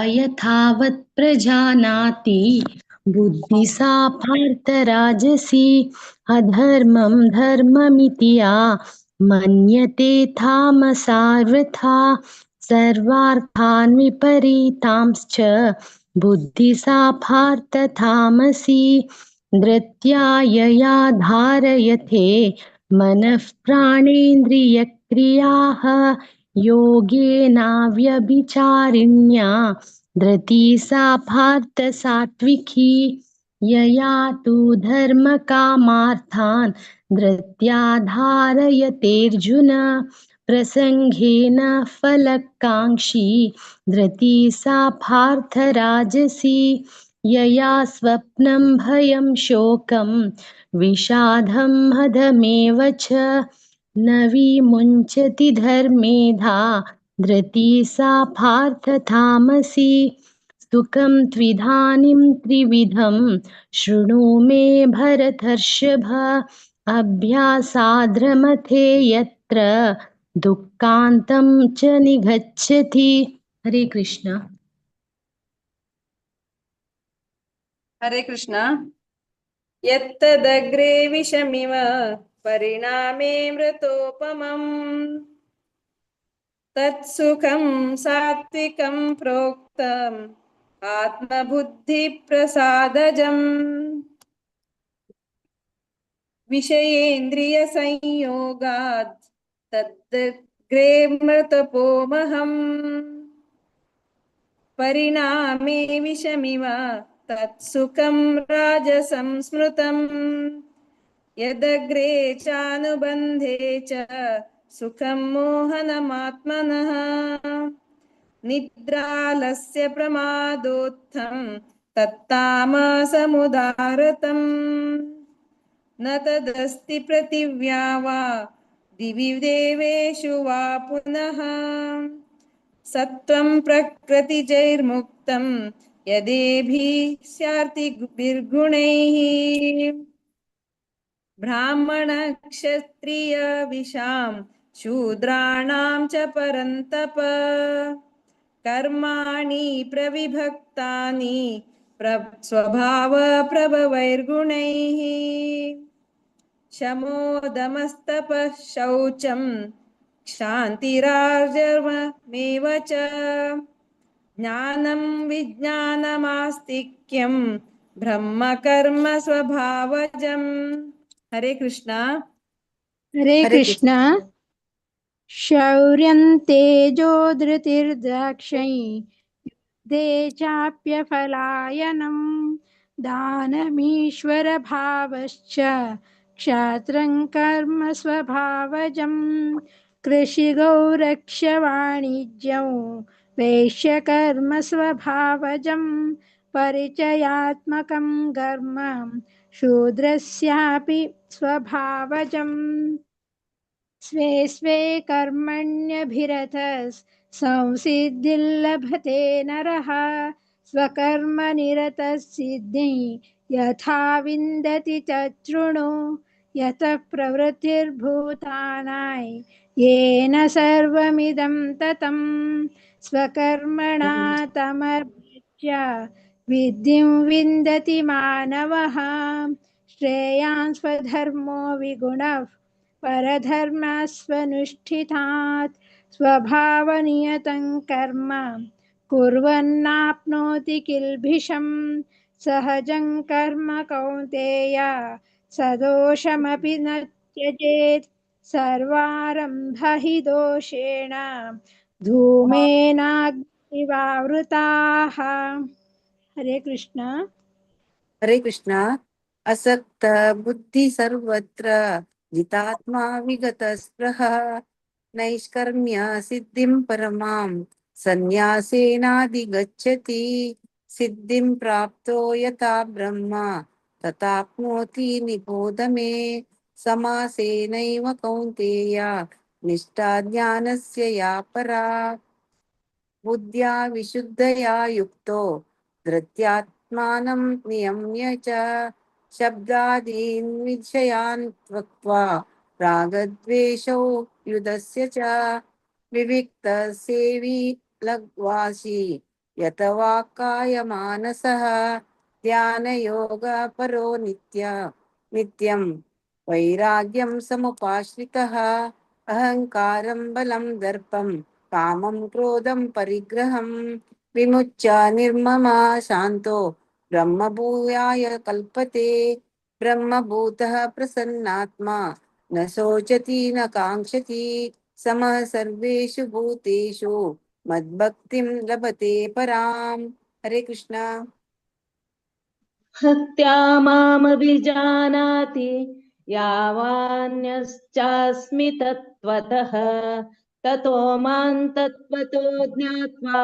अयथावत् प्रजानाति बुद्धि सा पार्थराजसी अधर्मं धर्ममिति या मन्यते तामसार्वथा सर्वार्थान् विपरीतांश्च बुद्धि सा पार्थ तामसी धृत्यायया धारयते मनः प्राणेन्द्रियक्रियाः योगेनाव्यभिचारिण्या धृति सा पार्थ सात्विकी यया तु धर्मकामार्थान् धृत्या धारयतेऽर्जुन प्रसङ्गेन फलकाङ्क्षी धृति सा पार्थ राजसी यया स्वप्नं भयं शोकं विषादं मदमेव च न विमुञ्चति धर्मेधा धृति सा पार्थ तामसी सुखं त्विधानीं त्रिविधं शृणु मे भरतर्षभ अभ्यासाद्रमते यत्र दुःखान्तं च निगच्छति। हरे कृष्ण। हरे कृष्ण। यत्तदग्रे विषमिव परिणामे मृतोपमम् तत्सुखं सात्विकं प्रोक्तम् आत्मबुद्धिप्रसादजम् विषयेन्द्रियसंयोगात् तदग्रे मृतपोमहम् परिणामे विषमिव तत्सुखं राजसं स्मृतम् यदग्रे चानुबन्धे च सुखं मोहनमात्मनः निद्रालस्य प्रमादोत्थं तत्तामसमुदारतम् न तदस्ति पृथिव्या वा दिवि देवेषु वा पुनः सत्वं प्रकृतिजैर्मुक्तं यदेभिः स्यार्तिभिर्गुणैः ब्राह्मणक्षत्रियविशां शूद्राणां च परन्तप कर्माणि प्रविभक्तानि स्वभावप्रभवैर्गुणैः शमोदमस्तपः शौचं क्षान्तिरार्जवमेव च ज्ञानं विज्ञानमास्तिक्यं ब्रह्मकर्म स्वभावजम्। हरे कृष्ण। हरे कृष्ण। शौर्यं तेजो धृतिर्दाक्षै दे चाप्यफलायनं दानमीश्वरभावश्च क्षात्रं कर्म स्वभावजं कृषिगौ रक्ष्यवाणिज्यं वैश्यकर्म स्वभावजं परिचयात्मकं कर्म शूद्रस्यापि स्वभावजम् स्वे स्वे कर्मण्यभिरतः संसिद्धिर्लभते नरः स्वकर्मनिरतः सिद्धिं यथा विन्दति तच्छृणु यतः प्रवृत्तिर्भूतानां येन सर्वमिदं ततं स्वकर्मणा तमर्प्य विद्धिं विन्दति मानवः श्रेयान् स्वधर्मो विगुणः परधर्मस्वनुष्ठितात् स्वभावनियतं कर्म कुर्वन्नाप्नोति किल्बिषम् सहजं कर्म कौन्तेय सदोषमपि न त्यजेत् सर्वारम्भ हि दोषेण धूमेनाग्निवावृताः। हरे कृष्ण। हरे कृष्ण। असक्त बुद्धि सर्वत्र जितात्मा विगत स्पृह नैष्कर्म्य सिद्धिं परमां संन्यासेनाधिगच्छति सिद्धिं प्राप्तो यथा ब्रह्म तथाप्नोति निबोध मे समासेनैव कौन्तेय निष्ठा ज्ञानस्य या परा बुद्ध्या विशुद्धया युक्तो धृत्यात्मानं नियम्य च शब्दादीन् विषयान् त्यक्त्वा रागद्वेषौ युधस्य च विविक्तसेवी लग्वासी यतवाक्कायमानसः ध्यानयोगपरो नित्यं वैराग्यं समुपाश्रितः अहङ्कारं बलं दर्पं कामं क्रोधं परिग्रहं विमुच्य निर्ममा शान्तो ब्रह्मभूयाय कल्पते ब्रह्मभूतः प्रसन्नात्मा न शोचति न काङ्क्षति समः सर्वेषु भूतेषु मद्भक्तिं लभते पराम्। हरे कृष्ण। भक्त्या मामभिजानाति यावान्यश्चास्मि तत्त्वतः ततो मां तत्त्वतो ज्ञात्वा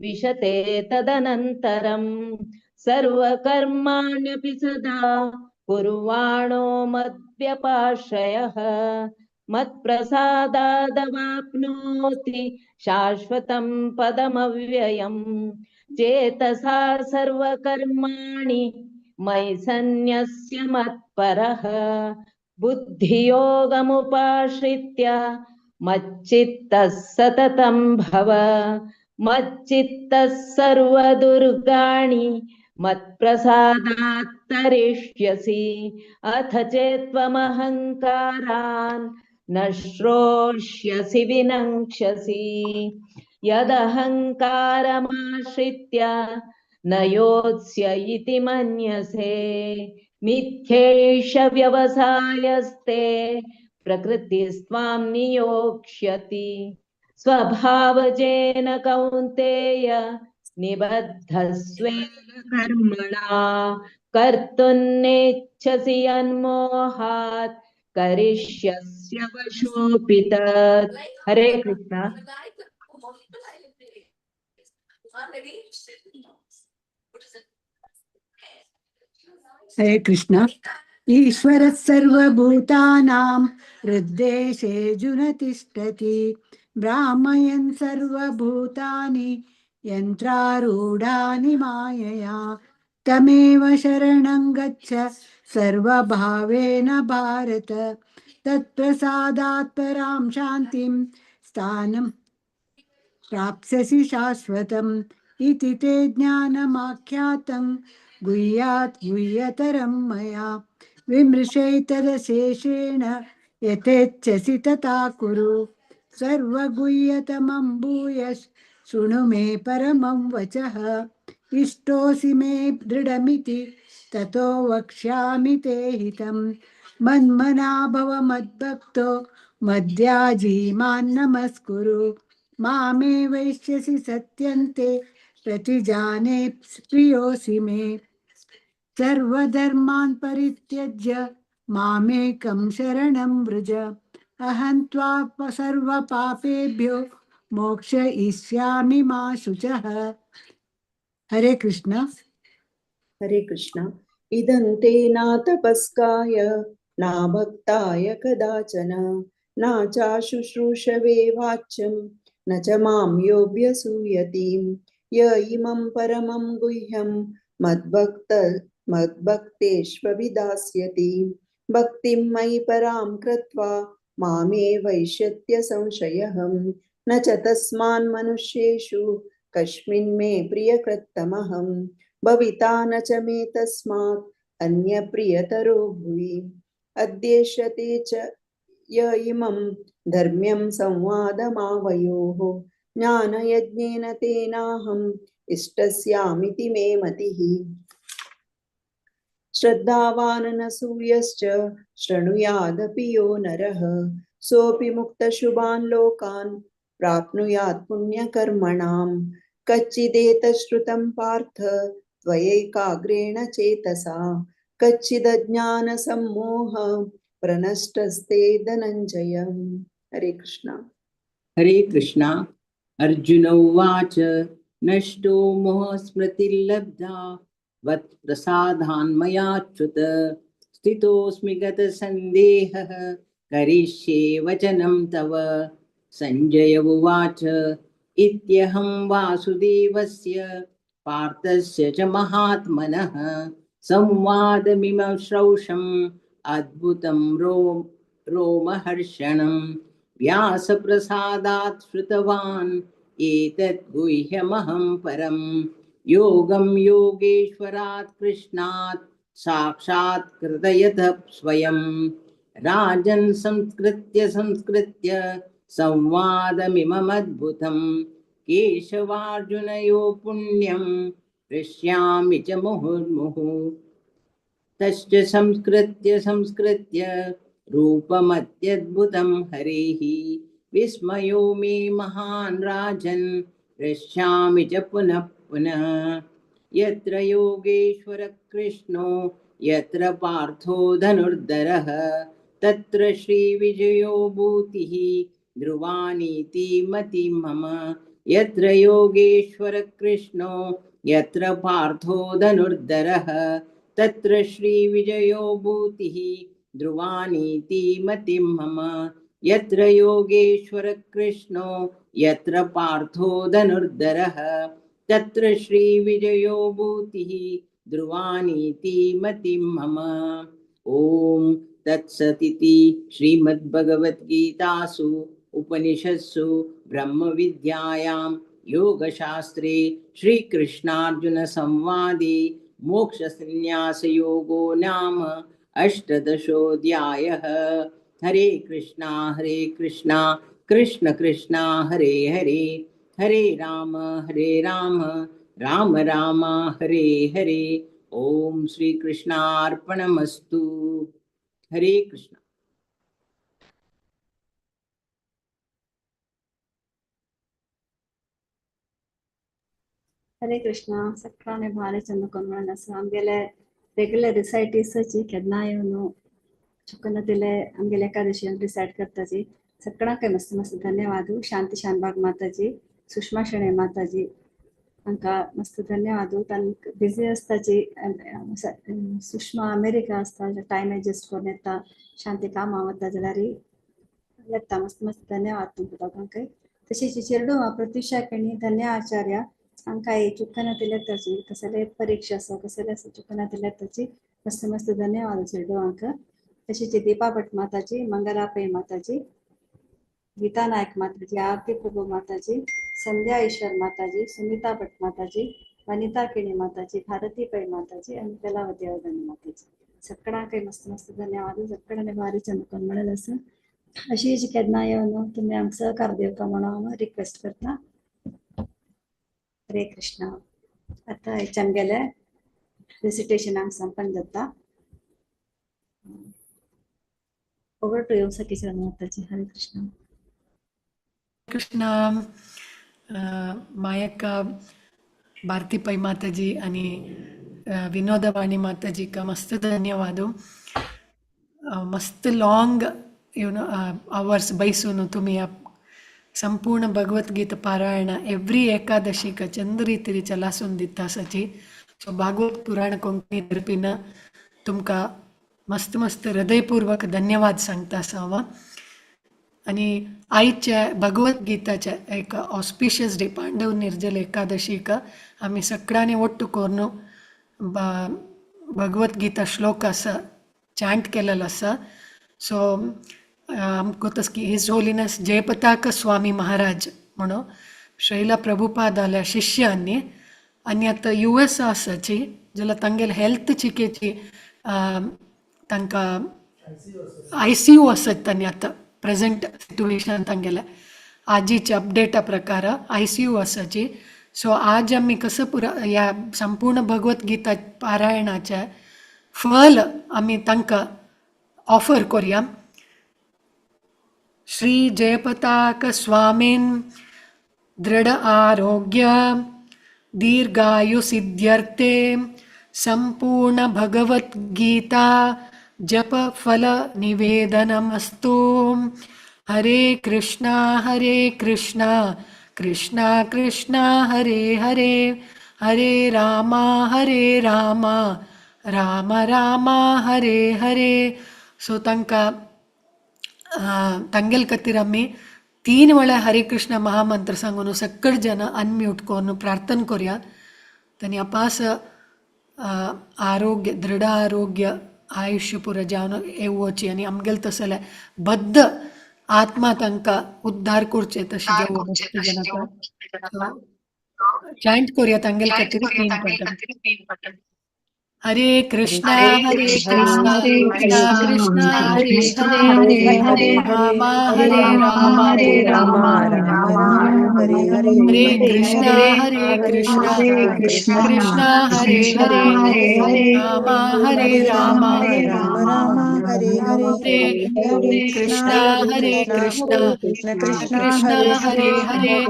विशते तदनन्तरं सर्वकर्माण्यपि सदा कुर्वाणो मद्व्यपाश्रयः मत्प्रसादादवाप्नोति शाश्वतं पदमव्ययम् चेतसा सर्वकर्माणि मयि सन्न्यस्य मत्परः बुद्धियोगमुपाश्रित्य मच्चित्तः सततं भव मच्चित्तः सर्वदुर्गाणि मत्प्रसादात् तरिष्यसि अथ चेत्त्वमहङ्कारान् न श्रोष्यसि विनङ्क्ष्यसि यदहङ्कारमाश्रित्य न योत्स्य इति मन्यसे मिथ्यैष व्यवसायस्ते प्रकृतिस्त्वां नियोक्ष्यति स्वभावजेन कौन्तेय निबद्धस्वेन कर्मणा कर्तुं नेच्छसि यन्मोहात् करिष्यस्य वशोऽपि तत्। हरे कृष्ण। हरे कृष्ण। ईश्वरः सर्वभूतानां हृद्देशेऽर्जुन तिष्ठति भ्रामयन् सर्वभूतानि यन्त्रारूढानि मायया तमेव शरणं गच्छ सर्वभावेन भारत तत्प्रसादात् परां शान्तिं स्थानं प्राप्स्यसि शाश्वतम् इति ते ज्ञानमाख्यातं गुह्यात् गुह्यतरं मया विमृशैतदशेषेण यथेच्छसि तथा कुरु सर्वगुह्यतमं भूयः शृणु मे परमं वचः इष्टोऽसि मे दृढमिति ततो वक्ष्यामि ते हितं मन्मना भव मद्भक्तो मद्याजी मां नमस्कुरु मामे वैश्यसि सत्यन्ते प्रतिजाने प्रियोऽसि मे सर्वधर्मान् परित्यज्य मामेकं शरणं व्रज अहं त्वा सर्वपापेभ्यो मोक्षयिष्यामि मा शुचः। हरे कृष्ण। हरे कृष्ण। इदं ते न तपस्काय न भक्ताय कदाचन न चाशुश्रूषवे वाच्यं न च मां योऽभ्यसूयतीं य इमं परमं गुह्यं मद्भक्तेष्वभिधास्यति भक्तिं मयि परां कृत्वा मामे वैश्यत्य संशयः न च तस्मान् मनुष्येषु कस्मिन् मे प्रियकृत्तमहं भविता न च मे तस्मात् अन्यप्रियतरो भुवि अद्येष्यते च य इमं धर्म्यं संवादमावयोः ज्ञानयज्ञेन तेनाहम् इष्टस्यामिति मे मतिः श्रद्धावान् न सूयश्च शृणुयादपि यो नरः सोऽपि मुक्तशुभान् लोकान् प्राप्नुयात् पुण्यकर्मणाम् कच्चिदेतच्छ्रुतं पार्थ त्वयैकाग्रेण चेतसा कच्चिदज्ञानसम्मोह प्रनष्टस्ते धनञ्जय। हरे कृष्ण। हरे कृष्ण। अर्जुन उवाच नष्टो मोहस्मृतिर्लब्धा वत्प्रसादान्मयाच्युत स्थितोऽस्मि गतसन्देहः करिष्ये वचनं तव। सञ्जय उवाच इत्यहं वासुदेवस्य पार्थस्य च महात्मनः संवादमिमं श्रौषम् अद्भुतं रोमहर्षणम् व्यासप्रसादात् श्रुतवान् एतत् गुह्यमहं परं योगं योगेश्वरात् कृष्णात् साक्षात् कृतयतः स्वयं राजन् संस्कृत्य संवादमिममद्भुतं केशवार्जुनयो पुण्यं हृष्यामि च मुहुर्मुहुः तश्च संस्कृत्य रूपमत्यद्भुतं हरेः विस्मयो मे महान् राजन् हृष्यामि च पुनः पुनः यत्र योगेश्वर कृष्णो यत्र पार्थो धनुर्धरः तत्र श्रीविजयो भूतिः ध्रुवानीति मतिः मम यत्र योगेश्वर कृष्णो यत्र पार्थो धनुर्धरः तत्र श्रीविजयो भूतिः ध्रुवानीति मतिं मम यत्र योगेश्वर कृष्णो यत्र पार्थो धनुर्धरः तत्र श्रीविजयो भूतिः ध्रुवानीति मतिं मम। ॐ तत्सदिति श्रीमद्भगवद्गीतासु उपनिषत्सु ब्रह्मविद्यायां योगशास्त्रे श्रीकृष्णार्जुनसंवादे मोक्षसंन्यासयोगो नाम अष्टादशोऽध्यायः। हरे कृष्णा कृष्ण कृष्णा हरे हरे हरे राम राम राम हरे हरे। ओम श्री कृष्णार्पणमस्तु। हरे कृष्ण। ಹರೇ ಕೃಷ್ಣ. ಸಕ್ರಾನೆ ಭಾರಿ ಚಂದ ಕೊಂಡ್ಮಣ್ಣ ಆಮೇಲೆ ರೆಗ್ಯುಲರ್ ರಿಸೈಟೀಸची केन्नायोनु चुकनतिले आमगेले एकादशी रिसाइट करताजी सगळ्यांक काय मस्त मस्त धन्यवाद. शांती शानबाग माताजी, सुषमा शेणे माताजी हांकां मस्त धन्यवाद. तांक बिझी आसताची सुषमा अमेरिका आसता टायम एडजस्ट करून येता, शांती कामां वता जाल्यार येता. मस्त मस्त धन्यवाद तुमकां दोगांकय. तशेंच चेडू प्रत्युषा केणी धन्य आचार्य हांकां चुकनातिले ताची कसले परीक्षा आसा कसले आसा चुकनातिले ताची मस्त मस्त धन्यवाद चेडू हांकां. तशेंच दीपा भट माताजी, मंगला पै माताजी, गीता नायक माताजी, आरती प्रभू माताजी, संध्या ईश्वर माताजी, सुनीता भट माताजी, वनिता केणी माताजी, भारती पै माताजी आणि कलावती वर्धन माताजी सगळ्यांक मस्त मस्त धन्यवाद. सगळ्यांनी भारी चंद करून म्हणत आसा. अशी जी केन्ना येवन तुम्ही आमकां सहकार दिवपा म्हणून रिक्वेस्ट करता. हरे कृष्ण. आता हेच्यान गेले रिसिटेशनाक संपन्न जाता. ओवर टू यू सतीश माताजी. हरे कृष्ण. కృష్ణ మా యొక్క భారతీపై మాతాజీ आणि विनोदवाणी माताजी का मस्त धन्यवाद. मस्त लाँग अवर्स बैसून तुम्ही संपूर्ण भगवद्गीता पारायण एव्हरी एकादशी का चंद रीती चलासून दिता सची. सो भागवत पुराण कोंकणी तर्फीन तुमका मस्त मस्त हृदयपूर्वक धन्यवाद सांगता सव. आणि आईच्या भगवद्गीताच्या एक ऑस्पिशियस डे पांडव निर्जल एकादशी का आम्ही सगळ्यांनी ಒಟ್ಟು कोरून भगवद्गीता श्लोक असा चॅन्ट केलेला असा. सो आमकां की हिज होलिनेस जयपताक स्वामी महाराज म्हणून श्रीला प्रभुपादाल्या शिष्यांनी आणि आता US आसाची जाल्यार तांगेले हेल्थ चिकेची तांकां ICU आसत तांणी आता प्रेझेंट सिट्युएशन तांगेले आजीच्या अपडेटा प्रकार ICU आसाची. सो आज आम्ही कसं पुरा या संपूर्ण भगवद्गीता पारायणाचे फल आम्ही तांकां ऑफर करूया. श्री जयपताक स्वामीन दृढ आरोग्य दीर्घायु सिद्ध्यर्थे संपूर्ण भगवद्गीता जप फल निवेदनमस्तु. हरे कृष्णा कृष्णा कृष्णा हरे हरे हरे रामा राम राम हरे हरे. सो तांकां तांगेल खातीर आमी 3 वेळा हरे कृष्ण महामंत्र सांगून सगळे जन अनम्यूट करून प्रार्थना करूया. तांणी अपास आरोग्य दृढ आरोग्य आयुष्य पुरा जावन येवची आणि आमगेल तसले बद्ध आत्मा तांकां उद्धार करचे तशें जेवण चॅन्ट करूया तांगेल खातीर 3 फावट. हरे कृष्णा कृष्णा कृष्णा हरे हरे राम हरे राम हरे कृष्णा कृष्णा कृष्णा हरे हरे राम हरे राम हरे कृष्णा कृष्णा कृष्णा हरे हरे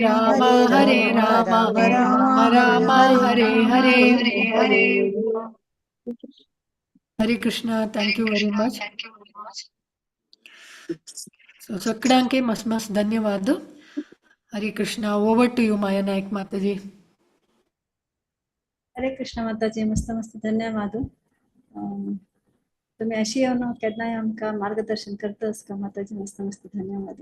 राम हरे Ram Hare Hare. Hare Krishna. Thank you very much. सगळ्यांके मस्त मस्त धन्यवाद. Hare Krishna. Over to you Maya Nayak Mataji. हरे कृष्ण माताजी. मस्त मस्त धन्यवाद. तुम्ही अशी येऊन केन्नाय आमकां मार्गदर्शन करता का माताजी. मस्त मस्त धन्यवाद.